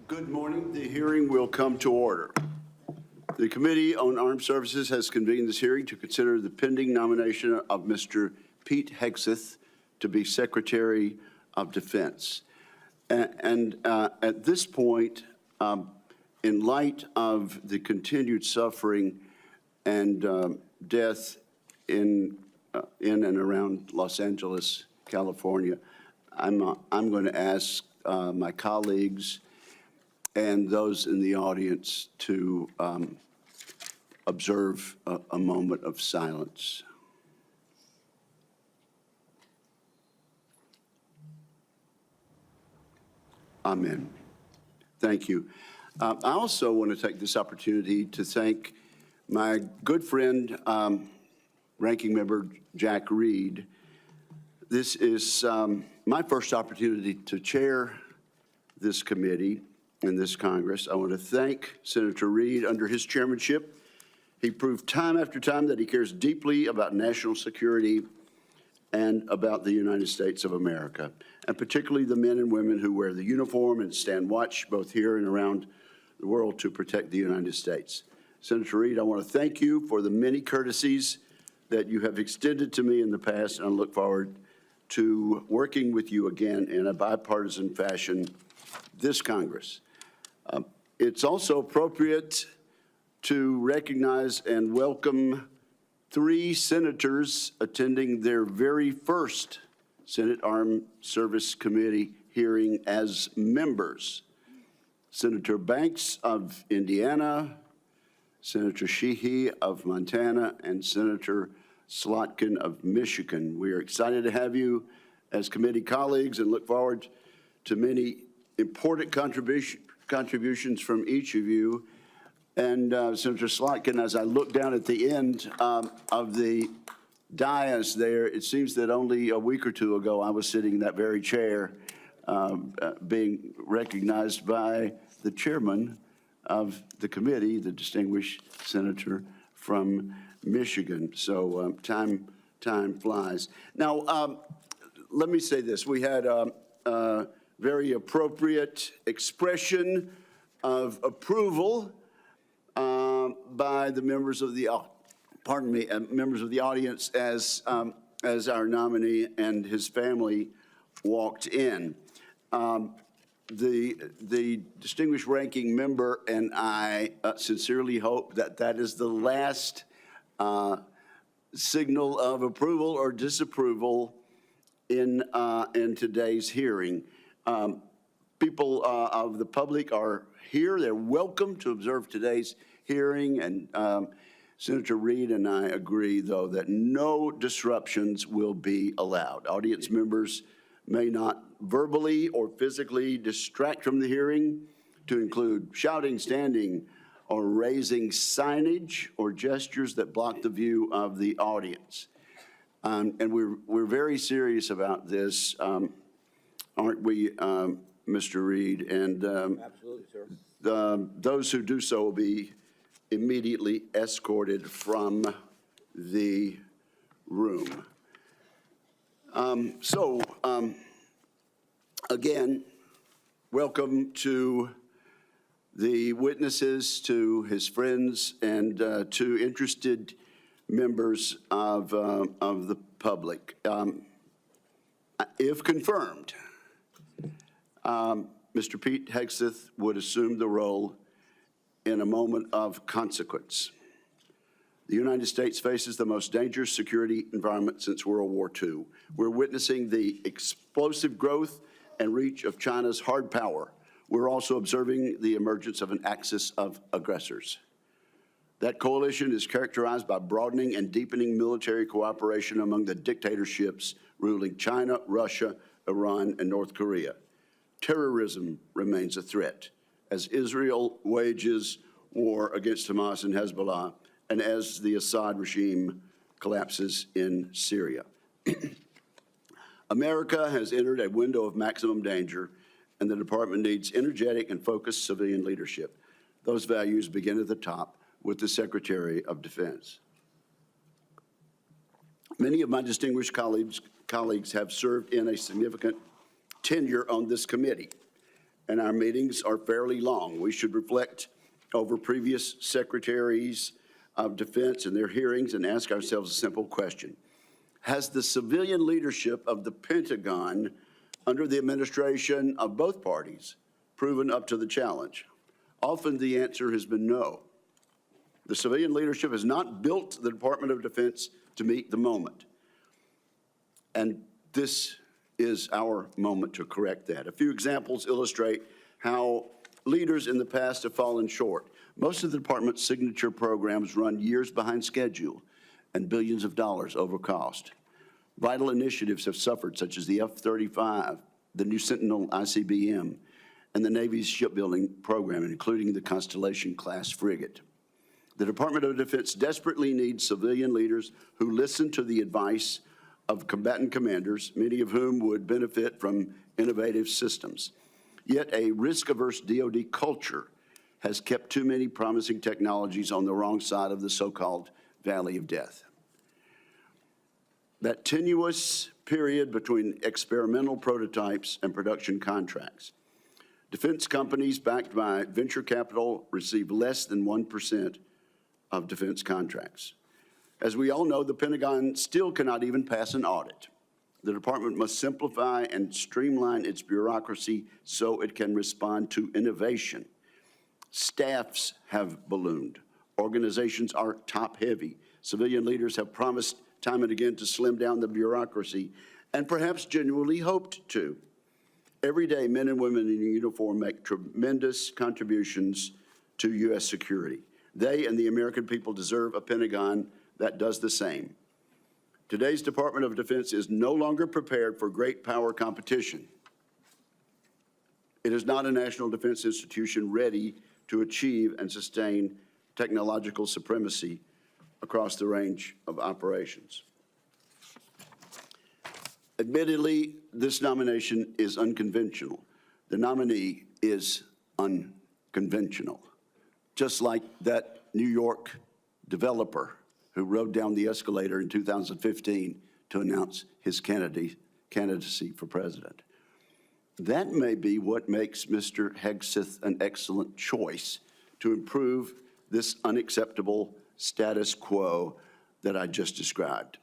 Good morning. The hearing will come to order. The Committee on Armed Services has convened this hearing to consider the pending nomination of Mr. Pete Hegseth to be Secretary of Defense. And at this point, in light of the continued suffering and death in and around Los Angeles, California, I'm going to ask my colleagues and those in the audience to observe a moment of silence. Amen. Thank you. I also want to take this opportunity to thank my good friend, Ranking Member Jack Reed. This is my first opportunity to chair this committee in this Congress. I want to thank Senator Reed. Under his chairmanship, he proved time after time that he cares deeply about national security and about the United States of America, and particularly the men and women who wear the uniform and stand watch both here and around the world to protect the United States. Senator Reed, I want to thank you for the many courtesies that you have extended to me in the past, and I look forward to working with you again in a bipartisan fashion this Congress. It's also appropriate to recognize and welcome 3 senators attending their very first Senate Armed Service Committee hearing as members. Senator Banks of Indiana, Senator Sheehy of Montana, and Senator Slotkin of Michigan. We are excited to have you as committee colleagues and look forward to many important contributions from each of you. And Senator Slotkin, as I look down at the end of the dais there, it seems that only a week or two ago I was sitting in that very chair being recognized by the chairman of the committee, the distinguished senator from Michigan. So time flies. Now, let me say this. We had a very appropriate expression of approval by the members of the members of the audience as our nominee and his family walked in. The distinguished ranking member and I sincerely hope that that is the last signal of approval or disapproval in today's hearing. People of the public are here. They're welcome to observe today's hearing, and Senator Reed and I agree, though, that no disruptions will be allowed. Audience members may not verbally or physically distract from the hearing, to include shouting, standing, or raising signage or gestures that block the view of the audience. And we're very serious about this, aren't we, Mr. Reed? And absolutely, sir. Those who do so will be immediately escorted from the room. Again, welcome to the witnesses, to his friends, and to interested members of the public. If confirmed, Mr. Pete Hegseth would assume the role in a moment of consequence. The United States faces the most dangerous security environment since World War II. We're witnessing the explosive growth and reach of China's hard power. We're also observing the emergence of an axis of aggressors. That coalition is characterized by broadening and deepening military cooperation among the dictatorships ruling China, Russia, Iran, and North Korea. Terrorism remains a threat as Israel wages war against Hamas and Hezbollah, and as the Assad regime collapses in Syria. America has entered a window of maximum danger, and the department needs energetic and focused civilian leadership. Those values begin at the top with the Secretary of Defense. Many of my distinguished colleagues have served in a significant tenure on this committee. and our meetings are fairly long. We should reflect over previous secretaries of defense and their hearings and ask ourselves a simple question. Has the civilian leadership of the Pentagon under the administration of both parties proven up to the challenge? Often the answer has been no. The civilian leadership has not built the Department of Defense to meet the moment. And this is our moment to correct that. A few examples illustrate how leaders in the past have fallen short. Most of the department's signature programs run years behind schedule and billions of dollars over cost. Vital initiatives have suffered, such as the F-35, the new Sentinel ICBM, and the Navy's shipbuilding program, including the Constellation-class frigate. The Department of Defense desperately needs civilian leaders who listen to the advice of combatant commanders, many of whom would benefit from innovative systems. Yet a risk-averse DoD culture has kept too many promising technologies on the wrong side of the so-called valley of death. That tenuous period between experimental prototypes and production contracts. Defense companies backed by venture capital receive less than 1% of defense contracts. As we all know, the Pentagon still cannot even pass an audit. The department must simplify and streamline its bureaucracy so it can respond to innovation. Staffs have ballooned. Organizations are top-heavy. Civilian leaders have promised time and again to slim down the bureaucracy, and perhaps genuinely hoped to. Every day, men and women in uniform make tremendous contributions to U.S. security. They and the American people deserve a Pentagon that does the same. Today's Department of Defense is no longer prepared for great power competition. It is not a national defense institution ready to achieve and sustain technological supremacy across the range of operations. Admittedly, this nomination is unconventional. The nominee is unconventional, just like that New York developer who rode down the escalator in 2015 to announce his candidacy for president. That may be what makes Mr. Hegseth an excellent choice to improve this unacceptable status quo that I just described.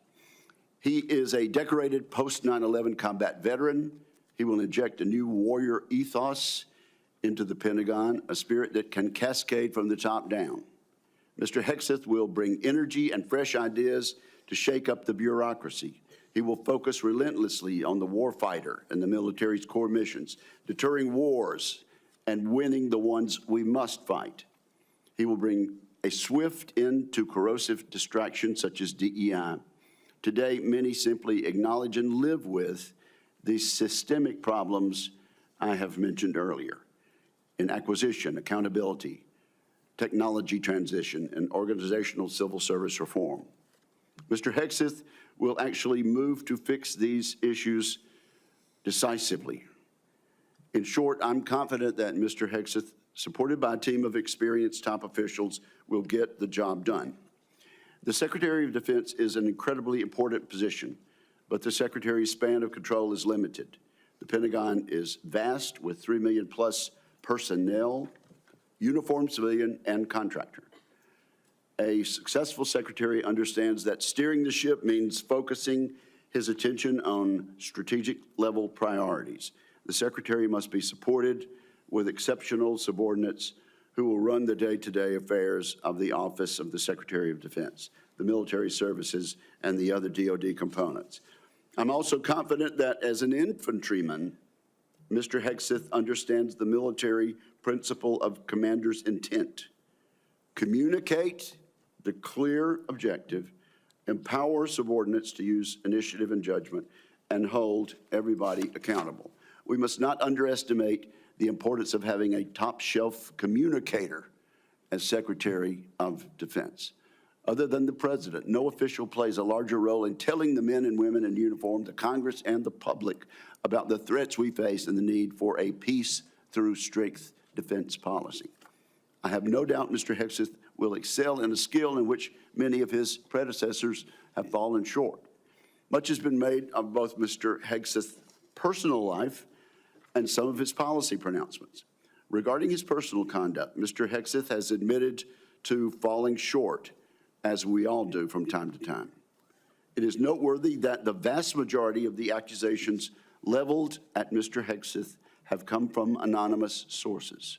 He is a decorated post-9/11 combat veteran. He will inject a new warrior ethos into the Pentagon, a spirit that can cascade from the top down. Mr. Hegseth will bring energy and fresh ideas to shake up the bureaucracy. He will focus relentlessly on the warfighter and the military's core missions, deterring wars and winning the ones we must fight. He will bring a swift end to corrosive distractions such as DEI. Today, many simply acknowledge and live with the systemic problems I have mentioned earlier in acquisition, accountability, technology transition, and organizational civil service reform. Mr. Hegseth will actually move to fix these issues decisively. In short, I'm confident that Mr. Hegseth, supported by a team of experienced top officials, will get the job done. The Secretary of Defense is an incredibly important position, but the Secretary's span of control is limited. The Pentagon is vast with 3 million plus personnel, uniformed civilian and contractor. A successful secretary understands that steering the ship means focusing his attention on strategic level priorities. The secretary must be supported with exceptional subordinates who will run the day-to-day affairs of the Office of the Secretary of Defense, the military services, and the other DoD components. I'm also confident that as an infantryman, Mr. Hegseth understands the military principle of commander's intent. Communicate the clear objective, empower subordinates to use initiative and judgment, and hold everybody accountable. We must not underestimate the importance of having a top-shelf communicator as Secretary of Defense. Other than the President, no official plays a larger role in telling the men and women in uniform, the Congress, and the public about the threats we face and the need for a peace through strength defense policy. I have no doubt Mr. Hegseth will excel in a skill in which many of his predecessors have fallen short. Much has been made of both Mr. Hegseth's personal life and some of his policy pronouncements. Regarding his personal conduct, Mr. Hegseth has admitted to falling short, as we all do from time to time. It is noteworthy that the vast majority of the accusations leveled at Mr. Hegseth have come from anonymous sources.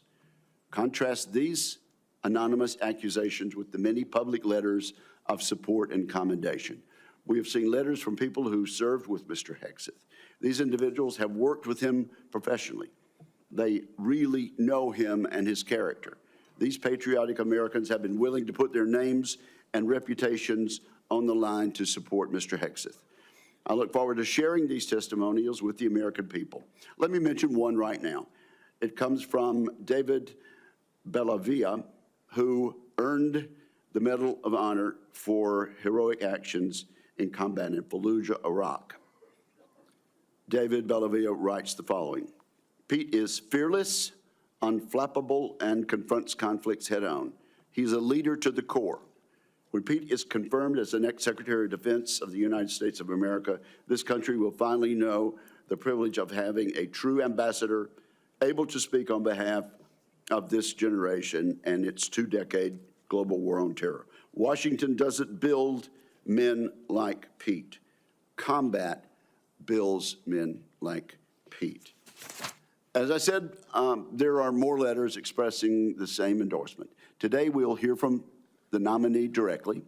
Contrast these anonymous accusations with the many public letters of support and commendation. We have seen letters from people who served with Mr. Hegseth. These individuals have worked with him professionally. They really know him and his character. These patriotic Americans have been willing to put their names and reputations on the line to support Mr. Hegseth. I look forward to sharing these testimonials with the American people. Let me mention one right now. It comes from David Bellavia, who earned the Medal of Honor for heroic actions in combat in Fallujah, Iraq. David Bellavia writes the following: Pete is fearless, unflappable, and confronts conflicts head-on. He's a leader to the core. When Pete is confirmed as the next Secretary of Defense of the United States of America, this country will finally know the privilege of having a true ambassador able to speak on behalf of this generation and its two-decade global war on terror. Washington doesn't build men like Pete. Combat builds men like Pete. As I said, there are more letters expressing the same endorsement. Today, we'll hear from the nominee directly.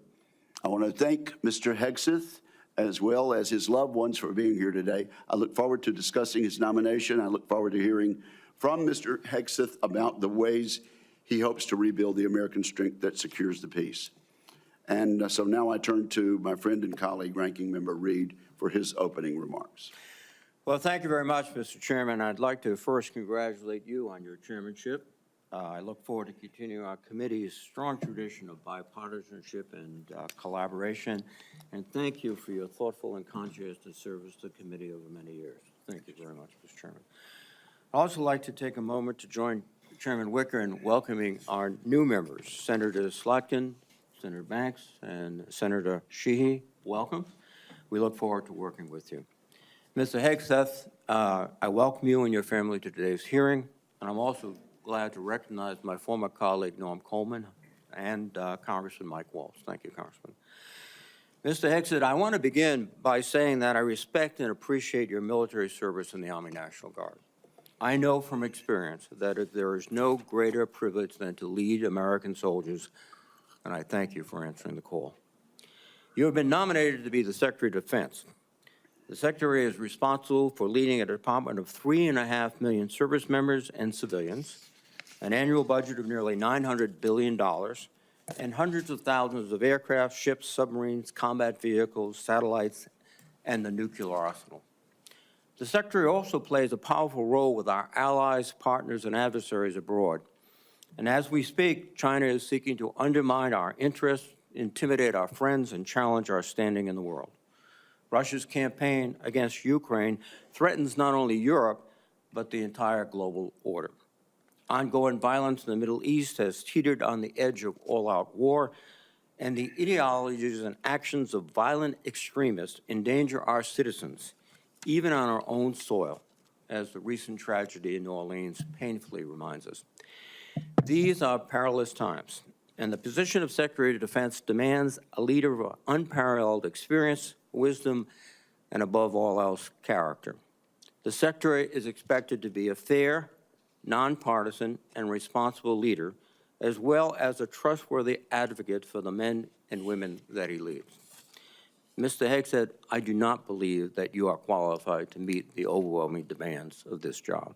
I want to thank Mr. Hegseth as well as his loved ones for being here today. I look forward to discussing his nomination. I look forward to hearing from Mr. Hegseth about the ways he hopes to rebuild the American strength that secures the peace. And so now I turn to my friend and colleague, Ranking Member Reed, for his opening remarks. Well, thank you very much, Mr. Chairman. I'd like to first congratulate you on your chairmanship. I look forward to continuing our committee's strong tradition of bipartisanship and collaboration. And thank you for your thoughtful and conscientious service to the committee over many years. Thank you very much, Mr. Chairman. I'd also like to take a moment to join Chairman Wicker in welcoming our new members, Senator Slotkin, Senator Banks, and Senator Sheehy. Welcome. We look forward to working with you. Mr. Hegseth, I welcome you and your family to today's hearing, and I'm also glad to recognize my former colleague, Norm Coleman, and Congressman Mike Waltz. Thank you, Congressman. Mr. Hegseth, I want to begin by saying that I respect and appreciate your military service in the Army National Guard. I know from experience that there is no greater privilege than to lead American soldiers, and I thank you for answering the call. You have been nominated to be the Secretary of Defense. The Secretary is responsible for leading a department of 3.5 million service members and civilians, an annual budget of nearly $900 billion, and hundreds of thousands of aircraft, ships, submarines, combat vehicles, satellites, and the nuclear arsenal. The Secretary also plays a powerful role with our allies, partners, and adversaries abroad. And as we speak, China is seeking to undermine our interests, intimidate our friends, and challenge our standing in the world. Russia's campaign against Ukraine threatens not only Europe, but the entire global order. Ongoing violence in the Middle East has teetered on the edge of all-out war, and the ideologies and actions of violent extremists endanger our citizens, even on our own soil, as the recent tragedy in New Orleans painfully reminds us. These are perilous times, and the position of Secretary of Defense demands a leader of unparalleled experience, wisdom, and above all else, character. The Secretary is expected to be a fair, nonpartisan, and responsible leader, as well as a trustworthy advocate for the men and women that he leads. Mr. Hegseth, I do not believe that you are qualified to meet the overwhelming demands of this job.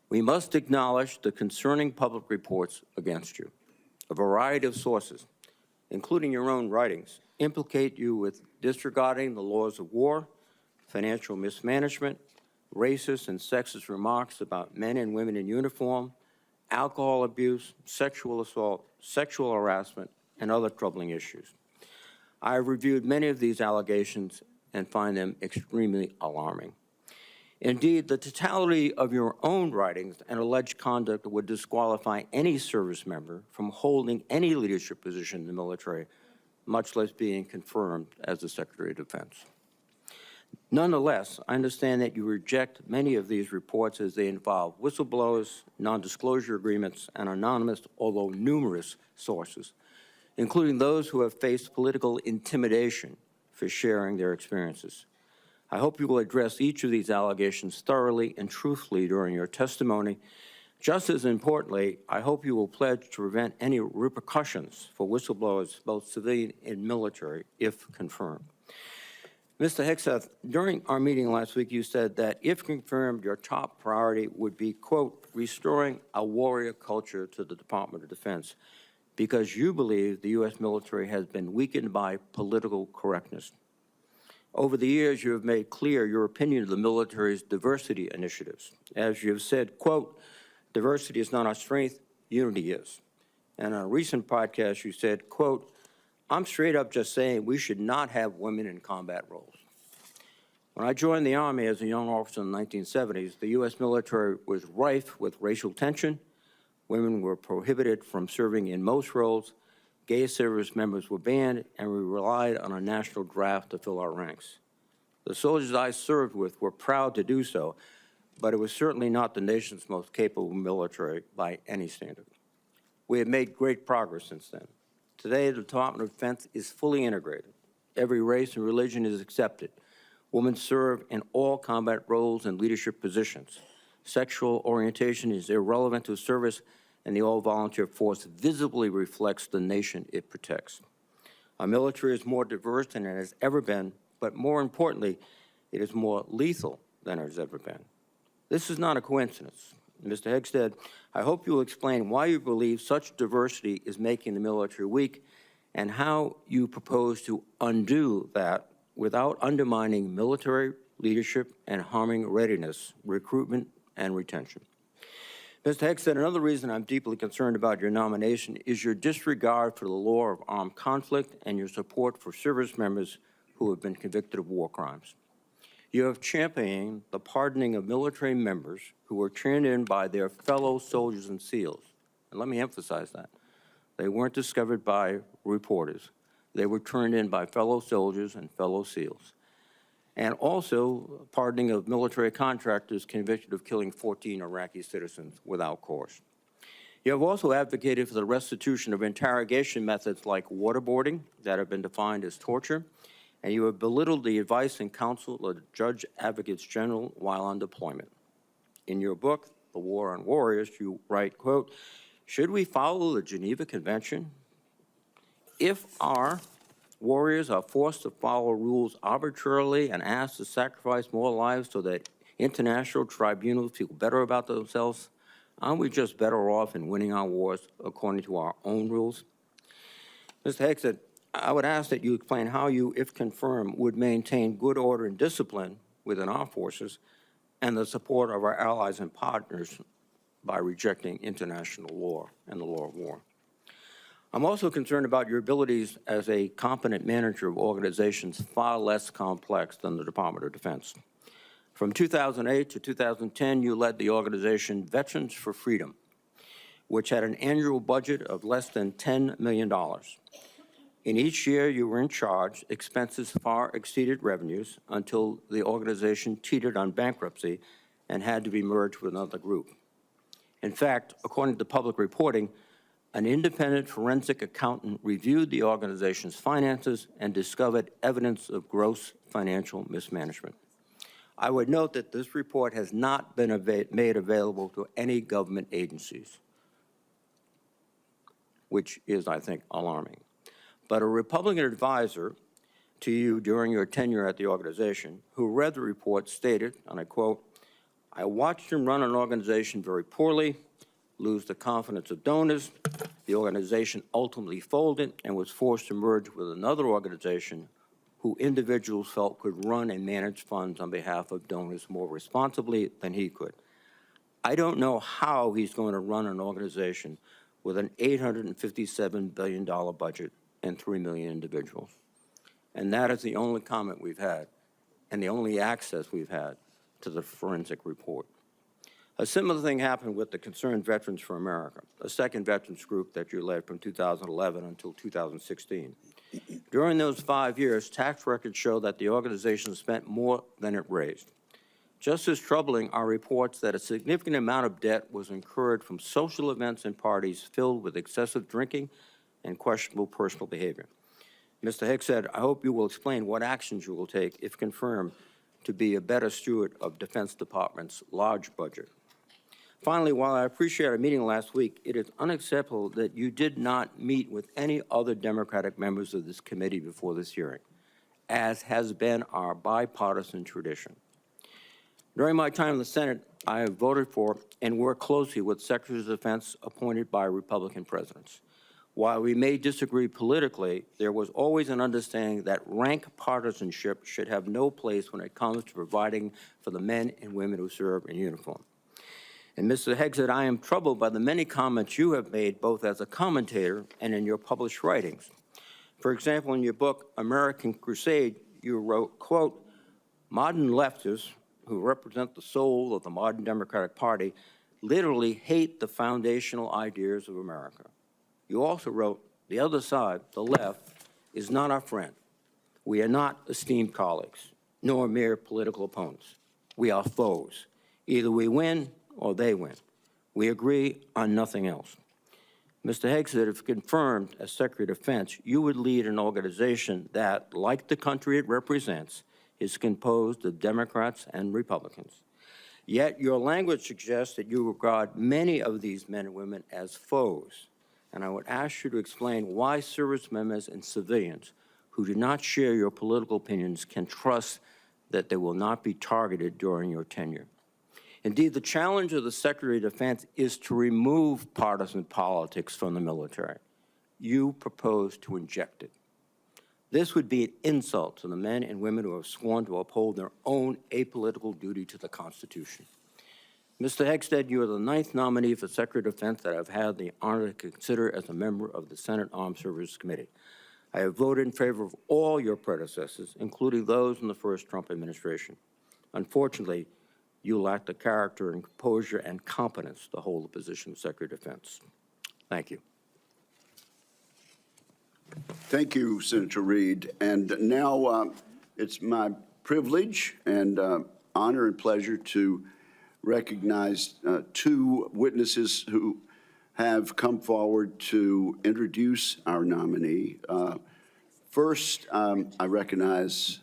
We must acknowledge the concerning public reports against you. A variety of sources, including your own writings, implicate you with disregarding the laws of war, financial mismanagement, racist and sexist remarks about men and women in uniform, alcohol abuse, sexual assault, sexual harassment, and other troubling issues. I have reviewed many of these allegations and find them extremely alarming. Indeed, the totality of your own writings and alleged conduct would disqualify any service member from holding any leadership position in the military, much less being confirmed as the Secretary of Defense. Nonetheless, I understand that you reject many of these reports as they involve whistleblowers, non-disclosure agreements, and anonymous, although numerous, sources, including those who have faced political intimidation for sharing their experiences. I hope you will address each of these allegations thoroughly and truthfully during your testimony. Just as importantly, I hope you will pledge to prevent any repercussions for whistleblowers, both civilian and military, if confirmed. Mr. Hegseth, during our meeting last week, you said that if confirmed, your top priority would be, quote, restoring a warrior culture to the Department of Defense, because you believe the U.S. military has been weakened by political correctness. Over the years, you have made clear your opinion of the military's diversity initiatives. As you have said, quote, diversity is not our strength, unity is. And on a recent podcast, you said, quote, I'm straight up just saying we should not have women in combat roles. When I joined the Army as a young officer in the 1970s, the U.S. military was rife with racial tension. Women were prohibited from serving in most roles. Gay service members were banned, and we relied on a national draft to fill our ranks. The soldiers I served with were proud to do so, but it was certainly not the nation's most capable military by any standard. We have made great progress since then. Today, the Department of Defense is fully integrated. Every race and religion is accepted. Women serve in all combat roles and leadership positions. Sexual orientation is irrelevant to service, and the all-volunteer force visibly reflects the nation it protects. Our military is more diverse than it has ever been, but more importantly, it is more lethal than it has ever been. This is not a coincidence. Mr. Hegseth, I hope you will explain why you believe such diversity is making the military weak and how you propose to undo that without undermining military leadership and harming readiness, recruitment, and retention. Mr. Hegseth, another reason I'm deeply concerned about your nomination is your disregard for the law of armed conflict and your support for service members who have been convicted of war crimes. You have championed the pardoning of military members who were turned in by their fellow soldiers and SEALs. And let me emphasize that. They weren't discovered by reporters. They were turned in by fellow soldiers and fellow SEALs. And also pardoning of military contractors convicted of killing 14 Iraqi citizens without cause. You have also advocated for the restitution of interrogation methods like waterboarding that have been defined as torture, and you have belittled the advice and counsel of the Judge Advocates General while on deployment. In your book, The War on Warriors, you write, quote, should we follow the Geneva Convention? If our warriors are forced to follow rules arbitrarily and asked to sacrifice more lives so that international tribunals feel better about themselves, aren't we just better off in winning our wars according to our own rules? Mr. Hegseth, I would ask that you explain how you, if confirmed, would maintain good order and discipline within our forces and the support of our allies and partners by rejecting international law and the law of war. I'm also concerned about your abilities as a competent manager of organizations far less complex than the Department of Defense. From 2008 to 2010, you led the organization Veterans for Freedom, which had an annual budget of less than $10 million. In each year you were in charge, expenses far exceeded revenues until the organization teetered on bankruptcy and had to be merged with another group. In fact, according to public reporting, an independent forensic accountant reviewed the organization's finances and discovered evidence of gross financial mismanagement. I would note that this report has not been made available to any government agencies, which is, I think, alarming. But a Republican advisor to you during your tenure at the organization who read the report stated, and I quote, I watched him run an organization very poorly, lose the confidence of donors. The organization ultimately folded and was forced to merge with another organization who individuals felt could run and manage funds on behalf of donors more responsibly than he could. I don't know how he's going to run an organization with an $857 billion budget and 3 million individuals. And that is the only comment we've had and the only access we've had to the forensic report. A similar thing happened with the Concerned Veterans for America, a second veterans group that you led from 2011 until 2016. During those 5 years, tax records show that the organization spent more than it raised. Just as troubling are reports that a significant amount of debt was incurred from social events and parties filled with excessive drinking and questionable personal behavior. Mr. Hegseth, I hope you will explain what actions you will take, if confirmed, to be a better steward of Defense Department's large budget. Finally, while I appreciate our meeting last week, it is unacceptable that you did not meet with any other Democratic members of this committee before this hearing, as has been our bipartisan tradition. During my time in the Senate, I have voted for and worked closely with Secretaries of Defense appointed by Republican presidents. While we may disagree politically, there was always an understanding that rank partisanship should have no place when it comes to providing for the men and women who serve in uniform. And Mr. Hegseth, I am troubled by the many comments you have made both as a commentator and in your published writings. For example, in your book, American Crusade, you wrote, quote, "Modern leftists who represent the soul of the modern Democratic Party literally hate the foundational ideas of America." You also wrote, "The other side, the left, is not our friend. We are not esteemed colleagues, nor mere political opponents. We are foes. Either we win or they win. We agree on nothing else." Mr. Hegseth, if confirmed as Secretary of Defense, you would lead an organization that, like the country it represents, is composed of Democrats and Republicans. Yet your language suggests that you regard many of these men and women as foes. And I would ask you to explain why service members and civilians who do not share your political opinions can trust that they will not be targeted during your tenure. Indeed, the challenge of the Secretary of Defense is to remove partisan politics from the military. You propose to inject it. This would be an insult to the men and women who have sworn to uphold their own apolitical duty to the Constitution. Mr. Hegseth, you are the 9th nominee for Secretary of Defense that I've had the honor to consider as a member of the Senate Armed Services Committee. I have voted in favor of all your predecessors, including those in the first Trump administration. Unfortunately, you lack the character and composure and competence to hold the position of Secretary of Defense. Thank you. Thank you, Senator Reed. And now it's my privilege and honor and pleasure to recognize two witnesses who have come forward to introduce our nominee. First, I recognize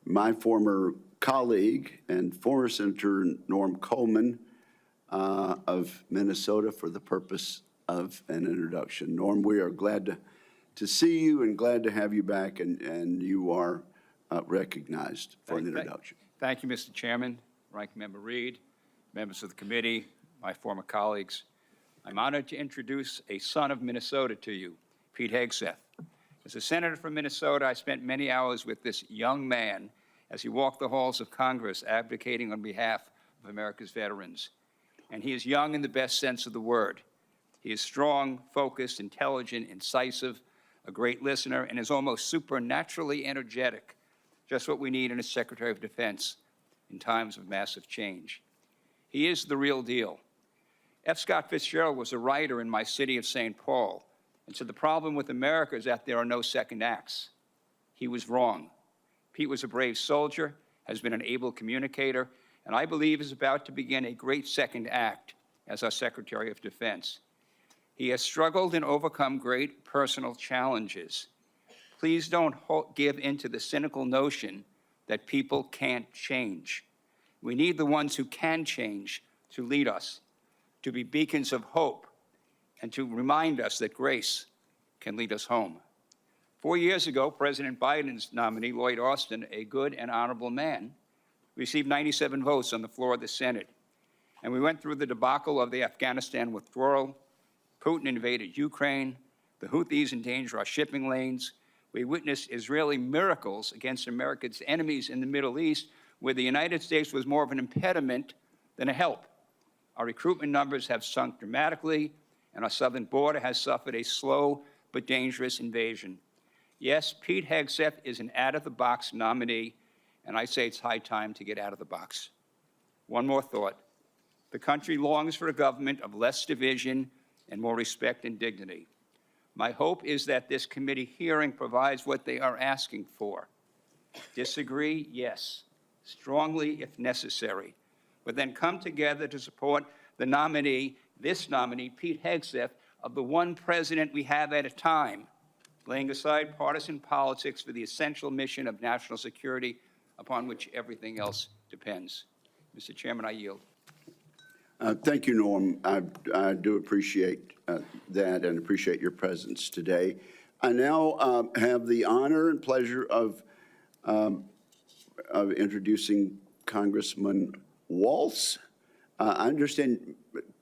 my former colleague and former Senator Norm Coleman of Minnesota for the purpose of an introduction. Norm, we are glad to see you and glad to have you back, and you are recognized for an introduction. Thank you, Mr. Chairman, Ranking Member Reed, members of the committee, my former colleagues. I'm honored to introduce a son of Minnesota to you, Pete Hegseth. As a senator from Minnesota, I spent many hours with this young man as he walked the halls of Congress advocating on behalf of America's veterans. And he is young in the best sense of the word. He is strong, focused, intelligent, incisive, a great listener, and is almost supernaturally energetic, just what we need in a Secretary of Defense in times of massive change. He is the real deal. F. Scott Fitzgerald was a writer in my city of St. Paul, and said the problem with America is that there are no second acts. He was wrong. Pete was a brave soldier, has been an able communicator, and I believe is about to begin a great second act as our Secretary of Defense. He has struggled and overcome great personal challenges. Please don't give in to the cynical notion that people can't change. We need the ones who can change to lead us, to be beacons of hope, and to remind us that grace can lead us home. 4 years ago, President Biden's nominee, Lloyd Austin, a good and honorable man, received 97 votes on the floor of the Senate. And we went through the debacle of the Afghanistan withdrawal. Putin invaded Ukraine. The Houthis endanger our shipping lanes. We witnessed Israeli miracles against America's enemies in the Middle East, where the United States was more of an impediment than a help. Our recruitment numbers have sunk dramatically, and our southern border has suffered a slow but dangerous invasion. Yes, Pete Hegseth is an out-of-the-box nominee, and I say it's high time to get out of the box. One more thought. The country longs for a government of less division and more respect and dignity. My hope is that this committee hearing provides what they are asking for. Disagree? Yes. Strongly if necessary. But then come together to support the nominee, this nominee, Pete Hegseth, of the one president we have at a time, laying aside partisan politics for the essential mission of national security upon which everything else depends. Mr. Chairman, I yield. Thank you, Norm. I do appreciate that and appreciate your presence today. I now have the honor and pleasure of introducing Congressman Waltz. I understand,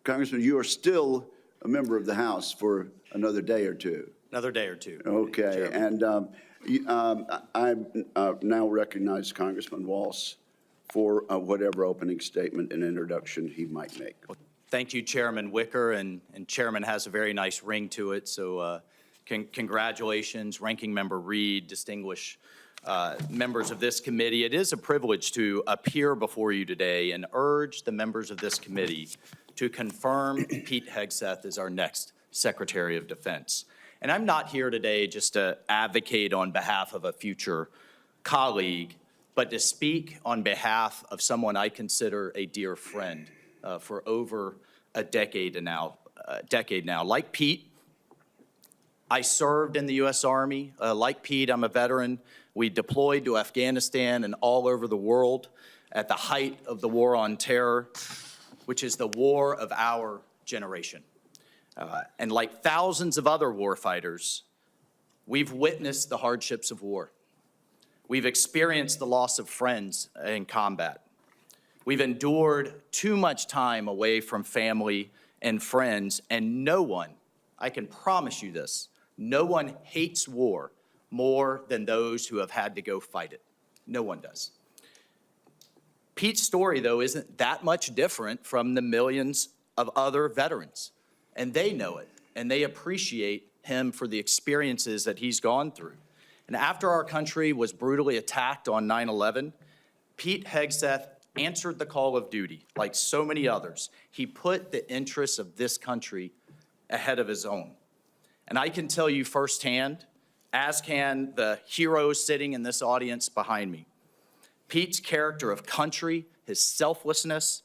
Congressman, you are still a member of the House for another day or two. Another day or two. Okay, Chairman. and I now recognize Congressman Waltz for whatever opening statement and introduction he might make. Thank you, Chairman Wicker, and Chairman has a very nice ring to it, so congratulations, Ranking Member Reed, distinguished members of this committee. It is a privilege to appear before you today and urge the members of this committee to confirm Pete Hegseth as our next Secretary of Defense. And I'm not here today just to advocate on behalf of a future colleague, but to speak on behalf of someone I consider a dear friend for over a decade now. Like Pete, I served in the U.S. Army. Like Pete, I'm a veteran. We deployed to Afghanistan and all over the world at the height of the war on terror, which is the war of our generation. And like thousands of other warfighters, we've witnessed the hardships of war. We've experienced the loss of friends in combat. We've endured too much time away from family and friends, and no one, I can promise you this, no one hates war more than those who have had to go fight it. No one does. Pete's story, though, isn't that much different from the millions of other veterans, and they know it, and they appreciate him for the experiences that he's gone through. And after our country was brutally attacked on 9/11, Pete Hegseth answered the call of duty like so many others. He put the interests of this country ahead of his own. And I can tell you firsthand, as can the heroes sitting in this audience behind me, Pete's character of country, his selflessness,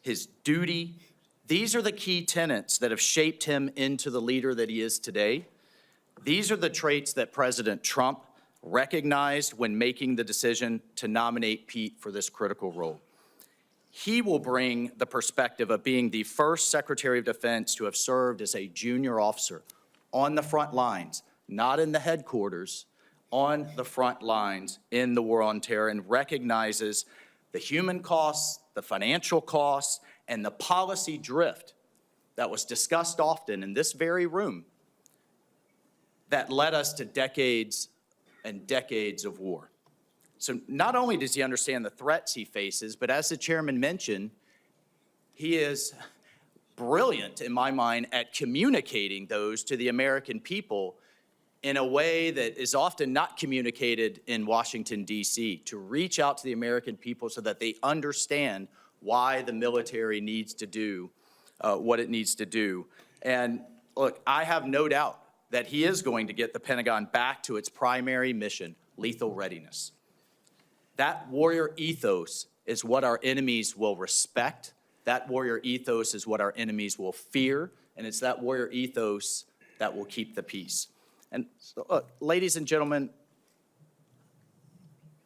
his duty, these are the key tenets that have shaped him into the leader that he is today. These are the traits that President Trump recognized when making the decision to nominate Pete for this critical role. He will bring the perspective of being the first Secretary of Defense to have served as a junior officer on the front lines, not in the headquarters, on the front lines in the war on terror, and recognizes the human costs, the financial costs, and the policy drift that was discussed often in this very room that led us to decades and decades of war. So not only does he understand the threats he faces, but as the chairman mentioned, he is brilliant, in my mind, at communicating those to the American people in a way that is often not communicated in Washington, D.C., to reach out to the American people so that they understand why the military needs to do what it needs to do. And look, I have no doubt that he is going to get the Pentagon back to its primary mission, lethal readiness. That warrior ethos is what our enemies will respect. That warrior ethos is what our enemies will fear, and it's that warrior ethos that will keep the peace. And so, ladies and gentlemen,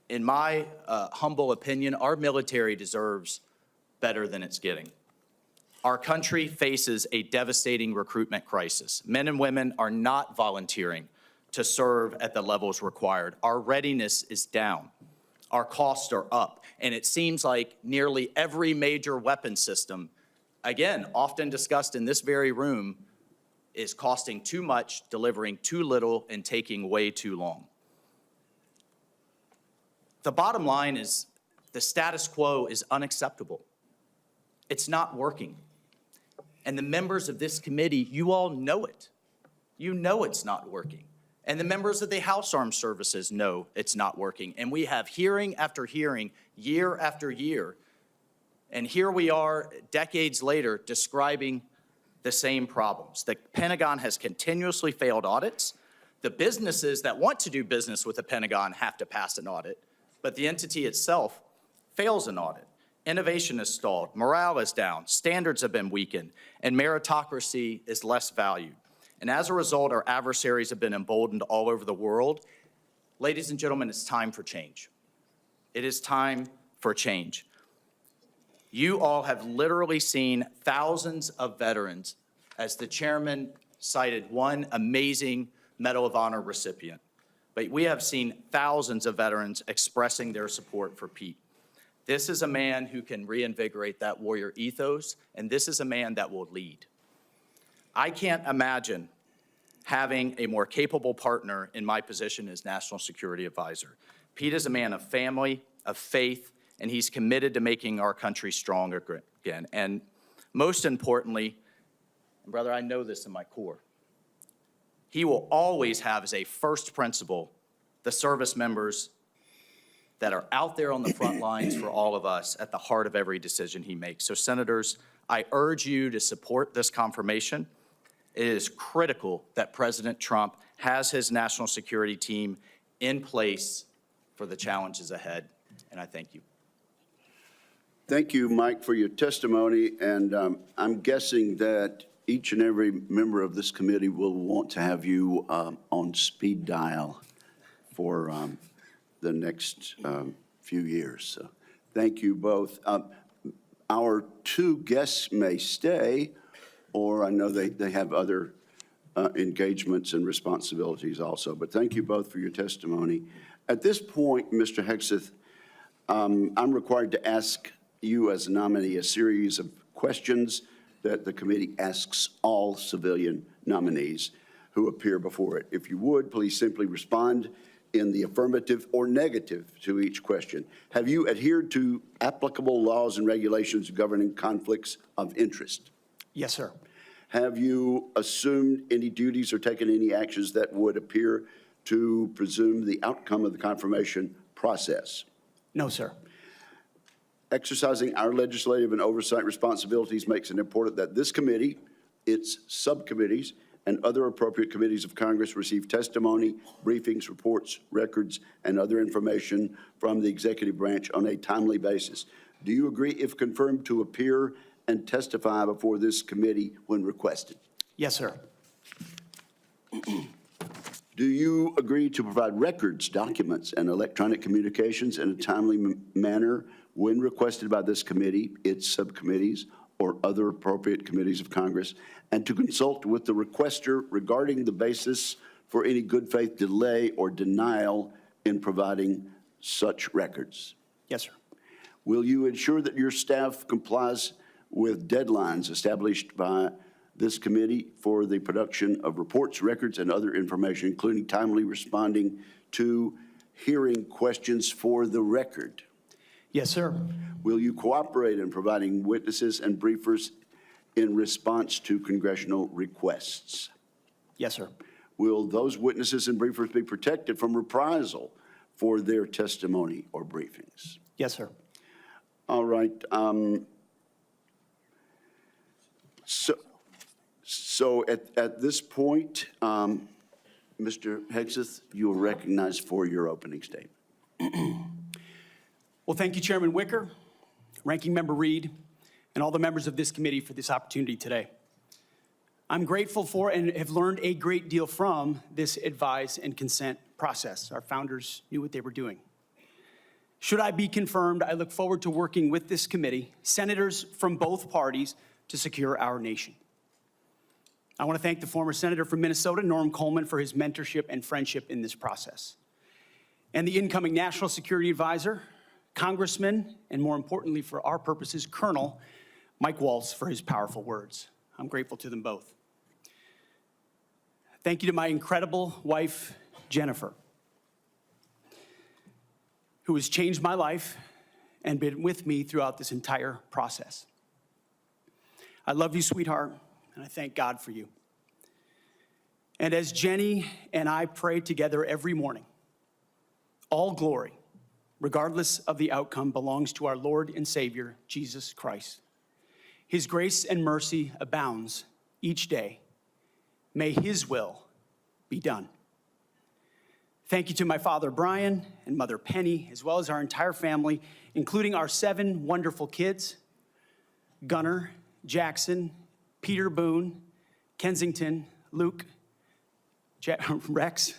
in my humble opinion, our military deserves better than it's getting. Our country faces a devastating recruitment crisis. Men and women are not volunteering to serve at the levels required. Our readiness is down. Our costs are up. And it seems like nearly every major weapon system, again, often discussed in this very room, is costing too much, delivering too little, and taking way too long. The bottom line is the status quo is unacceptable. It's not working. And the members of this committee, you all know it. You know it's not working. And the members of the House Armed Services know it's not working. And we have hearing after hearing, year after year. And here we are, decades later, describing the same problems. The Pentagon has continuously failed audits. The businesses that want to do business with the Pentagon have to pass an audit, but the entity itself fails an audit. Innovation is stalled, morale is down, standards have been weakened, and meritocracy is less valued. And as a result, our adversaries have been emboldened all over the world. Ladies and gentlemen, it's time for change. It is time for change. You all have literally seen thousands of veterans, as the chairman cited one amazing Medal of Honor recipient. But we have seen thousands of veterans expressing their support for Pete. This is a man who can reinvigorate that warrior ethos, and this is a man that will lead. I can't imagine having a more capable partner in my position as National Security Advisor. Pete is a man of family, of faith, and he's committed to making our country strong again. And most importantly, and brother, I know this in my core, he will always have as a first principle the service members that are out there on the front lines for all of us at the heart of every decision he makes. So senators, I urge you to support this confirmation. It is critical that President Trump has his national security team in place for the challenges ahead, and I thank you. Thank you, Mike, for your testimony, and I'm guessing that each and every member of this committee will want to have you on speed dial for the next few years. So thank you both. Our two guests may stay, or I know they have other engagements and responsibilities also, but thank you both for your testimony. At this point, Mr. Hegseth, I'm required to ask you as a nominee a series of questions that the committee asks all civilian nominees who appear before it. If you would, please simply respond in the affirmative or negative to each question. Have you adhered to applicable laws and regulations governing conflicts of interest? Yes, sir. Have you assumed any duties or taken any actions that would appear to presume the outcome of the confirmation process? No, sir. Exercising our legislative and oversight responsibilities makes it important that this committee, its subcommittees, and other appropriate committees of Congress receive testimony, briefings, reports, records, and other information from the executive branch on a timely basis. Do you agree, if confirmed, to appear and testify before this committee when requested? Yes, sir. Do you agree to provide records, documents, and electronic communications in a timely manner when requested by this committee, its subcommittees, or other appropriate committees of Congress, and to consult with the requester regarding the basis for any good faith delay or denial in providing such records? Yes, sir. Will you ensure that your staff complies with deadlines established by this committee for the production of reports, records, and other information, including timely responding to hearing questions for the record? Yes, sir. Will you cooperate in providing witnesses and briefers in response to congressional requests? Yes, sir. Will those witnesses and briefers be protected from reprisal for their testimony or briefings? Yes, sir. All right. So at this point, Mr. Hegseth, you are recognized for your opening statement. Well, thank you, Chairman Wicker, Ranking Member Reed, and all the members of this committee for this opportunity today. I'm grateful for and have learned a great deal from this advise and consent process. Our founders knew what they were doing. Should I be confirmed, I look forward to working with this committee, senators from both parties, to secure our nation. I want to thank the former senator from Minnesota, Norm Coleman, for his mentorship and friendship in this process, and the incoming National Security Advisor, Congressman, and more importantly for our purposes, Colonel Mike Waltz, for his powerful words. I'm grateful to them both. Thank you to my incredible wife, Jennifer, who has changed my life and been with me throughout this entire process. I love you, sweetheart, and I thank God for you. And as Jenny and I pray together every morning, all glory, regardless of the outcome, belongs to our Lord and Savior, Jesus Christ. His grace and mercy abounds each day. May His will be done. Thank you to my father, Brian, and mother, Penny, as well as our entire family, including our 7 wonderful kids, Gunnar, Jackson, Peter Boone, Kensington, Luke, Rex,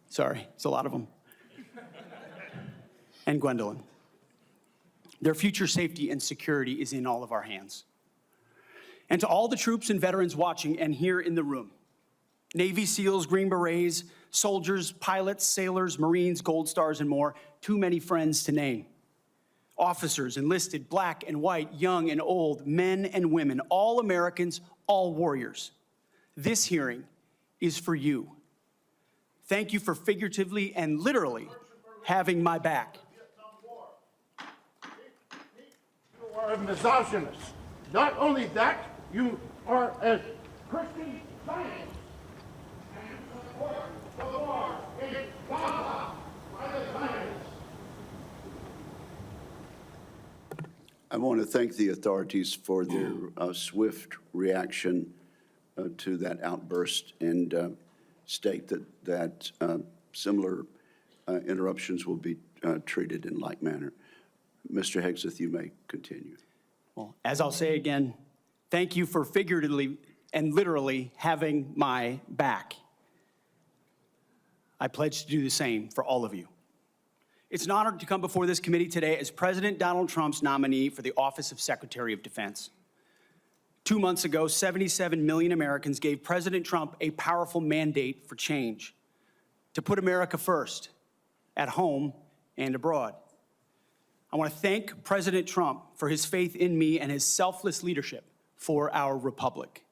sorry, it's a lot of them, and Gwendolyn. Their future safety and security is in all of our hands. And to all the troops and veterans watching and here in the room, Navy SEALs, Green Berets, soldiers, pilots, sailors, Marines, Gold Stars, and more, too many friends to name. Officers, enlisted, black and white, young and old, men and women, all Americans, all warriors. This hearing is for you. Thank you for figuratively and literally having my back. You are a misogynist. Not only that, you are a Christian Zionist. And you support the war in Gaza by the Zionists. I want to thank the authorities for their swift reaction to that outburst and state that similar interruptions will be treated in like manner. Mr. Hegseth, you may continue. Well, as I'll say again, thank you for figuratively and literally having my back. I pledge to do the same for all of you. It's an honor to come before this committee today as President Donald Trump's nominee for the office of Secretary of Defense. 2 months ago, 77 million Americans gave President Trump a powerful mandate for change, to put America first, at home and abroad. I want to thank President Trump for his faith in me and his selfless leadership for our republic.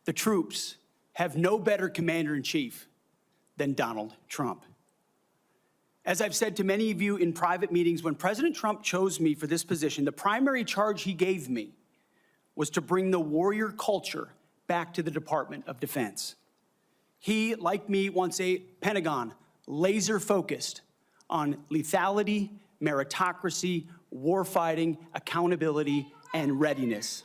The troops have no better commander-in-chief than Donald Trump. As I've said to many of you in private meetings, when President Trump chose me for this position, the primary charge he gave me was to bring the warrior culture back to the Department of Defense. He, like me, wants a Pentagon laser-focused on lethality, meritocracy, warfighting, accountability, and readiness.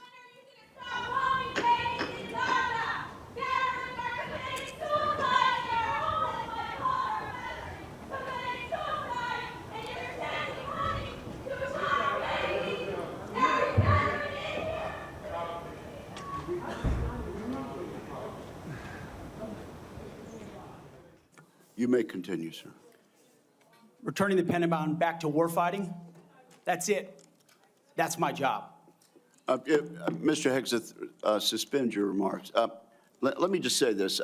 You may continue, sir. Returning the Pentagon back to warfighting, that's it. That's my job. Mr. Hegseth, suspend your remarks. Let me just say this.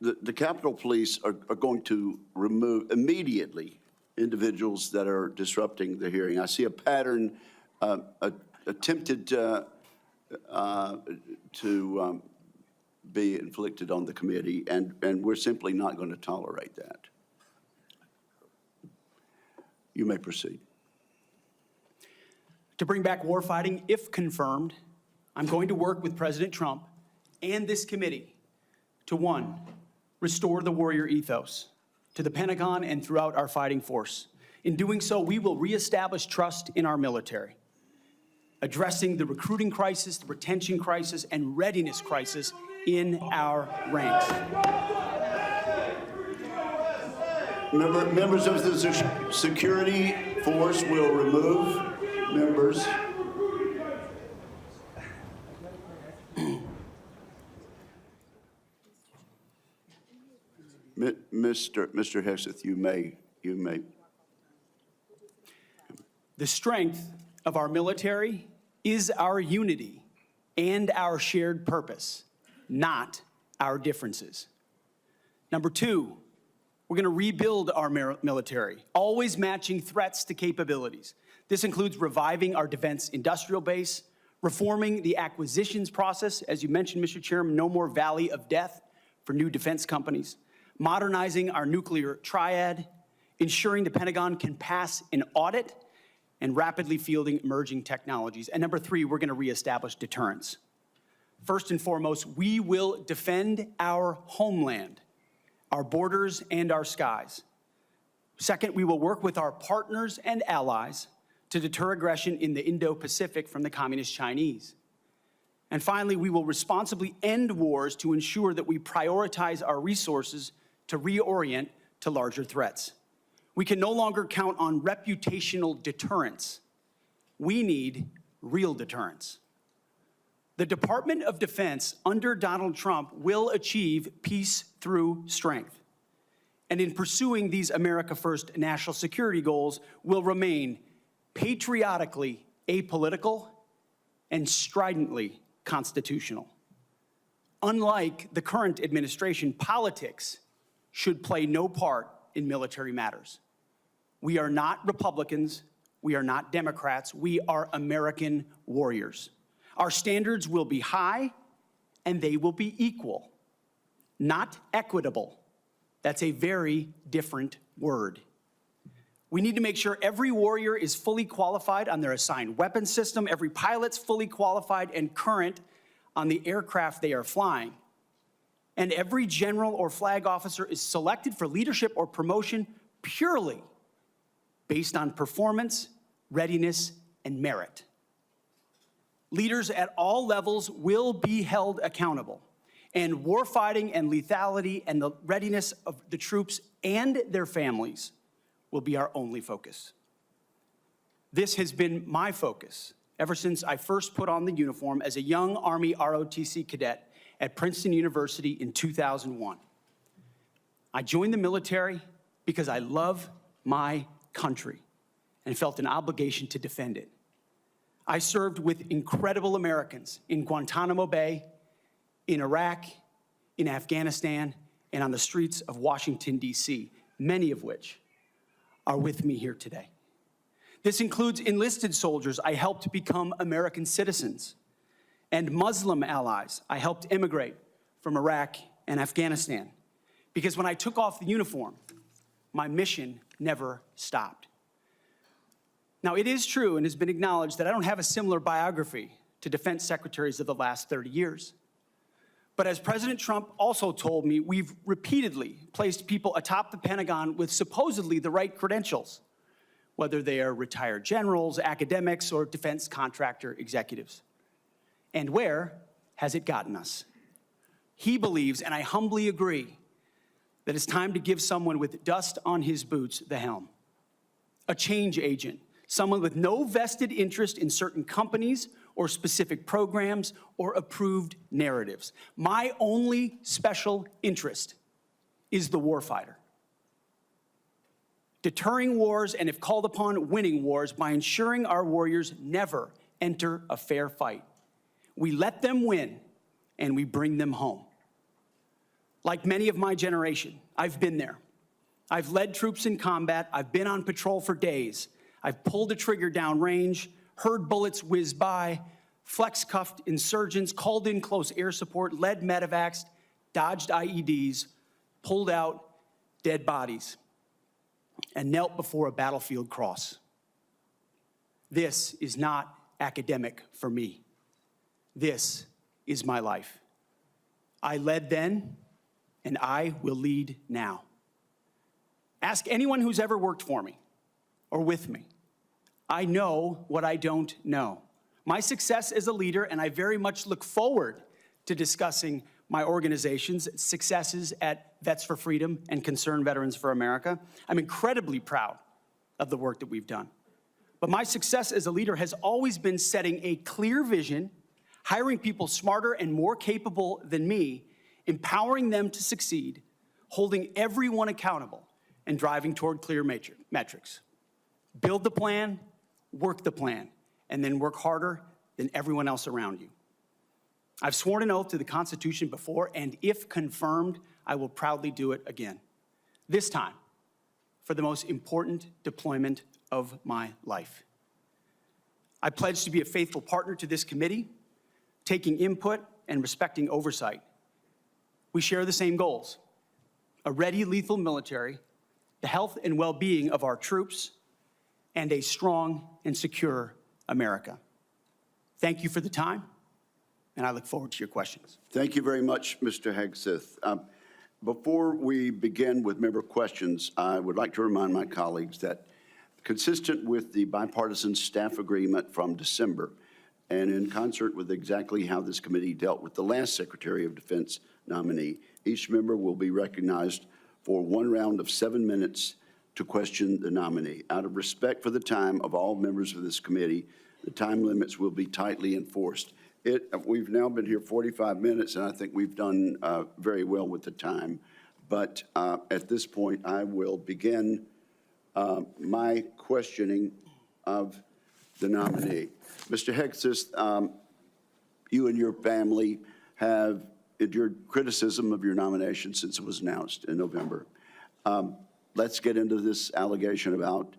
The Capitol Police are going to remove immediately individuals that are disrupting the hearing. I see a pattern attempted to be inflicted on the committee, and we're simply not going to tolerate that. You may proceed. To bring back warfighting, if confirmed, I'm going to work with President Trump and this committee to, 1, restore the warrior ethos to the Pentagon and throughout our fighting force. In doing so, we will reestablish trust in our military, addressing the recruiting crisis, the retention crisis, and readiness crisis in our ranks. Members of the security force will remove members. Mr. Hegseth, you may. The strength of our military is our unity and our shared purpose, not our differences. Number 2, we're going to rebuild our military, always matching threats to capabilities. This includes reviving our defense industrial base, reforming the acquisitions process. As you mentioned, Mr. Chairman, no more valley of death for new defense companies, modernizing our nuclear triad, ensuring the Pentagon can pass an audit, and rapidly fielding emerging technologies. And number 3, we're going to reestablish deterrence. First and foremost, we will defend our homeland, our borders, and our skies. Second, we will work with our partners and allies to deter aggression in the Indo-Pacific from the Communist Chinese. And finally, we will responsibly end wars to ensure that we prioritize our resources to reorient to larger threats. We can no longer count on reputational deterrence. We need real deterrence. The Department of Defense under Donald Trump will achieve peace through strength. And in pursuing these America First national security goals, will remain patriotically apolitical and stridently constitutional. Unlike the current administration, politics should play no part in military matters. We are not Republicans, we are not Democrats, we are American warriors. Our standards will be high and they will be equal, not equitable. That's a very different word. We need to make sure every warrior is fully qualified on their assigned weapons system, every pilot's fully qualified and current on the aircraft they are flying, and every general or flag officer is selected for leadership or promotion purely based on performance, readiness, and merit. Leaders at all levels will be held accountable, and warfighting and lethality and the readiness of the troops and their families will be our only focus. This has been my focus ever since I first put on the uniform as a young Army ROTC cadet at Princeton University in 2001. I joined the military because I love my country and felt an obligation to defend it. I served with incredible Americans in Guantanamo Bay, in Iraq, in Afghanistan, and on the streets of Washington, D.C., many of which are with me here today. This includes enlisted soldiers I helped become American citizens, and Muslim allies I helped immigrate from Iraq and Afghanistan. Because when I took off the uniform, my mission never stopped. Now, it is true and has been acknowledged that I don't have a similar biography to defense secretaries of the last 30 years. But as President Trump also told me, we've repeatedly placed people atop the Pentagon with supposedly the right credentials, whether they are retired generals, academics, or defense contractor executives. And where has it gotten us? He believes, and I humbly agree, that it's time to give someone with dust on his boots the helm. A change agent, someone with no vested interest in certain companies or specific programs or approved narratives. My only special interest is the warfighter. Deterring wars, and if called upon, winning wars by ensuring our warriors never enter a fair fight. We let them win, and we bring them home. Like many of my generation, I've been there. I've led troops in combat. I've been on patrol for days. I've pulled a trigger downrange, heard bullets whiz by, flex-cuffed insurgents, called in close air support, led medevacs, dodged IEDs, pulled out dead bodies, and knelt before a battlefield cross. This is not academic for me. This is my life. I led then, and I will lead now. Ask anyone who's ever worked for me or with me. I know what I don't know. My success as a leader, and I very much look forward to discussing my organization's successes at Vets for Freedom and Concerned Veterans for America. I'm incredibly proud of the work that we've done. But my success as a leader has always been setting a clear vision, hiring people smarter and more capable than me, empowering them to succeed, holding everyone accountable, and driving toward clear metrics. Build the plan, work the plan, and then work harder than everyone else around you. I've sworn an oath to the Constitution before, and if confirmed, I will proudly do it again. This time, for the most important deployment of my life. I pledge to be a faithful partner to this committee, taking input and respecting oversight. We share the same goals: a ready, lethal military, the health and well-being of our troops, and a strong and secure America. Thank you for the time, and I look forward to your questions. Thank you very much, Mr. Hegseth. Before we begin with member questions, I would like to remind my colleagues that, consistent with the bipartisan staff agreement from December, and in concert with exactly how this committee dealt with the last Secretary of Defense nominee, each member will be recognized for one round of 7 minutes to question the nominee. Out of respect for the time of all members of this committee, the time limits will be tightly enforced. We've now been here 45 minutes, and I think we've done very well with the time. But at this point, I will begin my questioning of the nominee. Mr. Hegseth, you and your family have endured criticism of your nomination since it was announced in November. Let's get into this allegation about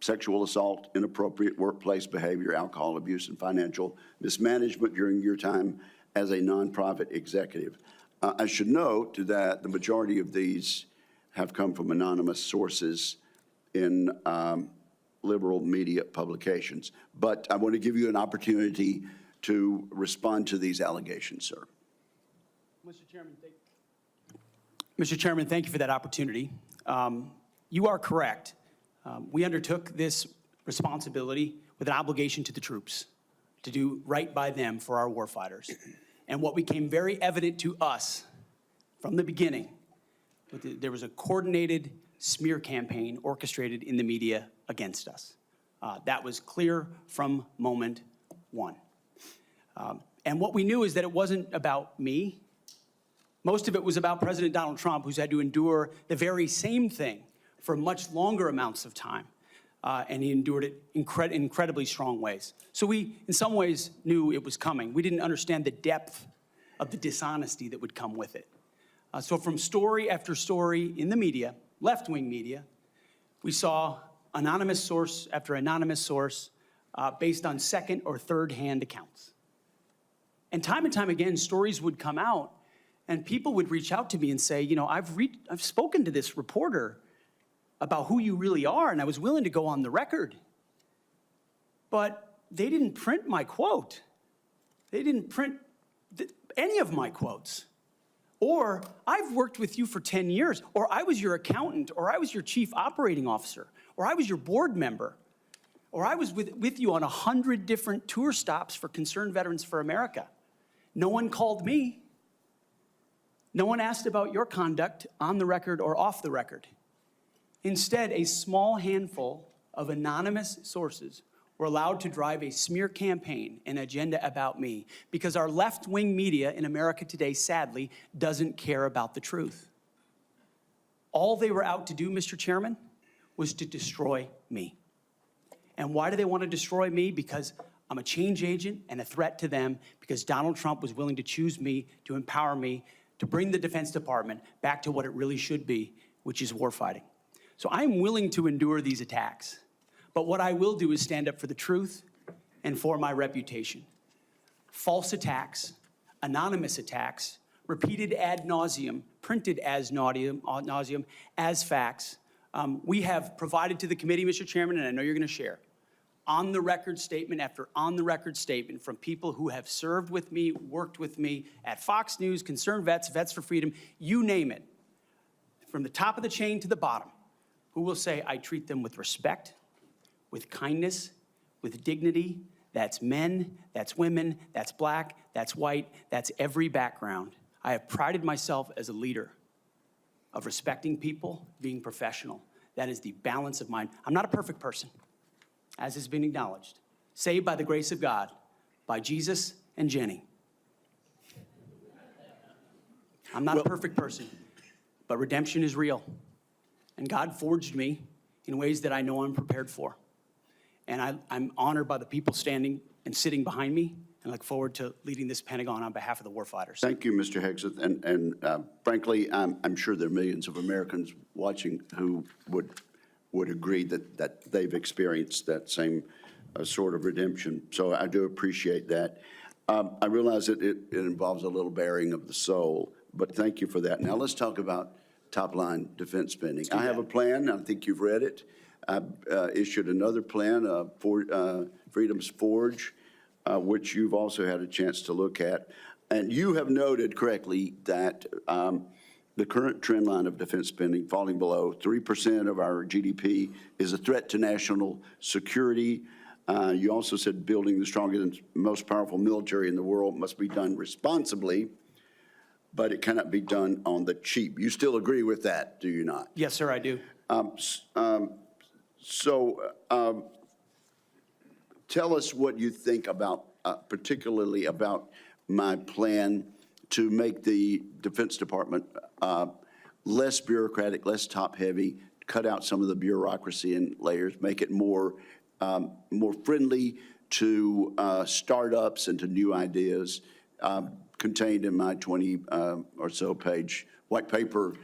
sexual assault, inappropriate workplace behavior, alcohol abuse, and financial mismanagement during your time as a nonprofit executive. I should note that the majority of these have come from anonymous sources in liberal media publications. But I want to give you an opportunity to respond to these allegations, sir. Mr. Chairman, thank you for that opportunity. You are correct. We undertook this responsibility with an obligation to the troops to do right by them for our warfighters. And what became very evident to us from the beginning, there was a coordinated smear campaign orchestrated in the media against us. That was clear from moment one. And what we knew is that it wasn't about me. Most of it was about President Donald Trump, who's had to endure the very same thing for much longer amounts of time. And he endured it in incredibly strong ways. So we, in some ways, knew it was coming. We didn't understand the depth of the dishonesty that would come with it. So from story after story in the media, left-wing media, we saw anonymous source after anonymous source based on second or third-hand accounts. And time again, stories would come out, and people would reach out to me and say, you know, I've spoken to this reporter about who you really are, and I was willing to go on the record. But they didn't print my quote. They didn't print any of my quotes. Or, I've worked with you for 10 years, or I was your accountant, or I was your chief operating officer, or I was your board member, or I was with you on 100 different tour stops for Concerned Veterans for America. No one called me. No one asked about your conduct on the record or off the record. Instead, a small handful of anonymous sources were allowed to drive a smear campaign, an agenda about me, because our left-wing media in America today, sadly, doesn't care about the truth. All they were out to do, Mr. Chairman, was to destroy me. And why do they want to destroy me? Because I'm a change agent and a threat to them, because Donald Trump was willing to choose me, to empower me, to bring the Defense Department back to what it really should be, which is warfighting. So I'm willing to endure these attacks. But what I will do is stand up for the truth and for my reputation. False attacks, anonymous attacks, repeated ad nauseum, printed as nauseum, as facts. We have provided to the committee, Mr. Chairman, and I know you're going to share, on-the-record statement after on-the-record statement from people who have served with me, worked with me at Fox News, Concerned Vets, Vets for Freedom, you name it, from the top of the chain to the bottom, who will say, I treat them with respect, with kindness, with dignity. That's men, that's women, that's black, that's white, that's every background. I have prided myself as a leader of respecting people, being professional. That is the balance of mine. I'm not a perfect person, as has been acknowledged. Saved by the grace of God, by Jesus and Jenny. I'm not a perfect person, but redemption is real. And God forged me in ways that I know I'm prepared for. And I'm honored by the people standing and sitting behind me, and look forward to leading this Pentagon on behalf of the warfighters. Thank you, Mr. Hegseth. And frankly, I'm sure there are millions of Americans watching who would agree that they've experienced that same sort of redemption. So I do appreciate that. I realize that it involves a little bearing of the soul, but thank you for that. Now let's talk about top-line defense spending. I have a plan. I think you've read it. I issued another plan, Freedom's Forge, which you've also had a chance to look at. And you have noted correctly that the current trend line of defense spending falling below 3% of our GDP is a threat to national security. You also said building the strongest and most powerful military in the world must be done responsibly, but it cannot be done on the cheap. You still agree with that, do you not? Yes, sir, I do. Tell us what you think about, particularly about my plan to make the Defense Department less bureaucratic, less top-heavy, cut out some of the bureaucracy and layers, make it more friendly to startups and to new ideas, contained in my 20 or so page white paper,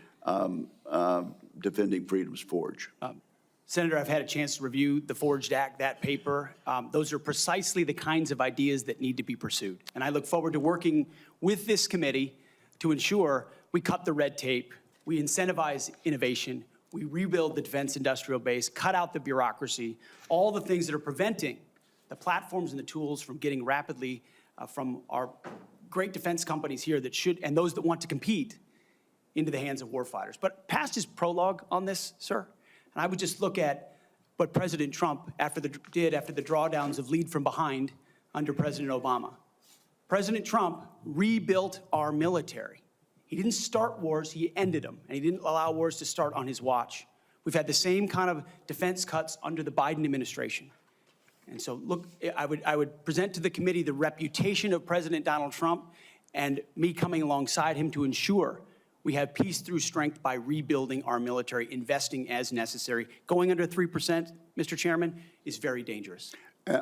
Defending Freedom's Forge. Senator, I've had a chance to review the Forged Act, that paper. Those are precisely the kinds of ideas that need to be pursued. And I look forward to working with this committee to ensure we cut the red tape, we incentivize innovation, we rebuild the defense industrial base, cut out the bureaucracy, all the things that are preventing the platforms and the tools from getting rapidly from our great defense companies here that should, and those that want to compete, into the hands of warfighters. But past his prologue on this, sir, and I would just look at what President Trump did after the drawdowns of lead from behind under President Obama. President Trump rebuilt our military. He didn't start wars, he ended them, and he didn't allow wars to start on his watch. We've had the same kind of defense cuts under the Biden administration. And so, look, I would present to the committee the reputation of President Donald Trump and me coming alongside him to ensure we have peace through strength by rebuilding our military, investing as necessary. Going under 3%, Mr. Chairman, is very dangerous.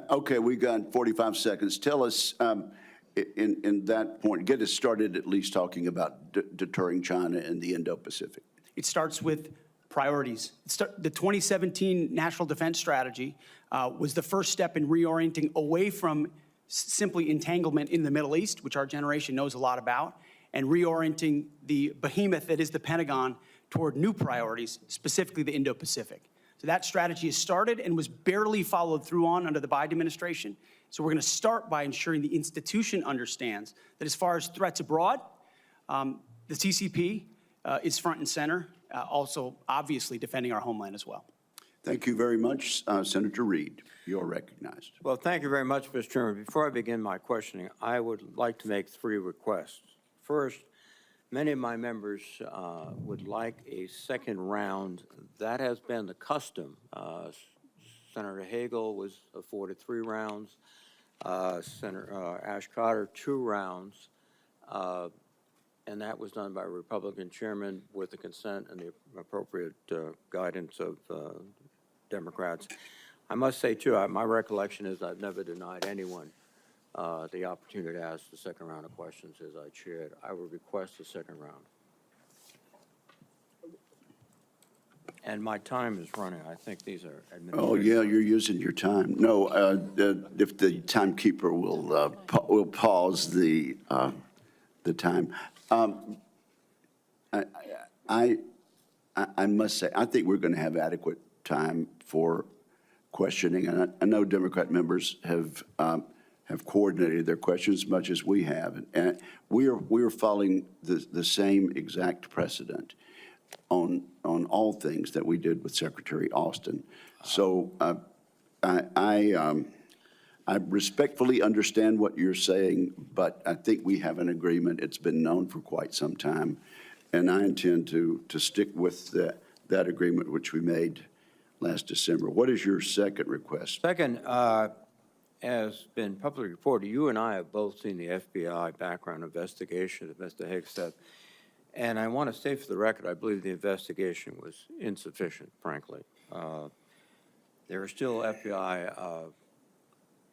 Okay, we've got 45 seconds. Tell us, in that point, get us started at least talking about deterring China and the Indo-Pacific. It starts with priorities. The 2017 National Defense Strategy was the first step in reorienting away from simply entanglement in the Middle East, which our generation knows a lot about, and reorienting the behemoth that is the Pentagon toward new priorities, specifically the Indo-Pacific. So that strategy has started and was barely followed through on under the Biden administration. So we're going to start by ensuring the institution understands that as far as threats abroad, the CCP is front and center, also obviously defending our homeland as well. Thank you very much, Senator Reed. You're recognized. Well, thank you very much, Mr. Chairman. Before I begin my questioning, I would like to make 3 requests. First, many of my members would like a second round. That has been the custom. Senator Hagel was afforded 3 rounds. Senator Ash Carter, 2 rounds. And that was done by a Republican chairman with the consent and the appropriate guidance of Democrats. I must say, too, my recollection is I've never denied anyone the opportunity to ask the second round of questions as I chaired. I would request the second round. And my time is running. I think these are administrative. Oh, yeah, you're using your time. No, if the timekeeper will pause the time. I must say, I think we're going to have adequate time for questioning. And I know Democrat members have coordinated their questions as much as we have. And we are following the same exact precedent on all things that we did with Secretary Austin. So I respectfully understand what you're saying, but I think we have an agreement. It's been known for quite some time, and I intend to stick with that agreement which we made last December. What is your second request? Second, as been publicly reported, you and I have both seen the FBI background investigation of Mr. Hegseth. And I want to say for the record, I believe the investigation was insufficient, frankly. There are still FBI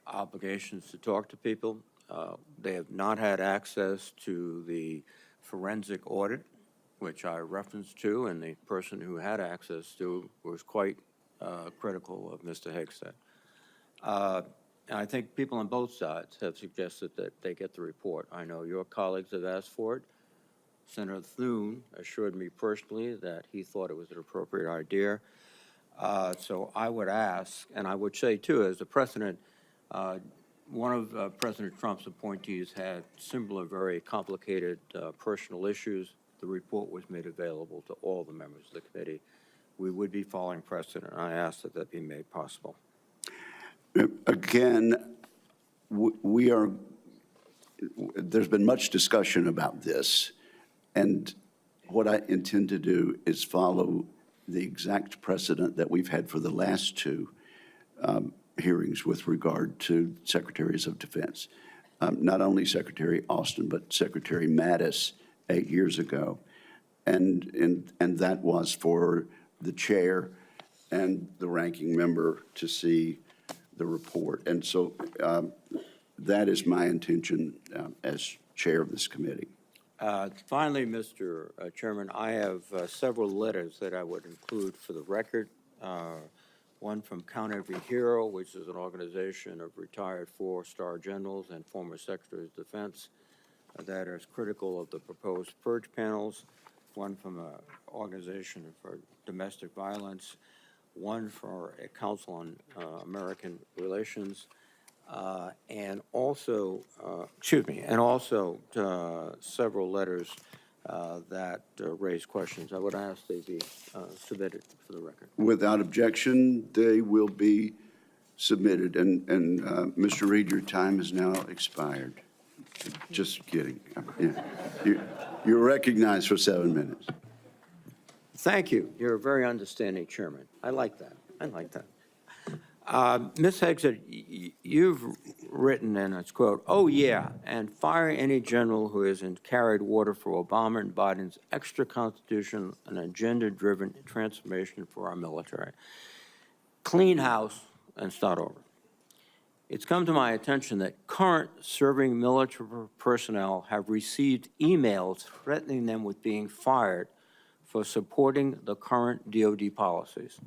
obligations to talk to people. They have not had access to the forensic audit, which I referenced to, and the person who had access to was quite critical of Mr. Hegseth. And I think people on both sides have suggested that they get the report. I know your colleagues have asked for it. Senator Thune assured me personally that he thought it was an appropriate idea. So I would ask, and I would say too, as a precedent, one of President Trump's appointees had similar, very complicated personal issues. The report was made available to all the members of the committee. We would be following precedent. I ask that that be made possible. Again, there's been much discussion about this, and what I intend to do is follow the exact precedent that we've had for the last two hearings with regard to secretaries of defense. Not only Secretary Austin, but Secretary Mattis 8 years ago. And that was for the chair and the ranking member to see the report. And so that is my intention as chair of this committee. Finally, Mr. Chairman, I have several letters that I would include for the record. One from Count Every Hero, which is an organization of retired four-star generals and former secretaries of defense that is critical of the proposed purge panels. One from an organization for domestic violence. One for a Council on American Relations. And also several letters that raise questions. I would ask they be submitted for the record. Without objection, they will be submitted. And Mr. Reed, your time has now expired. Just kidding. Yeah. You're recognized for 7 minutes. Thank you. You're a very understanding chairman. I like that. I like that. Ms. Hegseth, you've written, and it's quote, "Oh yeah, and fire any general who hasn't carried water for Obama and Biden's extra constitutional and agenda-driven transformation for our military. Clean house and start over." It's come to my attention that current serving military personnel have received emails threatening them with being fired for supporting the current DOD policies.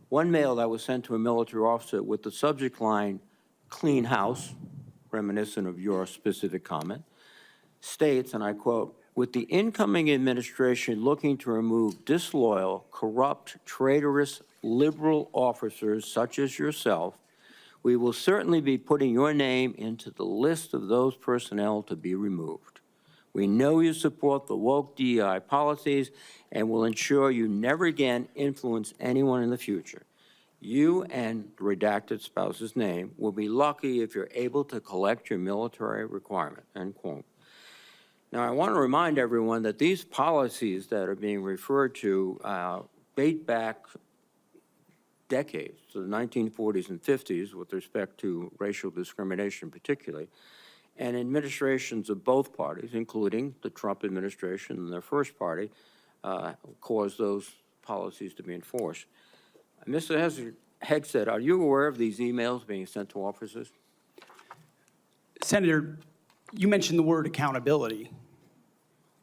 One mail that was sent to a military officer with the subject line, "Clean house," reminiscent of your specific comment, states, and I quote, "With the incoming administration looking to remove disloyal, corrupt, traitorous, liberal officers such as yourself, we will certainly be putting your name into the list of those personnel to be removed. We know you support the woke DEI policies and will ensure you never again influence anyone in the future. You and the redacted spouse's name will be lucky if you're able to collect your military requirement," end quote. Now, I want to remind everyone that these policies that are being referred to date back decades, to the 1940s and 50s with respect to racial discrimination particularly, and administrations of both parties, including the Trump administration and their first party, caused those policies to be enforced. Mr. Hegseth, are you aware of these emails being sent to officers? Senator, you mentioned the word accountability,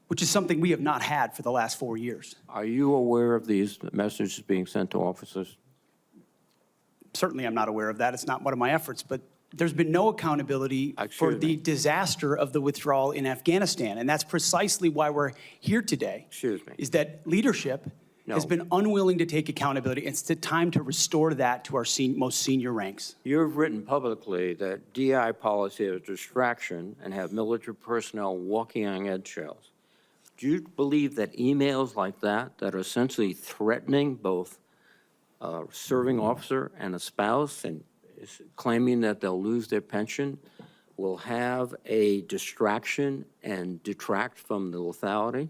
which is something we have not had for the last 4 years. Are you aware of these messages being sent to officers? Certainly, I'm not aware of that. It's not one of my efforts, but there's been no accountability for the disaster of the withdrawal in Afghanistan, and that's precisely why we're here today. Excuse me. Is that leadership has been unwilling to take accountability. It's the time to restore that to our most senior ranks. You've written publicly that DI policy is a distraction and have military personnel walking on eggshells. Do you believe that emails like that are essentially threatening both a serving officer and a spouse and claiming that they'll lose their pension will have a distraction and detract from the lethality?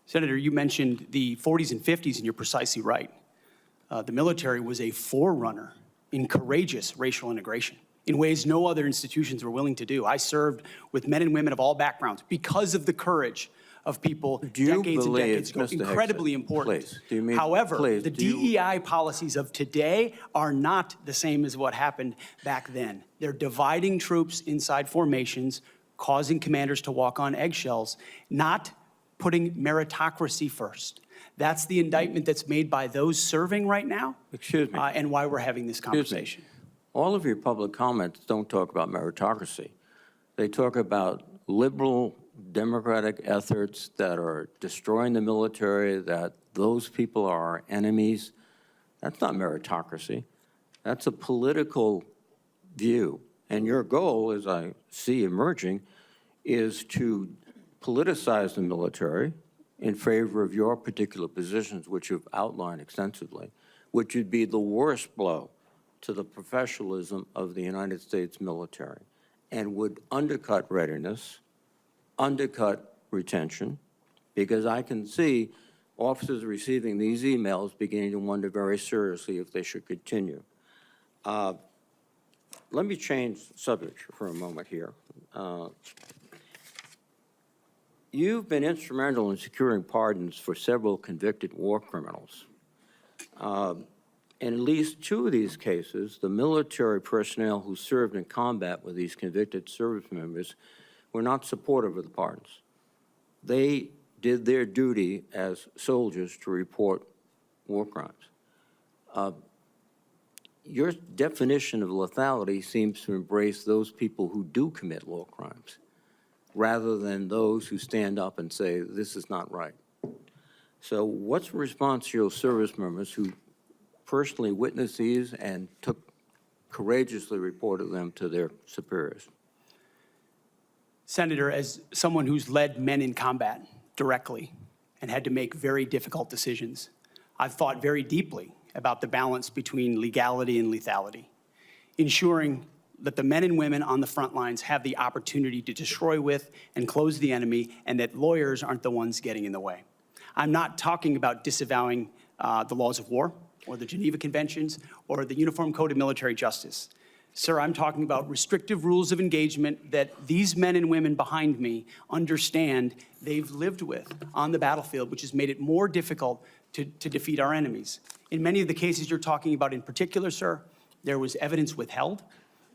Senator, you mentioned the 40s and 50s, and you're precisely right. The military was a forerunner in courageous racial integration in ways no other institutions were willing to do. I served with men and women of all backgrounds because of the courage of people decades and decades ago. Incredibly important. However, the DEI policies of today are not the same as what happened back then. They're dividing troops inside formations, causing commanders to walk on eggshells, not putting meritocracy first. That's the indictment that's made by those serving right now. Excuse me. And why we're having this conversation. All of your public comments don't talk about meritocracy. They talk about liberal democratic efforts that are destroying the military, that those people are our enemies. That's not meritocracy. That's a political view. And your goal, as I see emerging, is to politicize the military in favor of your particular positions, which you've outlined extensively, which would be the worst blow to the professionalism of the United States military and would undercut readiness, undercut retention, because I can see officers receiving these emails beginning to wonder very seriously if they should continue. Let me change subject for a moment here. You've been instrumental in securing pardons for several convicted war criminals. In at least 2 of these cases, the military personnel who served in combat with these convicted service members were not supportive of the pardons. They did their duty as soldiers to report war crimes. Your definition of lethality seems to embrace those people who do commit war crimes, rather than those who stand up and say, this is not right. So what's the response to your service members who personally witnessed these and courageously reported them to their superiors? Senator, as someone who's led men in combat directly and had to make very difficult decisions, I've thought very deeply about the balance between legality and lethality, ensuring that the men and women on the front lines have the opportunity to destroy with and close the enemy, and that lawyers aren't the ones getting in the way. I'm not talking about disavowing the laws of war or the Geneva Conventions or the Uniform Code of Military Justice. Sir, I'm talking about restrictive rules of engagement that these men and women behind me understand they've lived with on the battlefield, which has made it more difficult to defeat our enemies. In many of the cases you're talking about in particular, sir, there was evidence withheld,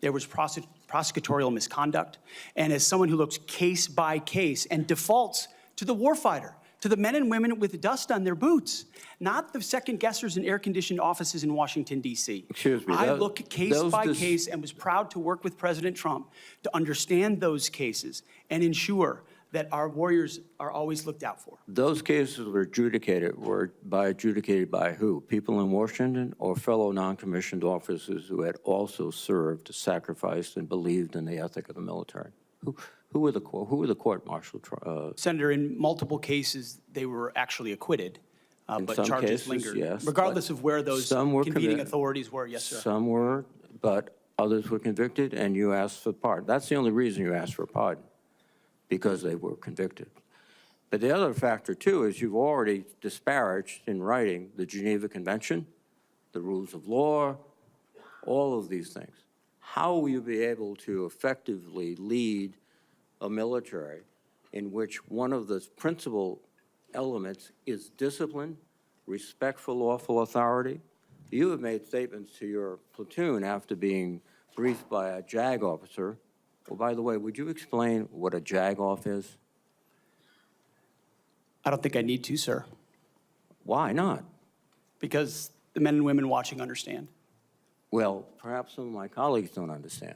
there was prosecutorial misconduct, and as someone who looks case by case and defaults to the warfighter, to the men and women with dust on their boots, not the second guessers in air-conditioned offices in Washington, D.C. Excuse me. I look case by case and was proud to work with President Trump to understand those cases and ensure that our warriors are always looked out for. Those cases were adjudicated by who? People in Washington or fellow non-commissioned officers who had also served, sacrificed, and believed in the ethic of the military? Who were the court-martial? Senator, in multiple cases, they were actually acquitted, but some charges cases, lingered. yes, Regardless of where those some were convening convicted. authorities were, yes, sir. Some were, but others were convicted, and you asked for pardon. That's the only reason you asked for pardon, because they were convicted. But the other factor, too, is you've already disparaged in writing the Geneva Convention, the rules of law, all of these things. How will you be able to effectively lead a military in which one of the principal elements is discipline, respect for lawful authority? You have made statements to your platoon after being briefed by a JAG officer. Well, by the way, would you explain what a JAG-off is? I don't think I need to, sir, Why not? because the men and women watching understand. Well, perhaps some of my colleagues don't understand.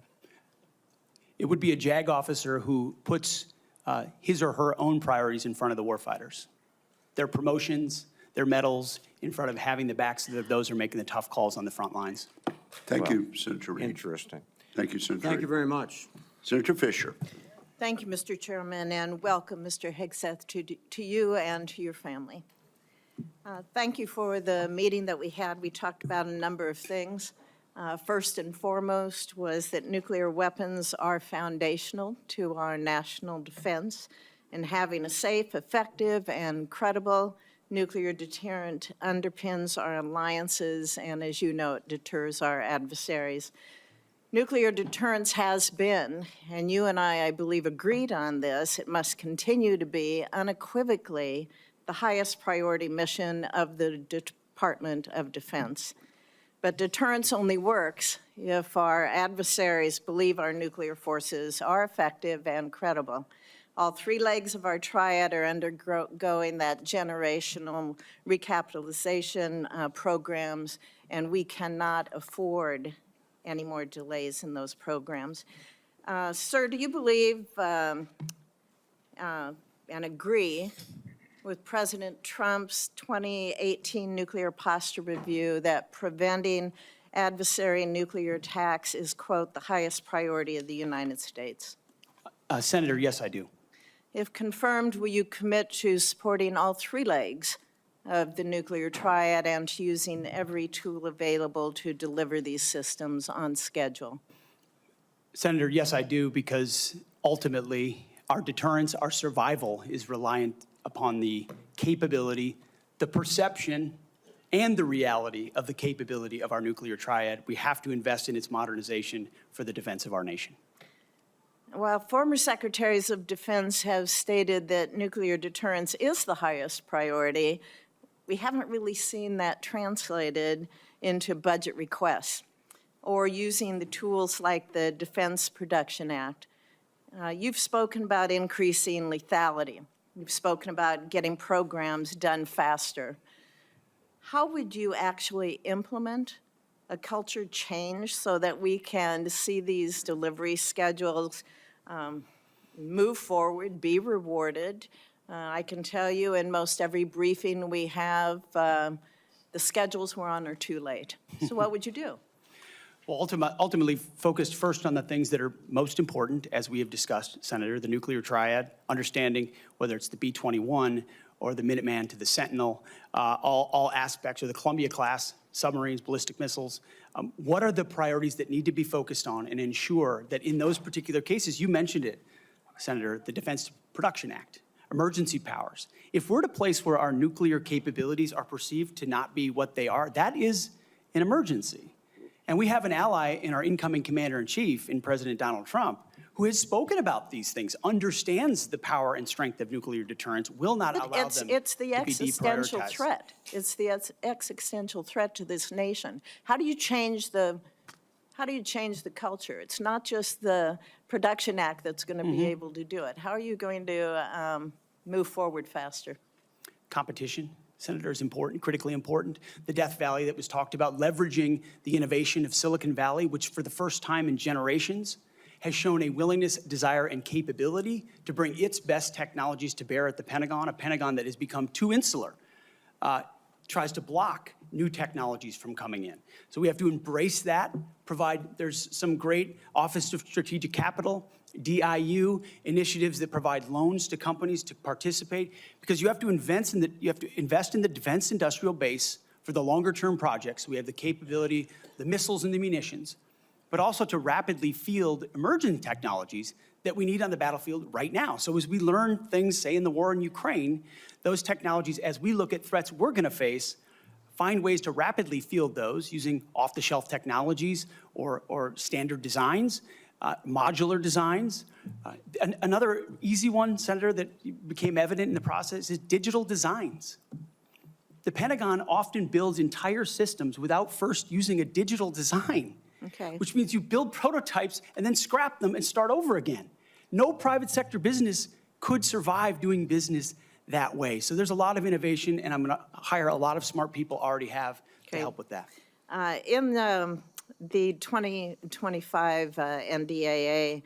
It would be a JAG officer who puts his or her own priorities in front of the warfighters. Their promotions, their medals, in front of having the backs of those who are making the tough calls on the front lines. Thank you, Senator Reed. Interesting. Thank you, Senator Thank you Reed. very much. Senator Fisher. Thank you, Mr. Chairman, and welcome, Mr. Hegseth, to you and to your family. Thank you for the meeting that we had. We talked about a number of things. First and foremost was that nuclear weapons are foundational to our national defense, and having a safe, effective, and credible nuclear deterrent underpins our alliances, and as you know, it deters our adversaries. Nuclear deterrence has been, and you and I believe, agreed on this, it must continue to be unequivocally the highest priority mission of the Department of Defense. But deterrence only works if our adversaries believe our nuclear forces are effective and credible. All 3 legs of our triad are undergoing that generational recapitalization programs, and we cannot afford any more delays in those programs. Sir, do you believe and agree with President Trump's 2018 nuclear posture review that preventing adversary nuclear attacks is, quote, the highest priority of the United States? Senator, yes, I do. If confirmed, will you commit to supporting all 3 legs of the nuclear triad and using every tool available to deliver these systems on schedule? Senator, yes, I do, because ultimately, our deterrence, our survival is reliant upon the capability, the perception, and the reality of the capability of our nuclear triad. We have to invest in its modernization for the defense of our nation. While former secretaries of defense have stated that nuclear deterrence is the highest priority, we haven't really seen that translated into budget requests or using the tools like the Defense Production Act. You've spoken about increasing lethality. You've spoken about getting programs done faster. How would you actually implement a culture change so that we can see these delivery schedules move forward, be rewarded? I can tell you in most every briefing we have, the schedules we're on are too late. So what would you do? Well, ultimately focused first on the things that are most important, as we have discussed, Senator, the nuclear triad, understanding whether it's the B-21 or the Minuteman to the Sentinel, all aspects of the Columbia-class submarines, ballistic missiles. What are the priorities that need to be focused on and ensure that in those particular cases, you mentioned it, Senator, the Defense Production Act, emergency powers. If we're at a place where our nuclear capabilities are perceived to not be what they are, that is an emergency. And we have an ally in our incoming commander-in-chief, in President Donald Trump, who has spoken about these things, understands the power and strength of nuclear deterrence, will not allow them to be deprioritized. It's the existential threat. It's the existential threat to this nation. How do you change the culture? It's not just the Production Act that's going to be able to do it. How are you going to move forward faster? Competition, Senator, is important, critically important. The Death Valley that was talked about, leveraging the innovation of Silicon Valley, which for the first time in generations has shown a willingness, desire, and capability to bring its best technologies to bear at the Pentagon, a Pentagon that has become too insular, tries to block new technologies from coming in. So we have to embrace that, there's some great Office of Strategic Capital, DIU initiatives that provide loans to companies to participate, because you have to invest in the defense industrial base for the longer term projects. We have the capability, the missiles and the munitions, but also to rapidly field emerging technologies that we need on the battlefield right now. So as we learn things, say in the war in Ukraine, those technologies, as we look at threats we're gonna face, find ways to rapidly field those using off-the-shelf technologies or standard designs, modular designs. Another easy one, Senator, that became evident in the process is digital designs. The Pentagon often builds entire systems without first using a digital design. Okay. Which means you build prototypes and then scrap them and start over again. No private sector business could survive doing business that way. So there's a lot of innovation, and I'm going to hire a lot of smart people already have to help with that. In the 2025 NDAA,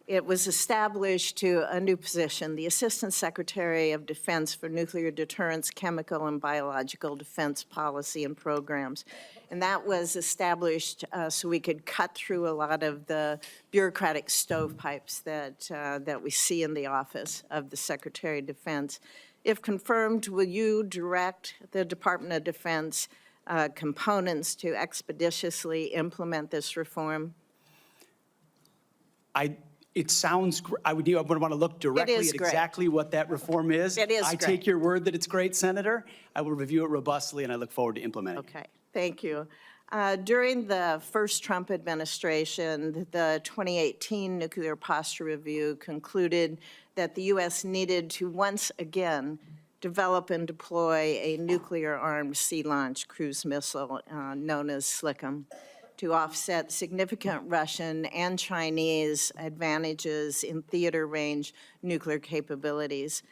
it was established to a new position, the Assistant Secretary of Defense for Nuclear Deterrence, Chemical and Biological Defense Policy and Programs. And that was established so we could cut through a lot of the bureaucratic stovepipes that we see in the office of the Secretary of Defense. If confirmed, will you direct the Department of Defense components to expeditiously implement this reform? It sounds, I would want to look directly at exactly what that reform is. It is I great. take your word that it's great, Senator. I will review it robustly, and I look forward to implementing it. Okay, thank you. During the first Trump administration, the 2018 Nuclear Posture Review concluded that the U.S. needed to once again develop and deploy a nuclear-armed sea-launched cruise missile known as SLCM to offset significant Russian and Chinese advantages in theater-range nuclear capabilities.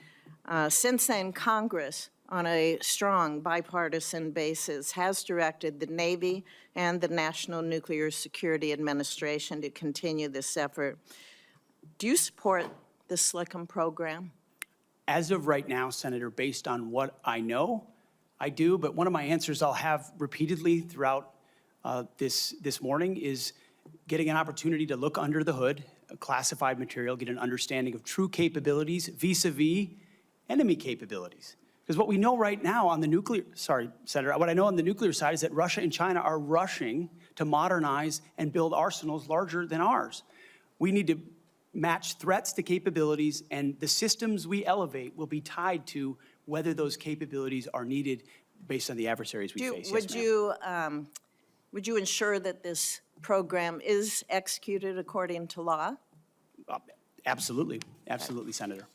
Since then, Congress, on a strong bipartisan basis, has directed the Navy and the National Nuclear Security Administration to continue this effort. Do you support the SLCM program? As of right now, Senator, based on what I know, I do, but one of my answers I'll have repeatedly throughout this morning is getting an opportunity to look under the hood, classified material, get an understanding of true capabilities vis-a-vis enemy capabilities. Because what we know right now on the nuclear, sorry, Senator, what I know on the nuclear side is that Russia and China are rushing to modernize and build arsenals larger than ours. We need to match threats to capabilities, and the systems we elevate will be tied to whether those capabilities are needed based on the adversaries we face. Yes, ma'am. Would you ensure that this program is executed according to law? Absolutely, absolutely, Senator.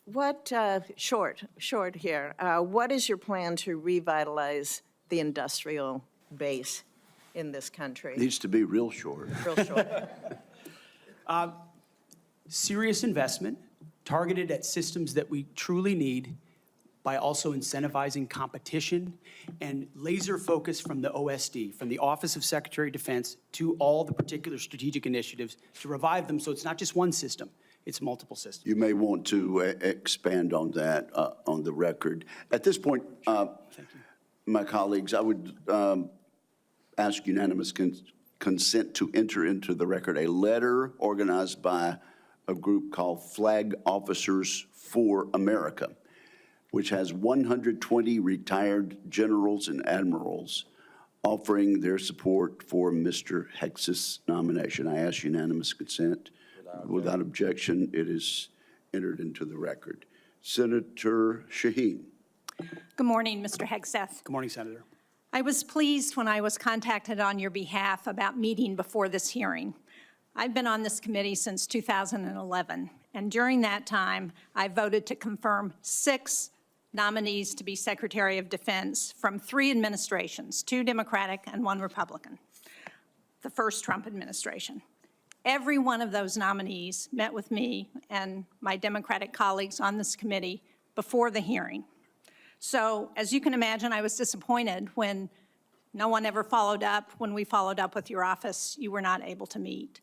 What, short here, what is your plan to revitalize the industrial base in this country? Needs to be real short. Real short. Serious investment targeted at systems that we truly need by also incentivizing competition and laser focus from the OSD, from the Office of Secretary of Defense, to all the particular strategic initiatives to revive them so it's not just one system, it's multiple systems. You may want to expand on that on the record. At this point, my colleagues, I would ask unanimous consent to enter into the record a letter organized by a group called Flag Officers for America, which has 120 retired generals and admirals offering their support for Mr. Hegseth's nomination. I ask unanimous consent. Without objection, it is entered into the record. Senator Shaheen. Good morning, Mr. Hegseth. Good morning, Senator. I was pleased when I was contacted on your behalf about meeting before this hearing. I've been on this committee since 2011, and during that time, I voted to confirm 6 nominees to be Secretary of Defense from 3 administrations, 2 Democratic and 1 Republican, the first Trump administration. Every one of those nominees met with me and my Democratic colleagues on this committee before the hearing. So, as you can imagine, I was disappointed when no one ever followed up. When we followed up with your office, you were not able to meet.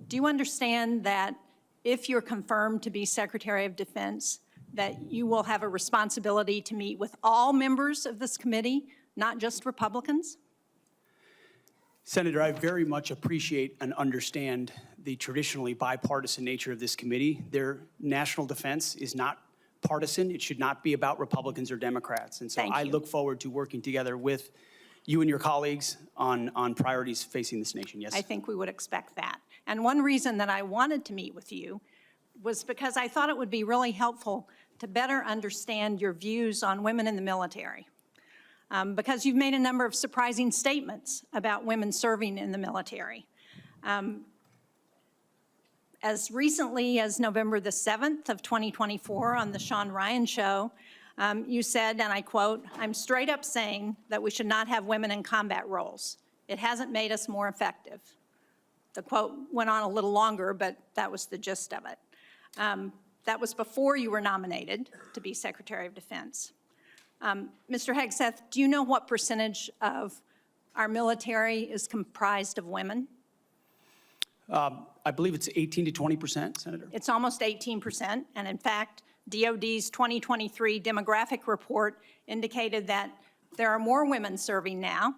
Do you understand that if you're confirmed to be Secretary of Defense, that you will have a responsibility to meet with all members of this committee, not just Republicans? Senator, I very much appreciate and understand the traditionally bipartisan nature of this committee. Their national defense is not partisan. It should not be about Republicans or Democrats. And so I look forward to working together with you and your colleagues on priorities facing this nation. Yes. I think we would expect that. And one reason that I wanted to meet with you was because I thought it would be really helpful to better understand your views on women in the military. Because you've made a number of surprising statements about women serving in the military. As recently as November the 7th of 2024 on the Sean Ryan Show, you said, and I quote, "I'm straight up saying that we should not have women in combat roles. It hasn't made us more effective." The quote went on a little longer, but that was the gist of it. That was before you were nominated to be Secretary of Defense. Mr. Hegseth, do you know what percentage of our military is comprised of women? I believe it's 18 to 20%, Senator. It's almost 18%, and in fact, DOD's 2023 demographic report indicated that there are more women serving now,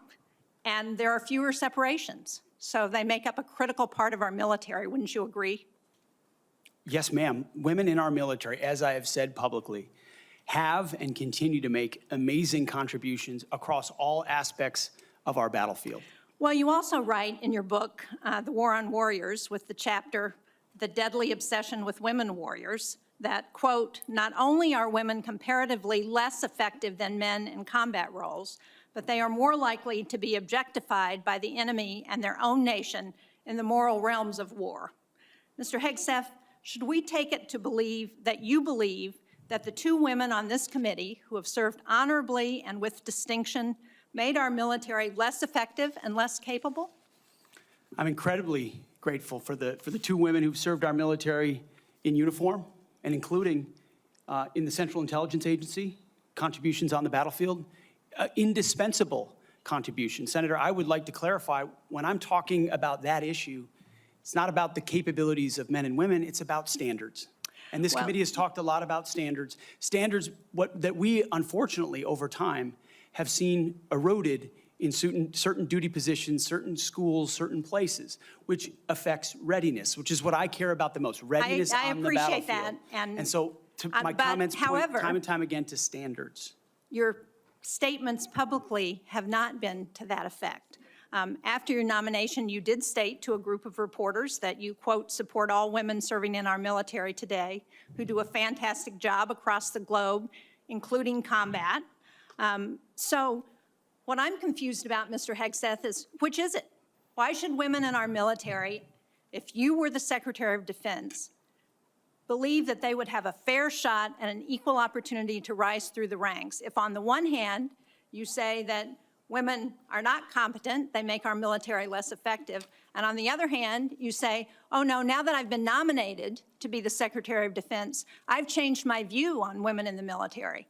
and there are fewer separations. So they make up a critical part of our military, wouldn't you agree? Yes, ma'am. Women in our military, as I have said publicly, have and continue to make amazing contributions across all aspects of our battlefield. Well, you also write in your book, The War on Warriors, with the chapter, The Deadly Obsession with Women Warriors, that, quote, "Not only are women comparatively less effective than men in combat roles, but they are more likely to be objectified by the enemy and their own nation in the moral realms of war." Mr. Hegseth, should we take it to believe that you believe that the 2 women on this committee who have served honorably and with distinction made our military less effective and less capable? I'm incredibly grateful for the 2 women who've served our military in uniform and including in the Central Intelligence Agency, contributions on the battlefield, indispensable contributions. Senator, I would like to clarify, when I'm talking about that issue, it's not about the capabilities of men and women, it's about standards. And this committee has talked a lot about standards. Standards that we, unfortunately, over time, have seen eroded in certain duty positions, certain schools, certain places, which affects readiness, which is what I care about the most, readiness on the battlefield. I appreciate that. And so My But comments point however- time and time again to standards. Your statements publicly have not been to that effect. After your nomination, you did state to a group of reporters that you, quote, support all women serving in our military today who do a fantastic job across the globe, including combat. So what I'm confused about, Mr. Hegseth, is which is it? Why should women in our military, if you were the Secretary of Defense, believe that they would have a fair shot and an equal opportunity to rise through the ranks? If on the one hand, you say that women are not competent, they make our military less effective, and on the other hand, you say, oh no, now that I've been nominated to be the Secretary of Defense, I've changed my view on women in the military.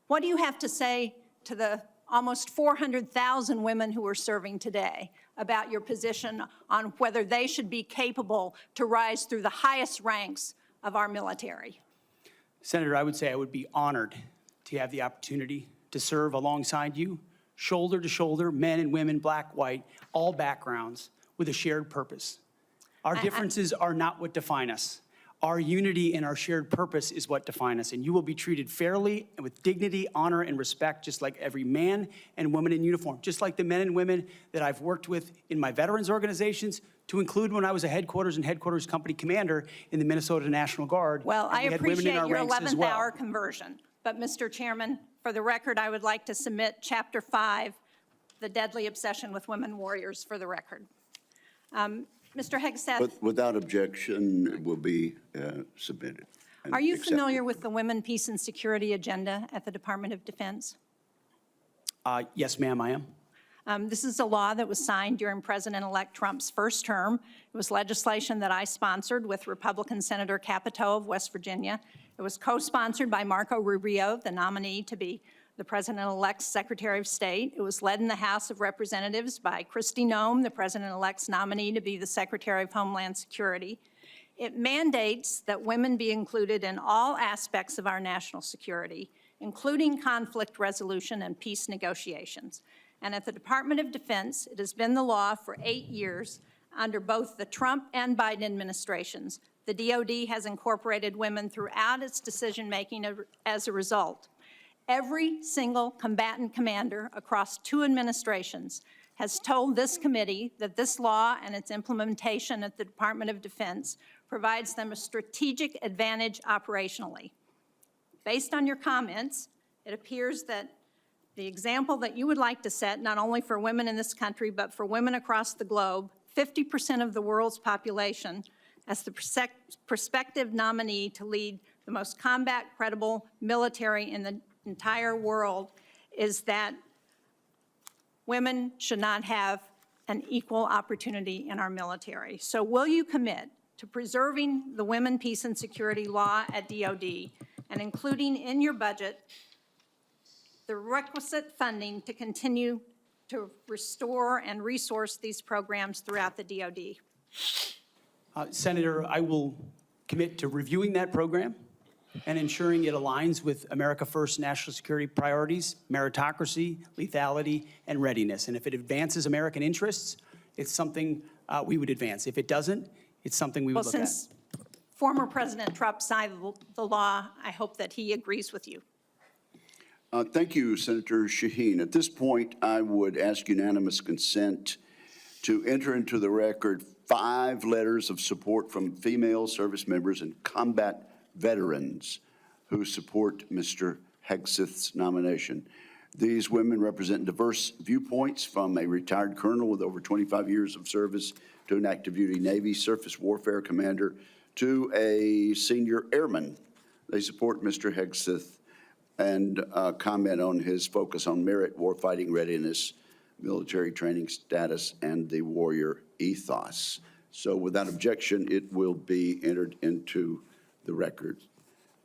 What do you have to say to the almost 400,000 women who are serving today about your position on whether they should be capable to rise through the highest ranks of our military? Senator, I would say I would be honored to have the opportunity to serve alongside you, shoulder to shoulder, men and women, black, white, all backgrounds, with a shared purpose. Our differences are not what define us. Our unity and our shared purpose is what define us, and you will be treated fairly and with dignity, honor, and respect, just like every man and woman in uniform, just like the men and women that I've worked with in my veterans organizations, to include when I was a headquarters and headquarters company commander in the Minnesota National Guard. Well, I and we had women in appreciate our your ranks as 11th well. hour conversion, but Mr. Chairman, for the record, I would like to submit Chapter 5, The Deadly Obsession with Women Warriors, for the record. Mr. Hegseth, But without objection, it will be submitted. and are you accepted. familiar with the Women, Peace, and Security agenda at the Department of Defense? Yes, ma'am, I am. This is a law that was signed during President-elect Trump's first term. It was legislation that I sponsored with Republican Senator Capito of West Virginia. It was co-sponsored by Marco Rubio, the nominee to be the President-elect's Secretary of State. It was led in the House of Representatives by Kristi Noem, the President-elect's nominee to be the Secretary of Homeland Security. It mandates that women be included in all aspects of our national security, including conflict resolution and peace negotiations. And at the Department of Defense, it has been the law for 8 years under both the Trump and Biden administrations. The DoD has incorporated women throughout its decision-making as a result. Every single combatant commander across 2 administrations has told this committee that this law and its implementation at the Department of Defense provides them a strategic advantage operationally. Based on your comments, it appears that the example that you would like to set, not only for women in this country, but for women across the globe, 50% of the world's population, as the prospective nominee to lead the most combat-credible military in the entire world, is that women should not have an equal opportunity in our military. So will you commit to preserving the Women, Peace, and Security law at DoD and including in your budget the requisite funding to continue to restore and resource these programs throughout the DoD? Senator, I will commit to reviewing that program and ensuring it aligns with America First national security priorities, meritocracy, lethality, and readiness. And if it advances American interests, it's something we would advance. If it doesn't, it's something we would look at. Since former President Trump signed the law, I hope that he agrees with you. Thank you, Senator Shaheen. At this point, I would ask unanimous consent to enter into the record 5 letters of support from female service members and combat veterans who support Mr. Hegseth's nomination. These women represent diverse viewpoints, from a retired colonel with over 25 years of service to an active duty Navy surface warfare commander to a senior airman. They support Mr. Hegseth and comment on his focus on merit, warfighting readiness, military training status, and the warrior ethos. So without objection, it will be entered into the record.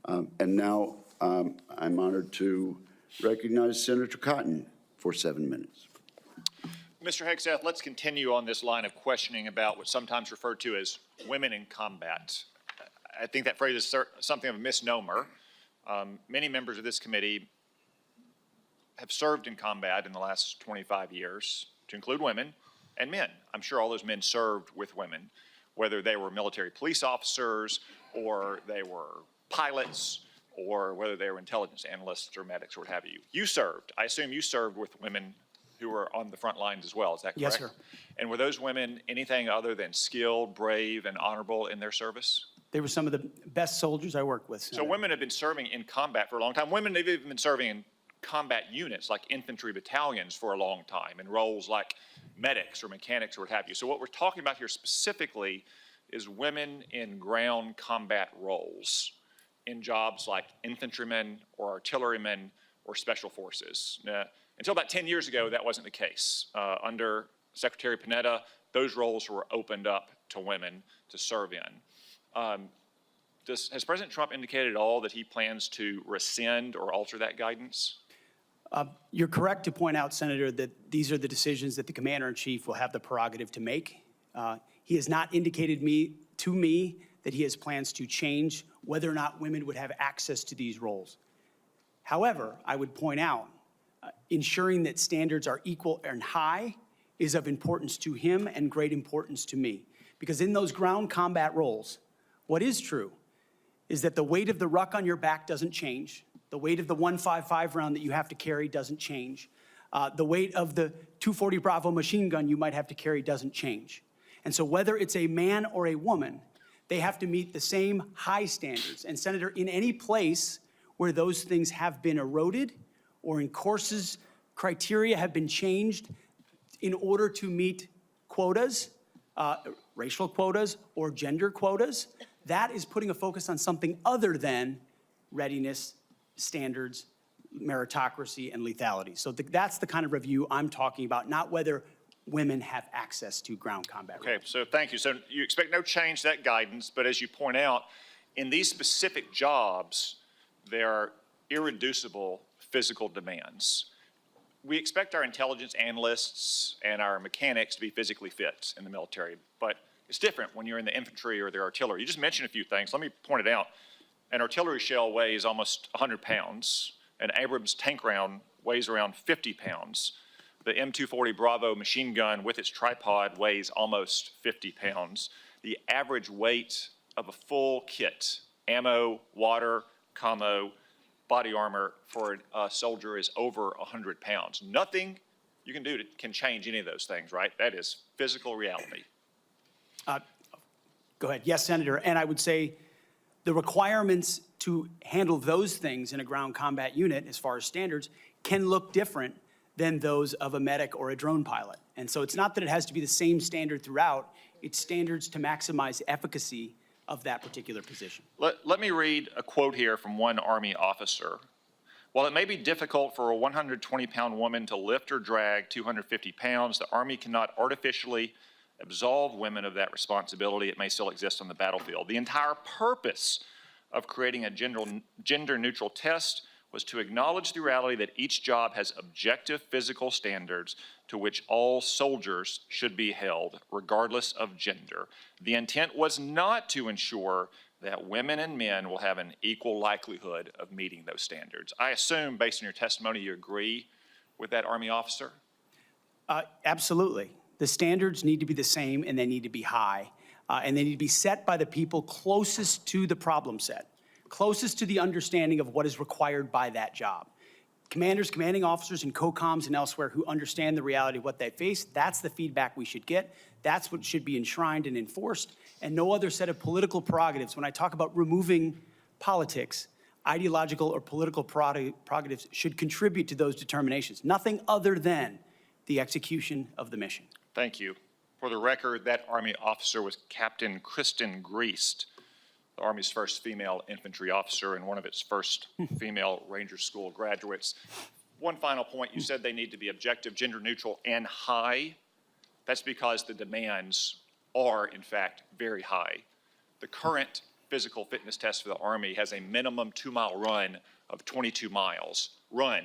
And now I'm honored to recognize Senator Cotton for 7 minutes. Mr. Hegseth, let's continue on this line of questioning about what's sometimes referred to as women in combat. I think that phrase is something of a misnomer. Many members of this committee have served in combat in the last 25 years, to include women and men. I'm sure all those men served with women, whether they were military police officers or they were pilots or whether they were intelligence analysts or medics or what have you. You served, I assume you served with women who were on the front lines as well, is that correct? Yes, sir. And were those women anything other than skilled, brave, and honorable in their service? They were some of the best soldiers I worked with, So Senator. women have been serving in combat for a long time. Women have even been serving in combat units like infantry battalions for a long time in roles like medics or mechanics or what have you. So what we're talking about here specifically is women in ground combat roles in jobs like infantrymen or artillerymen or special forces. Now, until about 10 years ago, that wasn't the case. Under Secretary Panetta, those roles were opened up to women to serve in. Has President Trump indicated at all that he plans to rescind or alter that guidance? You're correct to point out, Senator, that these are the decisions that the Commander-in-Chief will have the prerogative to make. He has not indicated to me that he has plans to change whether or not women would have access to these roles. However, I would point out, ensuring that standards are equal and high is of importance to him and great importance to me. Because in those ground combat roles, what is true is that the weight of the ruck on your back doesn't change. The weight of the 155 round that you have to carry doesn't change. The weight of the 240 Bravo machine gun you might have to carry doesn't change. And so whether it's a man or a woman, they have to meet the same high standards. And Senator, in any place where those things have been eroded or in courses, criteria have been changed in order to meet quotas, racial quotas or gender quotas, that is putting a focus on something other than readiness, standards, meritocracy, and lethality. So that's the kind of review I'm talking about, not whether women have access to ground combat roles. Okay, so thank you. So you expect no change to that guidance, but as you point out, in these specific jobs, there are irreducible physical demands. We expect our intelligence analysts and our mechanics to be physically fit in the military, but it's different when you're in the infantry or the artillery. You just mentioned a few things. Let me point it out. An artillery shell weighs almost 100 pounds. An Abrams tank round weighs around 50 pounds. The M240 Bravo machine gun with its tripod weighs almost 50 pounds. The average weight of a full kit, ammo, water, commo, body armor for a soldier is over 100 pounds. Nothing you can do can change any of those things, right? That is physical reality. Go ahead. Yes, Senator. And I would say the requirements to handle those things in a ground combat unit, as far as standards, can look different than those of a medic or a drone pilot. And so it's not that it has to be the same standard throughout, it's standards to maximize efficacy of that particular position. Let me read a quote here from one Army officer. While it may be difficult for a 120-pound woman to lift or drag 250 pounds, the Army cannot artificially absolve women of that responsibility. It may still exist on the battlefield. The entire purpose of creating a gender-neutral test was to acknowledge the reality that each job has objective physical standards to which all soldiers should be held, regardless of gender. The intent was not to ensure that women and men will have an equal likelihood of meeting those standards. I assume, based on your testimony, you agree with that Army officer? Absolutely. The standards need to be the same and they need to be high. And they need to be set by the people closest to the problem set, closest to the understanding of what is required by that job. Commanders, commanding officers, and COCOMs and elsewhere who understand the reality of what they face, that's the feedback we should get. That's what should be enshrined and enforced, and no other set of political prerogatives. When I talk about removing politics, ideological or political prerogatives should contribute to those determinations, nothing other than the execution of the mission. Thank you. For the record, that Army officer was Captain Kristen Griest, the Army's first female infantry officer and one of its first female Ranger School graduates. One final point, you said they need to be objective, gender neutral, and high. That's because the demands are, in fact, very high. The current physical fitness test for the Army has a minimum 2-mile run of 22 miles. Run.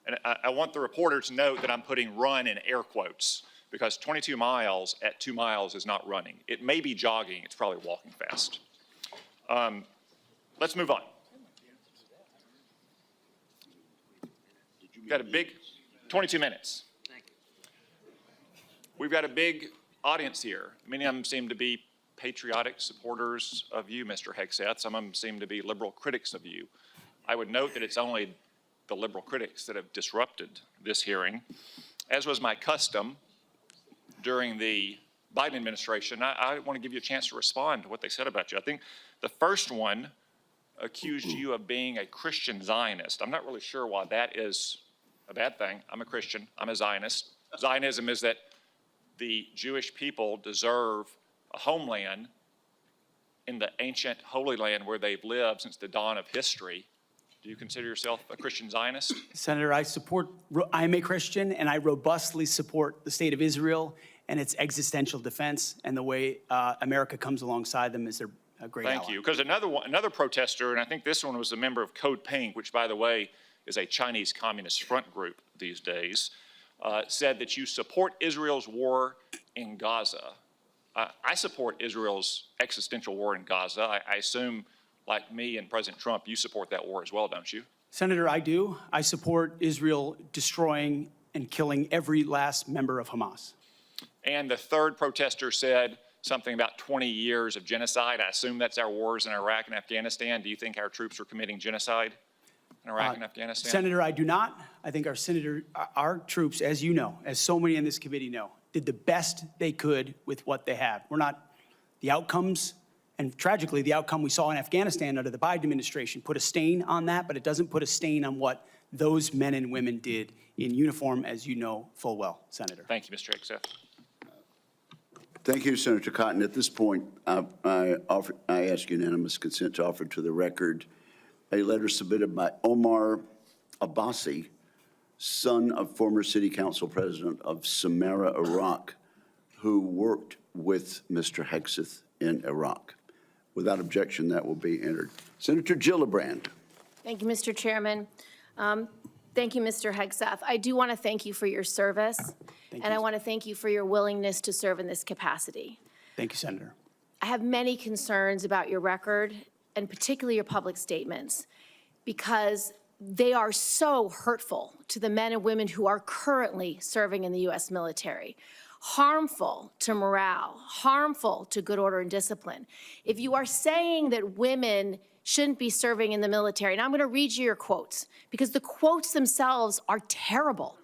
And I want the reporter to note that I'm putting run in air quotes, because 22 miles at 2 miles is not running. It may be jogging, it's probably walking fast. Let's move on. We've got a big, 22 minutes. We've got a big audience here. Many of them seem to be patriotic supporters of you, Mr. Hegseth. Some of them seem to be liberal critics of you. I would note that it's only the liberal critics that have disrupted this hearing. As was my custom during the Biden administration, I want to give you a chance to respond to what they said about you. I think the first one accused you of being a Christian Zionist. I'm not really sure why that is a bad thing. I'm a Christian. I'm a Zionist. Zionism is that the Jewish people deserve a homeland in the ancient Holy Land where they've lived since the dawn of history. Do you consider yourself a Christian Zionist? Senator, I'm a Christian, and I robustly support the state of Israel and its existential defense, and the way America comes alongside them is their great ally. Thank you. Because another protester, and I think this one was a member of Code Pink, which, by the way, is a Chinese Communist front group these days, said that you support Israel's war in Gaza. I support Israel's existential war in Gaza. I assume, like me and President Trump, you support that war as well, don't you? Senator, I do. I support Israel destroying and killing every last member of Hamas. And the third protester said something about 20 years of genocide. I assume that's our wars in Iraq and Afghanistan. Do you think our troops are committing genocide in Iraq and Afghanistan? Senator, I do not. I think our troops, as you know, as so many in this committee know, did the best they could with what they had. The outcomes, and tragically, the outcome we saw in Afghanistan under the Biden administration put a stain on that, but it doesn't put a stain on what those men and women did in uniform, as you know full well, Senator. Thank you, Mr. Hegseth. Thank you, Senator Cotton. At this point, I ask unanimous consent to offer to the record a letter submitted by Omar Abbasi, son of former city council president of Samarra, Iraq, who worked with Mr. Hegseth in Iraq. Without objection, that will be entered. Senator Gillibrand. Thank you, Mr. Chairman. Thank you, Mr. Hegseth. I do want to thank you for your service, and I want to thank you for your willingness to serve in this capacity. Thank you, Senator. I have many concerns about your record, and particularly your public statements, because they are so hurtful to the men and women who are currently serving in the U.S. military, harmful to morale, harmful to good order and discipline. If you are saying that women shouldn't be serving in the military, and I'm going to read you your quotes, because the quotes themselves are terrible.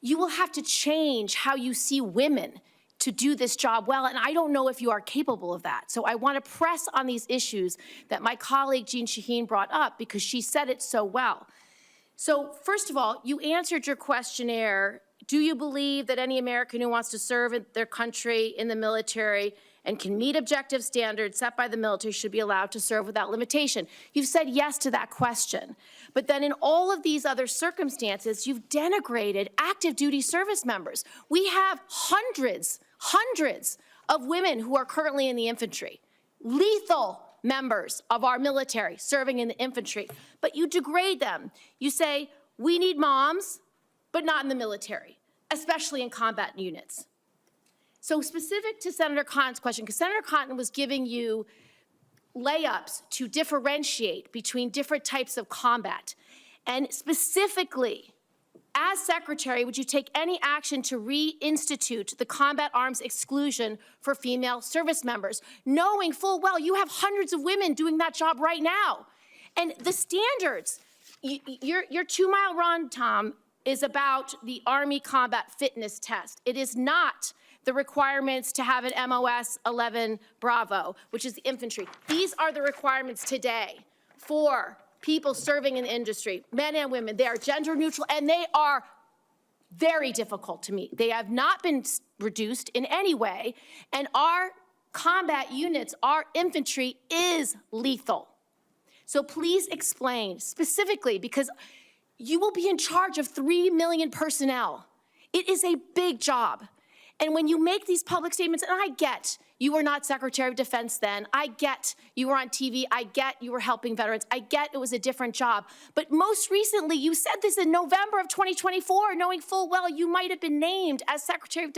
You will have to change how you see women to do this job well, and I don't know if you are capable of that. So I want to press on these issues that my colleague Jean Shaheen brought up, because she said it so well. So first of all, you answered your questionnaire. Do you believe that any American who wants to serve in their country in the military and can meet objective standards set by the military should be allowed to serve without limitation? You've said yes to that question. But then in all of these other circumstances, you've denigrated active duty service members. We have hundreds of women who are currently in the infantry, lethal members of our military serving in the infantry, but you degrade them. You say, we need moms, but not in the military, especially in combat units. So specific to Senator Cotton's question, because Senator Cotton was giving you layups to differentiate between different types of combat. And specifically, as Secretary, would you take any action to reinstitute the combat arms exclusion for female service members, knowing full well you have hundreds of women doing that job right now? And the standards, your 2 mile run, Tom, is about the Army Combat Fitness Test. It is not the requirements to have an MOS 11 Bravo, which is the infantry. These are the requirements today for people serving in the industry, men and women. They are gender neutral, and they are very difficult to meet. They have not been reduced in any way, and our combat units, our infantry is lethal. So please explain specifically, because you will be in charge of 3 million personnel. It is a big job. And when you make these public statements, and I get you were not Secretary of Defense then, I get you were on TV, I get you were helping veterans, I get it was a different job. But most recently, you said this in November of 2024, knowing full well you might have been named as Secretary of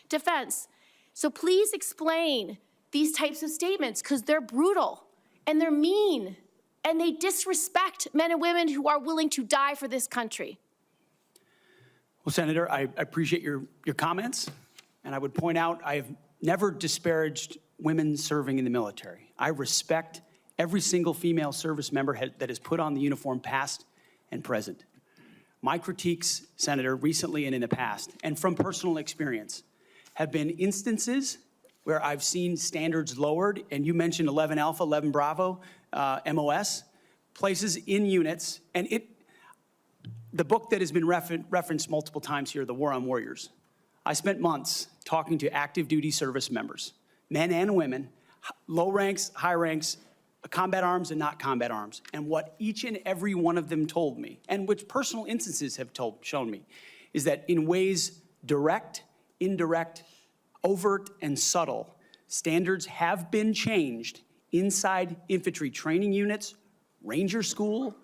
Defense. So please explain these types of statements, because they're brutal and they're mean and they disrespect men and women who are willing to die for this country. Well, Senator, I appreciate your comments. And I would point out I have never disparaged women serving in the military. I respect every single female service member that has put on the uniform, past and present. My critiques, Senator, recently and in the past, and from personal experience, have been instances where I've seen standards lowered, and you mentioned 11 Alpha, 11 Bravo, MOS, places in units, and the book that has been referenced multiple times here, The War on Warriors. I spent months talking to active duty service members, men and women, low ranks, high ranks, combat arms and not combat arms. And what each and every one of them told me, and which personal instances have shown me, is that in ways direct, indirect, overt, and subtle, standards have been changed inside infantry training units, ranger school,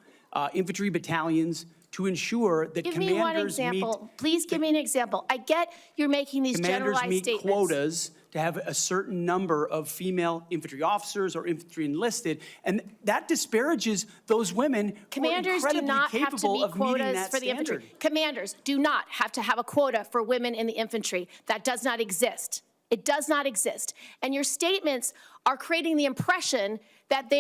infantry battalions, to ensure that Give me one commanders meet. example. Please give me an example. I get you're making these generalized Commanders meet statements. quotas to have a certain number of female infantry officers or infantry enlisted, and that disparages those women who are Commanders do incredibly not have to capable meet of meeting quotas that for the infantry. standard. Commanders do not have to have a quota for women in the infantry. That does not exist. It does not exist. And your statements are creating the impression that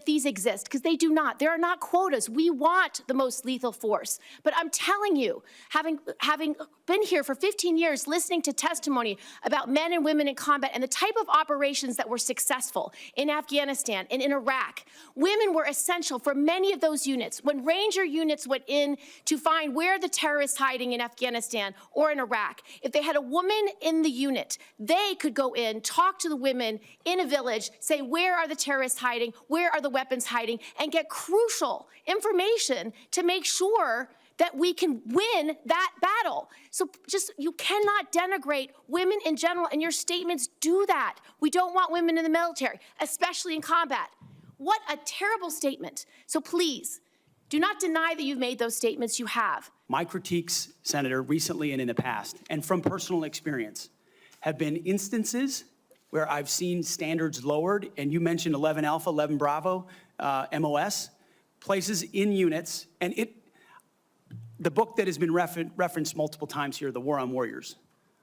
these exist, because they do not. There are not quotas. We want the most lethal force. But I'm telling you, having been here for 15 years listening to testimony about men and women in combat and the type of operations that were successful in Afghanistan and in Iraq, women were essential for many of those units. When Ranger units went in to find where the terrorists hiding in Afghanistan or in Iraq, if they had a woman in the unit, they could go in, talk to the women in a village, say, where are the terrorists hiding? Where are the weapons hiding? And get crucial information to make sure that we can win that battle. So you cannot denigrate women in general, and your statements do that. We don't want women in the military, especially in combat. What a terrible statement. So please, do not deny that you've made those statements. You have. My critiques, Senator, recently and in the past, and from personal experience, have been instances where I've seen standards lowered, and you mentioned 11 Alpha, 11 Bravo, MOS, places in units, and the book that has been referenced multiple times here, The War on Warriors.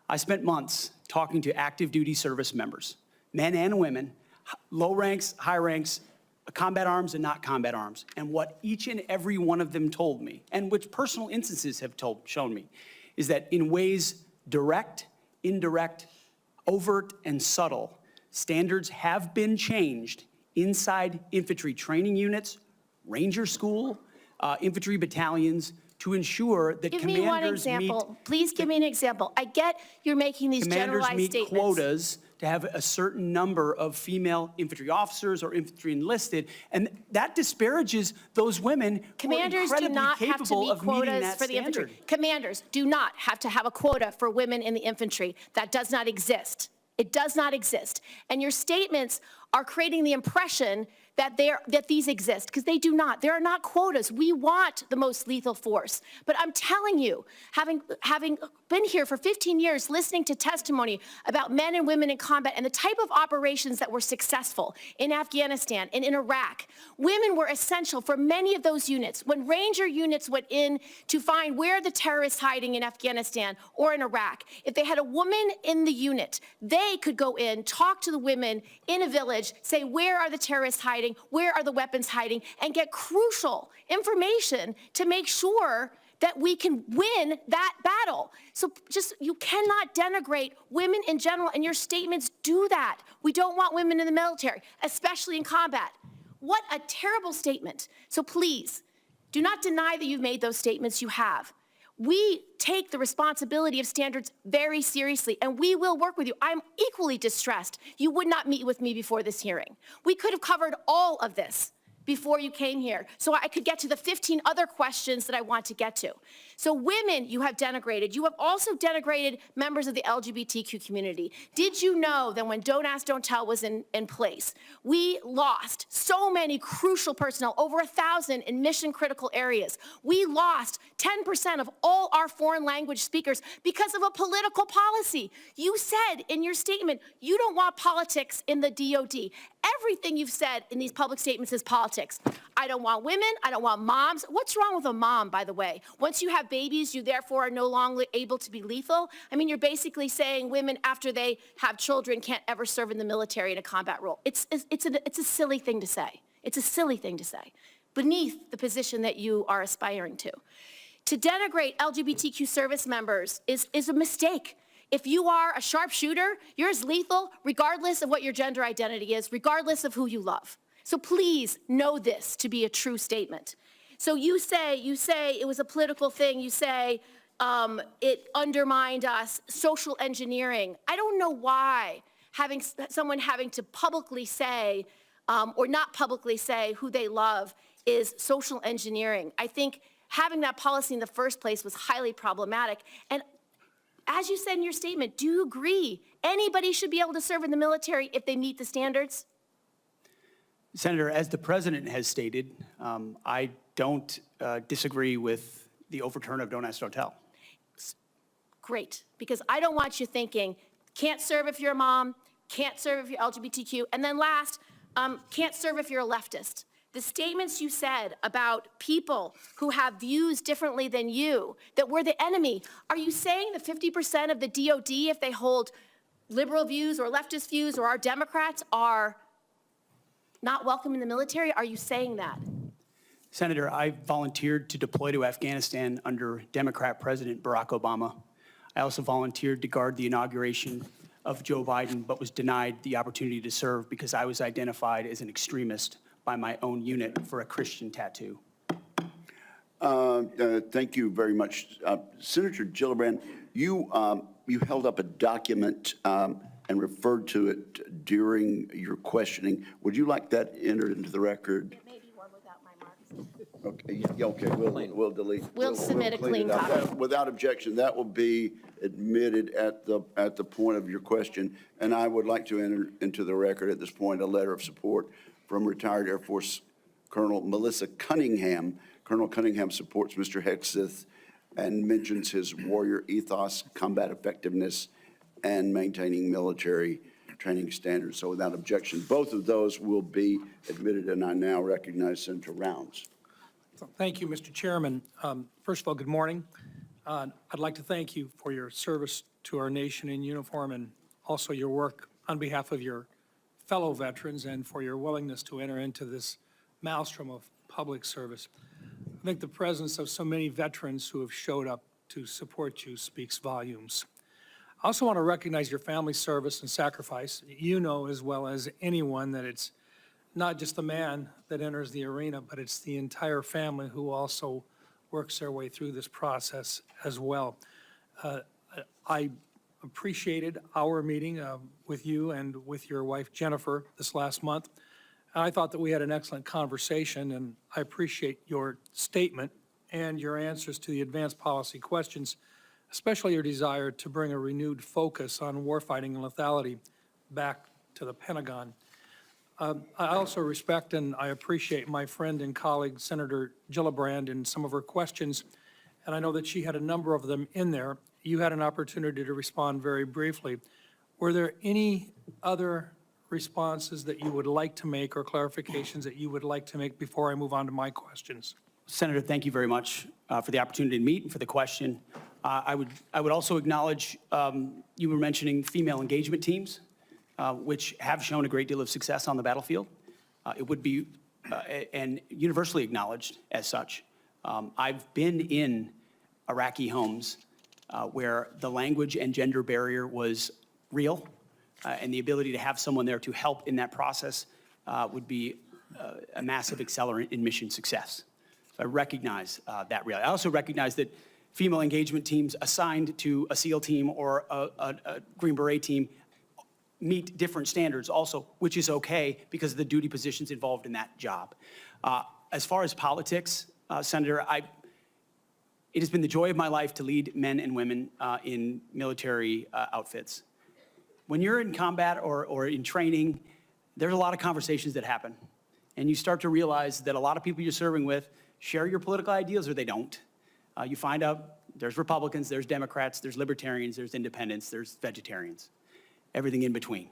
I spent months talking to active duty service members, men and women, low ranks, high ranks, combat arms and not combat arms. And what each and every one of them told me, and which personal instances have shown me, is that in ways direct, indirect, overt, and subtle, standards have been changed inside infantry training units, ranger school, infantry battalions, to ensure that Give me one commanders example. meet. Please give me an example. I get you're making these Commanders generalized meet statements. quotas to have a certain number of female infantry officers or infantry enlisted, and that disparages those women who are Commanders do incredibly not have to capable meet of meeting quotas that for the standard. infantry. Commanders do not have to have a quota for women in the infantry. That does not exist. It does not exist. And your statements are creating the impression that these exist, because they do not. There are not quotas. We want the most lethal force. But I'm telling you, having been here for 15 years listening to testimony about men and women in combat and the type of operations that were successful in Afghanistan and in Iraq, women were essential for many of those units. When Ranger units went in to find where the terrorists hiding in Afghanistan or in Iraq, if they had a woman in the unit, they could go in, talk to the women in a village, say, where are the terrorists hiding? Where are the weapons hiding? And get crucial information to make sure that we can win that battle. So you cannot denigrate women in general, and your statements do that. We don't want women in the military, especially in combat. What a terrible statement. So please, do not deny that you've made those statements. You have. We take the responsibility of standards very seriously, and we will work with you. I'm equally distressed you would not meet with me before this hearing. We could have covered all of this before you came here, so I could get to the 15 other questions that I want to get to. So women you have denigrated. You have also denigrated members of the LGBTQ community. Did you know that when Don't Ask, Don't Tell was in place, we lost so many crucial personnel, over 1,000 in mission-critical areas. We lost 10% of all our foreign language speakers because of a political policy. You said in your statement, you don't want politics in the DOD. Everything you've said in these public statements is politics. I don't want women, I don't want moms. What's wrong with a mom, by the way? Once you have babies, you therefore are no longer able to be lethal? I mean, you're basically saying women, after they have children, can't ever serve in the military in a combat role. It's a silly thing to say. It's a silly thing to say, beneath the position that you are aspiring to. To denigrate LGBTQ service members is a mistake. If you are a sharpshooter, you're as lethal regardless of what your gender identity is, regardless of who you love. So please know this to be a true statement. So you say it was a political thing. You say it undermined us, social engineering. I don't know why someone having to publicly say or not publicly say who they love is social engineering. I think having that policy in the first place was highly problematic. And as you said in your statement, do you agree anybody should be able to serve in the military if they meet the standards? Senator, as the president has stated, I don't disagree with the overturn of Don't Ask, Don't Tell. Great, because I don't want you thinking, can't serve if you're a mom, can't serve if you're LGBTQ, and then last, can't serve if you're a leftist. The statements you said about people who have views differently than you, that we're the enemy, are you saying that 50% of the DOD, if they hold liberal views or leftist views or are Democrats, are not welcome in the military? Are you saying that? Senator, I volunteered to deploy to Afghanistan under Democrat President Barack Obama. I also volunteered to guard the inauguration of Joe Biden, but was denied the opportunity to serve because I was identified as an extremist by my own unit for a Christian tattoo. Thank you very much. Senator Gillibrand, you held up a document and referred to it during your questioning. Would you like that entered into the record? It may be one without my marks. Okay, yeah, okay, we'll delete. We'll submit a clean clean it up. copy. Without objection, that will be admitted at the point of your question. And I would like to enter into the record at this point a letter of support from retired Air Force Colonel Melissa Cunningham. Colonel Cunningham supports Mr. Hegseth and mentions his warrior ethos, combat effectiveness, and maintaining military training standards. So without objection, both of those will be admitted, and I now recognize Senator Rounds. Thank you, Mr. Chairman. First of all, good morning. I'd like to thank you for your service to our nation in uniform and also your work on behalf of your fellow veterans and for your willingness to enter into this maelstrom of public service. I think the presence of so many veterans who have showed up to support you speaks volumes. I also want to recognize your family's service and sacrifice. You know as well as anyone that it's not just the man that enters the arena, but it's the entire family who also works their way through this process as well. I appreciated our meeting with you and with your wife Jennifer this last month. I thought that we had an excellent conversation, and I appreciate your statement and your answers to the advanced policy questions, especially your desire to bring a renewed focus on warfighting and lethality back to the Pentagon. I also respect and I appreciate my friend and colleague, Senator Gillibrand, and some of her questions, and I know that she had a number of them in there. You had an opportunity to respond very briefly. Were there any other responses that you would like to make or clarifications that you would like to make before I move on to my questions? Senator, thank you very much for the opportunity to meet and for the question. I would also acknowledge you were mentioning female engagement teams, which have shown a great deal of success on the battlefield. It would be and universally acknowledged as such. I've been in Iraqi homes where the language and gender barrier was real, and the ability to have someone there to help in that process would be a massive accelerant in mission success. So I recognize that reality. I also recognize that female engagement teams assigned to a SEAL team or a Green Beret team meet different standards also, which is okay because of the duty positions involved in that job. As far as politics, Senator, it has been the joy of my life to lead men and women in military outfits. When you're in combat or in training, there's a lot of conversations that happen. And you start to realize that a lot of people you're serving with share your political ideals or they don't. You find out there's Republicans, there's Democrats, there's Libertarians, there's Independents, there's Vegetarians, everything in between.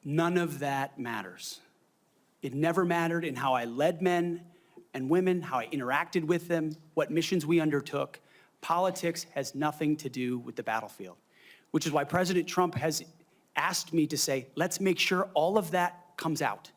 None of that matters. It never mattered in how I led men and women, how I interacted with them, what missions we undertook. Politics has nothing to do with the battlefield, which is why President Trump has asked me to say, let's make sure all of that comes out.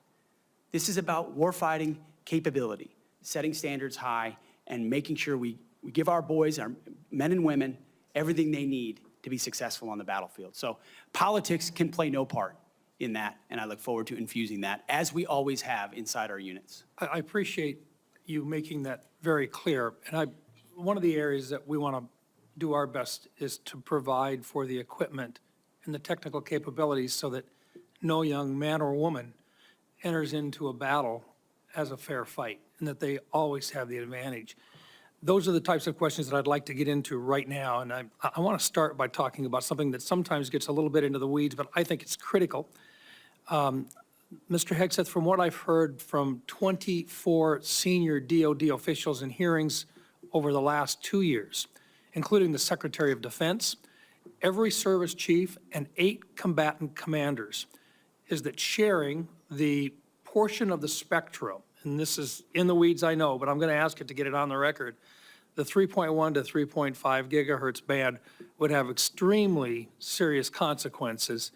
This is about warfighting capability, setting standards high, and making sure we give our boys, our men and women, everything they need to be successful on the battlefield. So politics can play no part in that, and I look forward to infusing that, as we always have inside our units. I appreciate you making that very clear. And one of the areas that we want to do our best is to provide for the equipment and the technical capabilities so that no young man or woman enters into a battle as a fair fight, and that they always have the advantage. Those are the types of questions that I'd like to get into right now, and I want to start by talking about something that sometimes gets a little bit into the weeds, but I think it's critical. Mr. Hegseth, from what I've heard from 24 senior DOD officials in hearings over the last 2 years, including the Secretary of Defense, every service chief, and 8 combatant commanders, is that sharing the portion of the spectrum, and this is in the weeds, I know, but I'm going to ask it to get it on the record, the 3.1 to 3.5 gigahertz band would have extremely serious consequences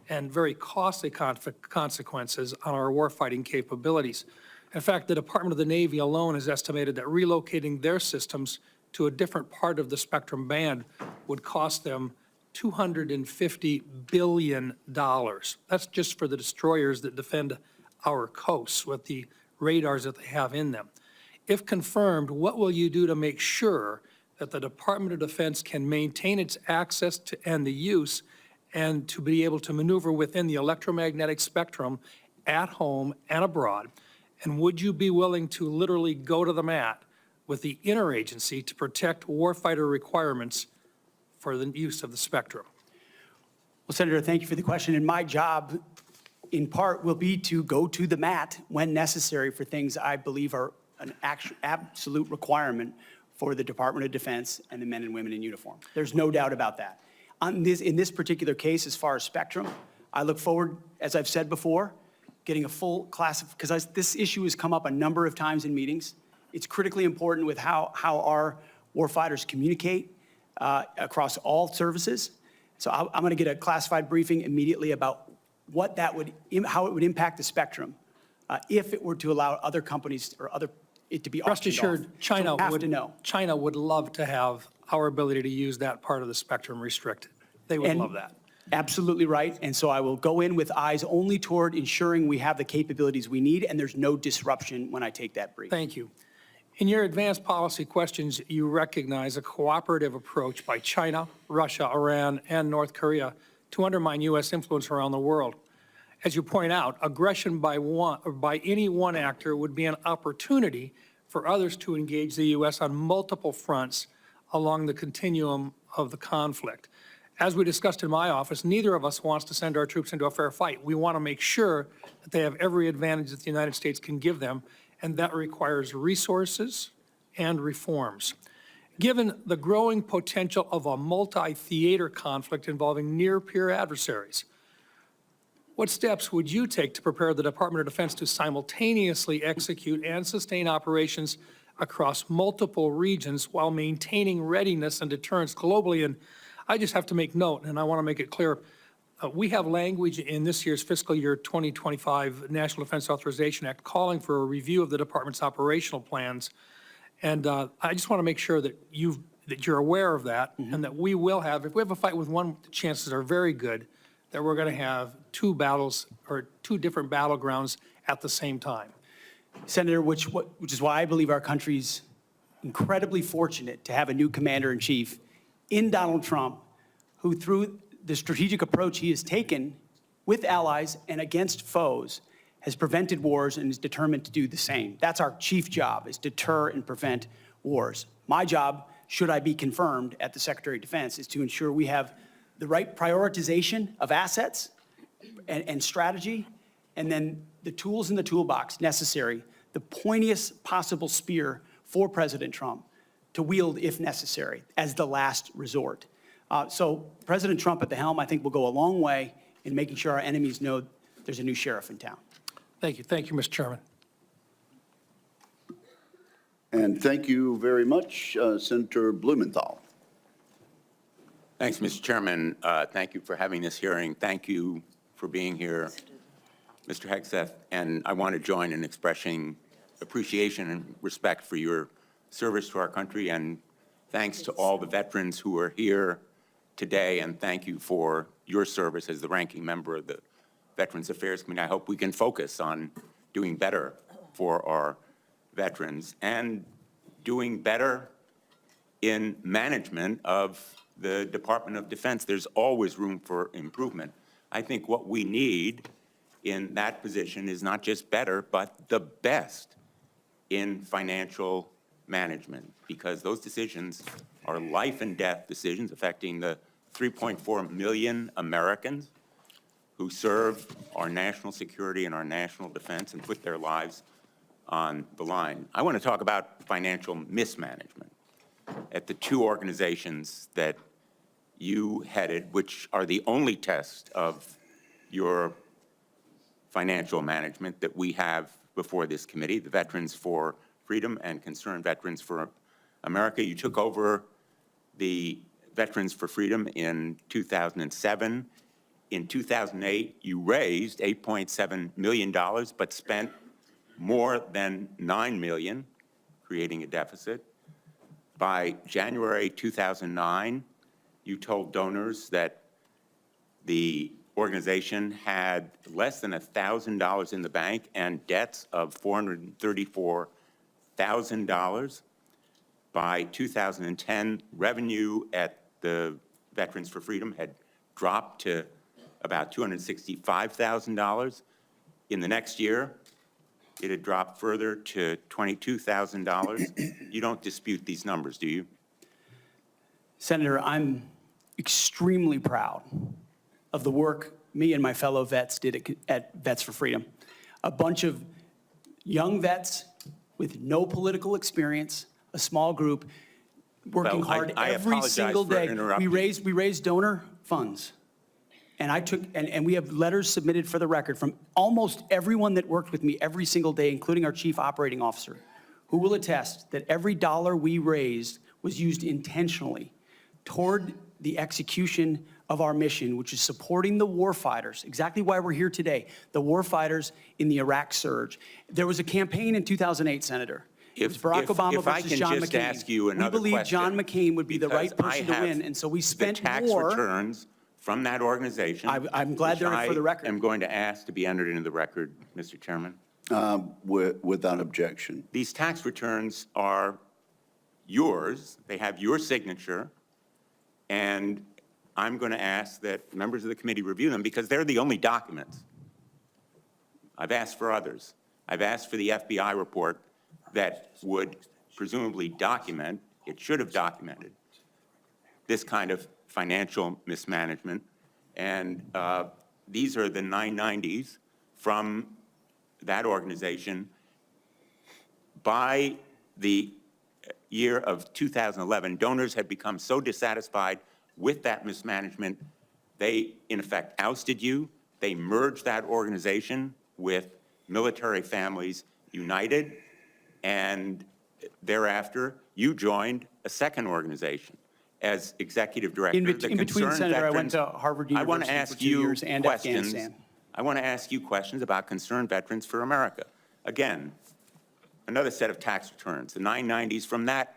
and very costly consequences on our warfighting capabilities. In fact, the Department of the Navy alone has estimated that relocating their systems to a different part of the spectrum band would cost them $250 billion. That's just for the destroyers that defend our coasts with the radars that they have in them. If confirmed, what will you do to make sure that the Department of Defense can maintain its access to and the use and to be able to maneuver within the electromagnetic spectrum at home and abroad? And would you be willing to literally go to the mat with the interagency to protect warfighter requirements for the use of the spectrum? Well, Senator, thank you for the question. And my job, in part, will be to go to the mat when necessary for things I believe are an absolute requirement for the Department of Defense and the men and women in uniform. There's no doubt about that. In this particular case, as far as spectrum, I look forward, as I've said before, getting a full class of, because this issue has come up a number of times in meetings. It's critically important with how our warfighters communicate across all services. So I'm going to get a classified briefing immediately about what that would, how it would impact the spectrum if it were to allow other companies or it to be Rest auctioned off. assured, China So we have would to know. China would love to have our ability to use that part of the spectrum restricted. They would And love that. Absolutely right. And so I will go in with eyes only toward ensuring we have the capabilities we need and there's no disruption when I take that brief. Thank you. In your advanced policy questions, you recognize a cooperative approach by China, Russia, Iran, and North Korea to undermine U.S. influence around the world. As you point out, aggression by any one actor would be an opportunity for others to engage the U.S. on multiple fronts along the continuum of the conflict. As we discussed in my office, neither of us wants to send our troops into a fair fight. We want to make sure that they have every advantage that the United States can give them, and that requires resources and reforms. Given the growing potential of a multi-theater conflict involving near-peer adversaries, what steps would you take to prepare the Department of Defense to simultaneously execute and sustain operations across multiple regions while maintaining readiness and deterrence globally? And I just have to make note, and I want to make it clear, we have language in this year's fiscal year 2025 National Defense Authorization Act calling for a review of the department's operational plans. And I just want to make sure that you're aware of that, and that we will have, if we have a fight with one, the chances are very good that we're going to have two battles or two different battlegrounds at the same time. Senator, which is why I believe our country's incredibly fortunate to have a new commander-in-chief in Donald Trump, who through the strategic approach he has taken with allies and against foes has prevented wars and is determined to do the same. That's our chief job, is deter and prevent wars. My job, should I be confirmed at the Secretary of Defense, is to ensure we have the right prioritization of assets and strategy, and then the tools in the toolbox necessary, the pointiest possible spear for President Trump to wield if necessary as the last resort. So President Trump at the helm, I think, will go a long way in making sure our enemies know there's a new sheriff in town. Thank you. Thank you, Mr. Chairman. And thank you very much, Senator Blumenthal. Thanks, Mr. Chairman. Thank you for having this hearing. Thank you for being here, Mr. Hegseth. And I want to join in expressing appreciation and respect for your service to our country. And thanks to all the veterans who are here today. And thank you for your service as the ranking member of the Veterans Affairs Committee. I hope we can focus on doing better for our veterans and doing better in management of the Department of Defense. There's always room for improvement. I think what we need in that position is not just better, but the best in financial management, because those decisions are life and death decisions affecting the 3.4 million Americans who serve our national security and our national defense and put their lives on the line. I want to talk about financial mismanagement at the two organizations that you headed, which are the only test of your financial management that we have before this committee, the Veterans for Freedom and Concerned Veterans for America. You took over the Veterans for Freedom in 2007. In 2008, you raised $8.7 million, but spent more than $9 million, creating a deficit. By January 2009, you told donors that the organization had less than $1,000 in the bank and debts of $434,000. By 2010, revenue at the Veterans for Freedom had dropped to about $265,000. In the next year, it had dropped further to $22,000. You don't dispute these numbers, do you? Senator, I'm extremely proud of the work me and my fellow vets did at Vets for Freedom. A bunch of young vets with no political experience, a small group, working hard every single day. We raised donor funds. And and we have letters submitted for the record from almost everyone that worked with me every single day, including our chief operating officer, who will attest that every dollar we raised was used intentionally toward the execution of our mission, which is supporting the warfighters, exactly why we're here today, the warfighters in the Iraq surge. There was a campaign in 2008, Senator. It was Barack Obama versus John McCain. If I can just ask you another question. We believe John McCain would be the right person to win, and so we spent more. The tax returns from that organization. I'm glad they're for the record. I'm going to ask to be entered into the record, Mr. Chairman. Without objection. These tax returns are yours. They have your signature. And I'm going to ask that members of the committee review them because they're the only documents. I've asked for others. I've asked for the FBI report that would presumably document, it should have documented, this kind of financial mismanagement. And these are the 990s from that organization. By the year of 2011, donors had become so dissatisfied with that mismanagement, they, in effect, ousted you. They merged that organization with Military Families United, and thereafter, you joined a second organization as executive director. In between, Senator, I went to Harvard University for 2 years and Afghanistan. I want to ask you questions about Concerned Veterans for America. Again, another set of tax returns, the 990s from that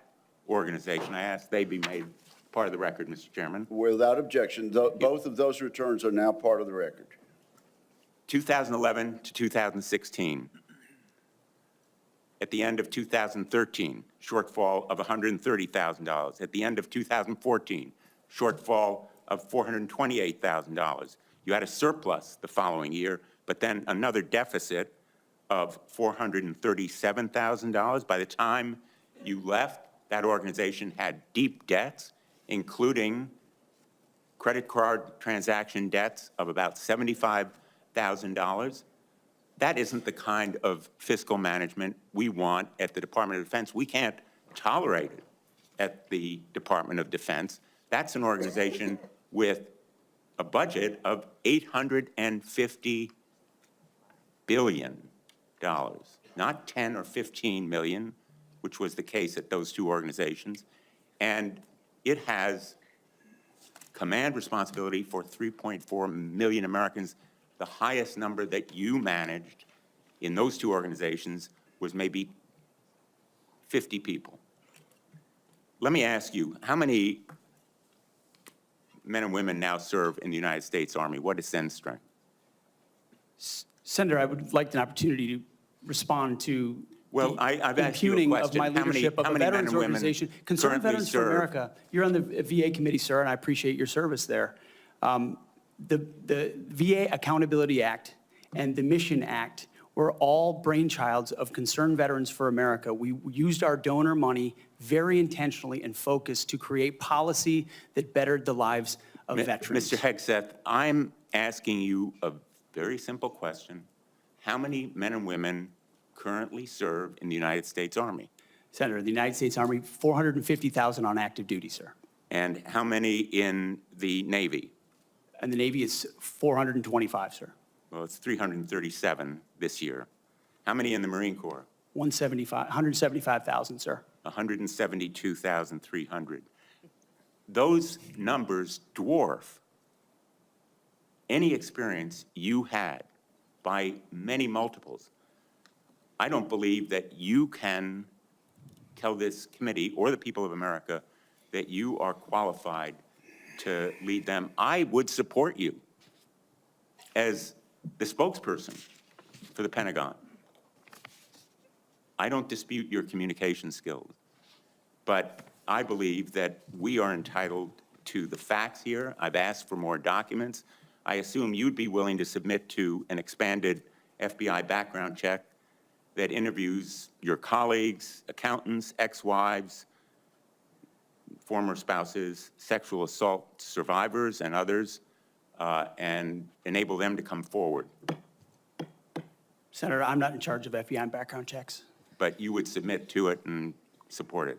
organization. I ask they be made part of the record, Mr. Chairman. Without objection, both of those returns are now part of the record. 2011 to 2016. At the end of 2013, shortfall of $130,000. At the end of 2014, shortfall of $428,000. You had a surplus the following year, but then another deficit of $437,000. By the time you left, that organization had deep debts, including credit card transaction debts of about $75,000. That isn't the kind of fiscal management we want at the Department of Defense. We can't tolerate it at the Department of Defense. That's an organization with a budget of $850 billion, not 10 or 15 million, which was the case at those two organizations. And it has command responsibility for 3.4 million Americans. The highest number that you managed in those two organizations was maybe 50 people. Let me ask you, how many men and women now serve in the United States Army? What is Sen's strength? Senator, I would like an opportunity to respond to Well, the I've asked you a impugning question. of my How many- leadership of how a many men veterans and women organization. Concerned currently Veterans for serve? America. You're on the VA committee, sir, and I appreciate your service there. The VA Accountability Act and the Mission Act were all brainchilds of Concerned Veterans for America. We used our donor money very intentionally and focused to create policy that bettered the lives of veterans. Mr. Hegseth, I'm asking you a very simple question. How many men and women currently serve in the United States Army? Senator, the United States Army, 450,000 on active duty, sir. And how many in the Navy? And the Navy is 425, sir. Well, it's 337 this year. How many in the Marine Corps? 175,000, sir. 172,300. Those numbers dwarf any experience you had by many multiples. I don't believe that you can tell this committee or the people of America that you are qualified to lead them. I would support you as the spokesperson for the Pentagon. I don't dispute your communication skills, but I believe that we are entitled to the facts here. I've asked for more documents. I assume you'd be willing to submit to an expanded FBI background check that interviews your colleagues, accountants, ex-wives, former spouses, sexual assault survivors, and others, and enable them to come forward. Senator, I'm not in charge of FBI background checks. But you would submit to it and support it.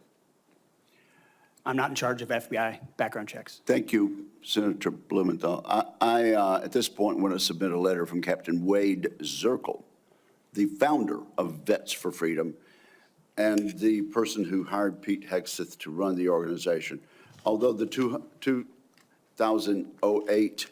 I'm not in charge of FBI background checks. Thank you, Senator Blumenthal. I at this point, want to submit a letter from Captain Wade Zirkle, the founder of Vets for Freedom, and the person who hired Pete Hegseth to run the organization. Although the 2008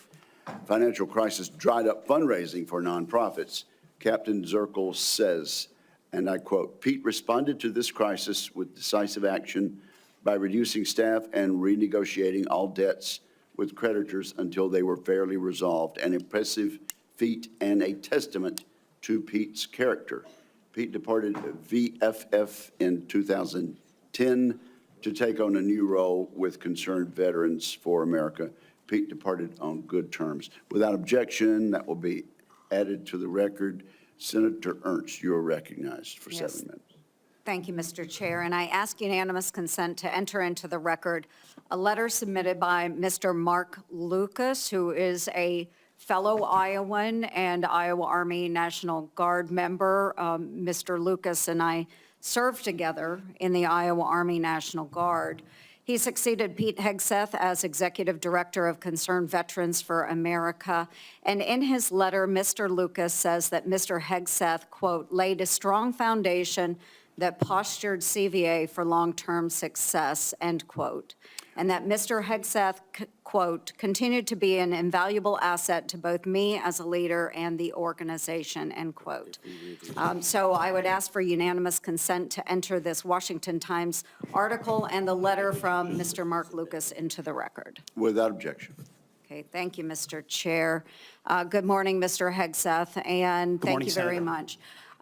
financial crisis dried up fundraising for nonprofits, Captain Zirkle says, and I quote, "Pete responded to this crisis with decisive action by reducing staff and renegotiating all debts with creditors until they were fairly resolved, an impressive feat and a testament to Pete's character." Pete departed VFF in 2010 to take on a new role with Concerned Veterans for America. Pete departed on good terms. Without objection, that will be added to the record. Senator Ernst, you are recognized for 7 minutes. Thank you, Mr. Chair. And I ask unanimous consent to enter into the record a letter submitted by Mr. Mark Lucas, who is a fellow Iowan and Iowa Army National Guard member. Mr. Lucas and I served together in the Iowa Army National Guard. He succeeded Pete Hegseth as Executive Director of Concerned Veterans for America. And in his letter, Mr. Lucas says that Mr. Hegseth, quote, laid a strong foundation that postured CVA for long-term success, end quote. And that Mr. Hegseth, quote, continued to be an invaluable asset to both me as a leader and the organization, end quote. So I would ask for unanimous consent to enter this Washington Times article and the letter from Mr. Mark Lucas into the record. Without objection. Okay, thank you, Mr. Chair. Good morning, Mr. Hegseth, and thank you very much.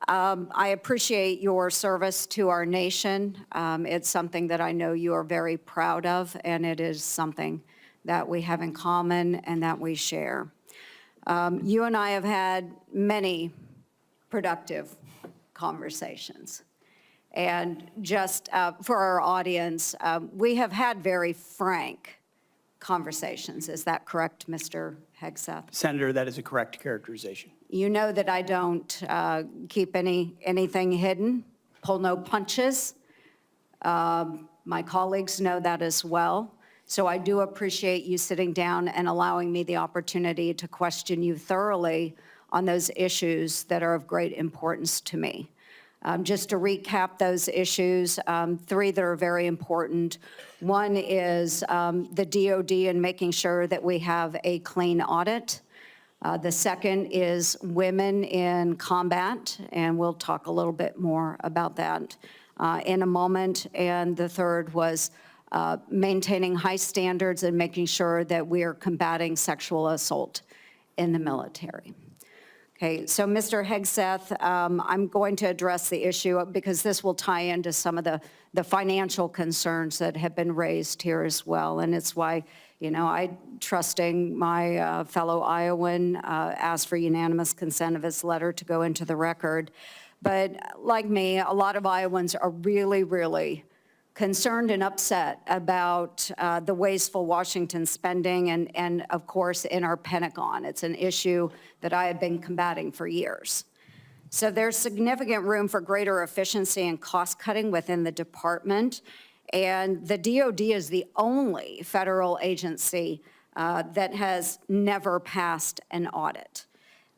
I appreciate your service to our nation. It's something that I know you are very proud of, and it is something that we have in common and that we share. You and I have had many productive conversations. And just for our audience, we have had very frank conversations. Is that correct, Mr. Hegseth? Senator, that is a correct characterization. You know that I don't keep anything hidden, pull no punches. My colleagues know that as well. So I do appreciate you sitting down and allowing me the opportunity to question you thoroughly on those issues that are of great importance to me. Just to recap those issues, 3 that are very important. One is the DOD and making sure that we have a clean audit. The second is women in combat, and we'll talk a little bit more about that in a moment. And the third was maintaining high standards and making sure that we are combating sexual assault in the military. Okay, so Mr. Hegseth, I'm going to address the issue because this will tie into some of the financial concerns that have been raised here as well. And it's why, you know, I, trusting my fellow Iowan, asked for unanimous consent of his letter to go into the record. But like me, a lot of Iowans are really, really concerned and upset about the wasteful Washington spending and of course, in our Pentagon. It's an issue that I have been combating for years. So there's significant room for greater efficiency and cost cutting within the department. And the DOD is the only federal agency that has never passed an audit.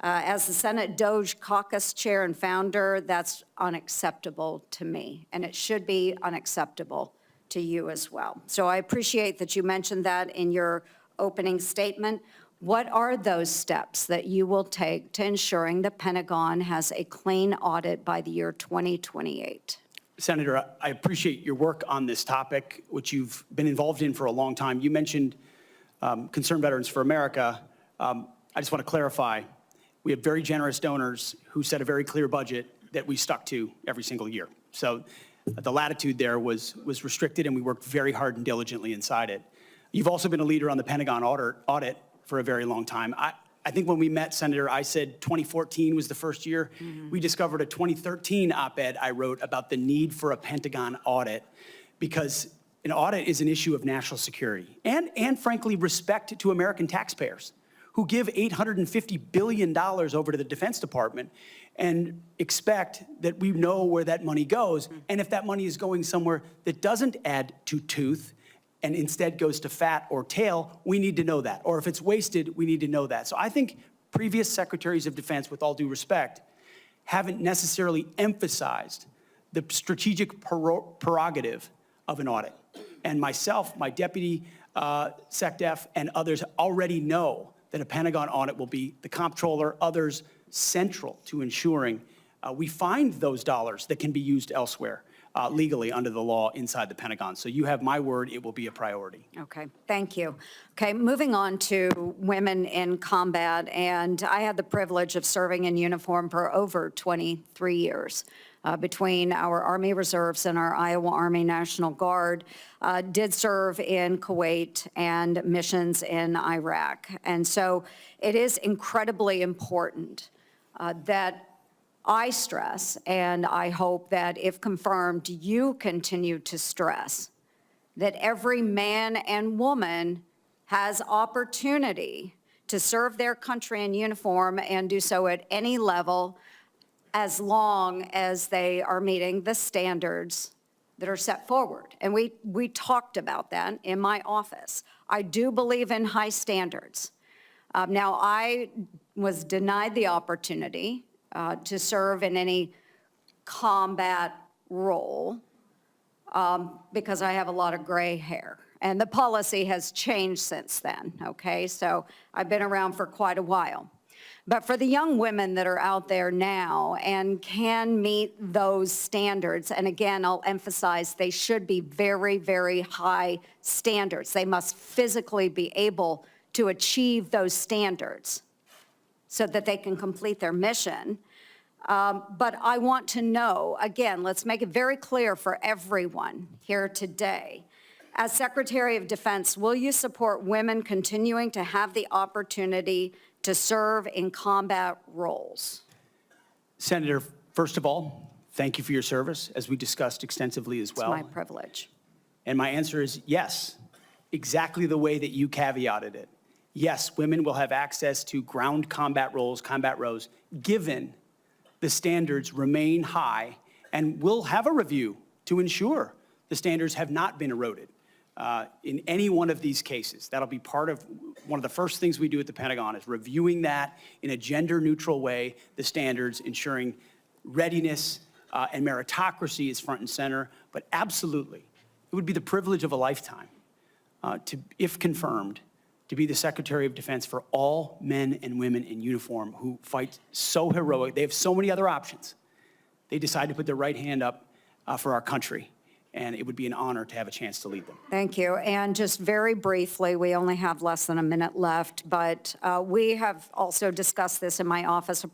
As the Senate DOJ caucus chair and founder, that's unacceptable to me, and it should be unacceptable to you as well. So I appreciate that you mentioned that in your opening statement. What are those steps that you will take to ensuring the Pentagon has a clean audit by the year 2028? Senator, I appreciate your work on this topic, which you've been involved in for a long time. You mentioned Concerned Veterans for America. I just want to clarify. We have very generous donors who set a very clear budget that we stuck to every single year. So the latitude there was restricted, and we worked very hard and diligently inside it. You've also been a leader on the Pentagon audit for a very long time. I think when we met, Senator, I said 2014 was the first year. Mm-hmm. We discovered a 2013 op-ed I wrote about the need for a Pentagon audit because an audit is an issue of national security and frankly, respect to American taxpayers who give $850 billion over to the Defense Department and expect that we know where that money goes. And if that money is going somewhere that doesn't add to tooth and instead goes to fat or tail, we need to know that. Or if it's wasted, we need to know that. So I think previous secretaries of defense, with all due respect, haven't necessarily emphasized the strategic prerogative of an audit. And myself, my deputy SecDef, and others already know that a Pentagon audit will be the comptroller, others central to ensuring we find those dollars that can be used elsewhere legally under the law inside the Pentagon. So you have my word, it will be a priority. Okay, thank you. Okay, moving on to women in combat, and I had the privilege of serving in uniform for over 23 years. Between our Army Reserves and our Iowa Army National Guard, did serve in Kuwait and missions in Iraq. And so it is incredibly important that I stress, and I hope that if confirmed, you continue to stress, that every man and woman has opportunity to serve their country in uniform and do so at any level as long as they are meeting the standards that are set forward. And we talked about that in my office. I do believe in high standards. Now, I was denied the opportunity to serve in any combat role because I have a lot of gray hair. And the policy has changed since then, okay? So I've been around for quite a while. But for the young women that are out there now and can meet those standards, and again, I'll emphasize they should be very, very high standards. They must physically be able to achieve those standards so that they can complete their mission. But I want to know, again, let's make it very clear for everyone here today. As Secretary of Defense, will you support women continuing to have the opportunity to serve in combat roles? Senator, first of all, thank you for your service, as we discussed extensively as well. It's my privilege. And my answer is yes, exactly the way that you caveated it. Yes, women will have access to ground combat roles, given the standards remain high, and we'll have a review to ensure the standards have not been eroded. in any one of these cases. That'll be part of one of the first things we do at the Pentagon is reviewing that in a gender-neutral way, the standards, ensuring readiness and meritocracy is front and center. But absolutely, it would be the privilege of a lifetime to, if confirmed, to be the Secretary of Defense for all men and women in uniform who fight so heroic. They have so many other options. They decide to put their right hand up for our country, and it would be an honor to have a chance to lead them. Thank you. And just very briefly, we only have less than a minute left, but we have also discussed this in my office. A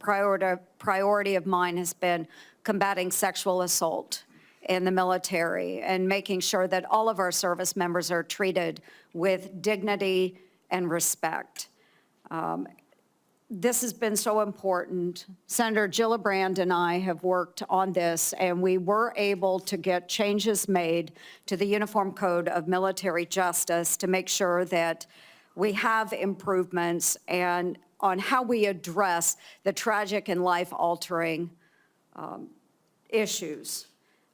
priority of mine has been combating sexual assault in the military and making sure that all of our service members are treated with dignity and respect. This has been so important. Senator Gillibrand and I have worked on this, and we were able to get changes made to the Uniform Code of Military Justice to make sure that we have improvements and on how we address the tragic and life-altering issues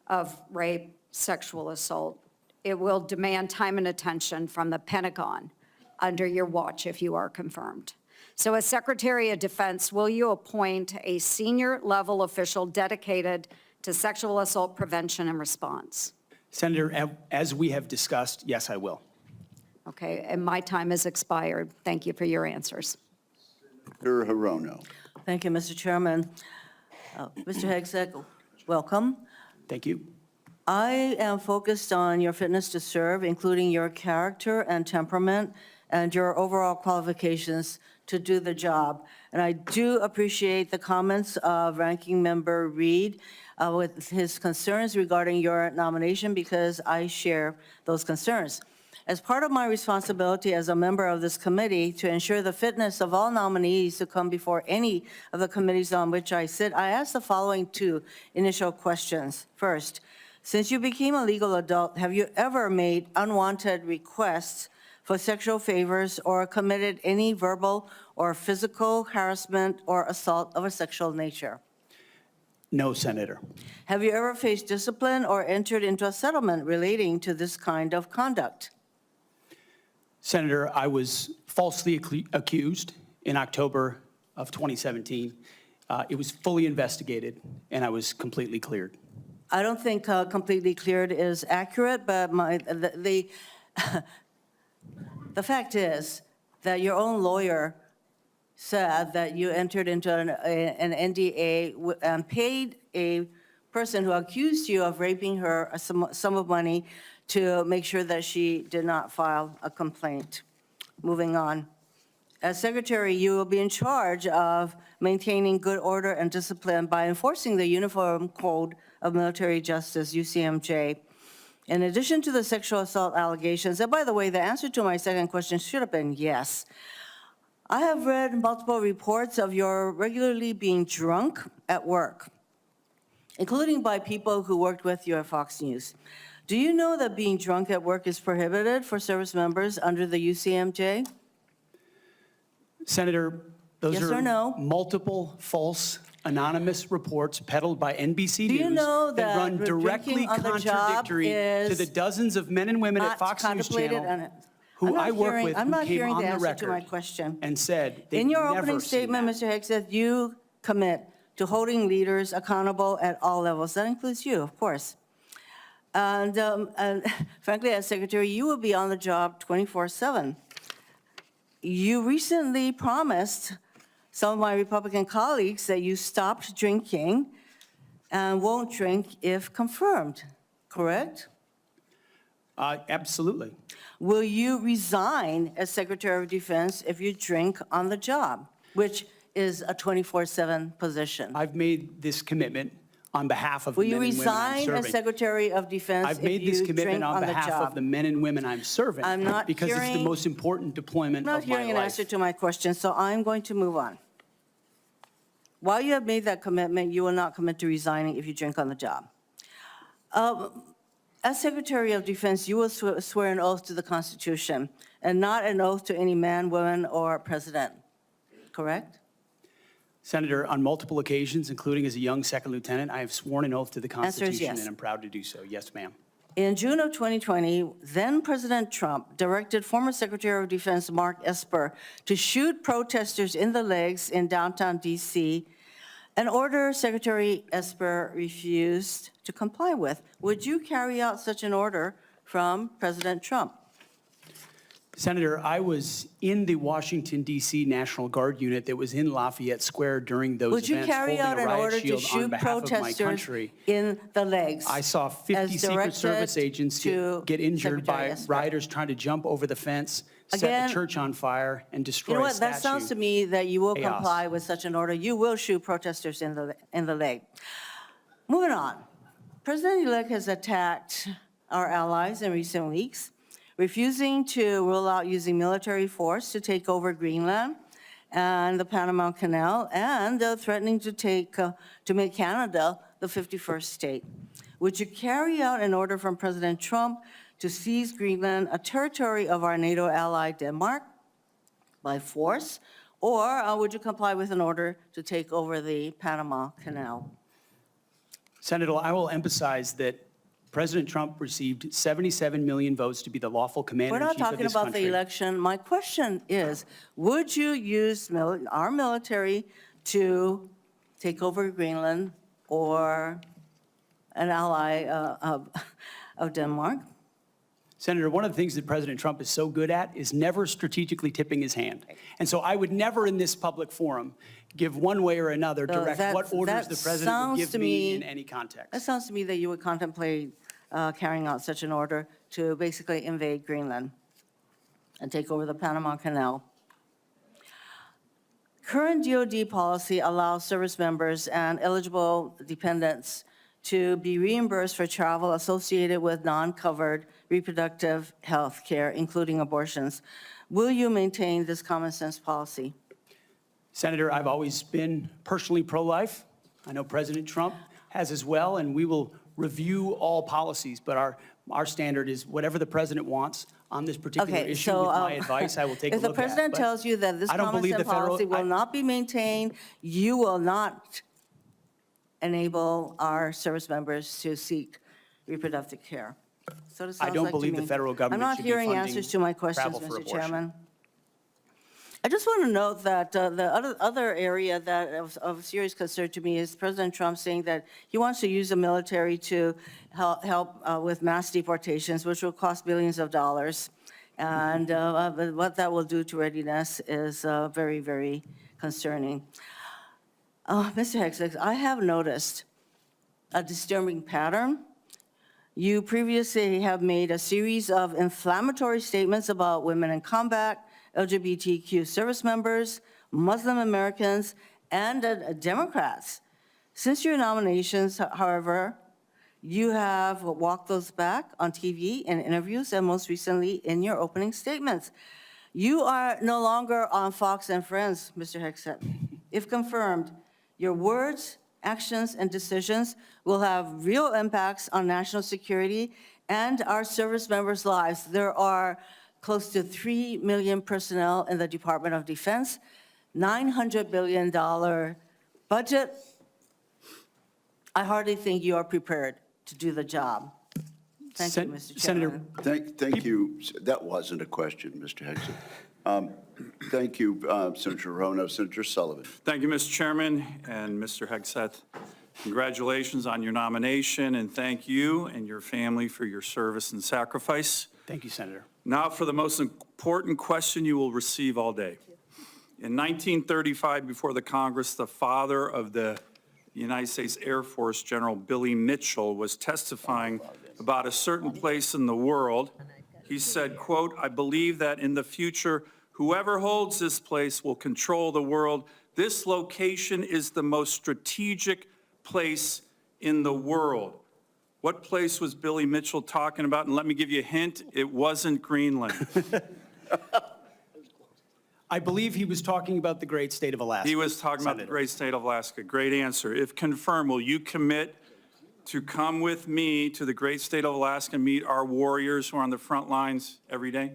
of rape, sexual assault. It will demand time and attention from the Pentagon under your watch if you are confirmed. So as Secretary of Defense, will you appoint a senior-level official dedicated to sexual assault prevention and response? Senator, as we have discussed, yes, I will. Okay, and my time has expired. Thank you for your answers. Senator Hirono. Thank you, Mr. Chairman. Mr. Hegseth, welcome. Thank you. I am focused on your fitness to serve, including your character and temperament and your overall qualifications to do the job. And I do appreciate the comments of Ranking Member Reed with his concerns regarding your nomination, because I share those concerns. As part of my responsibility as a member of this committee to ensure the fitness of all nominees to come before any of the committees on which I sit, I ask the following two initial questions. First, since you became a legal adult, have you ever made unwanted requests for sexual favors or committed any verbal or physical harassment or assault of a sexual nature? No, Senator. Have you ever faced discipline or entered into a settlement relating to this kind of conduct? Senator, I was falsely accused in October of 2017. It was fully investigated, and I was completely cleared. I don't think completely cleared is accurate, but the fact is that your own lawyer said that you entered into an NDA and paid a person who accused you of raping her a sum of money to make sure that she did not file a complaint. Moving on. As Secretary, you will be in charge of maintaining good order and discipline by enforcing the Uniform Code of Military Justice, UCMJ. In addition to the sexual assault allegations, and by the way, the answer to my second question should have been yes. I have read multiple reports of your regularly being drunk at work, including by people who worked with you at Fox News. Do you know that being drunk at work is prohibited for service members under the UCMJ? Senator, those Yes are or no? multiple false anonymous reports peddled by NBC Do you News know that run that directly drinking on the job contradictory to is the dozens of men and women at not Fox News contemplated Channel and- who I'm not I work hearing- with, I'm who not came hearing on the the answer to my record question. and said they've In your never opening seen statement, that. Mr. Hegseth, you commit to holding leaders accountable at all levels. That includes you, of course. And frankly, as Secretary, you will be on the job 24/7. You recently promised some of my Republican colleagues that you stopped drinking and won't drink if confirmed, correct? Absolutely. Will you resign as Secretary of Defense if you drink on the job, which is a 24/7 position? I've made this commitment on behalf of the Will men you and women I'm resign as serving. Secretary of Defense I've if made this you commitment drink on on the behalf of job? the men and women I'm serving. I'm not because it's the hearing- most important deployment I'm not of my hearing an life. answer to my question, so I'm going to move on. While you have made that commitment, you will not commit to resigning if you drink on the job. As Secretary of Defense, you will swear an oath to the Constitution and not an oath to any man, woman, or president, correct? Senator, on multiple occasions, including as a young second lieutenant, I have sworn an oath to the Answer is Constitution, yes. and I'm proud to do so. Yes, ma'am. In June of 2020, then President Trump directed former Secretary of Defense Mark Esper to shoot protesters in the legs in downtown DC, an order Secretary Esper refused to comply with. Would you carry out such an order from President Trump? Senator, I was in the Washington DC National Guard unit that was in Lafayette Square during those Would you events, carry holding out a an riot order to shield on shoot behalf of my protesters country. in the legs? I saw 50 as Secret directed Service agents to get injured Secretary by Esper? rioters trying to jump over the fence, set Again, the church on fire, and You destroy know a what, statue. that sounds to me that you will Chaos. comply with such an order. You will shoot protesters in the leg. Moving on. President-elect has attacked our allies in recent weeks, refusing to rule out using military force to take over Greenland and the Panama Canal, and threatening to make Canada the 51st state. Would you carry out an order from President Trump to seize Greenland, a territory of our NATO ally Denmark, by force, or would you comply with an order to take over the Panama Canal? Senator, I will emphasize that President Trump received 77 million votes to be the lawful We're commander-in-chief not of talking this about country. the election. My question is, would you use our military to take over Greenland or an ally of Denmark? Senator, one of the things that President Trump is so good at is never strategically tipping his hand. And so I would never in this public forum give one way or another direct what orders the president would give me in any context. That sounds to me that you would contemplate carrying out such an order to basically invade Greenland and take over the Panama Canal. Current DoD policy allows service members and eligible dependents to be reimbursed for travel associated with non-covered reproductive health care, including abortions. Will you maintain this common sense policy? Senator, I've always been personally pro-life. I know President Trump has as well, and we will review all policies, but our standard is whatever the president wants on this particular Okay, issue so with my advice, I will take a if the look at. president But tells you that this I don't common believe sense the federal- policy will not be maintained, you will not enable our service members to seek reproductive care. So it I sounds don't like to believe the me. federal government I'm not should be hearing funding answers to my questions, travel for Mr. abortion. Chairman. I just want to note that the other area that of serious concern to me is President Trump saying that he wants to use the military to help with mass deportations, which will cost billions of dollars. And what that will do to readiness is very, very concerning. Mr. Hegseth, I have noticed a disturbing pattern. You previously have made a series of inflammatory statements about women in combat, LGBTQ service members, Muslim Americans, and Democrats. Since your nominations, however, you have walked those back on TV in interviews and most recently in your opening statements. You are no longer on Fox and Friends, Mr. Hegseth. If confirmed, your words, actions, and decisions will have real impacts on national security and our service members' lives. There are close to 3 million personnel in the Department of Defense, $900 billion budget. I hardly think you are prepared to do the job. Thank you, Mr. Senator, Chairman. Thank you. That wasn't a question, Mr. Hegseth. Thank you, Senator Rono. Senator Sullivan. Thank you, Mr. Chairman, and Mr. Hegseth. Congratulations on your nomination, and thank you and your family for your service and sacrifice. thank you, Senator. Now for the most important question you will receive all day. In 1935, before the Congress, the father of the United States Air Force, General Billy Mitchell, was testifying about a certain place in the world. He said, quote, "I believe that in the future, whoever holds this place will control the world. This location is the most strategic place in the world." What place was Billy Mitchell talking about? And let me give you a hint, it wasn't Greenland. I believe he was talking about the great state of Alaska. He was talking about the Senator. great state of Alaska. Great answer. If confirmed, will you commit to come with me to the great state of Alaska and meet our warriors who are on the front lines every day?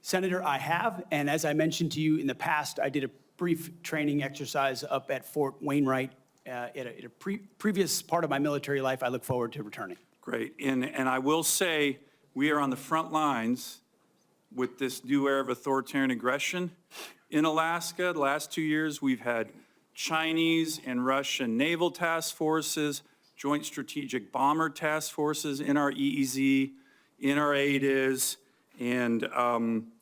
Senator, I have, and as I mentioned to you in the past, I did a brief training exercise up at Fort Wainwright at a previous part of my military life. I look forward to returning. Great. And I will say, we are on the front lines with this new era of authoritarian aggression in Alaska. The last 2 years, we've had Chinese and Russian naval task forces, joint strategic bomber task forces in our EEZ, in our ADIZ. And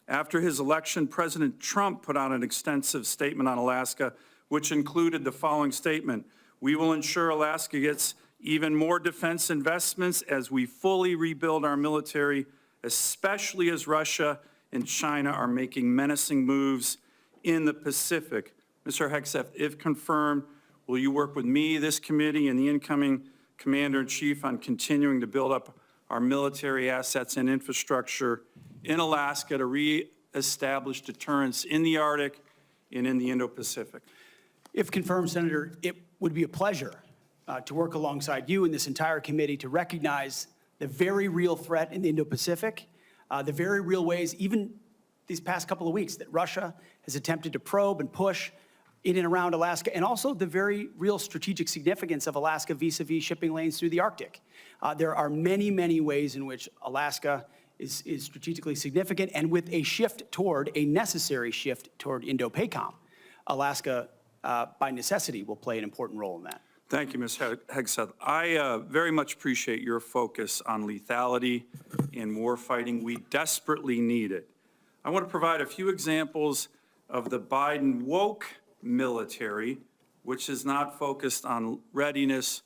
after his election, President Trump put out an extensive statement on Alaska, which included the following statement: "We will ensure Alaska gets even more defense investments as we fully rebuild our military, especially as Russia and China are making menacing moves in the Pacific." Mr. Hegseth, if confirmed, will you work with me, this committee, and the incoming Commander-in-Chief on continuing to build up our military assets and infrastructure in Alaska to reestablish deterrence in the Arctic and in the Indo-Pacific? If confirmed, Senator, it would be a pleasure to work alongside you and this entire committee to recognize the very real threat in the Indo-Pacific, the very real ways, even these past couple of weeks, that Russia has attempted to probe and push in and around Alaska, and also the very real strategic significance of Alaska vis-a-vis shipping lanes through the Arctic. There are many, many ways in which Alaska is strategically significant, and with a necessary shift toward Indo-PACOM, Alaska, by necessity, will play an important role in that. Thank you, Ms. Hegseth. I very much appreciate your focus on lethality and warfighting. We desperately need it. I want to provide a few examples of the Biden woke military, which is not focused on readiness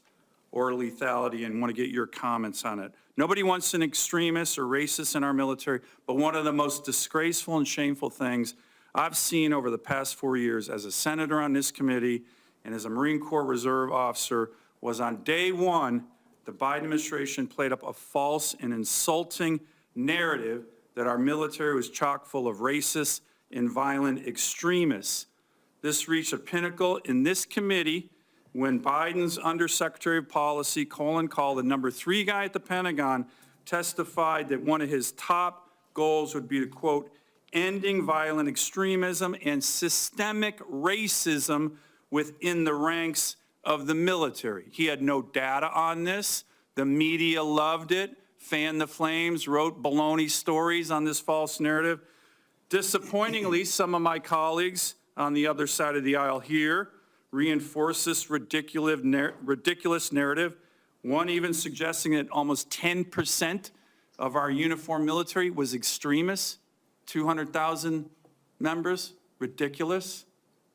or lethality, and want to get your comments on it. Nobody wants an extremist or racist in our military, but one of the most disgraceful and shameful things I've seen over the past 4 years as a senator on this committee and as a Marine Corps Reserve officer was on day one, the Biden administration played up a false and insulting narrative that our military was chock full of racist and violent extremists. This reached a pinnacle in this committee when Biden's Undersecretary of Policy, Colin Kahl, the number 3 guy at the Pentagon, testified that one of his top goals would be to, quote, ending violent extremism and systemic racism within the ranks of the military. He had no data on this. The media loved it, fanned the flames, wrote baloney stories on this false narrative. Disappointingly, some of my colleagues on the other side of the aisle here reinforce this ridiculous narrative, one even suggesting that almost 10% of our uniformed military was extremists, 200,000 members, ridiculous,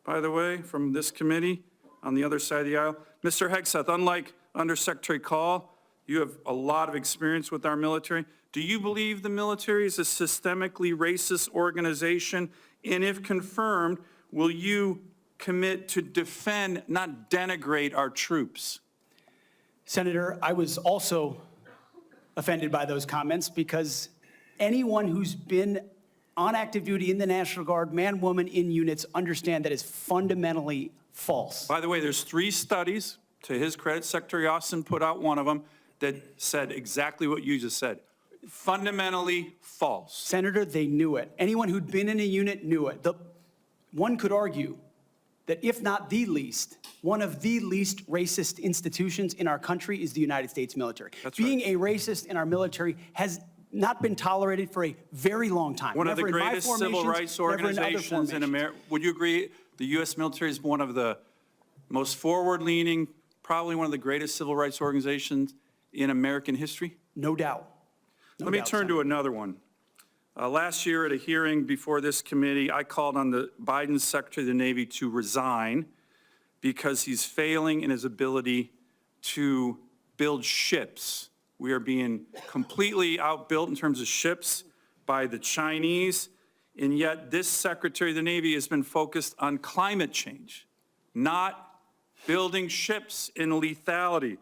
by the way, from this committee on the other side of the aisle. Mr. Hegseth, unlike Undersecretary Kahl, you have a lot of experience with our military. Do you believe the military is a systemically racist organization? And if confirmed, will you commit to defend, not denigrate our troops? Senator, I was also offended by those comments because anyone who's been on active duty in the National Guard, man, woman, in units, understand that is fundamentally false. By the way, there's 3 studies, to his credit, Secretary Austin put out one of them, that said exactly what you just said. Fundamentally false. Senator, they knew it. Anyone who'd been in a unit knew it. One could argue that if not the least, one of the least racist institutions in our country is the United States military. That's Being right. a racist in our military has not been tolerated for a very long time. One of the Never in my greatest civil formations, rights never in other organizations in formations. America. Would you agree the U.S. military is one of the most forward-leaning, probably one of the greatest civil rights organizations in American history? No doubt. No Let me doubt, turn Senator. to another one. Last year at a hearing before this committee, I called on the Biden Secretary of the Navy to resign because he's failing in his ability to build ships. We are being completely outbuilt in terms of ships by the Chinese, and yet this Secretary of the Navy has been focused on climate change, not building ships in lethality.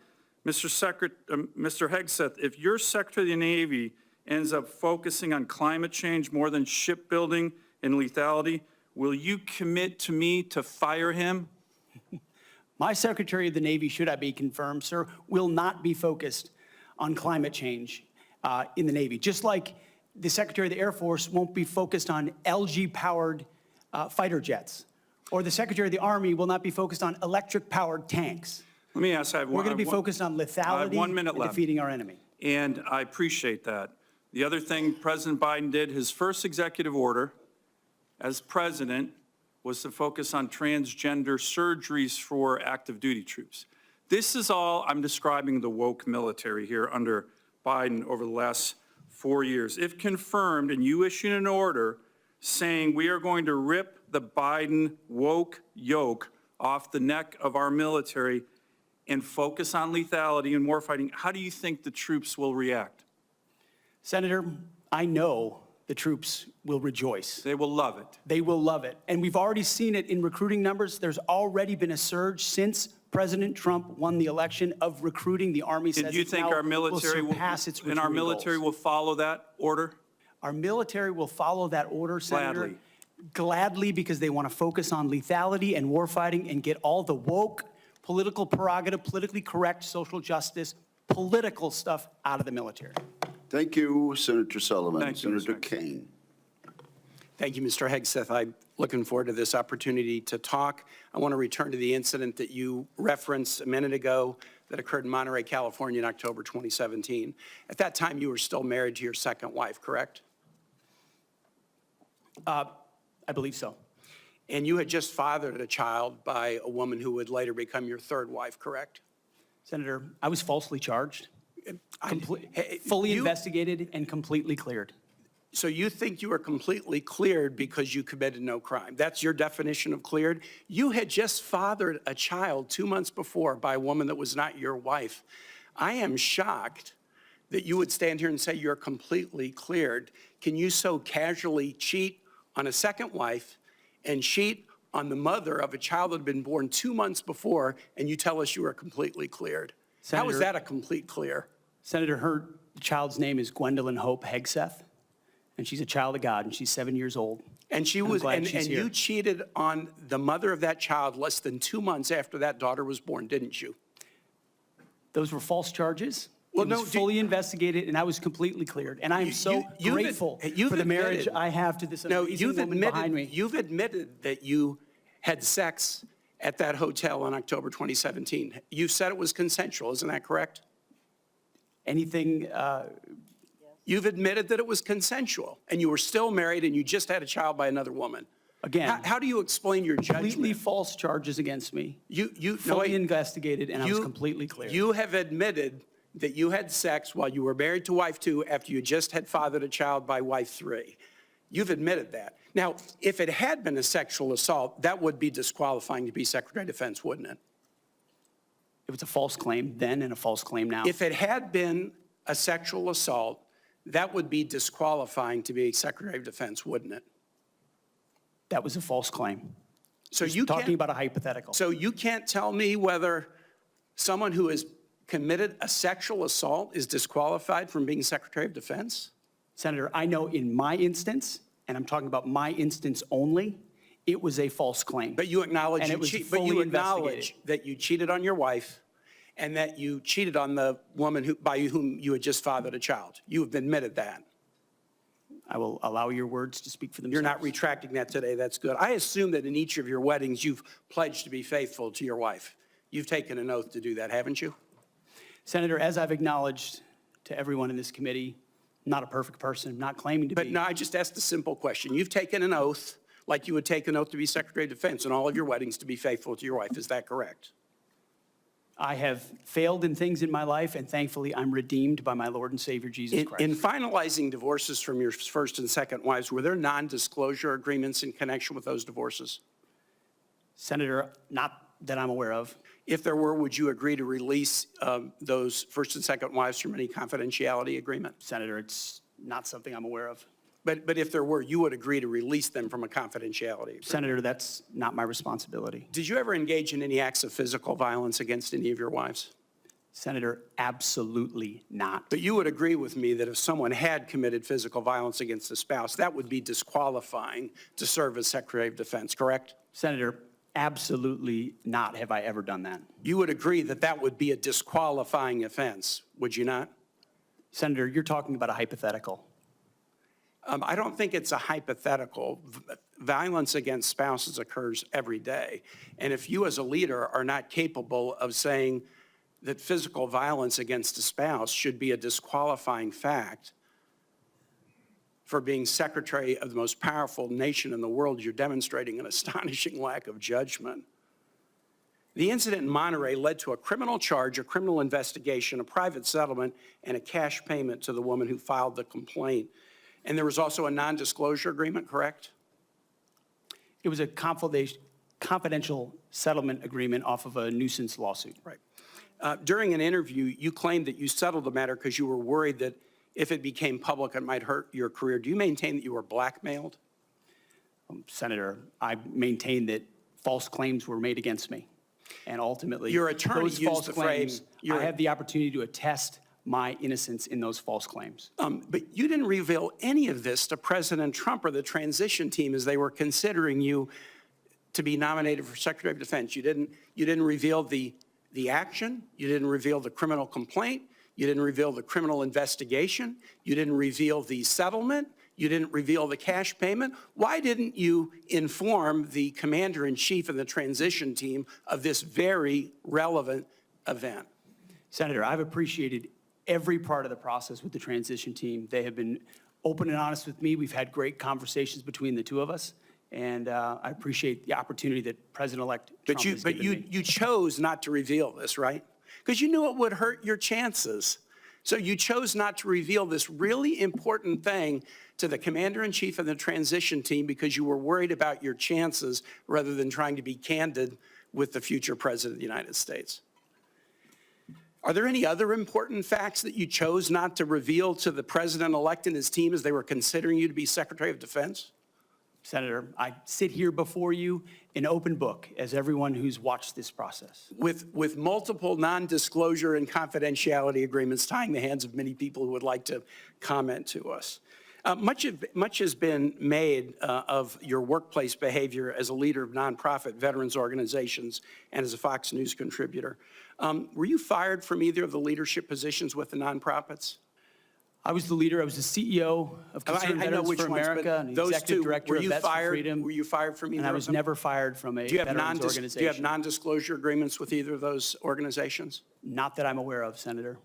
Mr. Hegseth, if your Secretary of the Navy ends up focusing on climate change more than shipbuilding and lethality, will you commit to me to fire him? My Secretary of the Navy, should I be confirmed, sir, will not be focused on climate change in the Navy. Just like the Secretary of the Air Force won't be focused on LG-powered fighter jets, or the Secretary of the Army will not be focused on electric-powered tanks. Let me ask, We're going to be focused on lethality I have 1 minute and left. defeating our enemy. and I appreciate that. The other thing President Biden did, his first executive order as president was to focus on transgender surgeries for active duty troops. This is all, I'm describing the woke military here under Biden over the last 4 years. If confirmed and you issue an order saying we are going to rip the Biden woke yoke off the neck of our military and focus on lethality and warfighting, how do you think the troops will react? Senator, I know the troops will rejoice. They will love it. They will love it. And we've already seen it in recruiting numbers. There's already been a surge since President Trump won the election of recruiting. The Army says And you it's think now our military will surpass its and our recruiting military goals. will follow that order? Our military will follow that order, Senator. Gladly. Gladly, because they want to focus on lethality and warfighting and get all the woke, political prerogative, politically correct, social justice, political stuff out of the military. Thank you, Senator Sullivan. Thank you, Mr. Senator Kane. Thank you, Mr. Hegseth. I'm looking forward to this opportunity to talk. I want to return to the incident that you referenced a minute ago that occurred in Monterey, California in October 2017. At that time, you were still married to your second wife, correct? I believe so. And you had just fathered a child by a woman who would later become your third wife, correct? Senator, I was falsely charged, Hey, fully you- investigated and completely cleared. So you think you were completely cleared because you committed no crime? That's your definition of cleared? You had just fathered a child 2 months before by a woman that was not your wife. I am shocked that you would stand here and say you're completely cleared. Can you so casually cheat on a second wife and cheat on the mother of a child that had been born 2 months before, and you tell us you are completely cleared? How is Senator- that a complete clear? Senator, her child's name is Gwendolyn Hope Hegseth, and she's a child of God, and she's 7 years old. And she I'm was, glad and she's you here. cheated on the mother of that child less than 2 months after that daughter was born, didn't you? Those were false charges. Well, It no, was fully investigated, and I was completely cleared. And I am so you've grateful you've for the marriage admitted- I have to this No, amazing woman behind me. you've admitted that you had sex at that hotel in October 2017. You said it was consensual, isn't that correct? Anything, You've admitted that it was consensual, and you were still married, and you just had a child by another woman. again, How do you explain your completely judgment? false charges against me, You no, fully wait. investigated, and I was You- completely cleared. You have admitted that you had sex while you were married to wife 2 after you just had fathered a child by wife 3. You've admitted that. Now, if it had been a sexual assault, that would be disqualifying to be Secretary of Defense, wouldn't it? It was a false claim then and a false claim now. If it had been a sexual assault, that would be disqualifying to be Secretary of Defense, wouldn't it? That was a false claim. So Just you talking can't, about a hypothetical. so you can't tell me whether someone who has committed a sexual assault is disqualified from being Secretary of Defense? Senator, I know in my instance, and I'm talking about my instance only, it was a false claim. But you acknowledge And you it was cheat, but fully you acknowledge investigated. that you cheated on your wife and that you cheated on the woman by whom you had just fathered a child. You have admitted that. I will allow your words to speak for themselves. You're not retracting that today. That's good. I assume that in each of your weddings, you've pledged to be faithful to your wife. You've taken an oath to do that, haven't you? Senator, as I've acknowledged to everyone in this committee, not a perfect person, not claiming to But be. no, I just asked a simple question. You've taken an oath, like you would take an oath to be Secretary of Defense in all of your weddings to be faithful to your wife. Is that correct? I have failed in things in my life, and thankfully, I'm redeemed by my Lord and Savior, Jesus Christ. In finalizing divorces from your first and second wives, were there non-disclosure agreements in connection with those divorces? Senator, not that I'm aware of. If there were, would you agree to release those first and second wives from any confidentiality agreement? Senator, it's not something I'm aware of. But if there were, you would agree to release them from a confidentiality agreement? Senator, that's not my responsibility. Did you ever engage in any acts of physical violence against any of your wives? Senator, absolutely not. But you would agree with me that if someone had committed physical violence against a spouse, that would be disqualifying to serve as Secretary of Defense, correct? Senator, absolutely not have I ever done that. You would agree that that would be a disqualifying offense, would you not? Senator, you're talking about a hypothetical. I don't think it's a hypothetical. Violence against spouses occurs every day. And if you as a leader are not capable of saying that physical violence against a spouse should be a disqualifying fact for being secretary of the most powerful nation in the world, you're demonstrating an astonishing lack of judgment. The incident in Monterey led to a criminal charge, a criminal investigation, a private settlement, and a cash payment to the woman who filed the complaint. And there was also a non-disclosure agreement, correct? It was a confidential settlement agreement off of a nuisance lawsuit. Right. During an interview, you claimed that you settled the matter because you were worried that if it became public, it might hurt your career. Do you maintain that you were blackmailed? Senator, I maintain that false claims were made against me. And ultimately, Your attorney those used false the claims, phrase, I have the opportunity to attest my innocence in those false claims. But you didn't reveal any of this to President Trump or the transition team as they were considering you to be nominated for Secretary of Defense. You didn't reveal the action. You didn't reveal the criminal complaint. You didn't reveal the criminal investigation. You didn't reveal the settlement. You didn't reveal the cash payment. Why didn't you inform the commander-in-chief and the transition team of this very relevant event? Senator, I've appreciated every part of the process with the transition team. They have been open and honest with me. We've had great conversations between the two of us, and I appreciate the opportunity that President-elect Trump has given me. You chose not to reveal this, right? Because you knew it would hurt your chances. So you chose not to reveal this really important thing to the commander-in-chief and the transition team because you were worried about your chances rather than trying to be candid with the future president of the United States. Are there any other important facts that you chose not to reveal to the president-elect and his team as they were considering you to be Secretary of Defense? Senator, I sit here before you an open book, as everyone who's watched this process. With multiple non-disclosure and confidentiality agreements tying the hands of many people who would like to comment to us. Much has been made of your workplace behavior as a leader of nonprofit veterans organizations and as a Fox News contributor. Were you fired from either of the leadership positions with the nonprofits? I was the leader. I was the CEO of Concerned Veterans for America and the executive director of Vets for Freedom. Were you fired from either And I of was them? never fired from a veterans organization. Do you have non-disclosure agreements with either of those organizations? Not that I'm aware of, Senator.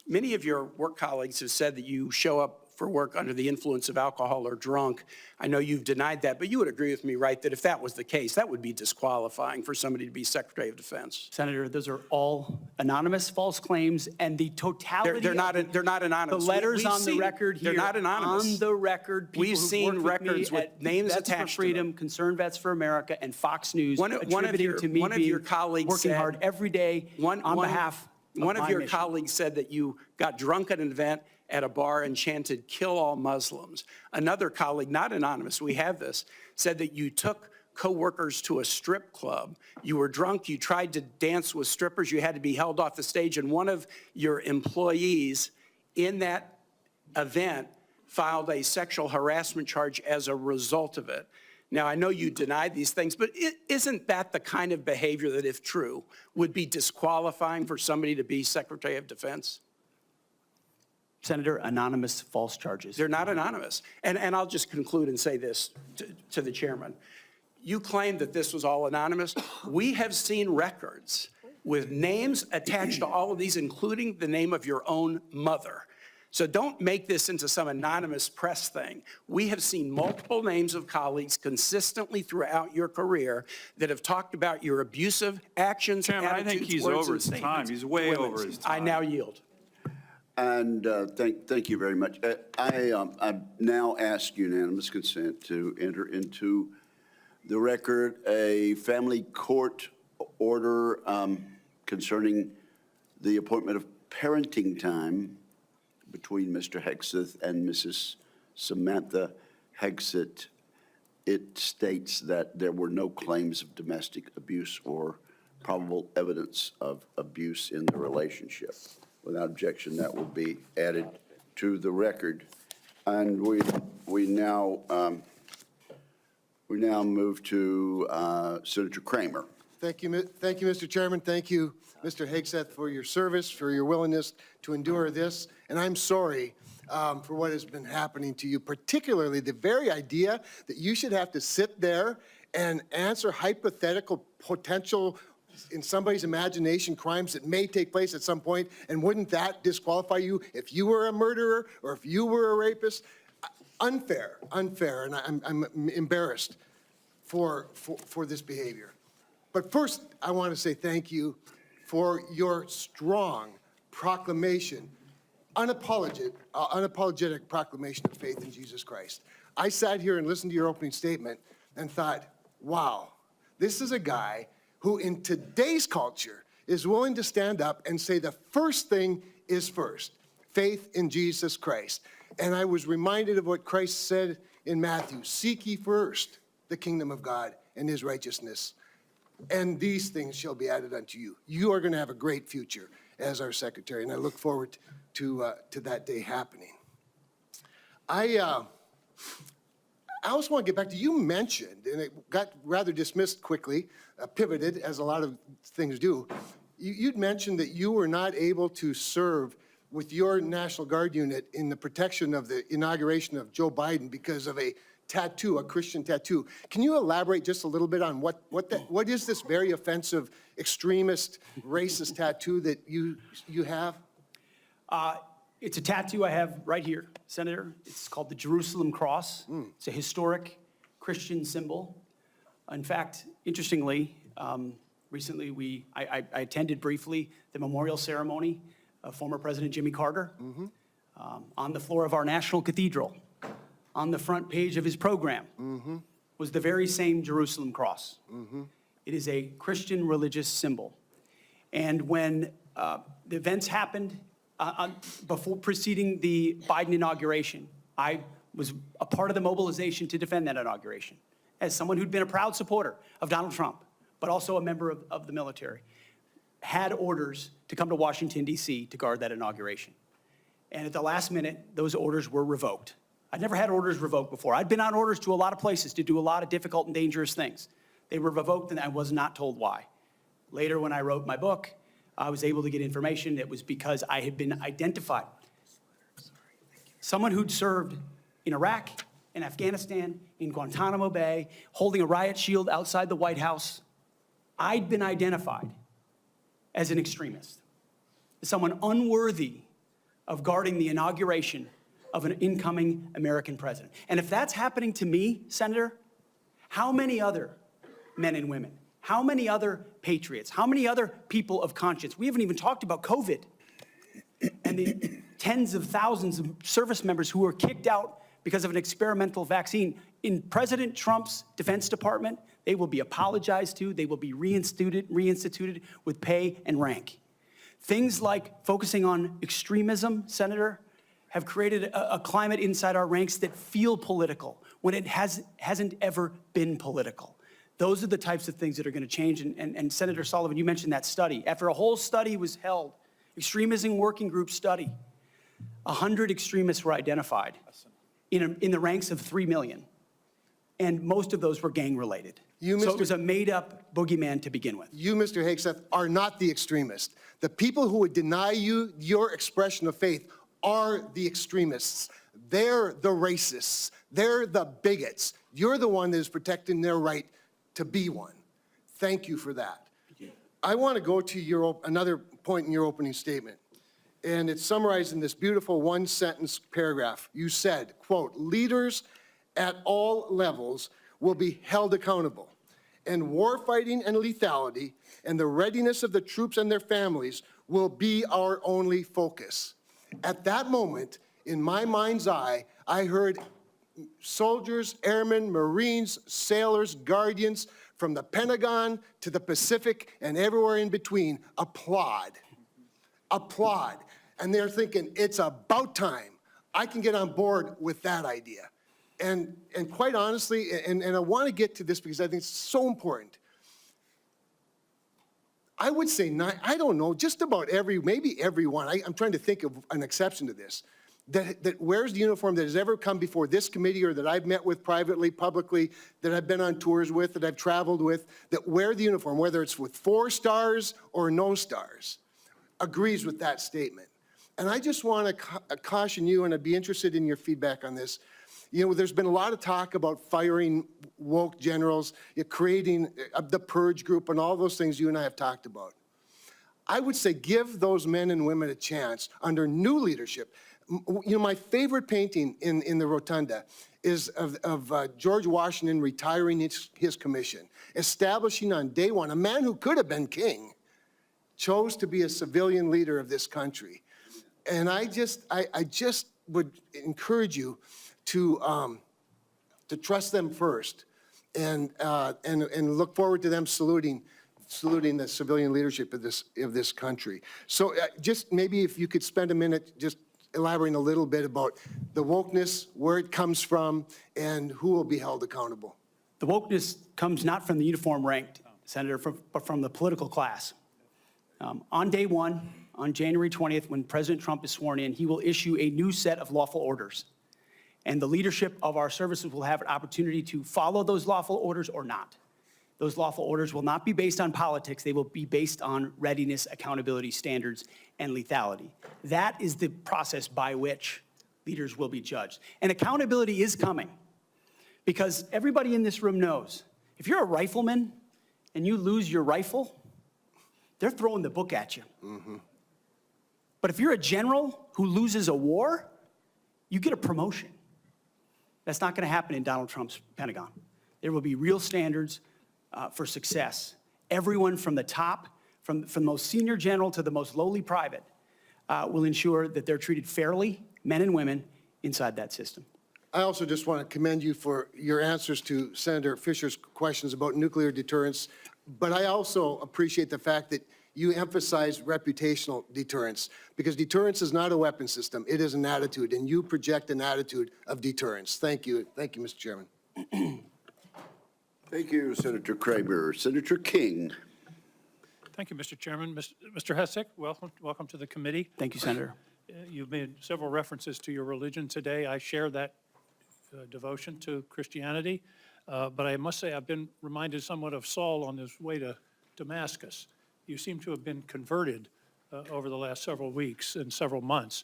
Many of your work colleagues have said that you show up for work under the influence of alcohol or drunk. I know you've denied that, but you would agree with me, right, that if that was the case, that would be disqualifying for somebody to be Secretary of Defense. Senator, those are all anonymous false claims, and the totality They're not anonymous. the letters We've on the seen- record here. They're not anonymous. On the record, people We've who've seen worked records with at names Vets attached for to Freedom, them. Concerned Vets for America, and Fox News One of attributing your- to me one of your being colleagues working said- hard every day on behalf of One of my your mission. colleagues said that you got drunk at an event at a bar and chanted, "Kill all Muslims." Another colleague, not anonymous, we have this, said that you took coworkers to a strip club. You were drunk, you tried to dance with strippers, you had to be held off the stage, and one of your employees in that event filed a sexual harassment charge as a result of it. Now, I know you denied these things, but isn't that the kind of behavior that, if true, would be disqualifying for somebody to be Secretary of Defense? Senator, anonymous false charges. They're not anonymous. And I'll just conclude and say this to the chairman. You claim that this was all anonymous. We have seen records with names attached to all of these, including the name of your own mother. So don't make this into some anonymous press thing. We have seen multiple names of colleagues consistently throughout your career that have talked about your abusive actions, Chairman, I think attitudes, he's words, over and his time. statements He's way to women. over his time. I now yield. And thank you very much. I now ask unanimous consent to enter into the record a family court order concerning the appointment of parenting time between Mr. Hegseth and Mrs. Samantha Hegseth. It states that there were no claims of domestic abuse or probable evidence of abuse in the relationship. Without objection, that will be added to the record. And we now move to Senator Kramer. Thank you, Mr. Chairman. Thank you, Mr. Hegseth, for your service, for your willingness to endure this. And I'm sorry for what has been happening to you, particularly the very idea that you should have to sit there and answer hypothetical potential in somebody's imagination, crimes that may take place at some point, and wouldn't that disqualify you if you were a murderer or if you were a rapist? Unfair, and I'm embarrassed for this behavior. But first, I want to say thank you for your strong proclamation, unapologetic proclamation of faith in Jesus Christ. I sat here and listened to your opening statement and thought, wow, this is a guy who in today's culture is willing to stand up and say the first thing is first, faith in Jesus Christ. And I was reminded of what Christ said in Matthew, seek ye first the kingdom of God and his righteousness, and these things shall be added unto you. You are going to have a great future as our secretary, and I look forward to that day happening. I also want to get back to, you mentioned, and it got rather dismissed quickly, pivoted, as a lot of things do. You'd mentioned that you were not able to serve with your National Guard unit in the protection of the inauguration of Joe Biden because of a tattoo, a Christian tattoo. Can you elaborate just a little bit on what is this very offensive, extremist, racist tattoo that you have? It's a tattoo I have right here, Senator. It's called the Jerusalem Cross. It's a historic Christian symbol. In fact, interestingly, recently I attended briefly the memorial ceremony of former President Jimmy Carter. On the floor of our National Cathedral, on the front page of his program, was the very same Jerusalem Cross. It is a Christian religious symbol. And when the events happened before preceding the Biden inauguration, I was a part of the mobilization to defend that inauguration as someone who'd been a proud supporter of Donald Trump, but also a member of the military, had orders to come to Washington, D.C. to guard that inauguration. And at the last minute, those orders were revoked. I'd never had orders revoked before. I'd been on orders to a lot of places to do a lot of difficult and dangerous things. They were revoked, and I was not told why. Later, when I wrote my book, I was able to get information that was because I had been identified. Someone who'd served in Iraq, in Afghanistan, in Guantanamo Bay, holding a riot shield outside the White House. I'd been identified as an extremist, as someone unworthy of guarding the inauguration of an incoming American president. And if that's happening to me, Senator, how many other men and women, how many other patriots, how many other people of conscience? We haven't even talked about COVID and the tens of thousands of service members who were kicked out because of an experimental vaccine. In President Trump's Defense Department, they will be apologized to, they will be reinstituted with pay and rank. Things like focusing on extremism, Senator, have created a climate inside our ranks that feel political when it hasn't ever been political. Those are the types of things that are going to change. And Senator Sullivan, you mentioned that study. After a whole study was held, extremism working group study, 100 extremists were identified in the ranks of 3 million. And most of those were gang-related. So it was a made-up boogeyman to begin with. You, Mr. Hegseth, are not the extremist. The people who would deny you your expression of faith are the extremists. They're the racists. They're the bigots. You're the one that is protecting their right to be one. Thank you for that. I want to go to another point in your opening statement, and it's summarized in this beautiful one-sentence paragraph. You said, quote, leaders at all levels will be held accountable, and warfighting and lethality and the readiness of the troops and their families will be our only focus. At that moment, in my mind's eye, I heard soldiers, airmen, Marines, sailors, guardians, from the Pentagon to the Pacific and everywhere in between, applaud. Applaud. And they're thinking, it's about time. I can get on board with that idea. And quite honestly, and I want to get to this because I think it's so important. I would say, I don't know, just about maybe everyone, I'm trying to think of an exception to this, that wears the uniform that has ever come before this committee or that I've met with privately, publicly, that I've been on tours with, that I've traveled with, that wear the uniform, whether it's with 4 stars or no stars, agrees with that statement. And I just want to caution you, and I'd be interested in your feedback on this. You know, there's been a lot of talk about firing woke generals, creating the purge group, and all those things you and I have talked about. I would say give those men and women a chance under new leadership. You know, my favorite painting in the rotunda is of George Washington retiring his commission, establishing on day one, a man who could have been king, chose to be a civilian leader of this country. And I just would encourage you to trust them first and look forward to them saluting the civilian leadership of this country. So just maybe if you could spend a minute just elaborating a little bit about the wokeness, where it comes from, and who will be held accountable. The wokeness comes not from the uniform ranked, Senator, but from the political class. On day one, on January 20th, when President Trump is sworn in, he will issue a new set of lawful orders. And the leadership of our services will have an opportunity to follow those lawful orders or not. Those lawful orders will not be based on politics. They will be based on readiness, accountability, standards, and lethality. That is the process by which leaders will be judged. And accountability is coming, because everybody in this room knows if you're a rifleman and you lose your rifle, they're throwing the book at you. Mm-hmm. But if you're a general who loses a war, you get a promotion. That's not going to happen in Donald Trump's Pentagon. There will be real standards for success. Everyone from the top, from the most senior general to the most lowly private, will ensure that they're treated fairly, men and women, inside that system. I also just want to commend you for your answers to Senator Fisher's questions about nuclear deterrence, but I also appreciate the fact that you emphasize reputational deterrence, because deterrence is not a weapon system, it is an attitude, and you project an attitude of deterrence. Thank you. Thank you, Mr. Chairman. Thank you, Senator Kramer. Senator King. Thank you, Mr. Chairman. Mr. Hegseth, welcome to the committee. Thank you, Senator. You've made several references to your religion today. I share that devotion to Christianity, but I must say I've been reminded somewhat of Saul on his way to Damascus. You seem to have been converted over the last several weeks and several months.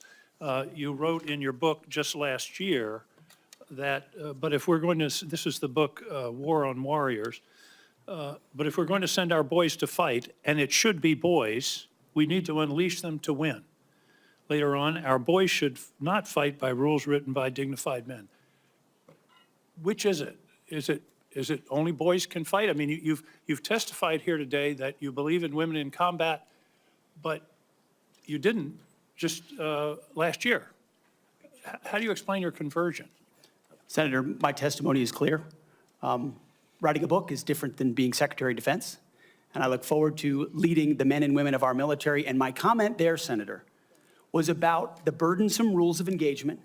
You wrote in your book just last year that, but if we're going to, this is the book War on Warriors, but if we're going to send our boys to fight, and it should be boys, we need to unleash them to win. Later on, our boys should not fight by rules written by dignified men. Which is it? Is it only boys can fight? I mean, you've testified here today that you believe in women in combat, but you didn't just last year. How do you explain your conversion? Senator, my testimony is clear. Writing a book is different than being Secretary of Defense, and I look forward to leading the men and women of our military. And my comment there, Senator, was about the burdensome rules of engagement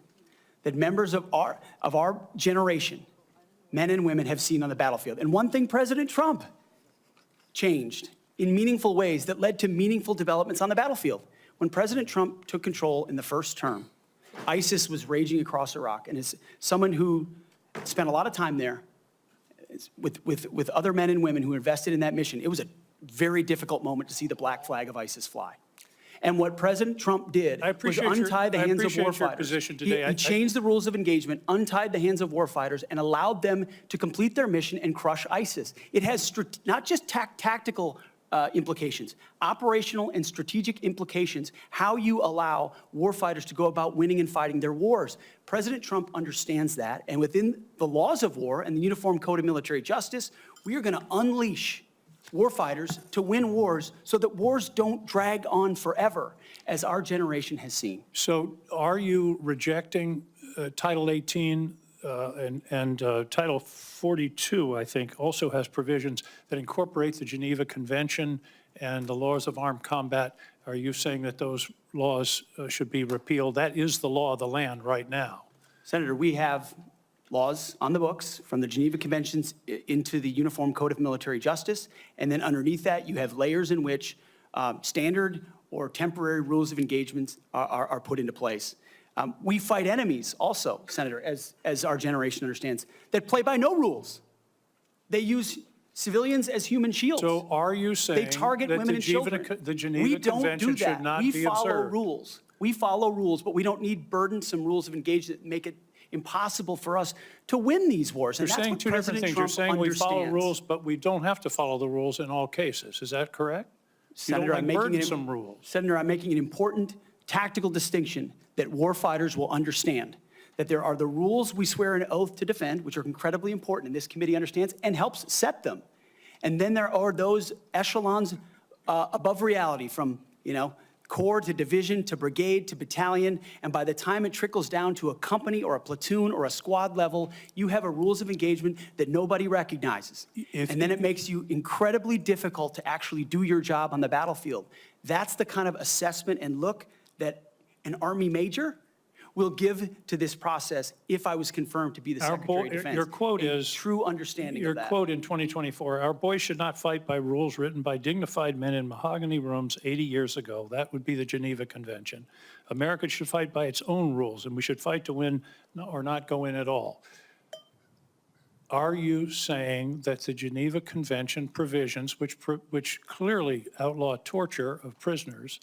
that members of our generation, men and women, have seen on the battlefield. And one thing President Trump changed in meaningful ways that led to meaningful developments on the battlefield. When President Trump took control in the first term, ISIS was raging across Iraq. And as someone who spent a lot of time there with other men and women who invested in that mission, it was a very difficult moment to see the black flag of ISIS fly. And what President Trump did was untie the hands of warfighters. He changed the rules of engagement, untied the hands of warfighters, and allowed them to complete their mission and crush ISIS. It has not just tactical implications, operational and strategic implications, how you allow warfighters to go about winning and fighting their wars. President Trump understands that, and within the laws of war and the Uniform Code of Military Justice, we are going to unleash warfighters to win wars so that wars don't drag on forever, as our generation has seen. So are you rejecting Title 18 and Title 42, I think, also has provisions that incorporate the Geneva Convention and the laws of armed combat? Are you saying that those laws should be repealed? That is the law of the land right now. Senator, we have laws on the books from the Geneva Conventions into the Uniform Code of Military Justice, and then underneath that you have layers in which standard or temporary rules of engagement are put into place. We fight enemies also, Senator, as our generation understands, that play by no rules. They use civilians as human shields. So are you saying they target that women and children? the Geneva Convention should not be observed? We follow rules. We follow rules, but we don't need burdensome rules of engagement that make it impossible for us to win these wars. You're And that's saying what two different President things. You're Trump saying we follow understands. rules, but we don't have to follow the rules in all cases. Is that correct? You don't Senator, like burdensome rules. Senator, I'm making an important tactical distinction that warfighters will understand, that there are the rules we swear an oath to defend, which are incredibly important, and this committee understands and helps set them. And then there are those echelons above reality from, corps to division to brigade to battalion, and by the time it trickles down to a company or a platoon or a squad level, you have a rules of engagement that nobody recognizes. And then it makes you incredibly difficult to actually do your job on the battlefield. That's the kind of assessment and look that an Army major will give to this process if I was confirmed to be the Secretary of Defense. Your quote is, true understanding of that. your quote in 2024, our boys should not fight by rules written by dignified men in mahogany rooms 80 years ago. That would be the Geneva Convention. America should fight by its own rules, and we should fight to win or not go in at all. Are you saying that the Geneva Convention provisions, which clearly outlaw torture of prisoners,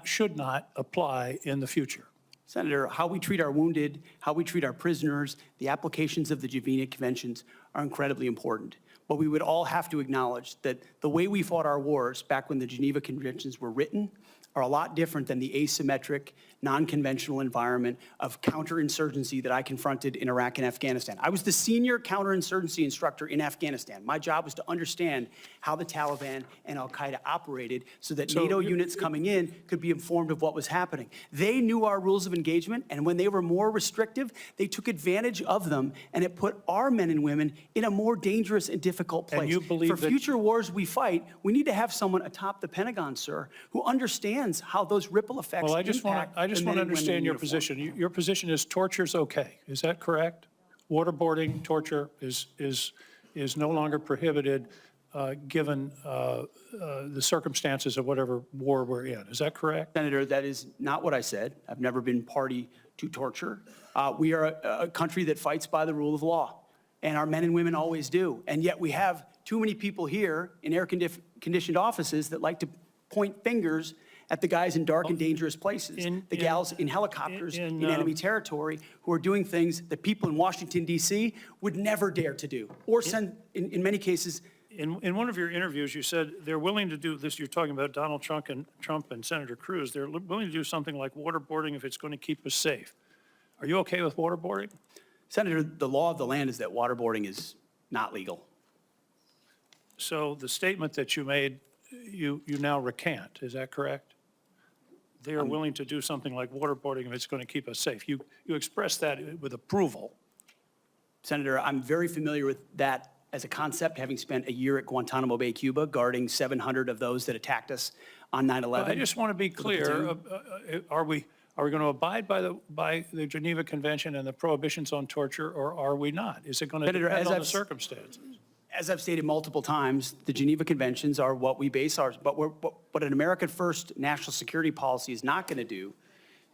should not apply in the future? Senator, how we treat our wounded, how we treat our prisoners, the applications of the Geneva Conventions are incredibly important. But we would all have to acknowledge that the way we fought our wars back when the Geneva Conventions were written are a lot different than the asymmetric, non-conventional environment of counterinsurgency that I confronted in Iraq and Afghanistan. I was the senior counterinsurgency instructor in Afghanistan. My job was to understand how the Taliban and al-Qaeda operated so that NATO units coming in could be informed of what was happening. They knew our rules of engagement, and when they were more restrictive, they took advantage of them, and it put our men and women in a more dangerous and difficult place. And you believe For that future wars we fight, we need to have someone atop the Pentagon, sir, who understands how those ripple effects Well, I just want to understand your uniform. position. Your position is torture's okay. Is that correct? Waterboarding, torture is no longer prohibited given the circumstances of whatever war we're in. Is that correct? Senator, that is not what I said. I've never been party to torture. We are a country that fights by the rule of law, and our men and women always do. And yet we have too many people here in air-conditioned offices that like to point fingers at the guys in dark and dangerous places, the gals in helicopters in enemy territory who are doing things that people in Washington, D.C. would never dare to do, or send, in many cases. In one of your interviews, you said they're willing to do this. You're talking about Donald Trump and Senator Cruz. They're willing to do something like waterboarding if it's going to keep us safe. Are you okay with waterboarding? Senator, the law of the land is that waterboarding is not legal. So the statement that you made, you now recant. Is that correct? They are willing to do something like waterboarding if it's going to keep us safe. You expressed that with approval. Senator, I'm very familiar with that as a concept, having spent a year at Guantanamo Bay, Cuba, guarding 700 of those that attacked us on 9/11. I just want to be clear. Are we going to abide by the Geneva Convention and the prohibitions on torture, or are we not? Is it going to Senator, depend on the circumstances? As I've stated multiple times, the Geneva Conventions are what we base ours, but what an American first national security policy is not going to do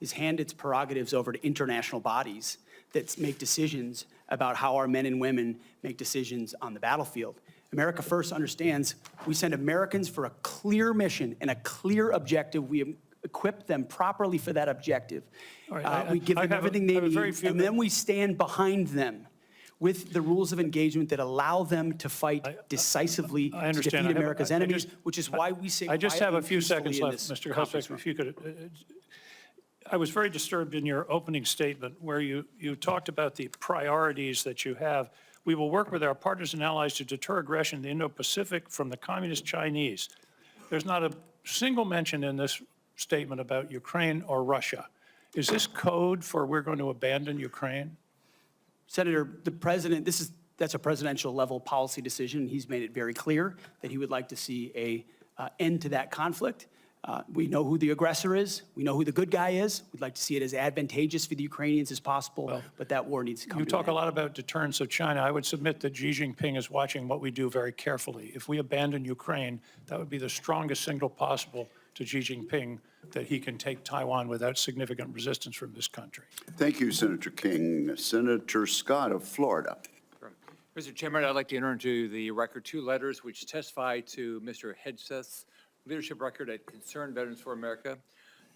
is hand its prerogatives over to international bodies that make decisions about how our men and women make decisions on the battlefield. America First understands we send Americans for a clear mission and a clear objective. We equip them properly for that objective. We give them everything they need, and then we stand behind them with the rules of engagement that allow them to fight decisively to defeat America's enemies, which is why we say I just have a quietly few and seconds peacefully in left, this Mr. conference Hegseth, room. if you could. I was very disturbed in your opening statement where you talked about the priorities that you have. We will work with our partners and allies to deter aggression in the Indo-Pacific from the communist Chinese. There's not a single mention in this statement about Ukraine or Russia. Is this code for we're going to abandon Ukraine? Senator, the president, that's a presidential level policy decision. He's made it very clear that he would like to see a end to that conflict. We know who the aggressor is. We know who the good guy is. We'd like to see it as advantageous for the Ukrainians as possible, but that war needs to come to You an talk a end. lot about deterrence of China. I would submit that Xi Jinping is watching what we do very carefully. If we abandon Ukraine, that would be the strongest signal possible to Xi Jinping that he can take Taiwan without significant resistance from this country. Thank you, Senator King. Senator Scott of Florida. Mr. Chairman, I'd like to enter into the record two letters which testify to Mr. Hegseth's leadership record at Concerned Veterans for America.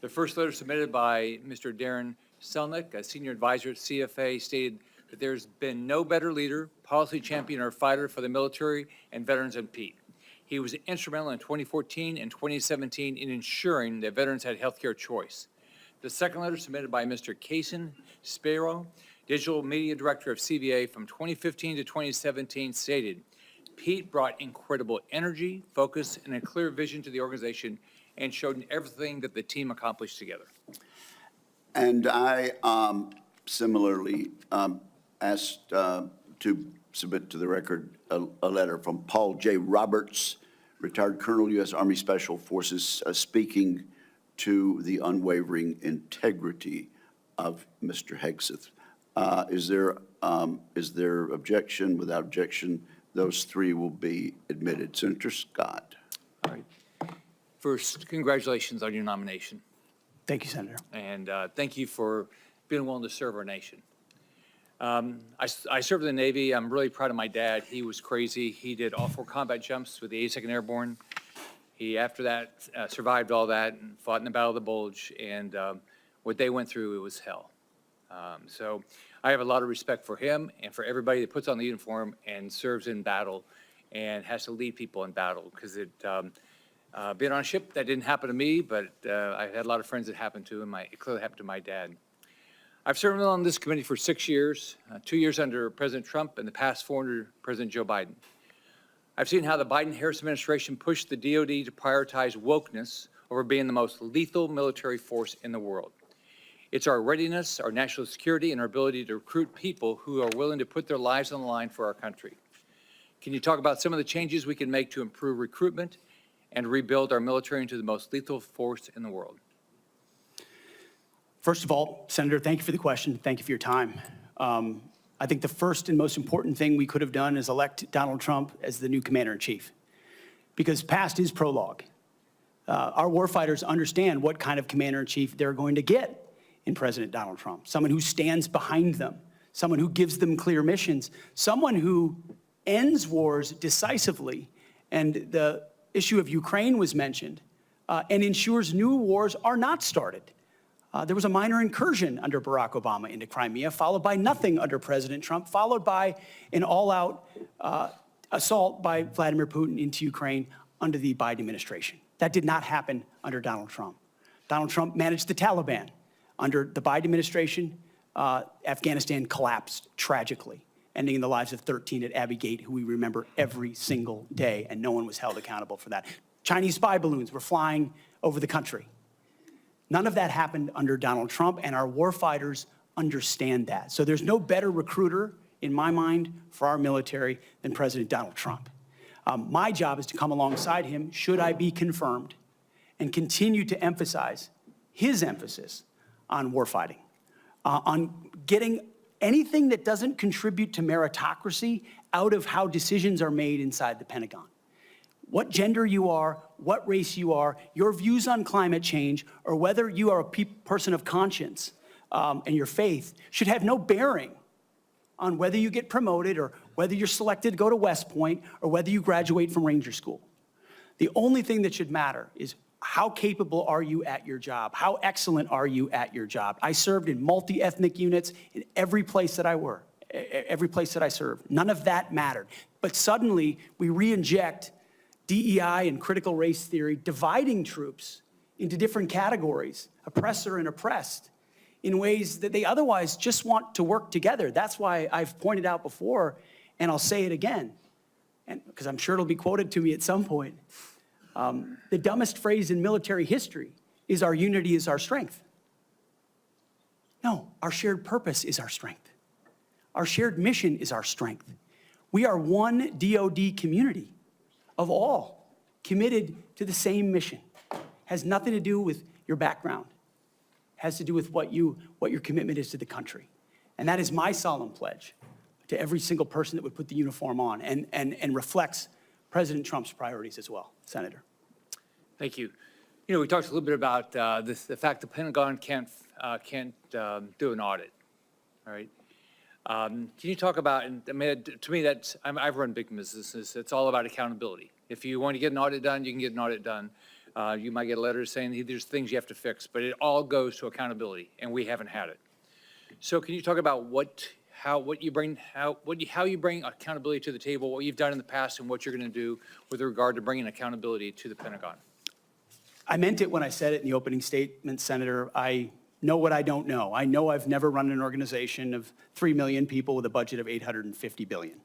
The first letter submitted by Mr. Darren Selnick, a senior advisor at CFA, stated that there's been no better leader, policy champion, or fighter for the military and veterans than Pete. He was instrumental in 2014 and 2017 in ensuring that veterans had health care choice. The second letter submitted by Mr. Kason Spiro, Digital Media Director of CVA from 2015 to 2017, stated, Pete brought incredible energy, focus, and a clear vision to the organization and showed everything that the team accomplished together. And I similarly asked to submit to the record a letter from Paul J. Roberts, retired Colonel, U.S. Army Special Forces, speaking to the unwavering integrity of Mr. Hegseth. Is there objection? Without objection, those three will be admitted. Senator Scott. All right. First, congratulations on your nomination. Thank you, Senator. And thank you for being willing to serve our nation. I served in the Navy. I'm really proud of my dad. He was crazy. He did all 4 combat jumps with the 82nd Airborne. He, after that, survived all that and fought in the Battle of the Bulge. And what they went through, it was hell. So I have a lot of respect for him and for everybody that puts on the uniform and serves in battle and has to lead people in battle, because being on a ship, that didn't happen to me, but I had a lot of friends that happened to, and it clearly happened to my dad. I've served on this committee for 6 years, 2 years under President Trump and the past 4 under President Joe Biden. I've seen how the Biden-Harris administration pushed the DOD to prioritize wokeness over being the most lethal military force in the world. It's our readiness, our national security, and our ability to recruit people who are willing to put their lives on the line for our country. Can you talk about some of the changes we can make to improve recruitment and rebuild our military into the most lethal force in the world? First of all, Senator, thank you for the question. Thank you for your time. I think the first and most important thing we could have done is elect Donald Trump as the new commander-in-chief, because past is prologue. Our warfighters understand what kind of commander-in-chief they're going to get in President Donald Trump, someone who stands behind them, someone who gives them clear missions, someone who ends wars decisively, and the issue of Ukraine was mentioned, and ensures new wars are not started. There was a minor incursion under Barack Obama into Crimea, followed by nothing under President Trump, followed by an all-out assault by Vladimir Putin into Ukraine under the Biden administration. That did not happen under Donald Trump. Donald Trump managed the Taliban. Under the Biden administration, Afghanistan collapsed tragically, ending in the lives of 13 at Abbey Gate, who we remember every single day, and no one was held accountable for that. Chinese spy balloons were flying over the country. None of that happened under Donald Trump, and our warfighters understand that. So there's no better recruiter, in my mind, for our military than President Donald Trump. My job is to come alongside him, should I be confirmed, and continue to emphasize his emphasis on warfighting, on getting anything that doesn't contribute to meritocracy out of how decisions are made inside the Pentagon. What gender you are, what race you are, your views on climate change, or whether you are a person of conscience and your faith should have no bearing on whether you get promoted or whether you're selected to go to West Point or whether you graduate from Ranger School. The only thing that should matter is how capable are you at your job? How excellent are you at your job? I served in multi-ethnic units in every place that I worked, every place that I served. None of that mattered. But suddenly, we re-inject DEI and critical race theory, dividing troops into different categories, oppressor and oppressed, in ways that they otherwise just want to work together. That's why I've pointed out before, and I'll say it again, and because I'm sure it'll be quoted to me at some point. The dumbest phrase in military history is our unity is our strength. No, our shared purpose is our strength. Our shared mission is our strength. We are one DOD community of all committed to the same mission. Has nothing to do with your background. Has to do with what your commitment is to the country. And that is my solemn pledge to every single person that would put the uniform on and reflects President Trump's priorities as well. Senator. Thank you. You know, we talked a little bit about the fact the Pentagon can't do an audit, all right? Can you talk about, and I mean, to me, I've run big businesses. It's all about accountability. If you want to get an audit done, you can get an audit done. You might get a letter saying there's things you have to fix, but it all goes to accountability, and we haven't had it. So can you talk about how you bring accountability to the table, what you've done in the past, and what you're going to do with regard to bringing accountability to the Pentagon? I meant it when I said it in the opening statement, Senator. I know what I don't know. I know I've never run an organization of 3 million people with a budget of $850 billion.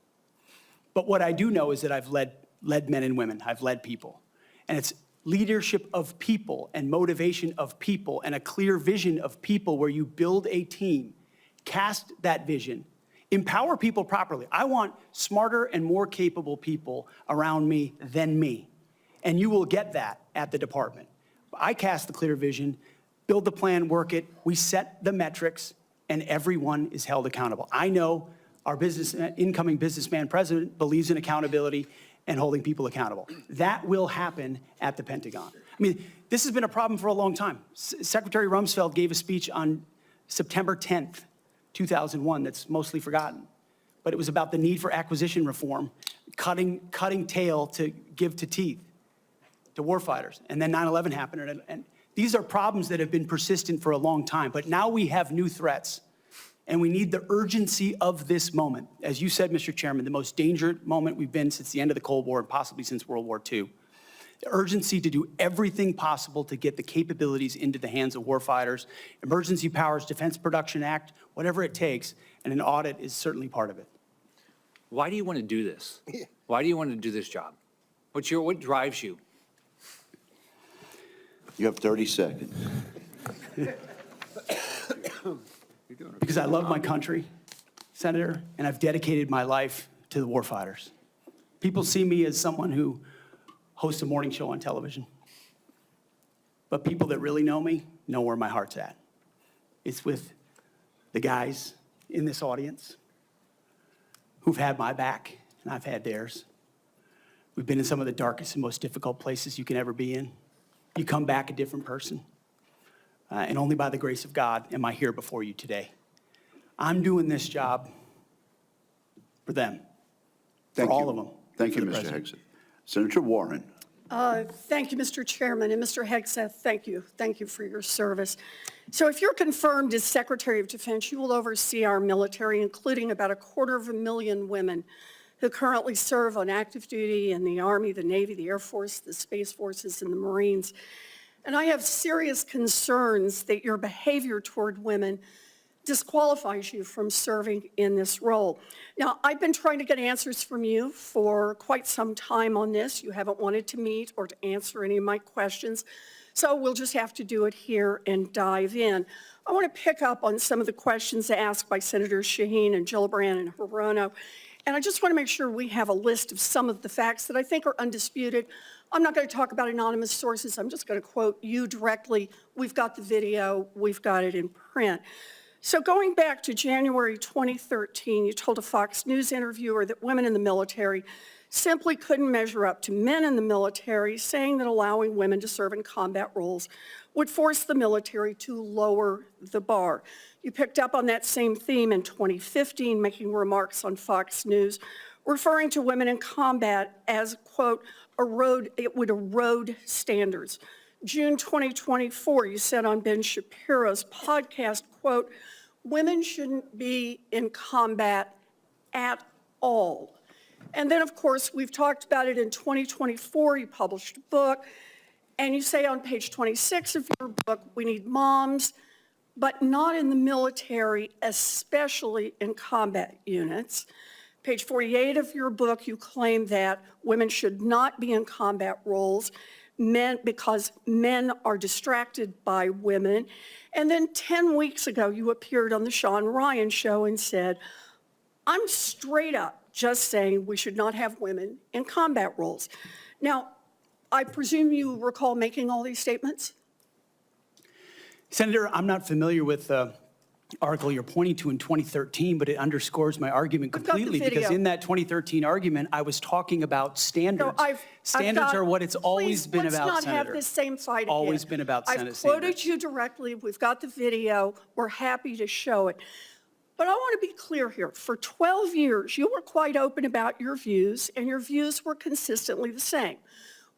But what I do know is that I've led men and women. I've led people. And it's leadership of people and motivation of people and a clear vision of people where you build a team, cast that vision, empower people properly. I want smarter and more capable people around me than me. And you will get that at the department. I cast the clear vision, build the plan, work it, we set the metrics, and everyone is held accountable. I know our incoming businessman president believes in accountability and holding people accountable. That will happen at the Pentagon. I mean, this has been a problem for a long time. Secretary Rumsfeld gave a speech on September 10th, 2001, that's mostly forgotten. But it was about the need for acquisition reform, cutting tail to give to teeth to warfighters. And then 9/11 happened. And these are problems that have been persistent for a long time. But now we have new threats. And we need the urgency of this moment. As you said, Mr. Chairman, the most dangerous moment we've been since the end of the Cold War and possibly since World War II. The urgency to do everything possible to get the capabilities into the hands of warfighters, Emergency Powers Defense Production Act, whatever it takes, and an audit is certainly part of it. Why do you want to do this? Why do you want to do this job? What drives you? You have 30 seconds. Because I love my country, Senator, and I've dedicated my life to the warfighters. People see me as someone who hosts a morning show on television. But people that really know me know where my heart's at. It's with the guys in this audience who've had my back, and I've had theirs. We've been in some of the darkest and most difficult places you can ever be in. You come back a different person. And only by the grace of God am I here before you today. I'm doing this job for them, for all of them. Thank you, Mr. Hegseth. Senator Warren. Thank you, Mr. Chairman, and Mr. Hegseth, thank you. Thank you for your service. So if you're confirmed as Secretary of Defense, you will oversee our military, including about 250,000 women who currently serve on active duty in the Army, the Navy, the Air Force, the Space Forces, and the Marines. And I have serious concerns that your behavior toward women disqualifies you from serving in this role. Now, I've been trying to get answers from you for quite some time on this. You haven't wanted to meet or to answer any of my questions, so we'll just have to do it here and dive in. I want to pick up on some of the questions asked by Senators Shaheen and Gillibrand and Hirono, and I just want to make sure we have a list of some of the facts that I think are undisputed. I'm not going to talk about anonymous sources. I'm just going to quote you directly. We've got the video. We've got it in print. So going back to January 2013, you told a Fox News interviewer that women in the military simply couldn't measure up to men in the military, saying that allowing women to serve in combat roles would force the military to lower the bar. You picked up on that same theme in 2015, making remarks on Fox News, referring to women in combat as, quote, it would erode standards. June 2024, you said on Ben Shapiro's podcast, quote, women shouldn't be in combat at all. And then, of course, we've talked about it in 2024, you published a book, and you say on page 26 of your book, we need moms, but not in the military, especially in combat units. Page 48 of your book, you claim that women should not be in combat roles because men are distracted by women. And then 10 weeks ago, you appeared on the Sean Ryan show and said, I'm straight up just saying we should not have women in combat roles. Now, I presume you recall making all these statements? Senator, I'm not familiar with the article you're pointing to in 2013, but it underscores my argument completely, because in that 2013 argument, I was talking about standards. No, Standards are what it's always been about, Let's not Senator. have this same fight again. Always been about Senate I've quoted standards. you directly. We've got the video. We're happy to show it. But I want to be clear here. For 12 years, you were quite open about your views, and your views were consistently the same.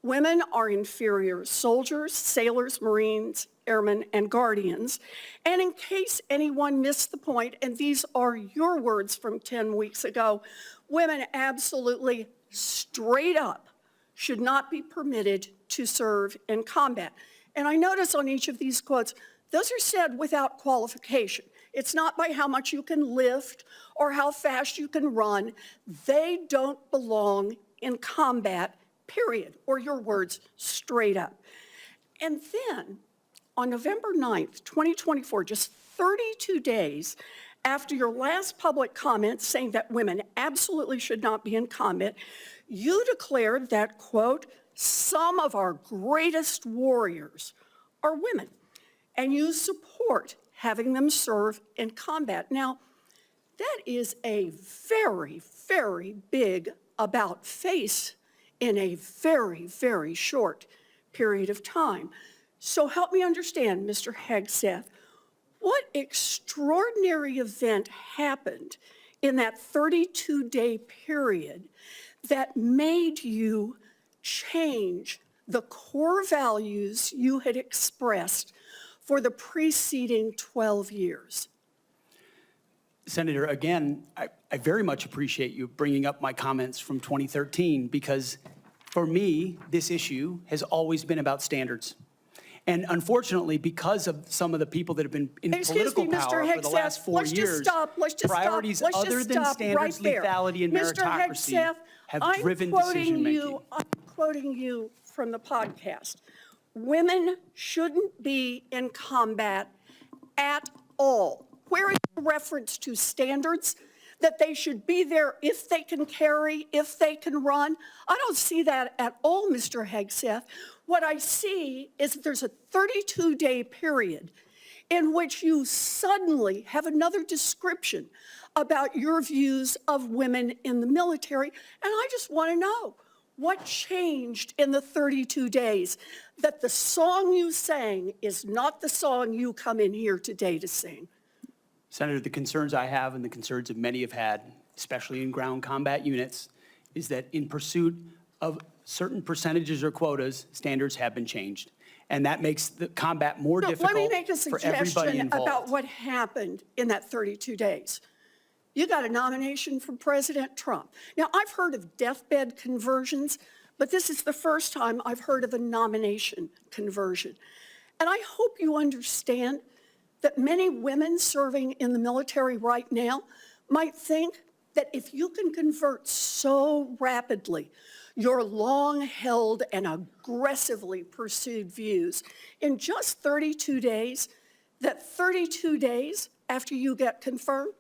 Women are inferior soldiers, sailors, Marines, airmen, and guardians. And in case anyone missed the point, and these are your words from 10 weeks ago, women absolutely straight up should not be permitted to serve in combat. And I notice on each of these quotes, those are said without qualification. It's not by how much you can lift or how fast you can run. They don't belong in combat, period, or your words, straight up. And then on November 9th, 2024, just 32 days after your last public comment saying that women absolutely should not be in combat, you declared that, quote, some of our greatest warriors are women, and you support having them serve in combat. Now, that is a very, very big about face in a very, very short period of time. So help me understand, Mr. Hegseth, what extraordinary event happened in that 32-day period that made you change the core values you had expressed for the preceding 12 years? Senator, again, I very much appreciate you bringing up my comments from 2013 because for me, this issue has always been about standards. And unfortunately, because of some of the people that have been in political power for the last 4 years, priorities other than standards, lethality, and meritocracy have driven decision-making. I'm quoting you from the podcast. Women shouldn't be in combat at all. Where is the reference to standards? That they should be there if they can carry, if they can run? I don't see that at all, Mr. Hegseth. What I see is that there's a 32-day period in which you suddenly have another description about your views of women in the military. And I just want to know, what changed in the 32 days that the song you sang is not the song you come in here today to sing? Senator, the concerns I have and the concerns that many have had, especially in ground combat units, is that in pursuit of certain percentages or quotas, standards have been changed. And that makes the combat more difficult for everybody involved. Let me make a suggestion about what happened in that 32 days. You got a nomination from President Trump. Now, I've heard of deathbed conversions, but this is the first time I've heard of a nomination conversion. And I hope you understand that many women serving in the military right now might think that if you can convert so rapidly your long-held and aggressively pursued views in just 32 days, that 32 days after you get confirmed,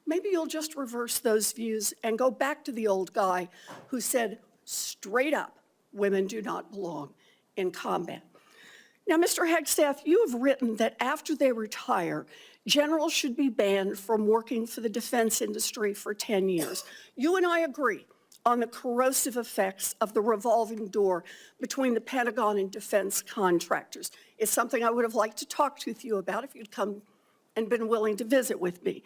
maybe you'll just reverse those views and go back to the old guy who said straight up, women do not belong in combat. Now, Mr. Hegseth, you have written that after they retire, generals should be banned from working for the defense industry for 10 years. You and I agree on the corrosive effects of the revolving door between the Pentagon and defense contractors. It's something I would have liked to talk with you about if you'd come and been willing to visit with me.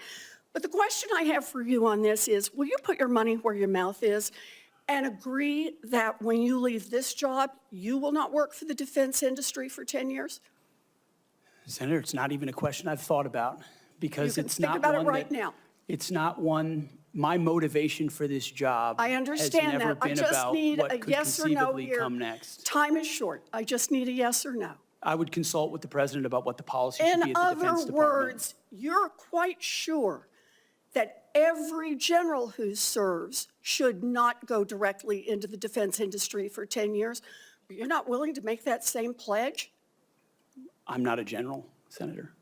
But the question I have for you on this is, will you put your money where your mouth is and agree that when you leave this job, you will not work for the defense industry for 10 years? Senator, it's not even a question I've thought about because You can it's think not about one it right that, now. it's not one, my motivation for this job I understand has never that. I been just about need what a could yes or no conceivably here. come next. Time is short. I just need a yes or no. I would consult with the president about what the policy should be In at the Defense other Department. words, you're quite sure that every general who serves should not go directly into the defense industry for 10 years. You're not willing to make that same pledge? I'm not a general, Senator.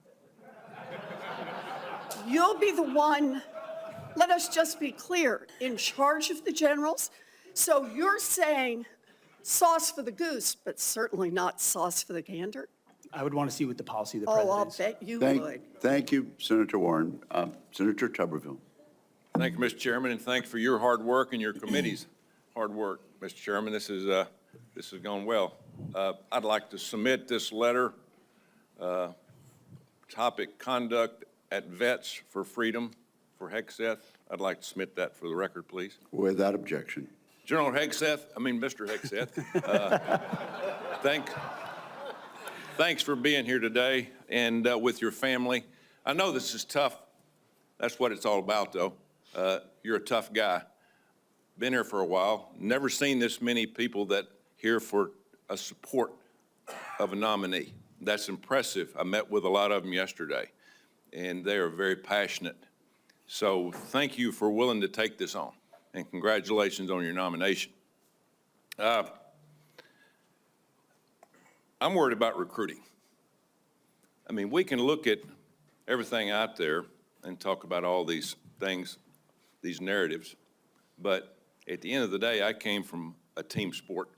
You'll be the one, let us just be clear, in charge of the generals. So you're saying sauce for the goose, but certainly not sauce for the gander? I would want to see what the policy of the president Oh, I'll is. bet you would. Thank you, Senator Warren. Senator Tuberville. Thank you, Mr. Chairman, and thanks for your hard work and your committee's hard work, Mr. Chairman. This has gone well. I'd like to submit this letter, topic conduct at Vets for Freedom for Hegseth. I'd like to submit that for the record, please. Without objection. General Hegseth, Mr. Hegseth, thanks for being here today and with your family. I know this is tough. That's what it's all about, though. You're a tough guy. Been here for a while. Never seen this many people that here for a support of a nominee. That's impressive. I met with a lot of them yesterday, and they are very passionate. So thank you for willing to take this on, and congratulations on your nomination. I'm worried about recruiting. We can look at everything out there and talk about all these things, these narratives, but at the end of the day, I came from a team sport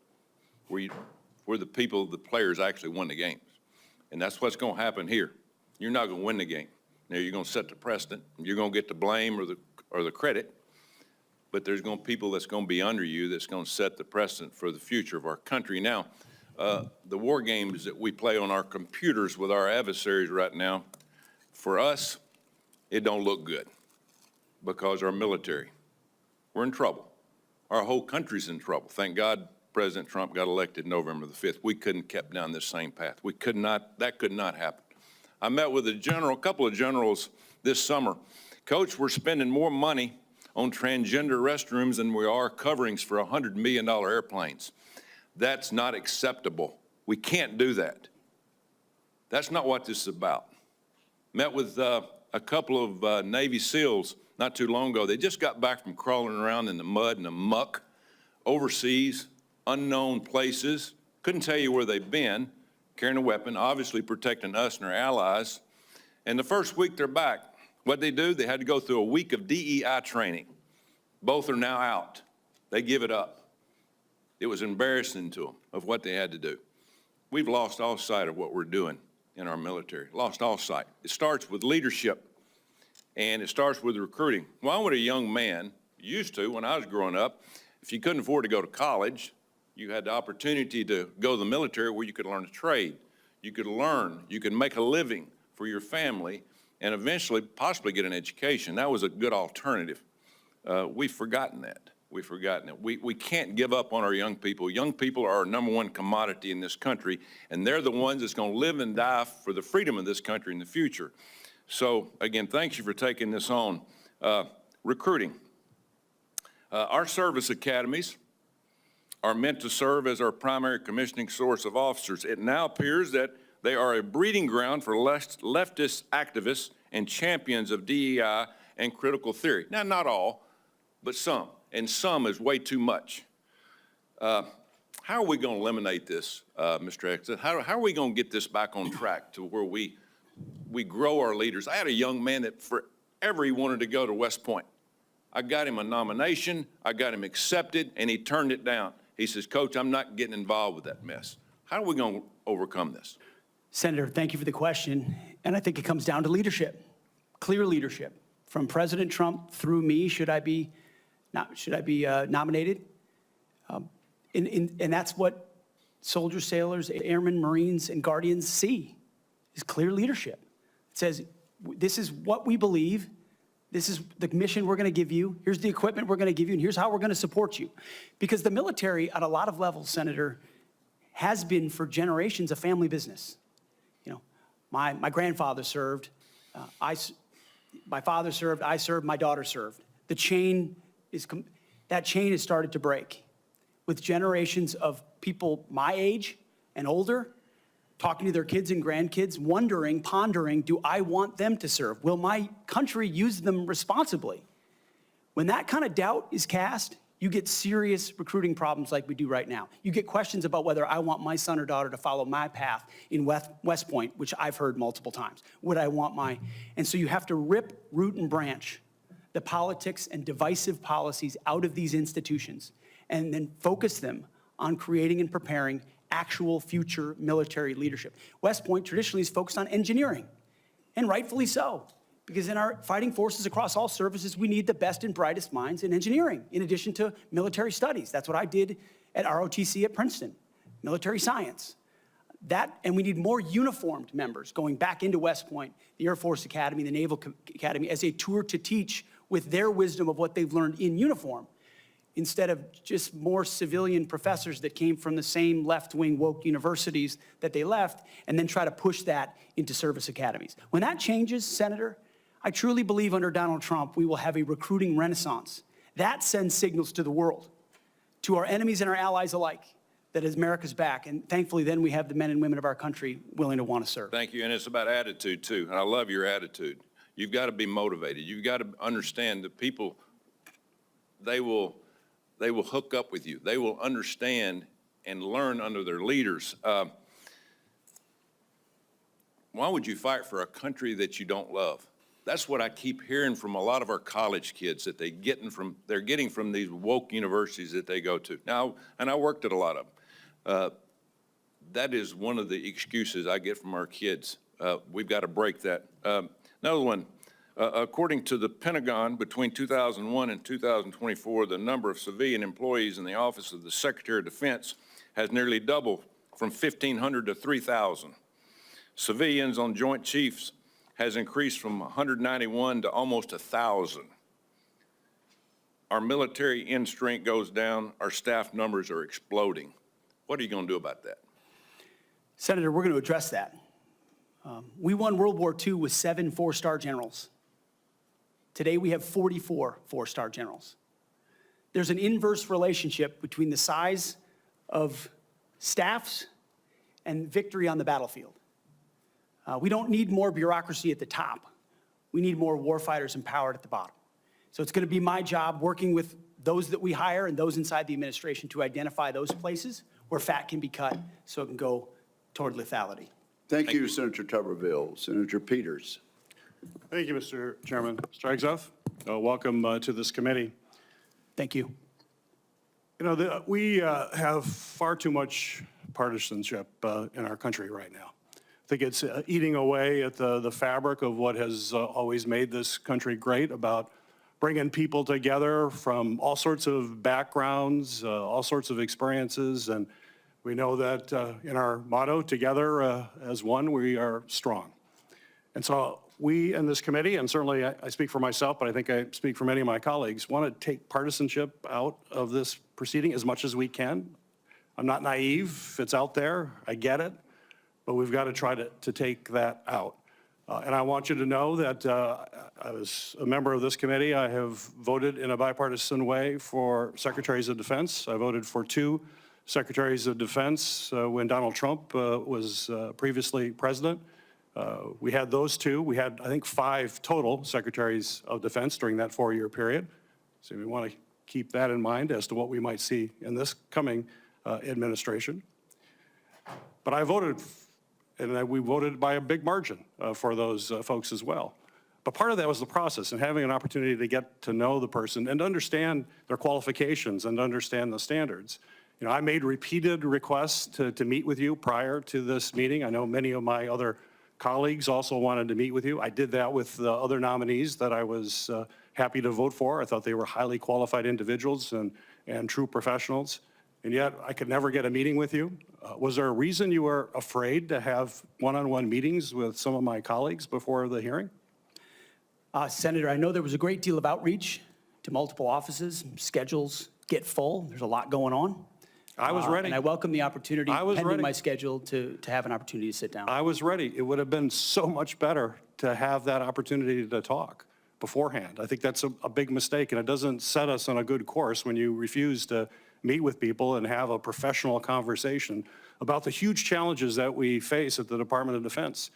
where the players actually won the games. And that's what's going to happen here. You're not going to win the game. Now, you're going to set the precedent. You're going to get the blame or the credit, but there's going to be people that's going to be under you that's going to set the precedent for the future of our country. Now, the war games that we play on our computers with our adversaries right now, for us, it don't look good because our military, we're in trouble. Our whole country's in trouble. Thank God President Trump got elected November the 5th. We couldn't have kept down this same path. That could not happen. I met with a couple of generals this summer. Coach, we're spending more money on transgender restrooms than we are coverings for $100 million airplanes. That's not acceptable. We can't do that. That's not what this is about. Met with a couple of Navy SEALs not too long ago. They just got back from crawling around in the mud and the muck overseas, unknown places. Couldn't tell you where they've been, carrying a weapon, obviously protecting us and our allies. And the first week they're back, what'd they do? They had to go through a week of DEI training. Both are now out. They give it up. It was embarrassing to them of what they had to do. We've lost all sight of what we're doing in our military, lost all sight. It starts with leadership, and it starts with recruiting. Well, I was a young man, used to when I was growing up, if you couldn't afford to go to college, you had the opportunity to go to the military where you could learn a trade. You could learn, you could make a living for your family, and eventually possibly get an education. That was a good alternative. We've forgotten that. We've forgotten it. We can't give up on our young people. Young people are our number one commodity in this country, and they're the ones that's going to live and die for the freedom of this country in the future. So, again, thank you for taking this on. Recruiting. Our service academies are meant to serve as our primary commissioning source of officers. It now appears that they are a breeding ground for leftist activists and champions of DEI and critical theory. Now, not all, but some. And some is way too much. How are we going to eliminate this, Mr. Hegseth? How are we going to get this back on track to where we grow our leaders? I had a young man that forever he wanted to go to West Point. I got him a nomination, I got him accepted, and he turned it down. He says, Coach, I'm not getting involved with that mess. How are we going to overcome this? Senator, thank you for the question. And I think it comes down to leadership, clear leadership. From President Trump through me, should I be nominated? And that's what soldiers, sailors, airmen, Marines, and Guardians see, is clear leadership. It says, this is what we believe. This is the mission we're going to give you. Here's the equipment we're going to give you, and here's how we're going to support you. Because the military, at a lot of levels, Senator, has been for generations a family business. You know, my grandfather served, my father served, I served, my daughter served. That chain has started to break with generations of people my age and older talking to their kids and grandkids, wondering, pondering, do I want them to serve? Will my country use them responsibly? When that kind of doubt is cast, you get serious recruiting problems like we do right now. You get questions about whether I want my son or daughter to follow my path in West Point, which I've heard multiple times. Would I want and so you have to rip, root, and branch the politics and divisive policies out of these institutions and then focus them on creating and preparing actual future military leadership. West Point traditionally is focused on engineering, and rightfully so, because in our fighting forces across all services, we need the best and brightest minds in engineering, in addition to military studies. That's what I did at ROTC at Princeton, military science. And we need more uniformed members going back into West Point, the Air Force Academy, the Naval Academy, as a tour to teach with their wisdom of what they've learned in uniform. instead of just more civilian professors that came from the same left-wing woke universities that they left, and then try to push that into service academies. When that changes, Senator, I truly believe under Donald Trump, we will have a recruiting renaissance. That sends signals to the world, to our enemies and our allies alike, that America's back. And thankfully, then we have the men and women of our country willing to want to serve. Thank you, and it's about attitude, too, and I love your attitude. You've got to be motivated. You've got to understand that people, they will hook up with you. They will understand and learn under their leaders. Why would you fight for a country that you don't love? That's what I keep hearing from a lot of our college kids that they're getting from these woke universities that they go to. Now, and I worked at a lot of them. That is one of the excuses I get from our kids. We've got to break that. Another one, according to the Pentagon, between 2001 and 2024, the number of civilian employees in the Office of the Secretary of Defense has nearly doubled from 1,500 to 3,000. Civilians on Joint Chiefs has increased from 191 to almost 1,000. Our military end strength goes down. Our staff numbers are exploding. What are you going to do about that? Senator, we're going to address that. We won World War II with 7 four-star generals. Today, we have 44 four-star generals. There's an inverse relationship between the size of staffs and victory on the battlefield. We don't need more bureaucracy at the top. We need more warfighters empowered at the bottom. So it's going to be my job working with those that we hire and those inside the administration to identify those places where fat can be cut so it can go toward lethality. Thank you, Senator Tuberville. Senator Peters. Thank you, Mr. Chairman. Mr. Hegseth, welcome to this committee. Thank you. You know, we have far too much partisanship in our country right now. I think it's eating away at the fabric of what has always made this country great, about bringing people together from all sorts of backgrounds, all sorts of experiences. And we know that in our motto, together as one, we are strong. And so we in this committee, and certainly I speak for myself, but I think I speak for many of my colleagues, want to take partisanship out of this proceeding as much as we can. I'm not naive. It's out there. I get it. But we've got to try to take that out. And I want you to know that as a member of this committee, I have voted in a bipartisan way for secretaries of defense. I voted for 2 secretaries of defense when Donald Trump was previously president. We had those 2. We had, I think, 5 total secretaries of defense during that 4-year period. So we want to keep that in mind as to what we might see in this coming administration. But I voted, and we voted by a big margin for those folks as well. But part of that was the process and having an opportunity to get to know the person and understand their qualifications and understand the standards. You know, I made repeated requests to meet with you prior to this meeting. I know many of my other colleagues also wanted to meet with you. I did that with the other nominees that I was happy to vote for. I thought they were highly qualified individuals and true professionals. And yet I could never get a meeting with you. Was there a reason you were afraid to have one-on-one meetings with some of my colleagues before the hearing? Senator, I know there was a great deal of outreach to multiple offices. Schedules get full. There's a lot going on. I was ready. And I welcome the opportunity, pending ready. my schedule, to have an opportunity to sit down. I was ready. It would have been so much better to have that opportunity to talk beforehand. I think that's a big mistake, and it doesn't set us on a good course when you refuse to meet with people and have a professional conversation about the huge challenges that we face at the Department of Defense.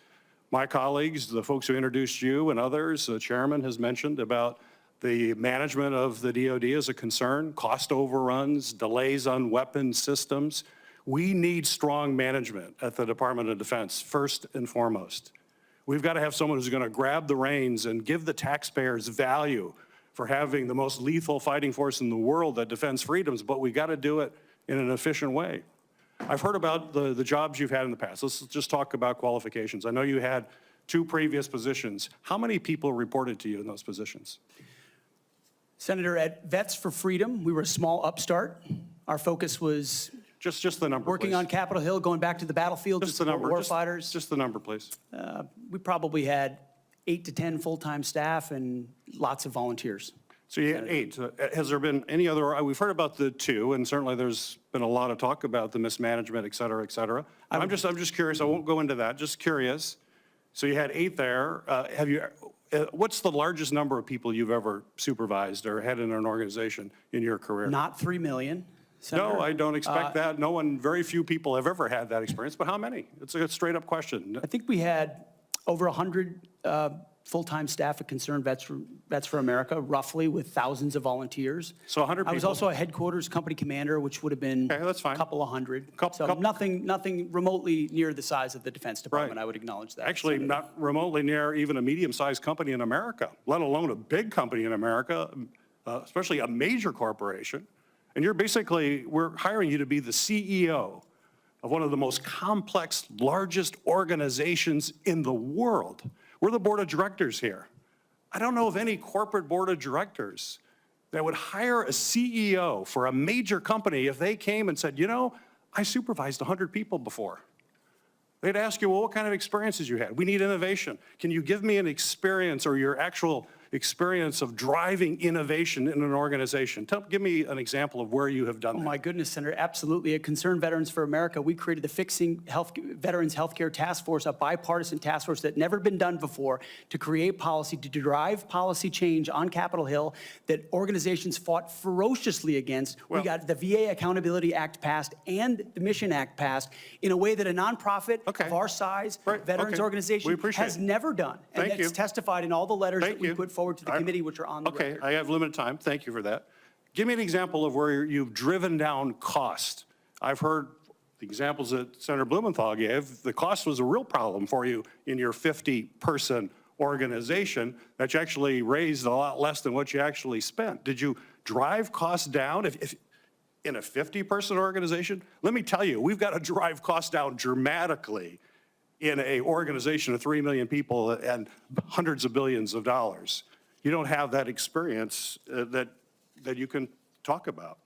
My colleagues, the folks who introduced you and others, the chairman has mentioned about the management of the DoD is a concern, cost overruns, delays on weapon systems. We need strong management at the Department of Defense, first and foremost. We've got to have someone who's going to grab the reins and give the taxpayers value for having the most lethal fighting force in the world that defends freedoms, but we got to do it in an efficient way. I've heard about the jobs you've had in the past. Let's just talk about qualifications. I know you had 2 previous positions. How many people reported to you in those positions? Senator, at Vets for Freedom, we were a small upstart. Our focus was just the number, working please. on Capitol Hill, going back to the battlefield Just to the support number. warfighters. Just the number, please. We probably had 8 to 10 full-time staff and lots of volunteers. So you had 8. Has there been any other, we've heard about the 2, and certainly there's been a lot of talk about the mismanagement, et cetera, et cetera. I'm just curious, I won't go into that, just curious. So you had 8 there. What's the largest number of people you've ever supervised or had in an organization in your career? Not 3 million, Senator. No, I don't expect that. Very few people have ever had that experience, but how many? It's a straight up question. I think we had over 100 full-time staff at Concerned Vets for America, roughly, with thousands of volunteers. So 100 people. I was also a headquarters company commander, which would have been Okay, that's fine. a couple of hundred. So nothing remotely near the size of the Defense Department, Right. I would acknowledge that. Actually, Senator. not remotely near even a medium-sized company in America, let alone a big company in America, especially a major corporation. And we're hiring you to be the CEO of one of the most complex, largest organizations in the world. We're the board of directors here. I don't know of any corporate board of directors that would hire a CEO for a major company if they came and said, I supervised 100 people before. They'd ask you, well, what kind of experiences you had? We need innovation. Can you give me an experience or your actual experience of driving innovation in an organization? Give me an example of where you have done Oh, that. my goodness, Senator, absolutely. At Concerned Veterans for America, we created the Fixing Veterans Healthcare Task Force, a bipartisan task force that never been done before, to create policy, to drive policy change on Capitol Hill that organizations fought ferociously against. We got the VA Accountability Act passed and the Mission Act passed in a way that a nonprofit of our size, veterans organization, has never done. And Thank you. it's testified in all the letters Thank that we you. put forward to the committee, which are on the record. Okay, I have limited time. Thank you for that. Give me an example of where you've driven down cost. I've heard the examples that Senator Blumenthal gave. The cost was a real problem for you in your 50-person organization that you actually raised a lot less than what you actually spent. Did you drive costs down? If in a 50-person organization, let me tell you, we've got to drive costs down dramatically in an organization of 3 million people and hundreds of billions of dollars. You don't have that experience that you can talk about.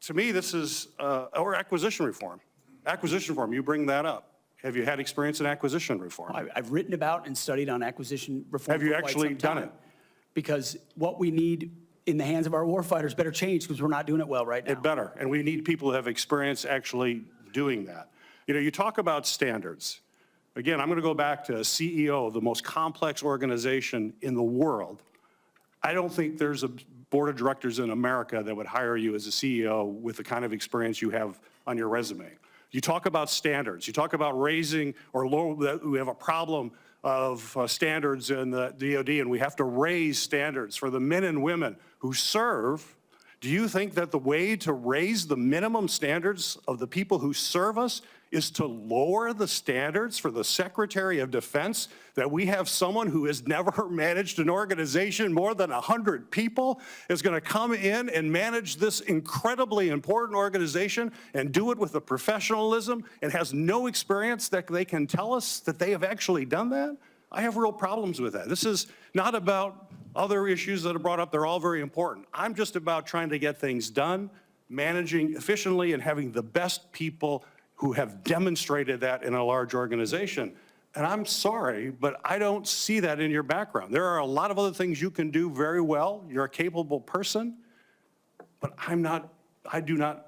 To me, this is, or acquisition reform. Acquisition reform, you bring that up. Have you had experience in acquisition reform? I've written about and studied on acquisition reform. Have you for quite actually some done time. it? Because what we need in the hands of our warfighters better change because we're not doing it well right now. It better, and we need people who have experience actually doing that. You talk about standards. Again, I'm going to go back to a CEO of the most complex organization in the world. I don't think there's a board of directors in America that would hire you as a CEO with the kind of experience you have on your resume. You talk about standards. You talk about raising or low, that we have a problem of standards in the DOD, and we have to raise standards for the men and women who serve. Do you think that the way to raise the minimum standards of the people who serve us is to lower the standards for the Secretary of Defense, that we have someone who has never managed an organization more than 100 people is going to come in and manage this incredibly important organization and do it with a professionalism and has no experience that they can tell us that they have actually done that? I have real problems with that. This is not about other issues that are brought up. They're all very important. I'm just about trying to get things done, managing efficiently, and having the best people who have demonstrated that in a large organization. And I'm sorry, but I don't see that in your background. There are a lot of other things you can do very well. You're a capable person, but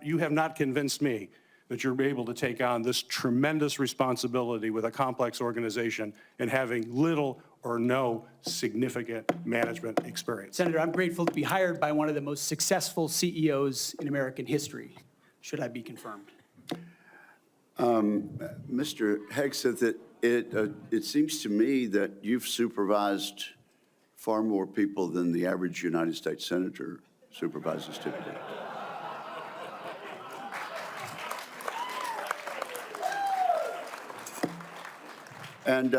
you have not convinced me that you're able to take on this tremendous responsibility with a complex organization and having little or no significant management experience. Senator, I'm grateful to be hired by one of the most successful CEOs in American history, should I be confirmed. Mr. Hegseth, it seems to me that you've supervised far more people than the average United States senator supervises typically. And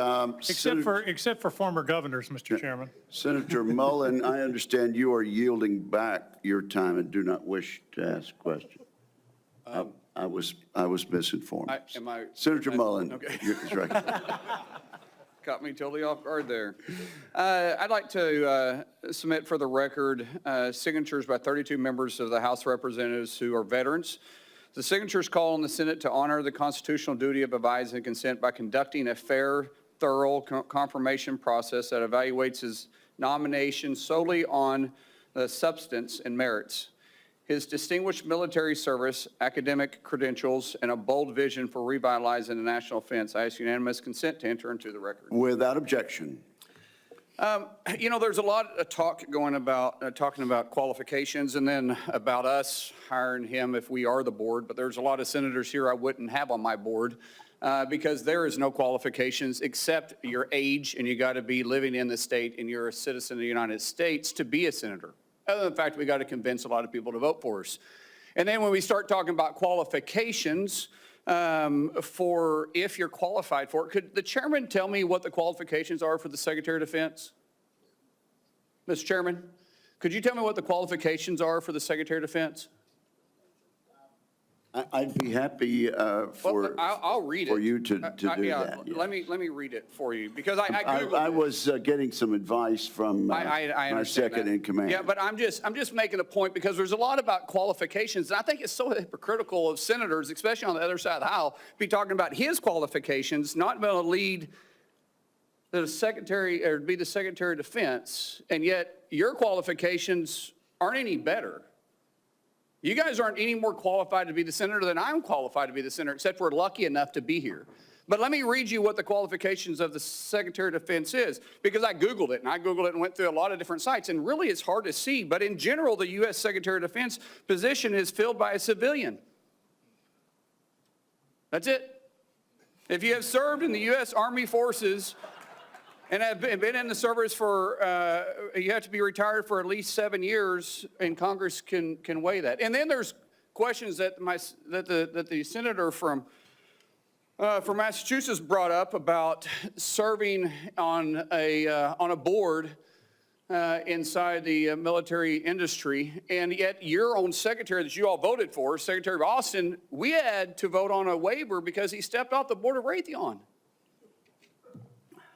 Except for former governors, Mr. Chairman. Senator Mullen, I understand you are yielding back your time and do not wish to ask questions. I was misinformed. Senator Mullen, Okay. you're recognized. Caught me totally off guard there. I'd like to submit for the record signatures by 32 members of the House of Representatives who are veterans. The signatures call on the Senate to honor the constitutional duty of advise and consent by conducting a fair, thorough confirmation process that evaluates nomination solely on the substance and merits. His distinguished military service, academic credentials, and a bold vision for revitalizing the national defense. I ask unanimous consent to enter into the record. Without objection. You know, there's a lot of talk going about, talking about qualifications and then about us hiring him if we are the board, but there's a lot of senators here I wouldn't have on my board because there is no qualifications except your age, and you got to be living in the state and you're a citizen of the United States to be a senator. Other than the fact we got to convince a lot of people to vote for us. And then when we start talking about qualifications for if you're qualified for it, could the chairman tell me what the qualifications are for the Secretary of Defense? Mr. Chairman, could you tell me what the qualifications are for the Secretary of Defense? I'd be happy for I'll read it. for you to do that. Yeah. Let me read it for you because I Googled I it. was getting some advice from I my understand second that. in command. Yeah, but I'm just making a point because there's a lot about qualifications, and I think it's so hypocritical of senators, especially on the other side of the aisle, be talking about his qualifications, not being able to lead the secretary or be the Secretary of Defense, and yet your qualifications aren't any better. You guys aren't any more qualified to be the senator than I'm qualified to be the senator, except we're lucky enough to be here. But let me read you what the qualifications of the Secretary of Defense is, because I Googled it, and went through a lot of different sites, and really it's hard to see. But in general, the U.S. Secretary of Defense position is filled by a civilian. That's it. If you have served in the U.S. Army Forces and have been in the service for, you have to be retired for at least 7 years, and Congress can weigh that. And then there's questions that the senator from Massachusetts brought up about serving on a board inside the military industry, and yet your own secretary that you all voted for, Secretary of Austin, we had to vote on a waiver because he stepped off the board of Raytheon.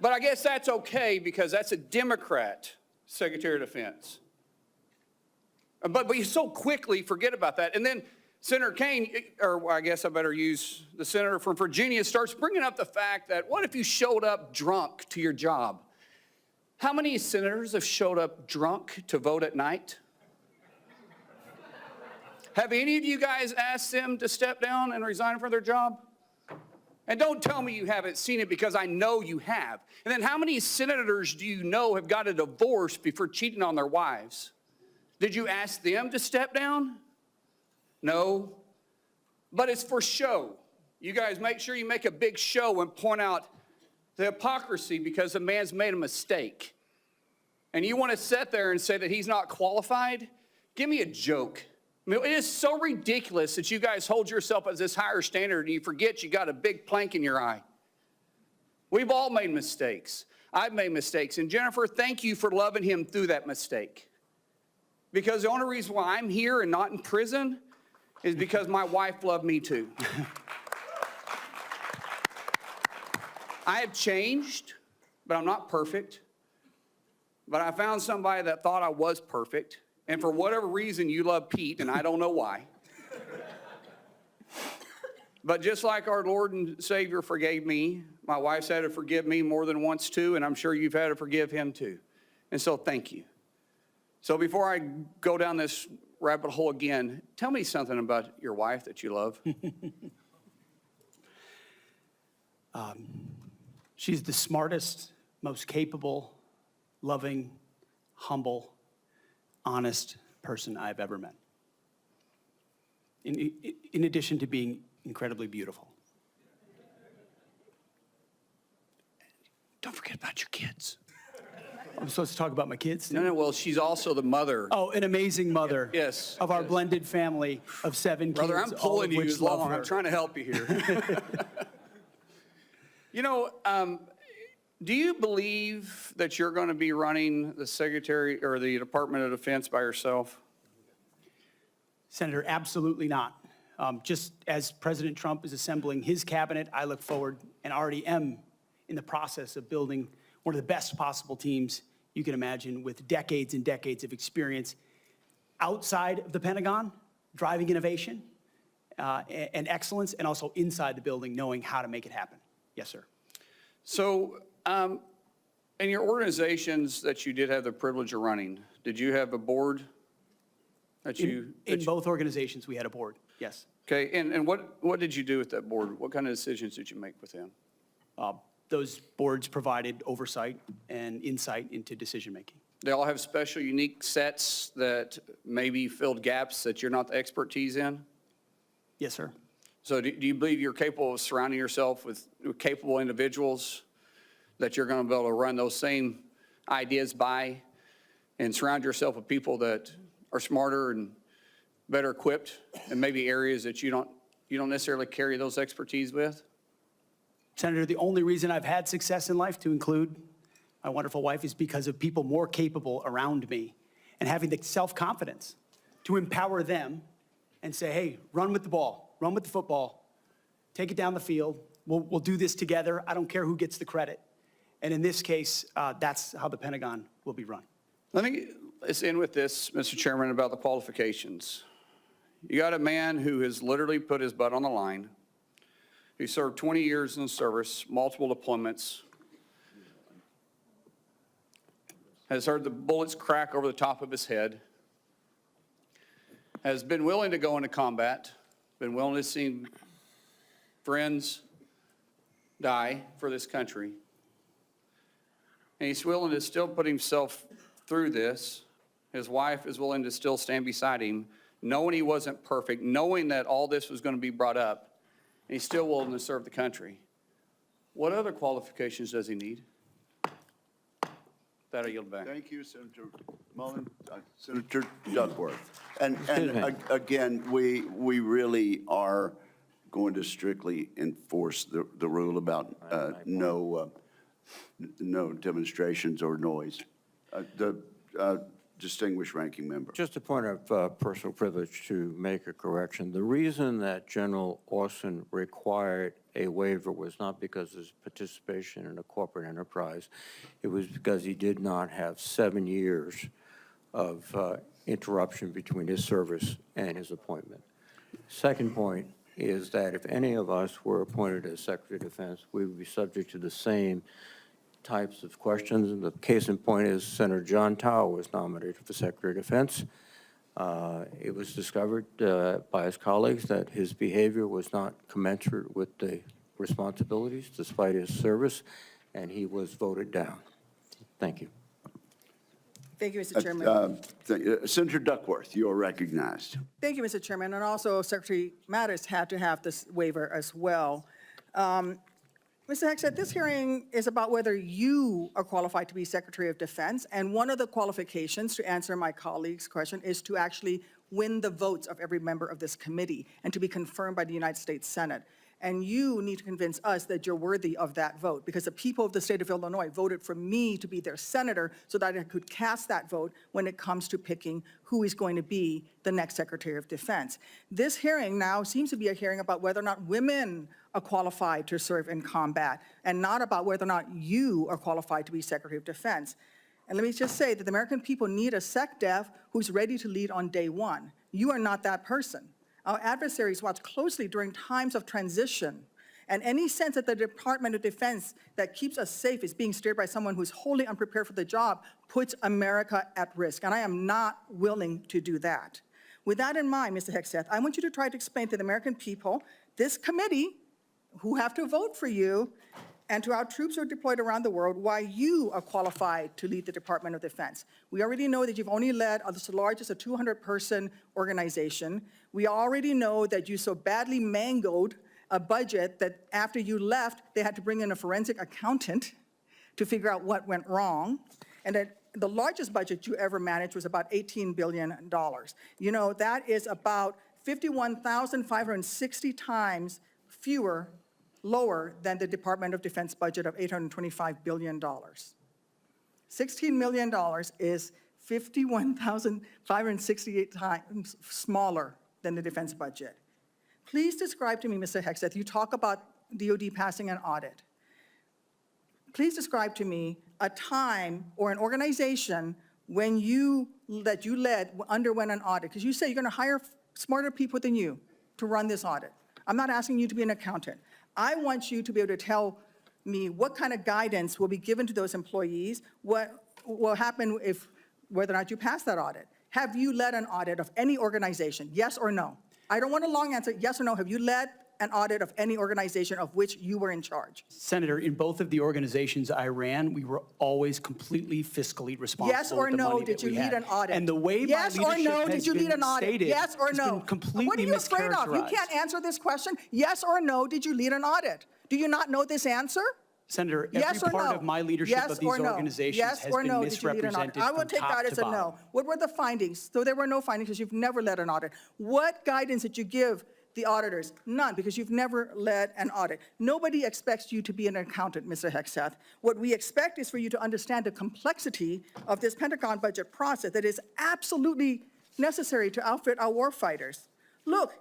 But I guess that's okay because that's a Democrat Secretary of Defense. But you so quickly forget about that. And then Senator Kaine, or I guess I better use the senator from Virginia, starts bringing up the fact that what if you showed up drunk to your job? How many senators have showed up drunk to vote at night? Have any of you guys asked them to step down and resign from their job? And don't tell me you haven't seen it because I know you have. And then how many senators do you know have got a divorce before cheating on their wives? Did you ask them to step down? No. But it's for show. You guys make sure you make a big show and point out the hypocrisy because the man's made a mistake. And you want to sit there and say that he's not qualified? Give me a joke. I mean, it is so ridiculous that you guys hold yourself as this higher standard and you forget you got a big plank in your eye. We've all made mistakes. I've made mistakes. And Jennifer, thank you for loving him through that mistake. Because the only reason why I'm here and not in prison is because my wife loved me too. I have changed, but I'm not perfect. But I found somebody that thought I was perfect. And for whatever reason, you love Pete, and I don't know why. But just like our Lord and Savior forgave me, my wife's had to forgive me more than once too, and I'm sure you've had to forgive him too. And so thank you. So before I go down this rabbit hole again, tell me something about your wife that you love. She's the smartest, most capable, loving, humble, honest person I've ever met. In addition to being incredibly beautiful. Don't forget about your kids. I'm supposed to talk about my kids? No, well, she's also the mother. Oh, an amazing mother. Yes. Of our blended family of 7 Brother, kids. I'm all pulling of you which as love long. her. I'm trying to help you here. You know, do you believe that you're going to be running the Secretary or the Department of Defense by yourself? Senator, absolutely not. Just as President Trump is assembling his cabinet, I look forward and already am in the process of building one of the best possible teams you can imagine with decades and decades of experience outside of the Pentagon, driving innovation and excellence, and also inside the building, knowing how to make it happen. Yes, sir. So In your organizations that you did have the privilege of running, did you have a board that you? In both organizations, we had a board, yes. Okay, and what did you do with that board? What kind of decisions did you make with them? Those boards provided oversight and insight into decision-making. They all have special, unique sets that maybe filled gaps that you're not the expertise in? Yes, sir. So do you believe you're capable of surrounding yourself with capable individuals that you're going to be able to run those same ideas by and surround yourself with people that are smarter and better equipped in maybe areas that you don't necessarily carry those expertise with? Senator, the only reason I've had success in life, to include my wonderful wife, is because of people more capable around me and having the self-confidence to empower them and say, hey, run with the ball, run with the football, take it down the field. We'll do this together. I don't care who gets the credit. And in this case, that's how the Pentagon will be run. Let's end with this, Mr. Chairman, about the qualifications. You got a man who has literally put his butt on the line. He served 20 years in the service, multiple deployments, has heard the bullets crack over the top of his head, has been willing to go into combat, been willing to see friends die for this country. And he's willing to still put himself through this. His wife is willing to still stand beside him, knowing he wasn't perfect, knowing that all this was going to be brought up, and he's still willing to serve the country. What other qualifications does he need? That I yield back. Thank you, Senator Mullen. Senator Duckworth. And again, we really are going to strictly enforce the rule about no demonstrations or noise. The distinguished ranking member. Just a point of personal privilege to make a correction. The reason that General Austin required a waiver was not because of his participation in a corporate enterprise. It was because he did not have 7 years of interruption between his service and his appointment. Second point is that if any of us were appointed as Secretary of Defense, we would be subject to the same types of questions. And the case in point is Senator John Tower was nominated for Secretary of Defense. It was discovered by his colleagues that his behavior was not commensurate with the responsibilities despite his service, and he was voted down. Thank you. Thank you, Mr. Chairman. Senator Duckworth, you are recognized. Thank you, Mr. Chairman. And also, Secretary Mattis had to have this waiver as well. Mr. Hegseth, this hearing is about whether you are qualified to be Secretary of Defense, and one of the qualifications, to answer my colleague's question, is to actually win the votes of every member of this committee and to be confirmed by the United States Senate. And you need to convince us that you're worthy of that vote, because the people of the state of Illinois voted for me to be their senator so that I could cast that vote when it comes to picking who is going to be the next Secretary of Defense. This hearing now seems to be a hearing about whether or not women are qualified to serve in combat, and not about whether or not you are qualified to be Secretary of Defense. And let me just say that the American people need a SecDef who's ready to lead on day one. You are not that person. Our adversaries watch closely during times of transition, and any sense that the Department of Defense that keeps us safe is being steered by someone who's wholly unprepared for the job puts America at risk, and I am not willing to do that. With that in mind, Mr. Hegseth, I want you to try to explain to the American people, this committee, who have to vote for you, and to our troops who are deployed around the world, why you are qualified to lead the Department of Defense. We already know that you've only led the largest, a 200-person organization. We already know that you so badly mangled a budget that after you left, they had to bring in a forensic accountant to figure out what went wrong, and that the largest budget you ever managed was about $18 billion. You know, that is about 51,560 times fewer, lower than the Department of Defense budget of $825 billion. $16 million is 51,568 times smaller than the defense budget. Please describe to me, Mr. Hegseth, you talk about DOD passing an audit. Please describe to me a time or an organization when that you led underwent an audit, because you say you're going to hire smarter people than you to run this audit. I'm not asking you to be an accountant. I want you to be able to tell me what kind of guidance will be given to those employees, what will happen if, whether or not you pass that audit. Have you led an audit of any organization, yes or no? I don't want a long answer, yes or no. Have you led an audit of any organization of which you were in charge? Senator, in both of the organizations I ran, we were always completely fiscally responsible Yes or with the no, money did that you we lead had. an audit? And the way my Yes or leadership no, has did you lead been an audit? stated Yes or has no? been completely What are you afraid of? You mischaracterized. can't answer this question. Yes or no, did you lead an audit? Do you not know this answer? Senator, Yes every or part no? of my leadership Yes of these or no? organizations Yes has or been no, did you lead an audit? misrepresented I will from take top that to as a no. bottom. What were the findings? So there were no findings because you've never led an audit. What guidance did you give the auditors? None, because you've never led an audit. Nobody expects you to be an accountant, Mr. Hegseth. What we expect is for you to understand the complexity of this Pentagon budget process that is absolutely necessary to outfit our warfighters. Look,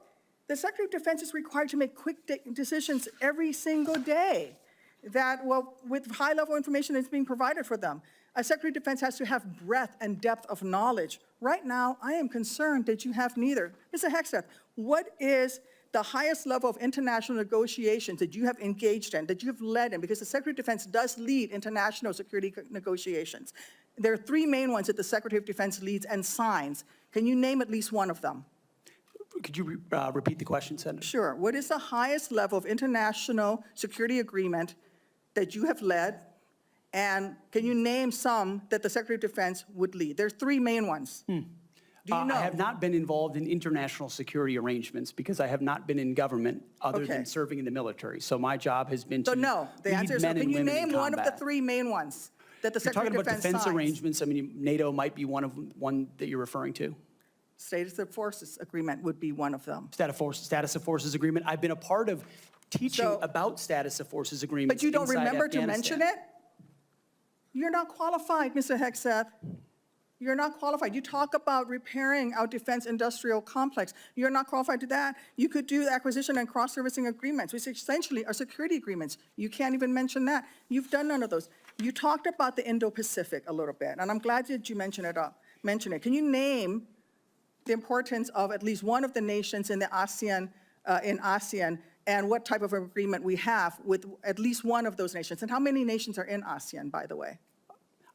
the Secretary of Defense is required to make quick decisions every single day that, well, with high-level information that's being provided for them. A Secretary of Defense has to have breadth and depth of knowledge. Right now, I am concerned that you have neither. Mr. Hegseth, what is the highest level of international negotiations that you have engaged in, that you have led in? Because the Secretary of Defense does lead international security negotiations. There are three main ones that the Secretary of Defense leads and signs. Can you name at least one of them? Could you repeat the question, Senator? Sure. What is the highest level of international security agreement that you have led? And can you name some that the Secretary of Defense would lead? There's three main ones. Do you know? I have not been involved in international security arrangements because I have not been in government other Okay. than serving in the military. So my job has been So to no, the lead answer is no. men Can and you women in name one of the combat. three main ones that the You're Secretary talking of about Defense defense signs? arrangements. I mean, NATO might be one that you're referring to. Status of Forces Agreement would be one of them. Status of Forces Agreement. I've been a part of teaching So- about Status of Forces Agreements But you don't inside remember to Afghanistan. mention it? You're not qualified, Mr. Hegseth. You're not qualified. You talk about repairing our defense industrial complex. You're not qualified to that. You could do acquisition and cross-servicing agreements, which essentially are security agreements. You can't even mention that. You've done none of those. You talked about the Indo-Pacific a little bit, and I'm glad that you mentioned it. Can you name the importance of at least one of the nations in the ASEAN, and what type of agreement we have with at least one of those nations? And how many nations are in ASEAN, by the way?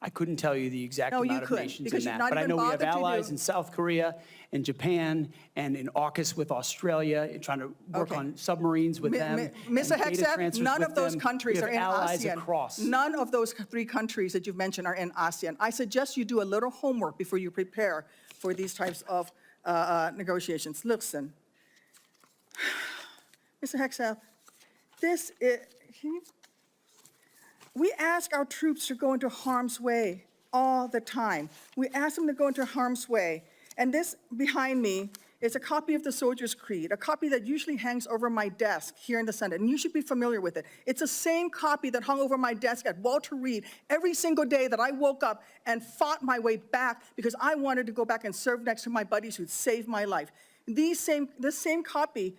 I couldn't tell you the exact No, you amount of couldn't, nations because in you've that. not But I even know we have bothered to allies do- in South Korea and Japan and in AUKUS with Australia, and trying to work Okay. on submarines with them. Mr. and data Hegseth, transfers none with of those them. countries We are have in allies ASEAN. across. None of those three countries that you've mentioned are in ASEAN. I suggest you do a little homework before you prepare for these types of negotiations. Listen, Mr. Hegseth, we ask our troops to go into harm's way all the time. We ask them to go into harm's way. And this behind me is a copy of the Soldier's Creed, a copy that usually hangs over my desk here in the Senate, and you should be familiar with it. It's the same copy that hung over my desk at Walter Reed every single day that I woke up and fought my way back because I wanted to go back and serve next to my buddies who'd saved my life. This same copy,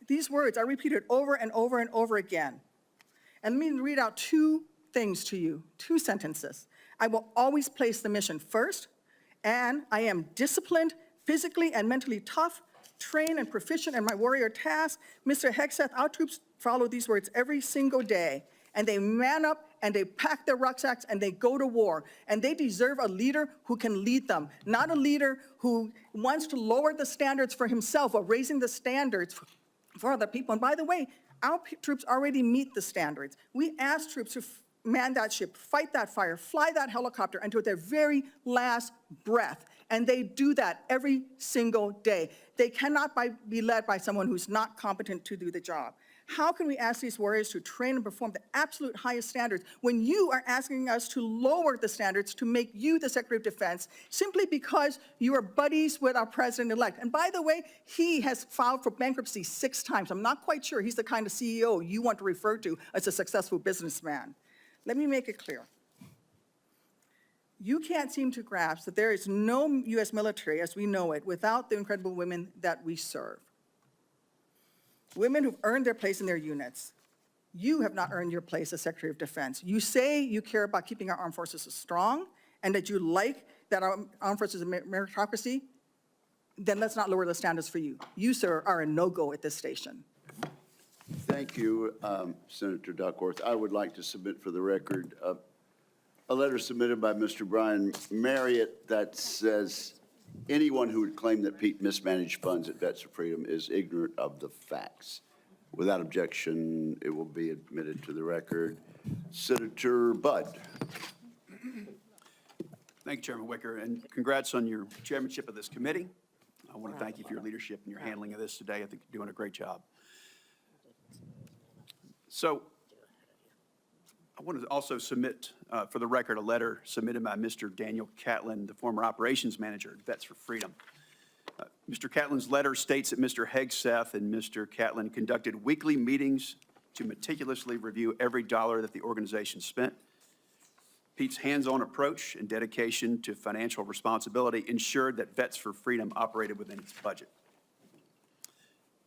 these words are repeated over and over and over again. And let me read out two things to you, two sentences. I will always place the mission first, and I am disciplined, physically and mentally tough, trained and proficient in my warrior task. Mr. Hegseth, our troops follow these words every single day, and they man up and they pack their rucksacks and they go to war. And they deserve a leader who can lead them, not a leader who wants to lower the standards for himself or raising the standards for other people. And by the way, our troops already meet the standards. We ask troops to man that ship, fight that fire, fly that helicopter until their very last breath. And they do that every single day. They cannot be led by someone who's not competent to do the job. How can we ask these warriors to train and perform the absolute highest standards when you are asking us to lower the standards to make you the Secretary of Defense simply because you are buddies with our president-elect? And by the way, he has filed for bankruptcy 6 times. I'm not quite sure he's the kind of CEO you want to refer to as a successful businessman. Let me make it clear. You can't seem to grasp that there is no U.S. military as we know it without the incredible women that we serve. Women who've earned their place in their units. You have not earned your place as Secretary of Defense. You say you care about keeping our armed forces strong and that you like that our armed forces are meritocracy, then let's not lower the standards for you. You, sir, are a no-go at this station. Thank you, Senator Duckworth. I would like to submit for the record a letter submitted by Mr. Brian Marriott that says anyone who would claim that Pete mismanaged funds at Vets for Freedom is ignorant of the facts. Without objection, it will be admitted to the record. Senator Budd. Thank you, Chairman Wicker, and congrats on your chairmanship of this committee. I want to thank you for your leadership and your handling of this today. I think you're doing a great job. So I want to also submit for the record a letter submitted by Mr. Daniel Catlin, the former operations manager at Vets for Freedom. Mr. Catlin's letter states that Mr. Hegseth and Mr. Catlin conducted weekly meetings to meticulously review every dollar that the organization spent. Pete's hands-on approach and dedication to financial responsibility ensured that Vets for Freedom operated within its budget.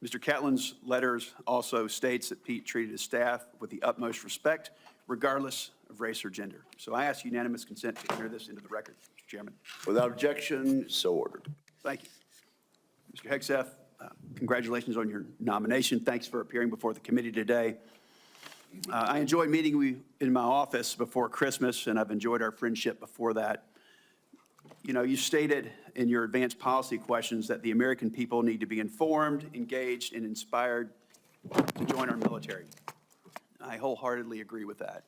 Mr. Catlin's letters also states that Pete treated his staff with the utmost respect, regardless of race or gender. So I ask unanimous consent to enter this into the record, Mr. Chairman. Without objection, so ordered. Thank you. Mr. Hegseth, congratulations on your nomination. Thanks for appearing before the committee today. I enjoyed meeting you in my office before Christmas, and I've enjoyed our friendship before that. You know, you stated in your advanced policy questions that the American people need to be informed, engaged, and inspired to join our military. I wholeheartedly agree with that.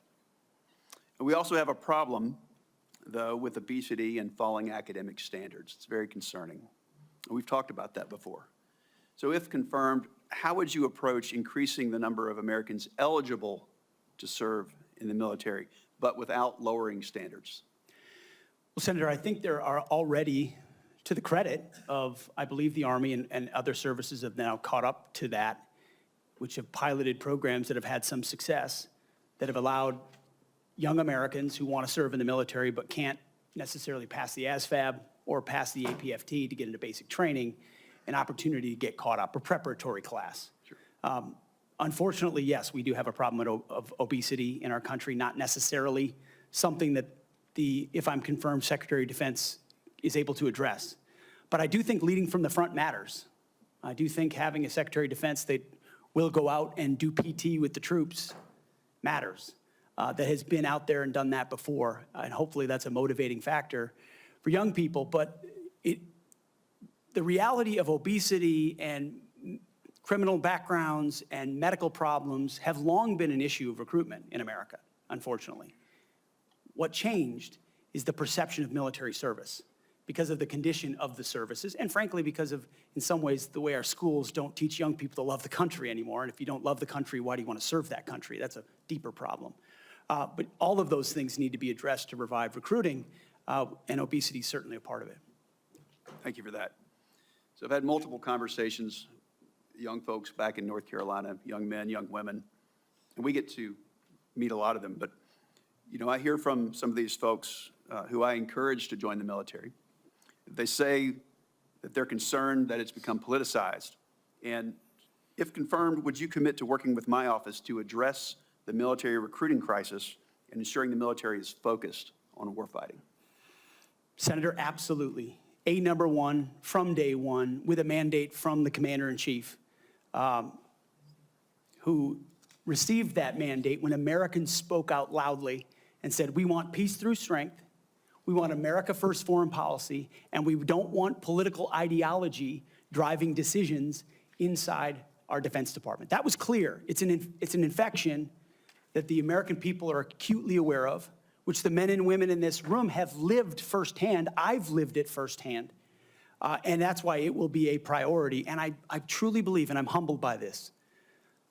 We also have a problem, though, with obesity and falling academic standards. It's very concerning. We've talked about that before. So if confirmed, how would you approach increasing the number of Americans eligible to serve in the military, but without lowering standards? Well, Senator, I think there are already, to the credit of, I believe, the Army and other services have now caught up to that, which have piloted programs that have had some success, that have allowed young Americans who want to serve in the military but can't necessarily pass the ASVAB or pass the APFT to get into basic training, an opportunity to get caught up, a preparatory class. Sure. Unfortunately, yes, we do have a problem of obesity in our country, not necessarily something that the, if I'm confirmed, Secretary of Defense is able to address. But I do think leading from the front matters. I do think having a Secretary of Defense that will go out and do PT with the troops matters, that has been out there and done that before. And hopefully that's a motivating factor for young people. But the reality of obesity and criminal backgrounds and medical problems have long been an issue of recruitment in America, unfortunately. What changed is the perception of military service because of the condition of the services, and frankly, because of, in some ways, the way our schools don't teach young people to love the country anymore. And if you don't love the country, why do you want to serve that country? That's a deeper problem. But all of those things need to be addressed to revive recruiting, and obesity is certainly a part of it. Thank you for that. So I've had multiple conversations with young folks back in North Carolina, young men, young women, and we get to meet a lot of them. But, you know, I hear from some of these folks who I encourage to join the military. They say that they're concerned that it's become politicized. And if confirmed, would you commit to working with my office to address the military recruiting crisis and ensuring the military is focused on warfighting? Senator, absolutely. Number one, from day one, with a mandate from the Commander-in-Chief, who received that mandate when Americans spoke out loudly and said, we want peace through strength, we want America first foreign policy, and we don't want political ideology driving decisions inside our Defense Department. That was clear. It's an infection that the American people are acutely aware of, which the men and women in this room have lived firsthand. I've lived it firsthand. And that's why it will be a priority. And I truly believe, and I'm humbled by this,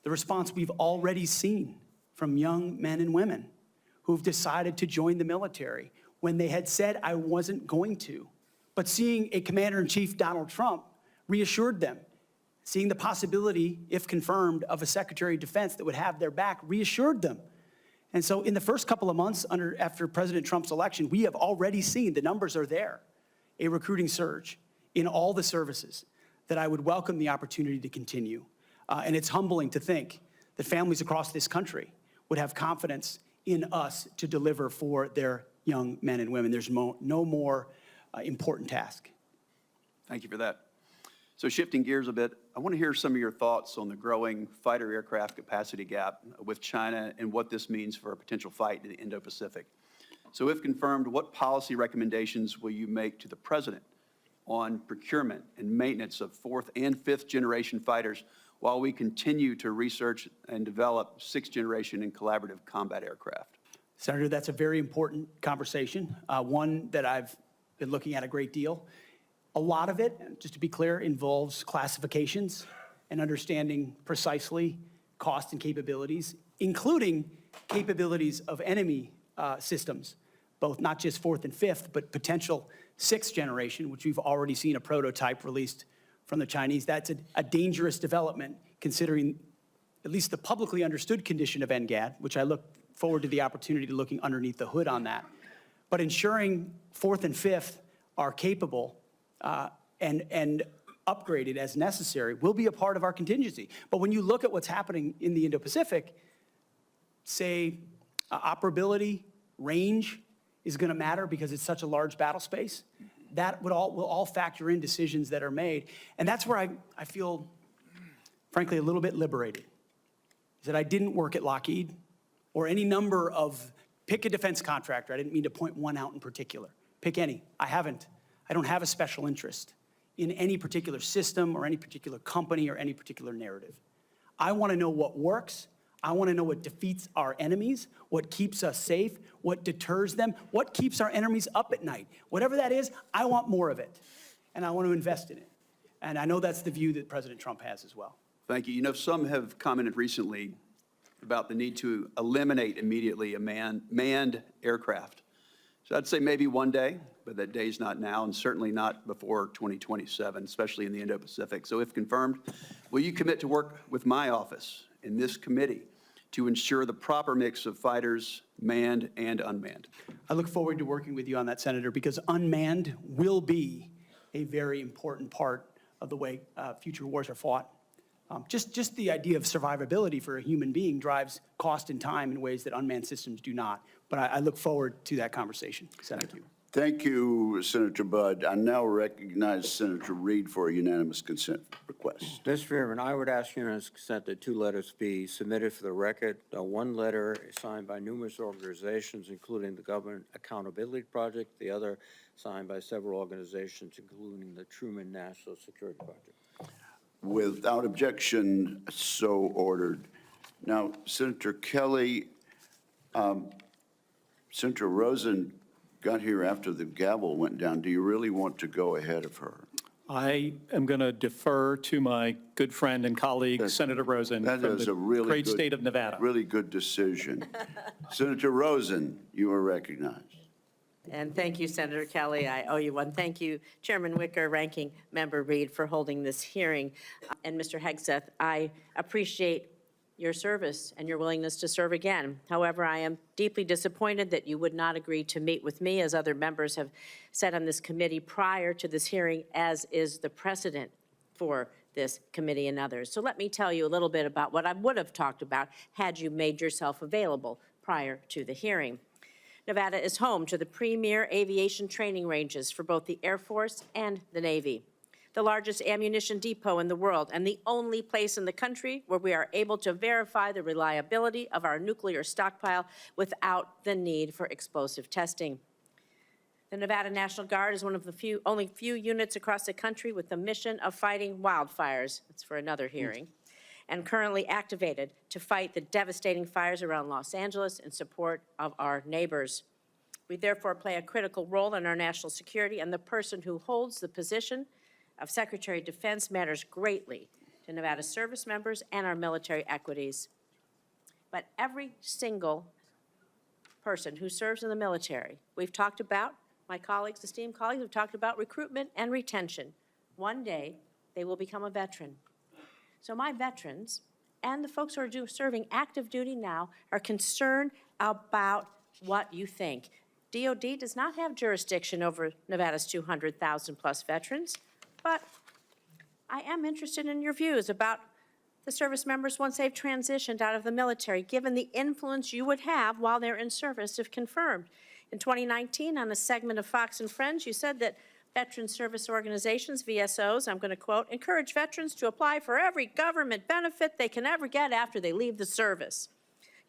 the response we've already seen from young men and women who've decided to join the military when they had said, I wasn't going to. But seeing a Commander-in-Chief, Donald Trump, reassured them. Seeing the possibility, if confirmed, of a Secretary of Defense that would have their back reassured them. And so in the first couple of months after President Trump's election, we have already seen, the numbers are there, a recruiting surge in all the services that I would welcome the opportunity to continue. And it's humbling to think that families across this country would have confidence in us to deliver for their young men and women. There's no more important task. Thank you for that. So shifting gears a bit, I want to hear some of your thoughts on the growing fighter aircraft capacity gap with China and what this means for a potential fight in the Indo-Pacific. So if confirmed, what policy recommendations will you make to the President on procurement and maintenance of 4th and 5th generation fighters while we continue to research and develop 6th generation and collaborative combat aircraft? Senator, that's a very important conversation, one that I've been looking at a great deal. A lot of it, just to be clear, involves classifications and understanding precisely cost and capabilities, including capabilities of enemy systems, both not just 4th and 5th, but potential 6th generation, which we've already seen a prototype released from the Chinese. That's a dangerous development, considering at least the publicly understood condition of NGAD, which I look forward to the opportunity to looking underneath the hood on that. But ensuring 4th and 5th are capable and upgraded as necessary will be a part of our contingency. But when you look at what's happening in the Indo-Pacific, say operability, range is going to matter because it's such a large battle space. That will all factor in decisions that are made. And that's where I feel, frankly, a little bit liberated, is that I didn't work at Lockheed or any number of, pick a defense contractor. I didn't mean to point one out in particular. Pick any. I haven't. I don't have a special interest in any particular system or any particular company or any particular narrative. I want to know what works. I want to know what defeats our enemies, what keeps us safe, what deters them, what keeps our enemies up at night. Whatever that is, I want more of it, and I want to invest in it. And I know that's the view that President Trump has as well. Thank you. You know, some have commented recently about the need to eliminate immediately a manned aircraft. So I'd say maybe one day, but that day's not now, and certainly not before 2027, especially in the Indo-Pacific. So if confirmed, will you commit to work with my office in this committee to ensure the proper mix of fighters, manned and unmanned? I look forward to working with you on that, Senator, because unmanned will be a very important part of the way future wars are fought. Just the idea of survivability for a human being drives cost and time in ways that unmanned systems do not. But I look forward to that conversation. Senator. Thank you, Senator Budd. I now recognize Senator Reed for a unanimous consent request. Mr. Chairman, I would ask unanimous consent that 2 letters be submitted for the record. One letter is signed by numerous organizations, including the Government Accountability Project, the other signed by several organizations, including the Truman National Security Project. Without objection, so ordered. Now, Senator Kelly, Senator Rosen got here after the gavel went down. Do you really want to go ahead of her? I am going to defer to my good friend and colleague, Senator Rosen, That from is the a really great good, state of Nevada. Really good decision. Senator Rosen, you are recognized. And thank you, Senator Kelly. I owe you one. Thank you, Chairman Wicker, Ranking Member Reed, for holding this hearing. And Mr. Hegseth, I appreciate your service and your willingness to serve again. However, I am deeply disappointed that you would not agree to meet with me, as other members have said on this committee prior to this hearing, as is the precedent for this committee and others. So let me tell you a little bit about what I would have talked about had you made yourself available prior to the hearing. Nevada is home to the premier aviation training ranges for both the Air Force and the Navy, the largest ammunition depot in the world, and the only place in the country where we are able to verify the reliability of our nuclear stockpile without the need for explosive testing. The Nevada National Guard is one of the only few units across the country with the mission of fighting wildfires. That's for another hearing. And currently activated to fight the devastating fires around Los Angeles in support of our neighbors. We therefore play a critical role in our national security, and the person who holds the position of Secretary of Defense matters greatly to Nevada service members and our military equities. But every single person who serves in the military, we've talked about, my colleagues, esteemed colleagues, have talked about recruitment and retention. One day, they will become a veteran. So my veterans and the folks who are serving active duty now are concerned about what you think. DOD does not have jurisdiction over Nevada's 200,000 plus veterans, but I am interested in your views about the service members once they've transitioned out of the military, given the influence you would have while they're in service if confirmed. In 2019, on a segment of Fox and Friends, you said that Veteran Service Organizations, VSOs, I'm going to quote, encourage veterans to apply for every government benefit they can ever get after they leave the service.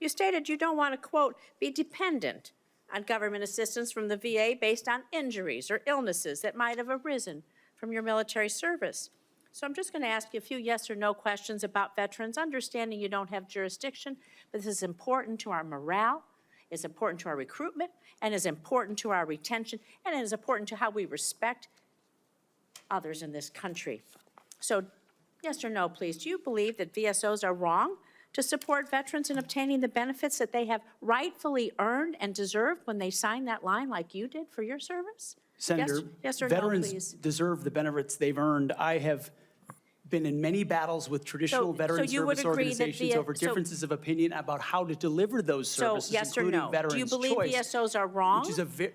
You stated you don't want to, quote, be dependent on government assistance from the VA based on injuries or illnesses that might have arisen from your military service. So I'm just going to ask you a few yes or no questions about veterans, understanding you don't have jurisdiction, but this is important to our morale, it's important to our recruitment, and is important to our retention, and it is important to how we respect others in this country. So yes or no, please, do you believe that VSOs are wrong to support veterans in obtaining the benefits that they have rightfully earned and deserved when they signed that line like you did for your service? Senator, yes or no, veterans please? deserve the benefits they've earned. I have been in many battles with traditional veteran you would service agree that organizations over differences of opinion about how to deliver those services, yes or including no? Veterans Do you believe Choice, VSOs are wrong? which is I'm gonna-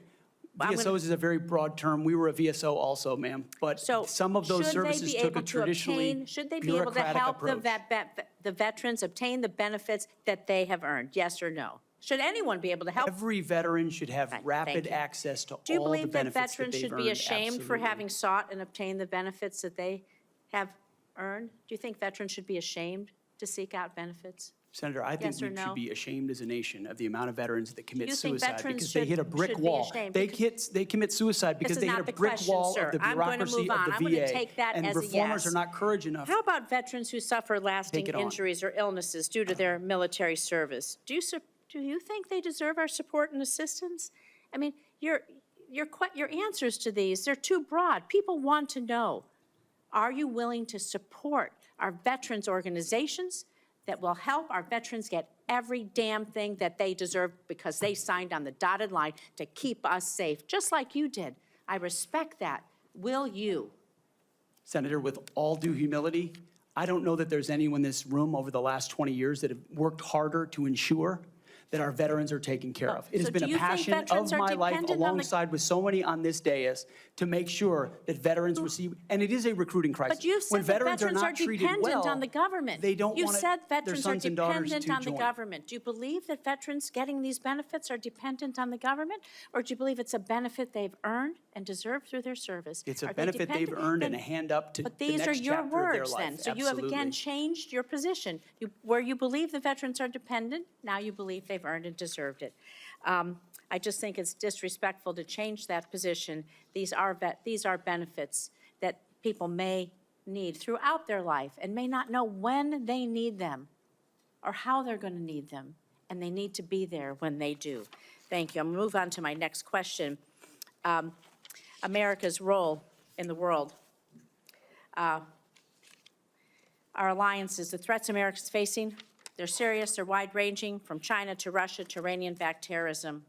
VSOs is a very broad term. We were a VSO also, ma'am, but some of those services took a traditionally should they be able to bureaucratic help approach. the veterans obtain the benefits that they have earned? Yes or no? Should anyone be able to help? Every veteran should have Thank rapid you. access to Do you all the believe that benefits that veterans they've should earned. be ashamed for Absolutely. having sought and obtained the benefits that they have earned? Do you think veterans should be ashamed to seek out benefits? Senator, I think Yes or we no? should be ashamed as a nation of the amount of veterans that commit You think suicide veterans because they hit a should brick be wall. ashamed They because- commit suicide because This is they hit not a the brick question, wall sir. of the I'm going to bureaucracy move on. of the I'm going to VA. take that And as a reformers yes. are not courage enough. How about veterans who suffer lasting it on. injuries or illnesses due to their military service? Do you think they deserve our support and assistance? I mean, your answers to these, they're too broad. People want to know, are you willing to support our veterans organizations that will help our veterans get every damn thing that they deserve because they signed on the dotted line to keep us safe, just like you did? I respect that. Will you? Senator, with all due humility, I don't know that there's anyone in this room over the last 20 years that have worked harder to ensure that our veterans are taken care of. It has So been do a you think passion veterans of are my life, dependent on the- alongside with so many on this dais, to make sure that veterans receive, and it is a recruiting crisis. But you've When said that veterans veterans are not treated dependent well, on the government. they don't You've want said their veterans are sons and daughters dependent to on the join. government. Do you believe that veterans getting these benefits are dependent on the government? Or do you believe it's a benefit they've earned and deserved through their service? It's a Are they benefit they've dependent? earned and Then- a hand up to the But these are next your chapter of their words life. then. So you have again Absolutely. changed your position. Where you believe the veterans are dependent, now you believe they've earned and deserved it. I just think it's disrespectful to change that position. These are benefits that people may need throughout their life and may not know when they need them or how they're going to need them, and they need to be there when they do. Thank you. I'm going to move on to my next question. America's role in the world. Our alliances, the threats America's facing, they're serious, they're wide-ranging, from China to Russia to Iranian-backed terrorism.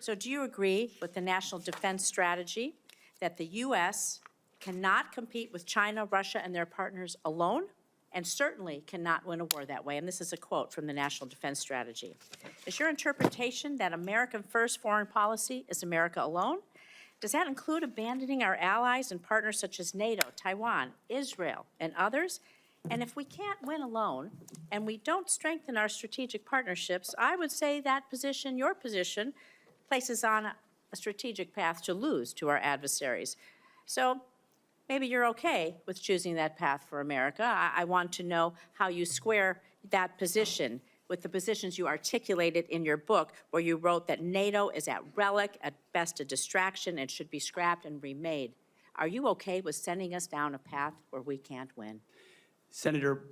So do you agree with the National Defense Strategy that the U.S. cannot compete with China, Russia, and their partners alone, and certainly cannot win a war that way? And this is a quote from the National Defense Strategy. Is your interpretation that American first foreign policy is America alone? Does that include abandoning our allies and partners such as NATO, Taiwan, Israel, and others? And if we can't win alone, and we don't strengthen our strategic partnerships, I would say that position, your position, places on a strategic path to lose to our adversaries. So maybe you're okay with choosing that path for America. I want to know how you square that position with the positions you articulated in your book, where you wrote that NATO is at relic, at best a distraction, and should be scrapped and remade. Are you okay with sending us down a path where we can't win? Senator,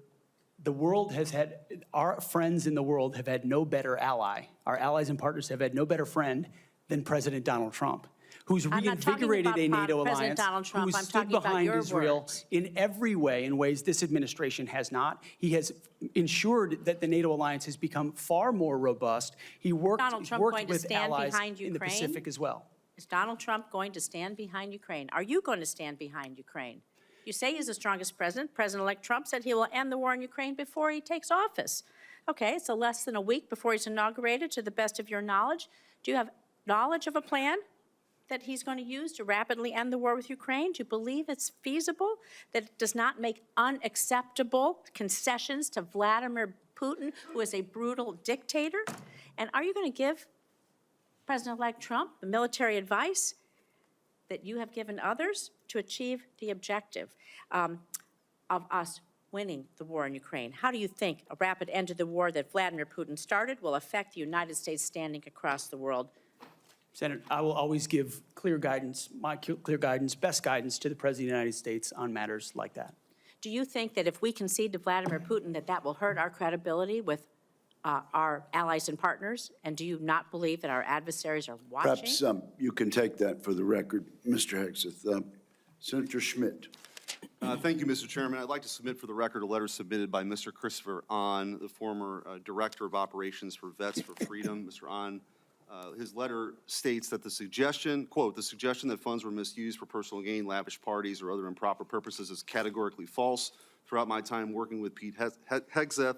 the world has had, our friends in the world have had no better ally. Our allies and partners have had no better friend than President Donald Trump, who's I'm not talking reinvigorated about a NATO President alliance, Donald Trump. who's I'm stood talking about behind your Israel words. in every way, in ways this administration has not. He has ensured that the NATO alliance has become far more robust. He worked, Donald Trump going to with stand allies behind in the Ukraine? Pacific as well. Is Donald Trump going to stand behind Ukraine? Are you going to stand behind Ukraine? You say he's the strongest president. President-elect Trump said he will end the war in Ukraine before he takes office. Okay, it's less than a week before he's inaugurated, to the best of your knowledge. Do you have knowledge of a plan that he's going to use to rapidly end the war with Ukraine? Do you believe it's feasible, that it does not make unacceptable concessions to Vladimir Putin, who is a brutal dictator? And are you going to give President-elect Trump the military advice that you have given others to achieve the objective of us winning the war in Ukraine. How do you think a rapid end to the war that Vladimir Putin started will affect the United States standing across the world? Senator, I will always give clear guidance, clear guidance, best guidance to the President of the United States on matters like that. Do you think that if we concede to Vladimir Putin, that will hurt our credibility with our allies and partners? And do you not believe that our adversaries are watching? Perhaps you can take that for the record, Mr. Hegseth. Senator Schmidt. Thank you, Mr. Chairman. I'd like to submit for the record a letter submitted by Mr. Christopher Ahn, the former Director of Operations for Vets for Freedom. Mr. Ahn, his letter states that the suggestion, quote, the suggestion that funds were misused for personal gain, lavish parties, or other improper purposes is categorically false. Throughout my time working with Pete Hegseth,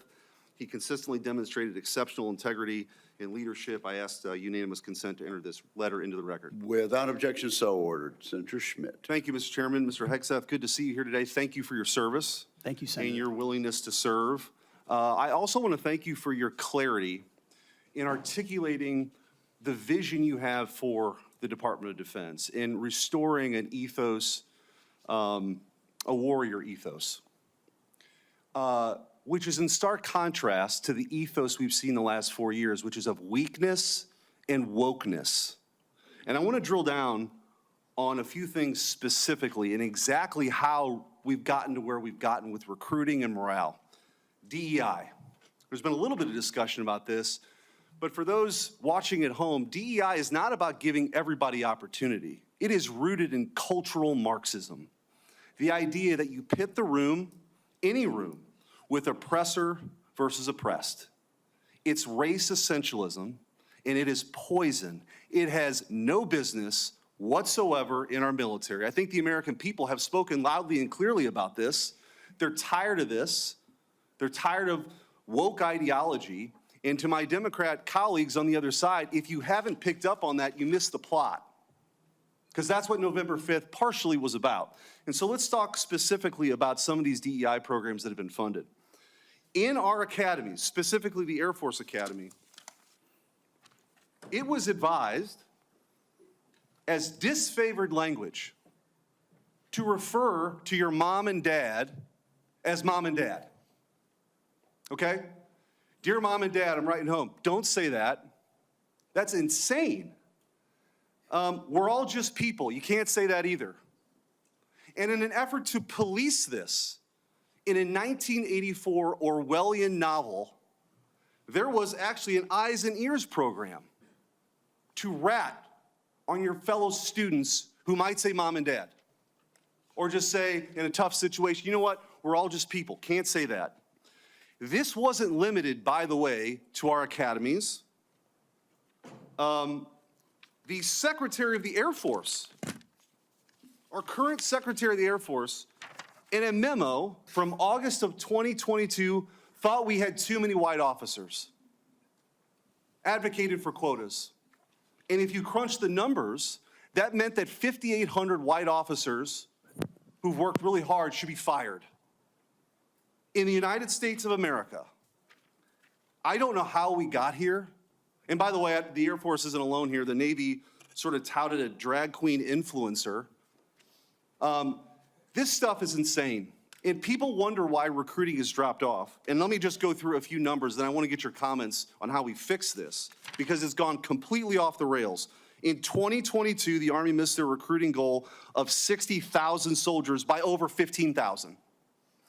he consistently demonstrated exceptional integrity and leadership. I asked unanimous consent to enter this letter into the record. Without objection, so ordered. Senator Schmidt. Thank you, Mr. Chairman. Mr. Hegseth, good to see you here today. Thank you for your service. Thank you, Senator. And your willingness to serve. I also want to thank you for your clarity in articulating the vision you have for the Department of Defense in restoring an ethos, a warrior ethos, which is in stark contrast to the ethos we've seen the last 4 years, which is of weakness and wokeness. And I want to drill down on a few things specifically and exactly how we've gotten to where we've gotten with recruiting and morale. DEI. There's been a little bit of discussion about this, but for those watching at home, DEI is not about giving everybody opportunity. It is rooted in cultural Marxism. The idea that you pit the room, any room, with oppressor versus oppressed. It's race essentialism, and it is poison. It has no business whatsoever in our military. I think the American people have spoken loudly and clearly about this. They're tired of this. They're tired of woke ideology. And to my Democrat colleagues on the other side, if you haven't picked up on that, you missed the plot. Because that's what November 5th partially was about. And so let's talk specifically about some of these DEI programs that have been funded. In our academies, specifically the Air Force Academy, it was advised as disfavored language to refer to your mom and dad as mom and dad. Okay? Dear mom and dad, I'm writing home. Don't say that. That's insane. We're all just people. You can't say that either. And in an effort to police this, in a 1984 Orwellian novel, there was actually an eyes and ears program to rat on your fellow students who might say mom and dad. Or just say, in a tough situation, you know what, we're all just people, can't say that. This wasn't limited, by the way, to our academies. The Secretary of the Air Force, our current Secretary of the Air Force, in a memo from August of 2022, thought we had too many white officers, advocated for quotas. And if you crunch the numbers, that meant that 5,800 white officers who've worked really hard should be fired. In the United States of America, I don't know how we got here. And by the way, the Air Force isn't alone here. The Navy sort of touted a drag queen influencer. This stuff is insane. And people wonder why recruiting has dropped off. And let me just go through a few numbers, then I want to get your comments on how we fix this, because it's gone completely off the rails. In 2022, the Army missed their recruiting goal of 60,000 soldiers by over 15,000.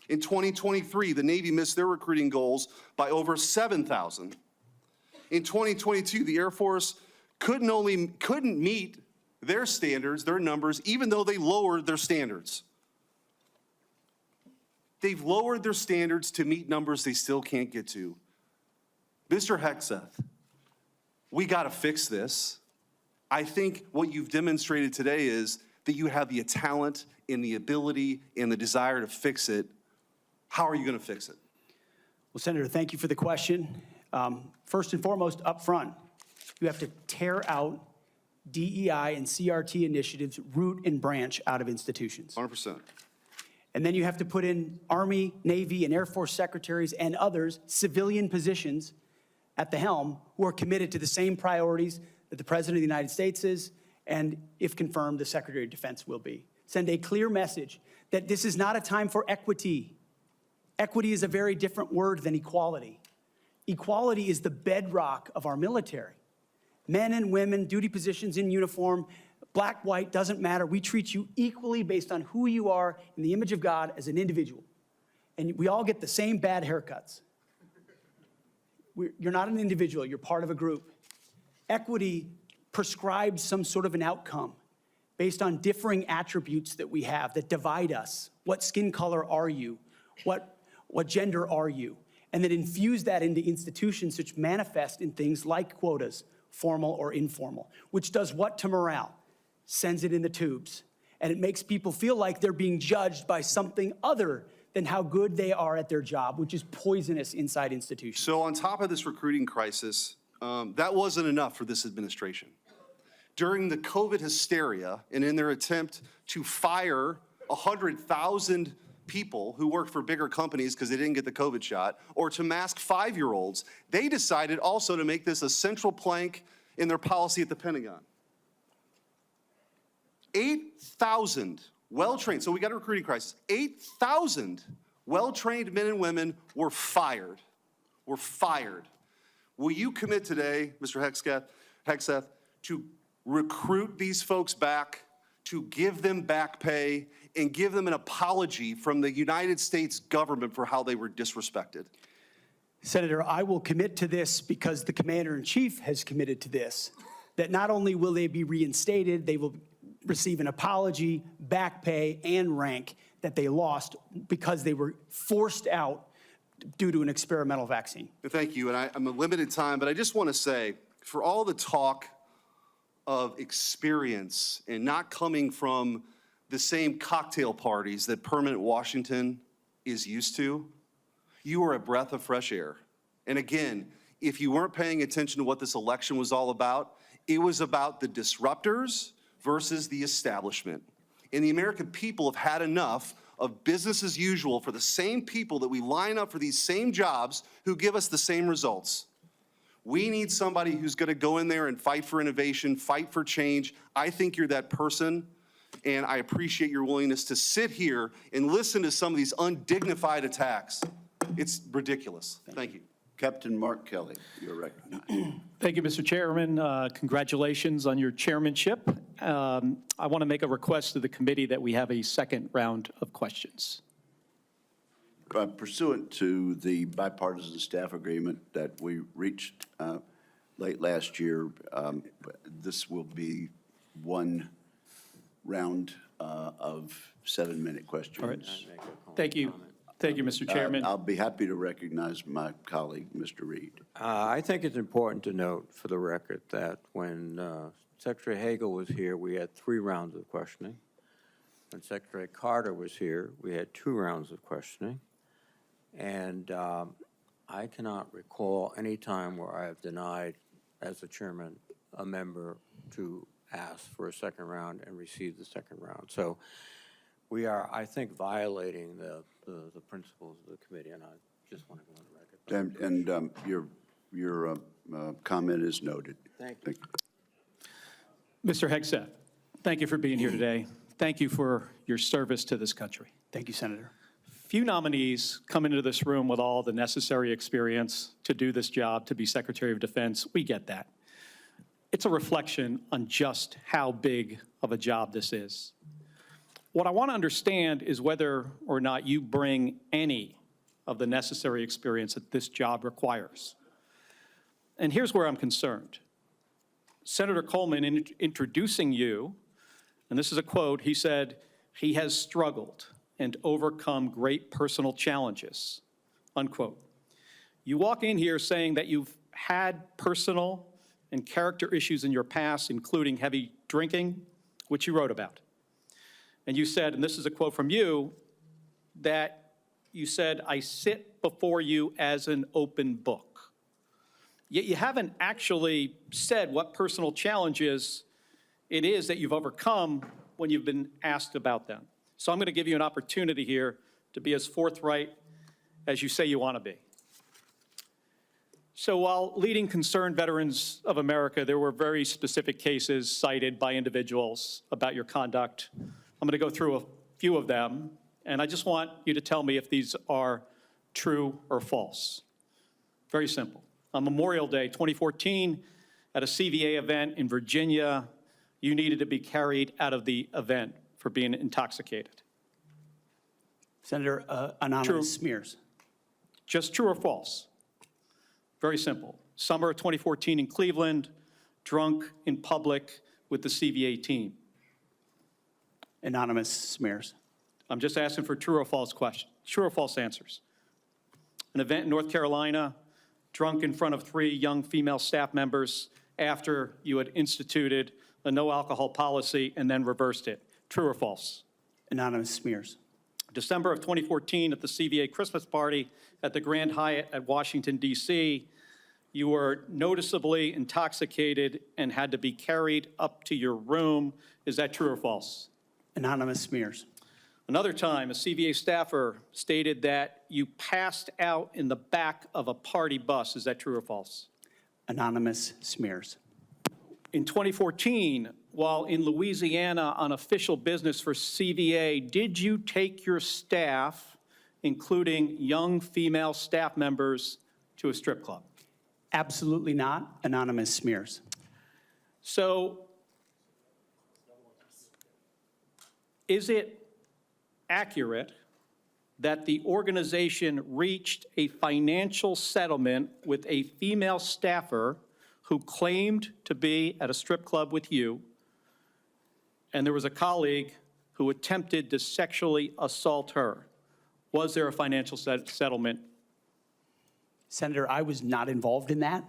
In 2023, the Navy missed their recruiting goals by over 7,000. In 2022, the Air Force couldn't meet their standards, their numbers, even though they lowered their standards. They've lowered their standards to meet numbers they still can't get to. Mr. Hegseth, we got to fix this. I think what you've demonstrated today is that you have the talent and the ability and the desire to fix it. How are you going to fix it? Well, Senator, thank you for the question. First and foremost, up front, you have to tear out DEI and CRT initiatives, root and branch out of institutions. 100%. And then you have to put in Army, Navy, and Air Force secretaries and others, civilian positions at the helm, who are committed to the same priorities that the President of the United States is and if confirmed, the Secretary of Defense will be. Send a clear message that this is not a time for equity. Equity is a very different word than equality. Equality is the bedrock of our military. Men and women, duty positions in uniform, black, white, doesn't matter. We treat you equally based on who you are in the image of God as an individual. And we all get the same bad haircuts. You're not an individual, you're part of a group. Equity prescribes some sort of an outcome based on differing attributes that we have that divide us. What skin color are you? What gender are you? And then infuse that into institutions which manifest in things like quotas, formal or informal, which does what to morale? Sends it in the tubes. And it makes people feel like they're being judged by something other than how good they are at their job, which is poisonous inside institutions. So on top of this recruiting crisis, that wasn't enough for this administration. During the COVID hysteria and in their attempt to fire 100,000 people who worked for bigger companies because they didn't get the COVID shot, or to mask 5-year-olds, they decided also to make this a central plank in their policy at the Pentagon. 8,000 well-trained, so we got a recruiting crisis, 8,000 well-trained men and women were fired. Will you commit today, Mr. Hegseth, to recruit these folks back, to give them back pay, and give them an apology from the United States government for how they were disrespected? Senator, I will commit to this because the Commander-in-Chief has committed to this, that not only will they be reinstated, they will receive an apology, back pay, and rank that they lost because they were forced out due to an experimental vaccine. Thank you, and I'm a limited time, but I just want to say, for all the talk of experience and not coming from the same cocktail parties that permanent Washington is used to, you are a breath of fresh air. And again, if you weren't paying attention to what this election was all about, it was about the disruptors versus the establishment. And the American people have had enough of business as usual for the same people that we line up for these same jobs who give us the same results. We need somebody who's going to go in there and fight for innovation, fight for change. I think you're that person, and I appreciate your willingness to sit here and listen to some of these undignified attacks. It's ridiculous. Thank you. Captain Mark Kelly, you're recognized. Thank you, Mr. Chairman. Congratulations on your chairmanship. I want to make a request to the committee that we have a second round of questions. Pursuant to the bipartisan staff agreement that we reached late last year, this will be one round of 7-minute questions. All right. Thank you. Thank you, Mr. Chairman. I'll be happy to recognize my colleague, Mr. Reed. I think it's important to note for the record that when Secretary Hagel was here, we had 3 rounds of questioning. When Secretary Carter was here, we had 2 rounds of questioning. And I cannot recall any time where I have denied, as the chairman, a member to ask for a second round and receive the second round. So we are, I think, violating the principles of the committee, and I just want to go on the record. And your comment is noted. Thank you. Mr. Hegseth, thank you for being here today. Thank you for your service to this country. Thank you, Senator. Few nominees come into this room with all the necessary experience to do this job, to be Secretary of Defense. We get that. It's a reflection on just how big of a job this is. What I want to understand is whether or not you bring any of the necessary experience that this job requires. And here's where I'm concerned. Senator Coleman, in introducing you, and this is a quote, he said, "He has struggled and overcome great personal challenges," unquote. You walk in here saying that you've had personal and character issues in your past, including heavy drinking, which you wrote about. And you said, and this is a quote from you, that you said, "I sit before you as an open book." Yet you haven't actually said what personal challenges it is that you've overcome when you've been asked about them. So I'm going to give you an opportunity here to be as forthright as you say you want to be. So while leading Concerned Veterans of America, there were very specific cases cited by individuals about your conduct. I'm going to go through a few of them, and I just want you to tell me if these are true or false. Very simple. On Memorial Day 2014, at a CVA event in Virginia, you needed to be carried out of the event for being intoxicated. Senator, anonymous smears. Just true or false? Very simple. Summer of 2014 in Cleveland, drunk in public with the CVA team. Anonymous smears. I'm just asking for true or false questions, true or false answers. An event in North Carolina, drunk in front of 3 young female staff members after you had instituted a no alcohol policy and then reversed it. True or false? Anonymous smears. December of 2014 at the CVA Christmas party at the Grand Hyatt at Washington, D.C., you were noticeably intoxicated and had to be carried up to your room. Is that true or false? Anonymous smears. Another time, a CVA staffer stated that you passed out in the back of a party bus. Is that true or false? Anonymous smears. In 2014, while in Louisiana on official business for CVA, did you take your staff, including young female staff members, to a strip club? Absolutely not. Anonymous smears. So, is it accurate that the organization reached a financial settlement with a female staffer who claimed to be at a strip club with you, and there was a colleague who attempted to sexually assault her? Was there a financial settlement? Senator, I was not involved in that.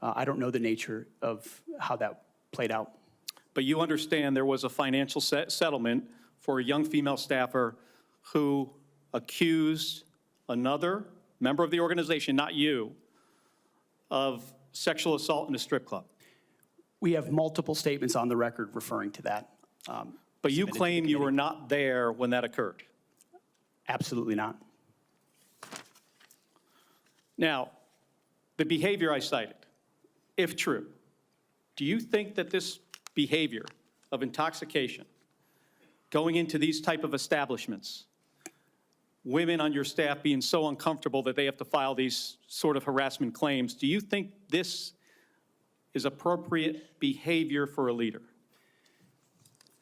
I don't know the nature of how that played out. But you understand there was a financial settlement for a young female staffer who accused another member of the organization, not you, of sexual assault in a strip club. We have multiple statements on the record referring to that. But you claim you were not there when that occurred. Absolutely not. Now, the behavior I cited, if true, do you think that this behavior of intoxication, going into these type of establishments, women on your staff being so uncomfortable that they have to file these sort of harassment claims, do you think this is appropriate behavior for a leader?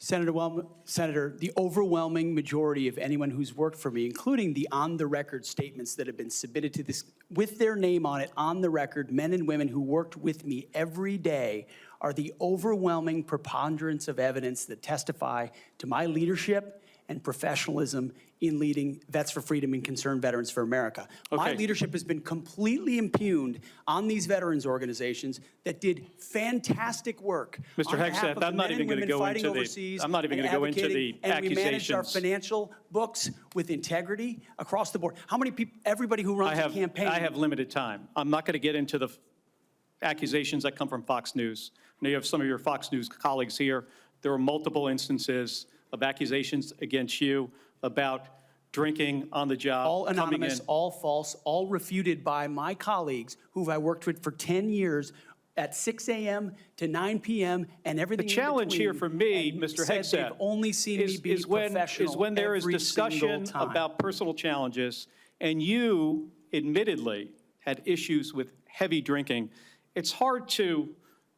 Senator, the overwhelming majority of anyone who's worked for me, including the on-the-record statements that have been submitted to this, with their name on it, on the record, men and women who worked with me every day, are the overwhelming preponderance of evidence that testify to my leadership and professionalism in leading Vets for Freedom and Concerned Veterans for America. My leadership has been completely impugned on these veterans organizations that did fantastic work. Mr. Hegseth, I'm not even going to go into the And we managed our accusations. financial books with integrity across the board. How many people, everybody who runs a campaign. I have limited time. I'm not going to get into the accusations that come from Fox News. I know you have some of your Fox News colleagues here. There were multiple instances of accusations against you about drinking on the job. All anonymous, all false, all refuted by my colleagues who I worked with for 10 years at 6 a.m. to 9 p.m. and everything The challenge here for me, Mr. Hegseth, they've only seen me be professional is when there is every discussion single time. about personal challenges, and you admittedly had issues with heavy drinking. It's hard to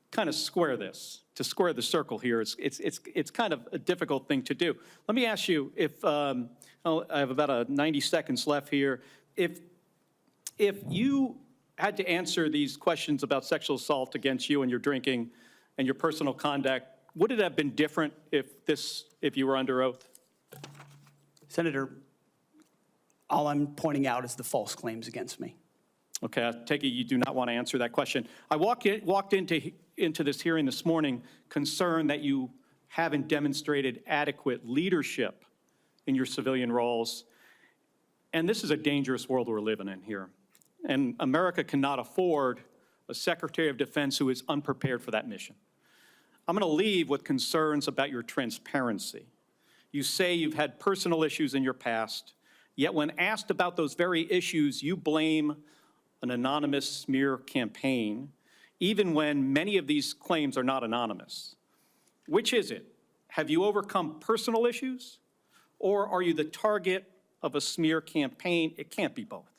kind of square this, to square the circle here. It's kind of a difficult thing to do. Let me ask you, if I have about 90 seconds left here, if you had to answer these questions about sexual assault against you and your drinking and your personal conduct, would it have been different if you were under oath? Senator, all I'm pointing out is the false claims against me. Okay, I take it you do not want to answer that question. I walked into this hearing this morning concerned that you haven't demonstrated adequate leadership in your civilian roles. And this is a dangerous world we're living in here. And America cannot afford a Secretary of Defense who is unprepared for that mission. I'm going to leave with concerns about your transparency. You say you've had personal issues in your past, yet when asked about those very issues, you blame an anonymous smear campaign, even when many of these claims are not anonymous? Which is it? Have you overcome personal issues, or are you the target of a smear campaign? It can't be both.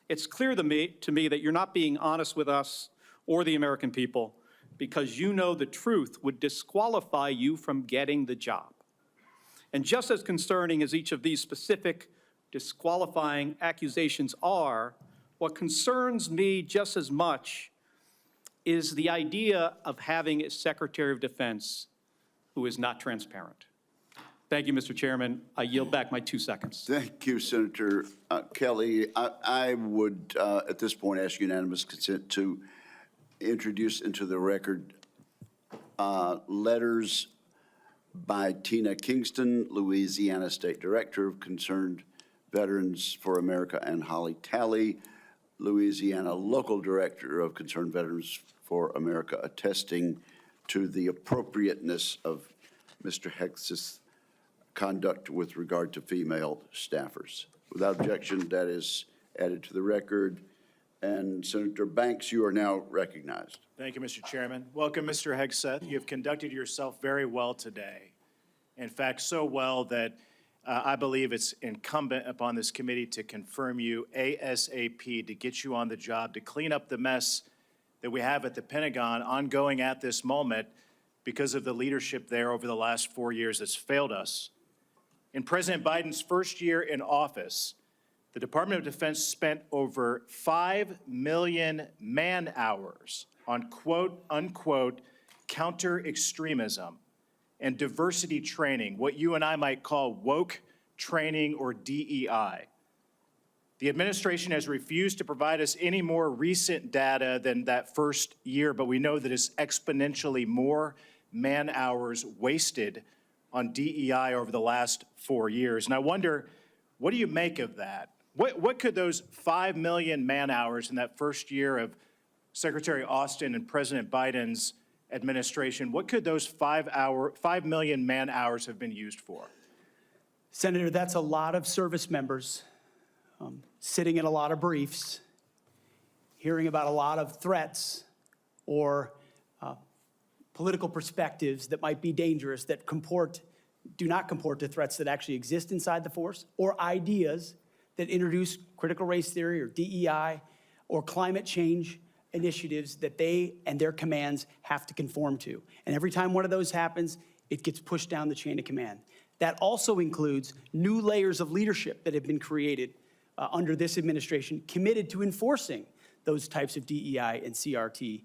It's clear to me that you're not being honest with us or the American people because you know the truth would disqualify you from getting the job. And just as concerning as each of these specific disqualifying accusations are, what concerns me just as much is the idea of having a Secretary of Defense who is not transparent. Thank you, Mr. Chairman. I yield back my 2 seconds. Thank you, Senator Kelly. I would, at this point, ask unanimous consent to introduce into the record letters by Tina Kingston, Louisiana State Director of Concerned Veterans for America, and Holly Talley, Louisiana Local Director of Concerned Veterans for America, attesting to the appropriateness of Mr. Hegseth's conduct with regard to female staffers. Without objection, that is added to the record. And Senator Banks, you are now recognized. Thank you, Mr. Chairman. Welcome, Mr. Hegseth. You have conducted yourself very well today. In fact, so well that I believe it's incumbent upon this committee to confirm you ASAP to get you on the job, to clean up the mess that we have at the Pentagon ongoing at this moment because of the leadership there over the last 4 years that's failed us. In President Biden's first year in office, the Department of Defense spent over 5 million man-hours on quote-unquote counter-extremism and diversity training, what you and I might call woke training or DEI. The administration has refused to provide us any more recent data than that first year, but we know that it's exponentially more man-hours wasted on DEI over the last 4 years. And I wonder, what do you make of that? What could those 5 million man-hours in that first year of Secretary Austin and President Biden's administration, what could those 5 million man-hours have been used for? Senator, that's a lot of service members sitting in a lot of briefs, hearing about a lot of threats or political perspectives that might be dangerous, that do not comport to threats that actually exist inside the force, or ideas that introduce critical race theory or DEI or climate change initiatives that they and their commands have to conform to. And every time one of those happens, it gets pushed down the chain of command. That also includes new layers of leadership that have been created under this administration, committed to enforcing those types of DEI and CRT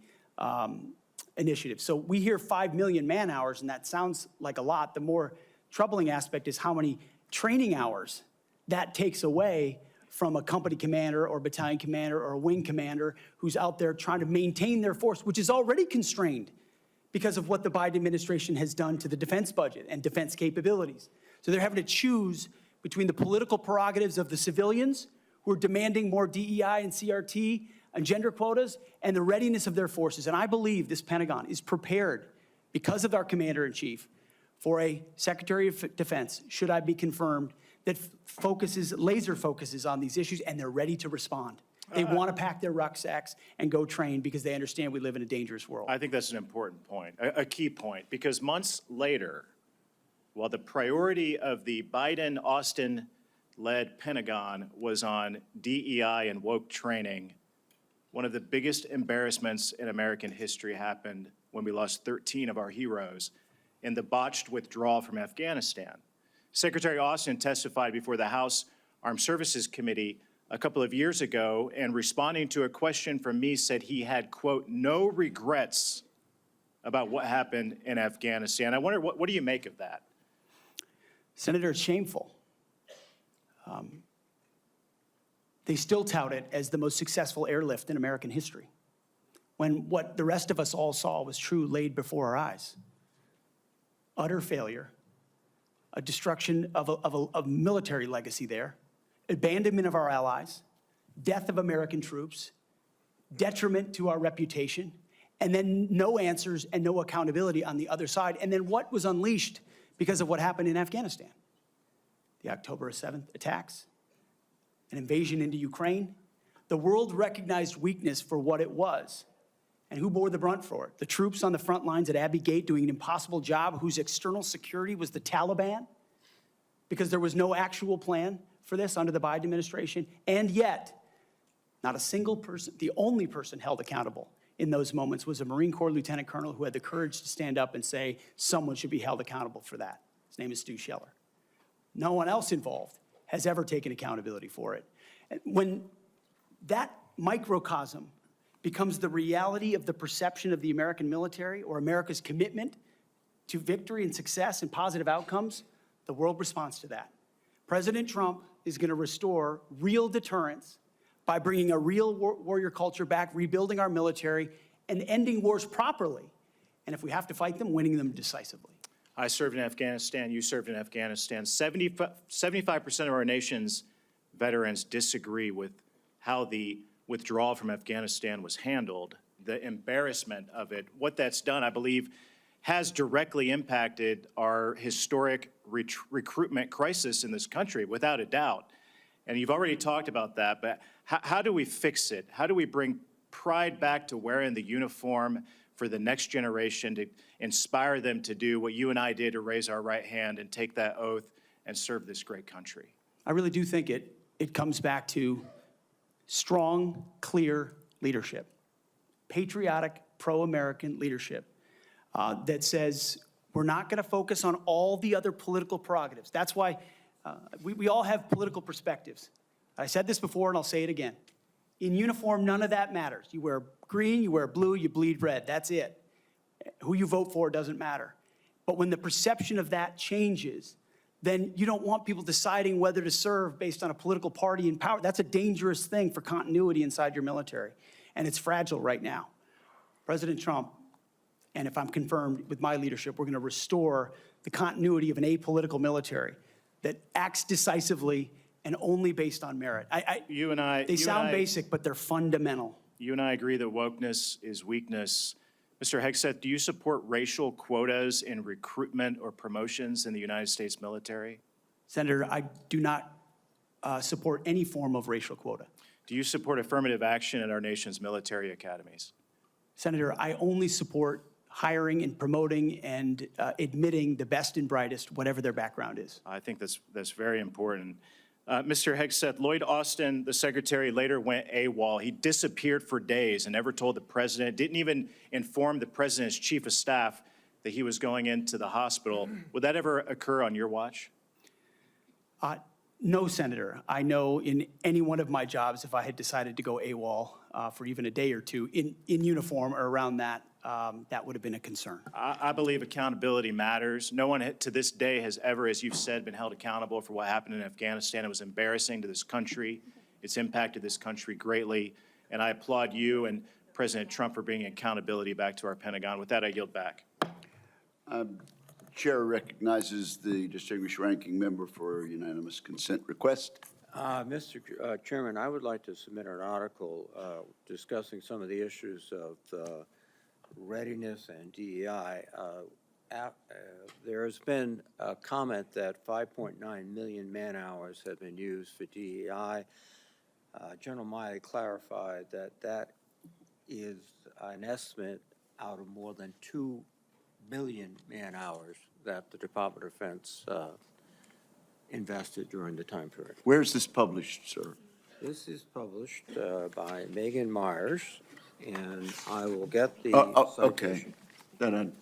initiatives. So we hear 5 million man-hours, and that sounds like a lot. The more troubling aspect is how many training hours that takes away from a company commander or battalion commander or a wing commander who's out there trying to maintain their force, which is already constrained because of what the Biden administration has done to the defense budget and defense capabilities. So they're having to choose between the political prerogatives of the civilians who are demanding more DEI and CRT and gender quotas and the readiness of their forces. And I believe this Pentagon is prepared, because of our commander-in-chief, for a Secretary of Defense, should I be confirmed, that laser focuses on these issues, and they're ready to respond. They want to pack their rucksacks and go train because they understand we live in a dangerous world. I think that's an important point, a key point, because months later, while the priority of the Biden-Austin-led Pentagon was on DEI and woke training, one of the biggest embarrassments in American history happened when we lost 13 of our heroes in the botched withdrawal from Afghanistan. Secretary Austin testified before the House Armed Services Committee a couple of years ago, and responding to a question from me said he had, quote, no regrets about what happened in Afghanistan. I wonder, what do you make of that? Senator, it's shameful. They still tout it as the most successful airlift in American history, when what the rest of us all saw was true laid before our eyes. Utter failure, a destruction of a military legacy there, abandonment of our allies, death of American troops, detriment to our reputation, and then no answers and no accountability on the other side. And then what was unleashed because of what happened in Afghanistan? The October 7th attacks, an invasion into Ukraine, The world recognized weakness for what it was. And who bore the brunt for it? The troops on the front lines at Abbey Gate doing an impossible job, whose external security was the Taliban, because there was no actual plan for this under the Biden administration. And yet, not a single person, the only person held accountable in those moments was a Marine Corps lieutenant colonel who had the courage to stand up and say someone should be held accountable for that. His name is Stu Scheller. No one else involved has ever taken accountability for it. And when that microcosm becomes the reality of the perception of the American military or America's commitment to victory and success and positive outcomes, the world responds to that. President Trump is going to restore real deterrence by bringing a real warrior culture back, rebuilding our military, and ending wars properly. And if we have to fight them, winning them decisively. I served in Afghanistan, you served in Afghanistan. 75% of our nation's veterans disagree with how the withdrawal from Afghanistan was handled, the embarrassment of it. What that's done, I believe, has directly impacted our historic recruitment crisis in this country, without a doubt. And you've already talked about that, but how do we fix it? How do we bring pride back to wearing the uniform for the next generation, to inspire them to do what you and I did, to raise our right hand and take that oath and serve this great country? I really do think it comes back to strong, clear leadership, patriotic, pro-American leadership that says we're not going to focus on all the other political prerogatives. That's why we all have political perspectives. I said this before and I'll say it again. In uniform, none of that matters. You wear green, you wear blue, you bleed red. That's it. Who you vote for doesn't matter. But when the perception of that changes, then you don't want people deciding whether to serve based on a political party in power. That's a dangerous thing for continuity inside your military, and it's fragile right now. President Trump, and if I'm confirmed with my leadership, we're going to restore the continuity of an apolitical military that acts decisively and only based on merit. They sound basic, but they're fundamental. You and I agree that wokeness is weakness. Mr. Hegseth, do you support racial quotas in recruitment or promotions in the United States military? Senator, I do not support any form of racial quota. Do you support affirmative action in our nation's military academies? Senator, I only support hiring and promoting and admitting the best and brightest, whatever their background is. I think that's very important. Mr. Hegseth, Lloyd Austin, the secretary, later went AWOL. He disappeared for days and never told the president, didn't even inform the president's chief of staff that he was going into the hospital. Would that ever occur on your watch? No, Senator. I know in any one of my jobs, if I had decided to go AWOL for even a day or two in uniform or around that, that would have been a concern. I believe accountability matters. No one to this day has ever, as you've said, been held accountable for what happened in Afghanistan. It was embarrassing to this country. It's impacted this country greatly. And I applaud you and President Trump for bringing accountability back to our Pentagon. With that, I yield back. Chair recognizes the distinguished ranking member for a unanimous consent request. Mr. Chairman, I would like to submit an article discussing some of the issues of readiness and DEI. There has been a comment that 5.9 million man-hours have been used for DEI. General Miley clarified that that is an estimate out of more than 2 million man-hours that the Department of Defense invested during the time period. Where is this published, sir? This is published by Megan Myers, and I will get the Okay. citation.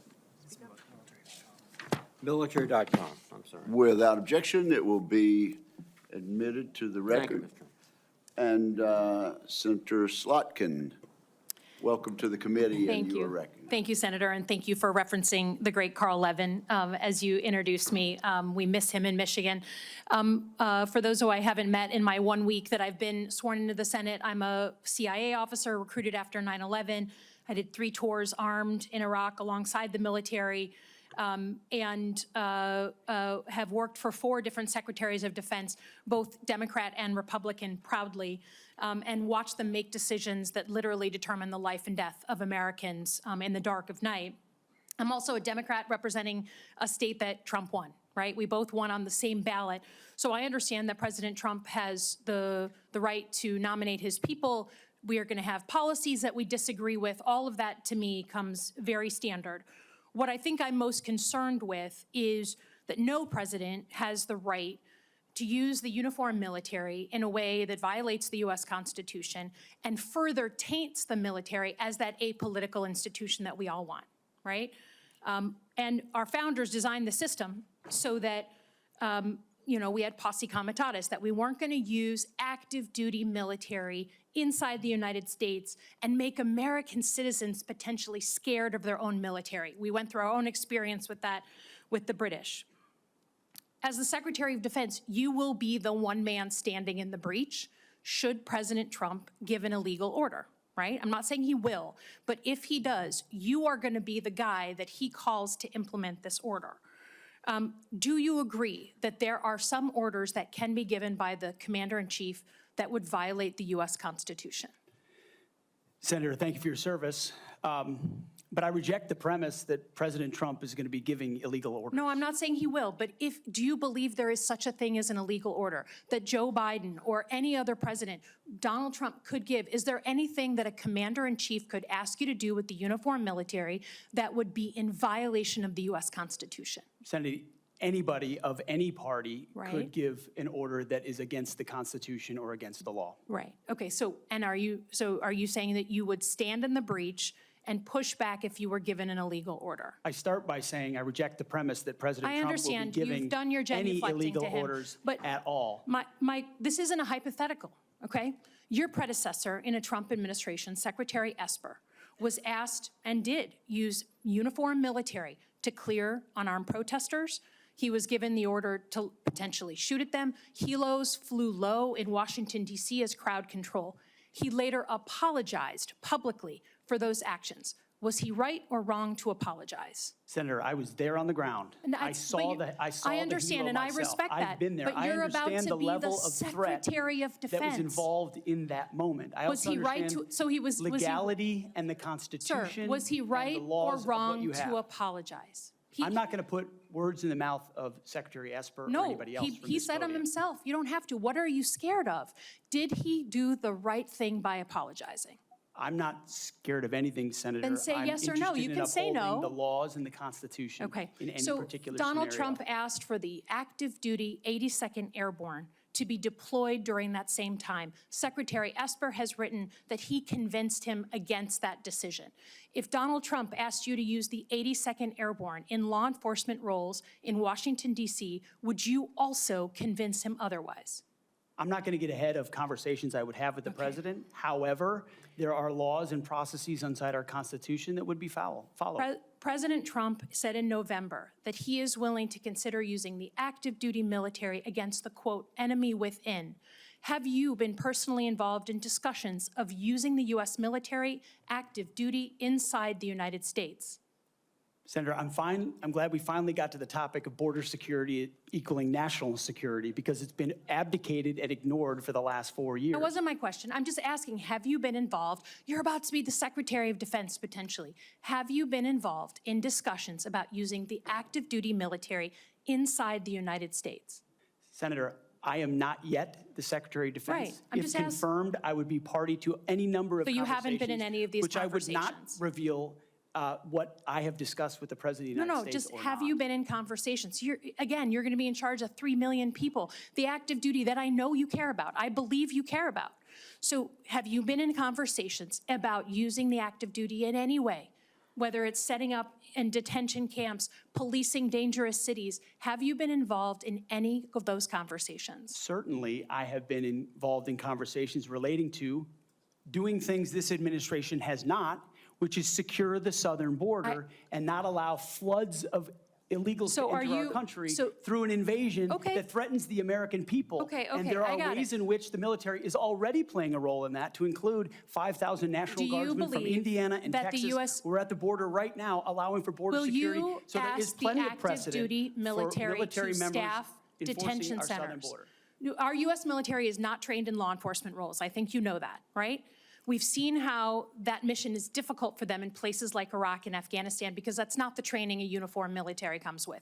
Military.com, I'm sorry. Without objection, it will be admitted to the Thank you, record. Mr. And Senator Slotkin, welcome to the committee, Thank and you are you. recognized. Thank you, Senator, and thank you for referencing the great Carl Levin as you introduced me. We miss him in Michigan. For those who I haven't met in my 1 week that I've been sworn into the Senate, I'm a CIA officer recruited after 9/11. I did 3 tours armed in Iraq alongside the military, and have worked for 4 different secretaries of defense, both Democrat and Republican, proudly, and watched them make decisions that literally determine the life and death of Americans in the dark of night. I'm also a Democrat representing a state that Trump won, right? We both won on the same ballot. So I understand that President Trump has the right to nominate his people. We are going to have policies that we disagree with. All of that, to me, comes very standard. What I think I'm most concerned with is that no president has the right to use the uniformed military in a way that violates the U.S. Constitution and further taints the military as that apolitical institution that we all want, right? And our founders designed the system so that, we had posse comitatus, that we weren't going to use active duty military inside the United States and make American citizens potentially scared of their own military. We went through our own experience with that with the British. As the Secretary of Defense, you will be the one man standing in the breach should President Trump give an illegal order, right? I'm not saying he will, but if he does, you are going to be the guy that he calls to implement this order. Do you agree that there are some orders that can be given by the Commander-in-Chief that would violate the U.S. Constitution? Senator, thank you for your service. But I reject the premise that President Trump is going to be giving illegal orders. No, I'm not saying he will, but do you believe there is such a thing as an illegal order that Joe Biden or any other president, Donald Trump, could give? Is there anything that a commander-in-chief could ask you to do with the uniformed military that would be in violation of the U.S. Constitution? Senator, anybody of any party Right. could give an order that is against the Constitution or against the law. Right. Okay. So are you saying that you would stand in the breach and push back if you were given an illegal order? I start by saying I reject the premise that President I Trump will be understand. You've giving done your any genuflecting illegal to him, orders but at all. This isn't a hypothetical, okay? Your predecessor in a Trump administration, Secretary Esper, was asked and did use uniformed military to clear unarmed protesters. He was given the order to potentially shoot at them. Helos flew low in Washington, D.C. as crowd control. He later apologized publicly for those actions. Was he right or wrong to apologize? Senator, I was there on the ground. And I saw the I understand, helo and I myself. respect that. I've been there. But you're I about understand to the be level the of threat Secretary of that was Defense. involved in that moment. I Was also he right understand to? So he was legality and the Sir, Constitution. was he and right the or laws of what wrong you have. to apologize? I'm not going to put words in the mouth of Secretary Esper or No, anybody else. from he this said them podium. himself. You don't have to. What are you scared of? Did he do the right thing by apologizing? I'm not scared of anything, Senator. Then say I'm yes or no. interested You in can say upholding no. the laws and the Constitution Okay. in any So particular Donald scenario. Trump asked for the active duty 82nd Airborne to be deployed during that same time. Secretary Esper has written that he convinced him against that decision. If Donald Trump asked you to use the 82nd Airborne in law enforcement roles in Washington, D.C., would you also convince him otherwise? I'm not going to get ahead of conversations I would have with the president. However, there are laws and processes inside our Constitution that would be followed. President Trump said in November that he is willing to consider using the active duty military against the, quote, enemy within. Have you been personally involved in discussions of using the U.S. military active duty inside the United States? Senator, I'm glad we finally got to the topic of border security equaling national security because it's been abdicated and ignored for the last 4 years. That wasn't my question. I'm just asking, have you been involved? You're about to be the Secretary of Defense potentially. Have you been involved in discussions about using the active duty military inside the United States? Senator, I am not yet the Secretary of Defense. Right. I'm if just confirmed, I would be party to any number of So you conversations. haven't been in any of these which I would not conversations? reveal what I have discussed with the President of the United States. Just have you been in conversations? You're going to be in charge of 3 million people. The active duty that I know you care about, I believe you care about. So have you been in conversations about using the active duty in any way? Whether it's setting up in detention camps, policing dangerous cities, have you been involved in any of those conversations? Certainly, I have been involved in conversations relating to doing things this administration has not, which is secure the southern border and not allow floods of illegals to enter our country through an invasion that threatens the American people. And there are ways in which the military is already playing a role in that, to include 5,000 National Guardsmen from Indiana and Texas. We're at the border right now allowing for border security. So there is plenty of precedent duty military for military to members staff enforcing detention our southern centers? border. Our U.S. military is not trained in law enforcement roles. I think you know that, right? We've seen how that mission is difficult for them in places like Iraq and Afghanistan because that's not the training a uniformed military comes with.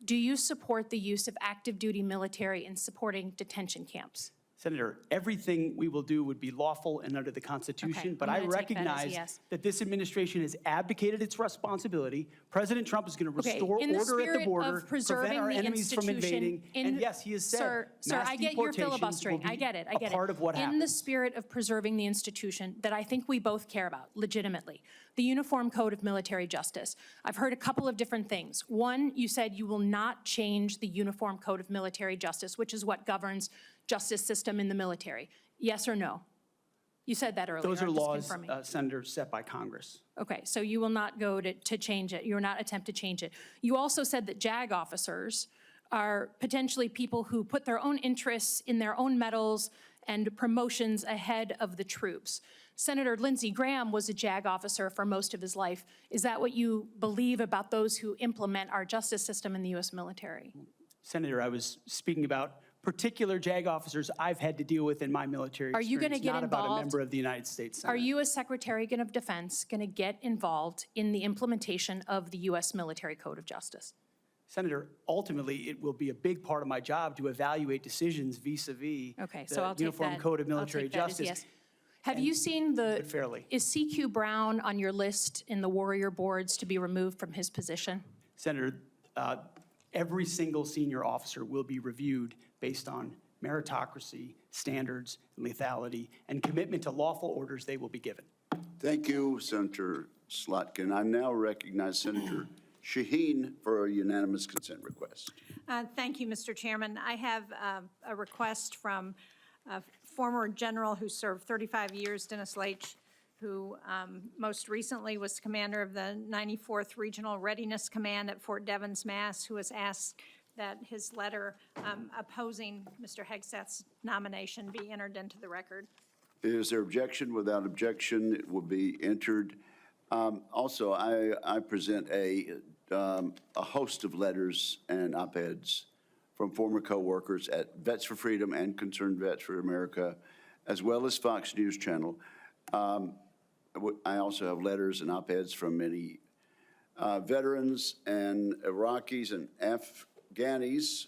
Do you support the use of active duty military in supporting detention camps? Senator, everything we will do would be lawful and under the Constitution, Okay, but I'm I gonna take that as a recognize yes. that this administration has abdicated its responsibility. President Trump is going to Okay, restore in the order at the spirit border, of preserving prevent our the enemies from institution, invading, and yes, he has said Sir, mass I get your deportations will filibustering. be I get it. a part of what In the happens. spirit of preserving the institution that I think we both care about, legitimately, the Uniform Code of Military Justice. I've heard a couple of different things. One, you said you will not change the Uniform Code of Military Justice, which is what governs justice system in the military. Yes or no? You said that earlier. Those are I'm just laws, confirming. Senator, set by Congress. Okay, so you will not go to change it. You will not attempt to change it. You also said that JAG officers are potentially people who put their own interests in their own medals and promotions ahead of the troops. Senator Lindsey Graham was a JAG officer for most of his life. Is that what you believe about those who implement our justice system in the U.S. military? Senator, I was speaking about particular JAG officers I've had to deal with in my military Are you experience, gonna get not about a involved? member of the United States Senate. Are you, as Secretary of Defense, going to get involved in the implementation of the U.S. Military Code of Justice? Senator, ultimately, it will be a big part of my job to evaluate decisions vis-a-vis Okay, so I'll the take Uniform that. Code of I'll Military take that as Justice. yes. Have and you seen do it fairly. is CQ Brown on your list in the Warrior Boards to be removed from his position? Senator, every single senior officer will be reviewed based on meritocracy, standards, lethality, and commitment to lawful orders they will be given. Thank you, Senator Slotkin. I now recognize Senator Shaheen for a unanimous consent request. Thank you, Mr. Chairman. I have a request from a former general who served 35 years, Dennis Leitch, who most recently was commander of the 94th Regional Readiness Command at Fort Devens, Mass., who has asked that his letter opposing Mr. Hegseth's nomination be entered into the record. Is there objection? Without objection, it will be entered. Also, I present a host of letters and op-eds from former co-workers at Vets for Freedom and Concerned Vets for America, as well as Fox News Channel. I also have letters and op-eds from many veterans and Iraqis and Afghanis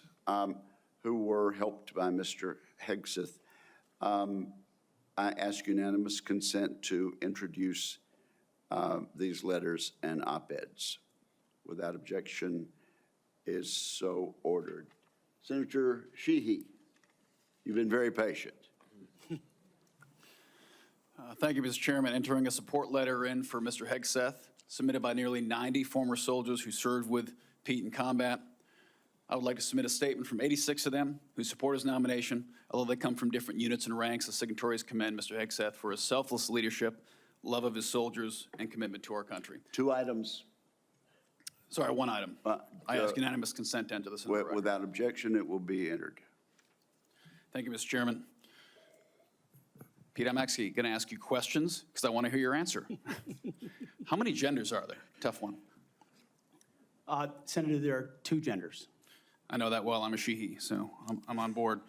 who were helped by Mr. Hegseth. I ask unanimous consent to introduce these letters and op-eds. Without objection, is so ordered. Senator Sheehy, you've been very patient. Thank you, Mr. Chairman. Entering a support letter in for Mr. Hegseth, submitted by nearly 90 former soldiers who served with Pete in combat. I would like to submit a statement from 86 of them who support his nomination, although they come from different units and ranks. The signatories commend Mr. Hegseth for his selfless leadership, love of his soldiers, and commitment to our country. 2 items. Sorry, 1 item. I ask unanimous consent to enter this into the record. Without objection, it will be entered. Thank you, Mr. Chairman. Pete, I'm actually going to ask you questions because I want to hear your answer. How many genders are there? Tough one. Senator, there are 2 genders. I know that well. I'm a she-he, so I'm on board.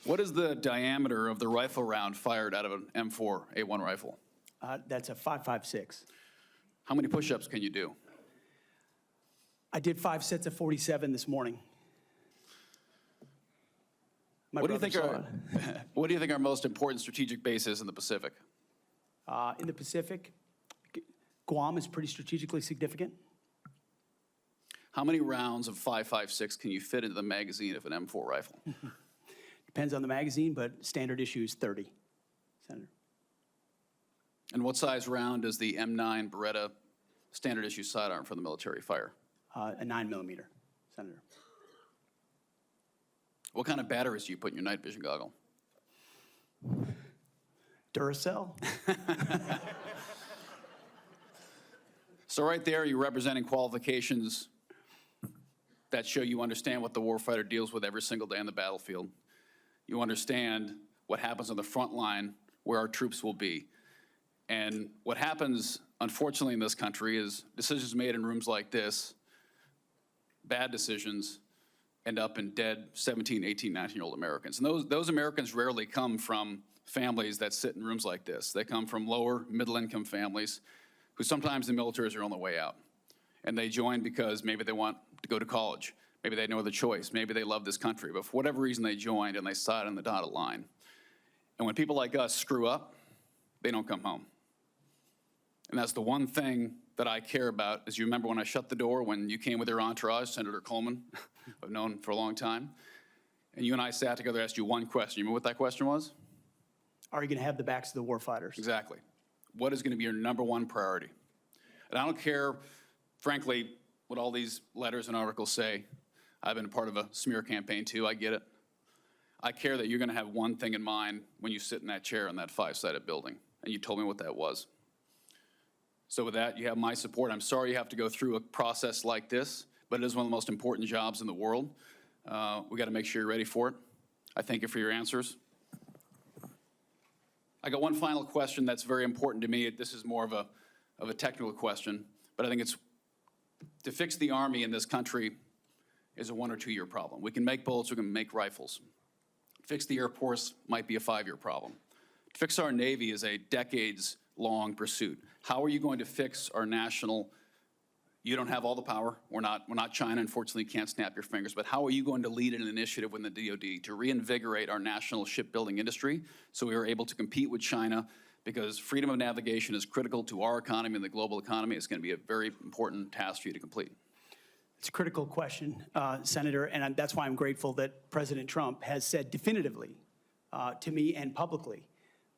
What is the diameter of the rifle round fired out of an M4A1 rifle? That's a 5.56. How many push-ups can you do? I did 5 sets of 47 this morning. What do you think our most important strategic base is in the Pacific? In the Pacific, Guam is pretty strategically significant. How many rounds of 5.56 can you fit into the magazine of an M4 rifle? Depends on the magazine, but standard issue is 30, Senator. And what size round does the M9 Beretta standard issue sidearm for the military fire? A 9mm, Senator. What kind of batteries do you put in your night vision goggle? Duracell. So right there, you're representing qualifications that show you understand what the warfighter deals with every single day on the battlefield. You understand what happens on the front line, where our troops will be. And what happens, unfortunately, in this country is decisions made in rooms like this, bad decisions, end up in dead 17, 18, 19-year-old Americans. And those Americans rarely come from families that sit in rooms like this. They come from lower, middle-income families who sometimes the military is their only way out. And they join because maybe they want to go to college. Maybe they had no other choice. Maybe they love this country. But for whatever reason, they joined and they sat on the dotted line. And when people like us screw up, they don't come home. And that's the one thing that I care about. As you remember when I shut the door, when you came with your entourage, Senator Coleman, I've known for a long time, and you and I sat together, asked you one question. You remember what that question was? Are you going to have the backs of the warfighters? Exactly. What is going to be your number one priority? And I don't care, frankly, what all these letters and articles say. I've been a part of a smear campaign too, I get it. I care that you're going to have one thing in mind when you sit in that chair in that five-sided building, and you told me what that was. So with that, you have my support. I'm sorry you have to go through a process like this, but it is one of the most important jobs in the world. We got to make sure you're ready for it. I thank you for your answers. I got one final question that's very important to me. This is more of a technical question, but I think it's to fix the Army in this country is a 1 or 2 year problem. We can make bullets, we can make rifles. Fix the Air Force might be a 5-year problem. To fix our Navy is a decades-long pursuit. How are you going to fix our national, you don't have all the power, we're not China, unfortunately you can't snap your fingers, but how are you going to lead an initiative within the DoD to reinvigorate our national shipbuilding industry so we are able to compete with China, because freedom of navigation is critical to our economy and the global economy. It's going to be a very important task for you to complete. It's a critical question, Senator, and that's why I'm grateful that President Trump has said definitively to me and publicly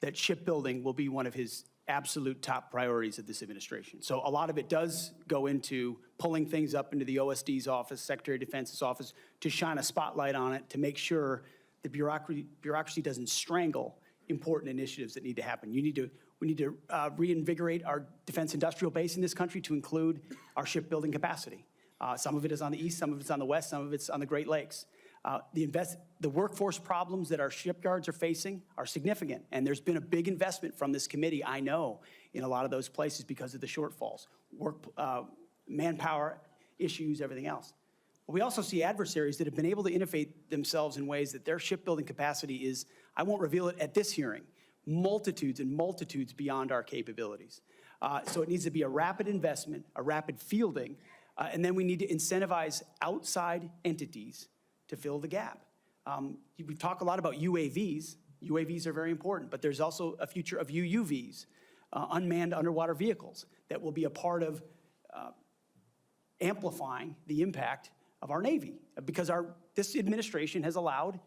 that shipbuilding will be one of his absolute top priorities of this administration. So a lot of it does go into pulling things up into the OSD's office, Secretary of Defense's office, to shine a spotlight on it, to make sure the bureaucracy doesn't strangle important initiatives that need to happen. We need to reinvigorate our defense industrial base in this country to include our shipbuilding capacity. Some of it is on the east, some of it's on the west, some of it's on the Great Lakes. The workforce problems that our shipyards are facing are significant, and there's been a big investment from this committee, I know, in a lot of those places because of the shortfalls, manpower issues, everything else. But we also see adversaries that have been able to innovate themselves in ways that their shipbuilding capacity is, I won't reveal it at this hearing, multitudes and multitudes beyond our capabilities. So it needs to be a rapid investment, a rapid fielding, and then we need to incentivize outside entities to fill the gap. We talk a lot about UAVs. UAVs are very important, but there's also a future of UUVs, unmanned underwater vehicles, that will be a part of amplifying the impact of our Navy, because this administration has allowed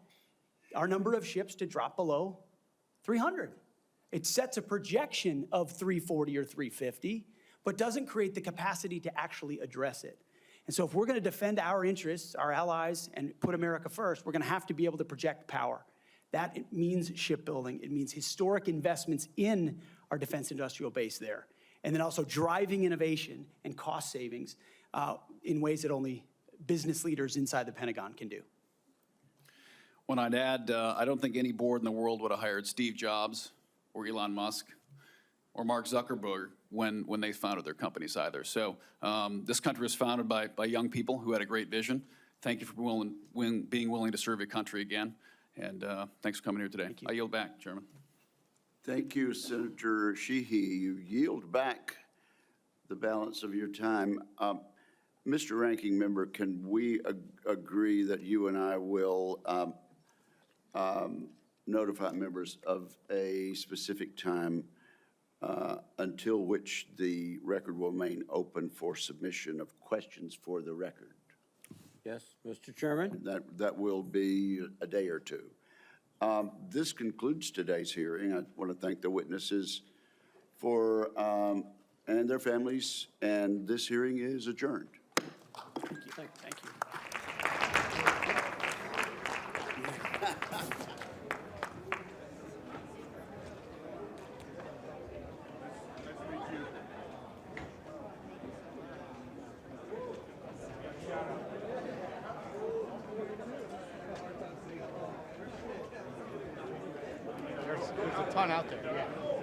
our number of ships to drop below 300. It sets a projection of 340 or 350, but doesn't create the capacity to actually address it. And so if we're going to defend our interests, our allies, and put America first, we're going to have to be able to project power. That means shipbuilding. It means historic investments in our defense industrial base there. And then also driving innovation and cost savings in ways that only business leaders inside the Pentagon can do. When I'd add, I don't think any board in the world would have hired Steve Jobs or Elon Musk or Mark Zuckerberg when they founded their companies either. So this country was founded by young people who had a great vision. Thank you for being willing to serve your country again. And thanks for coming here today. I yield back, Chairman. Thank you, Senator Sheehy. You yield back the balance of your time. Mr. Ranking Member, can we agree that you and I will notify members of a specific time until which the record will remain open for submission of questions for the record? Yes, Mr. Chairman? That will be a day or two. This concludes today's hearing. I want to thank the witnesses and their families, and this hearing is adjourned. Thank you. Thank you. There's a ton out there, yeah.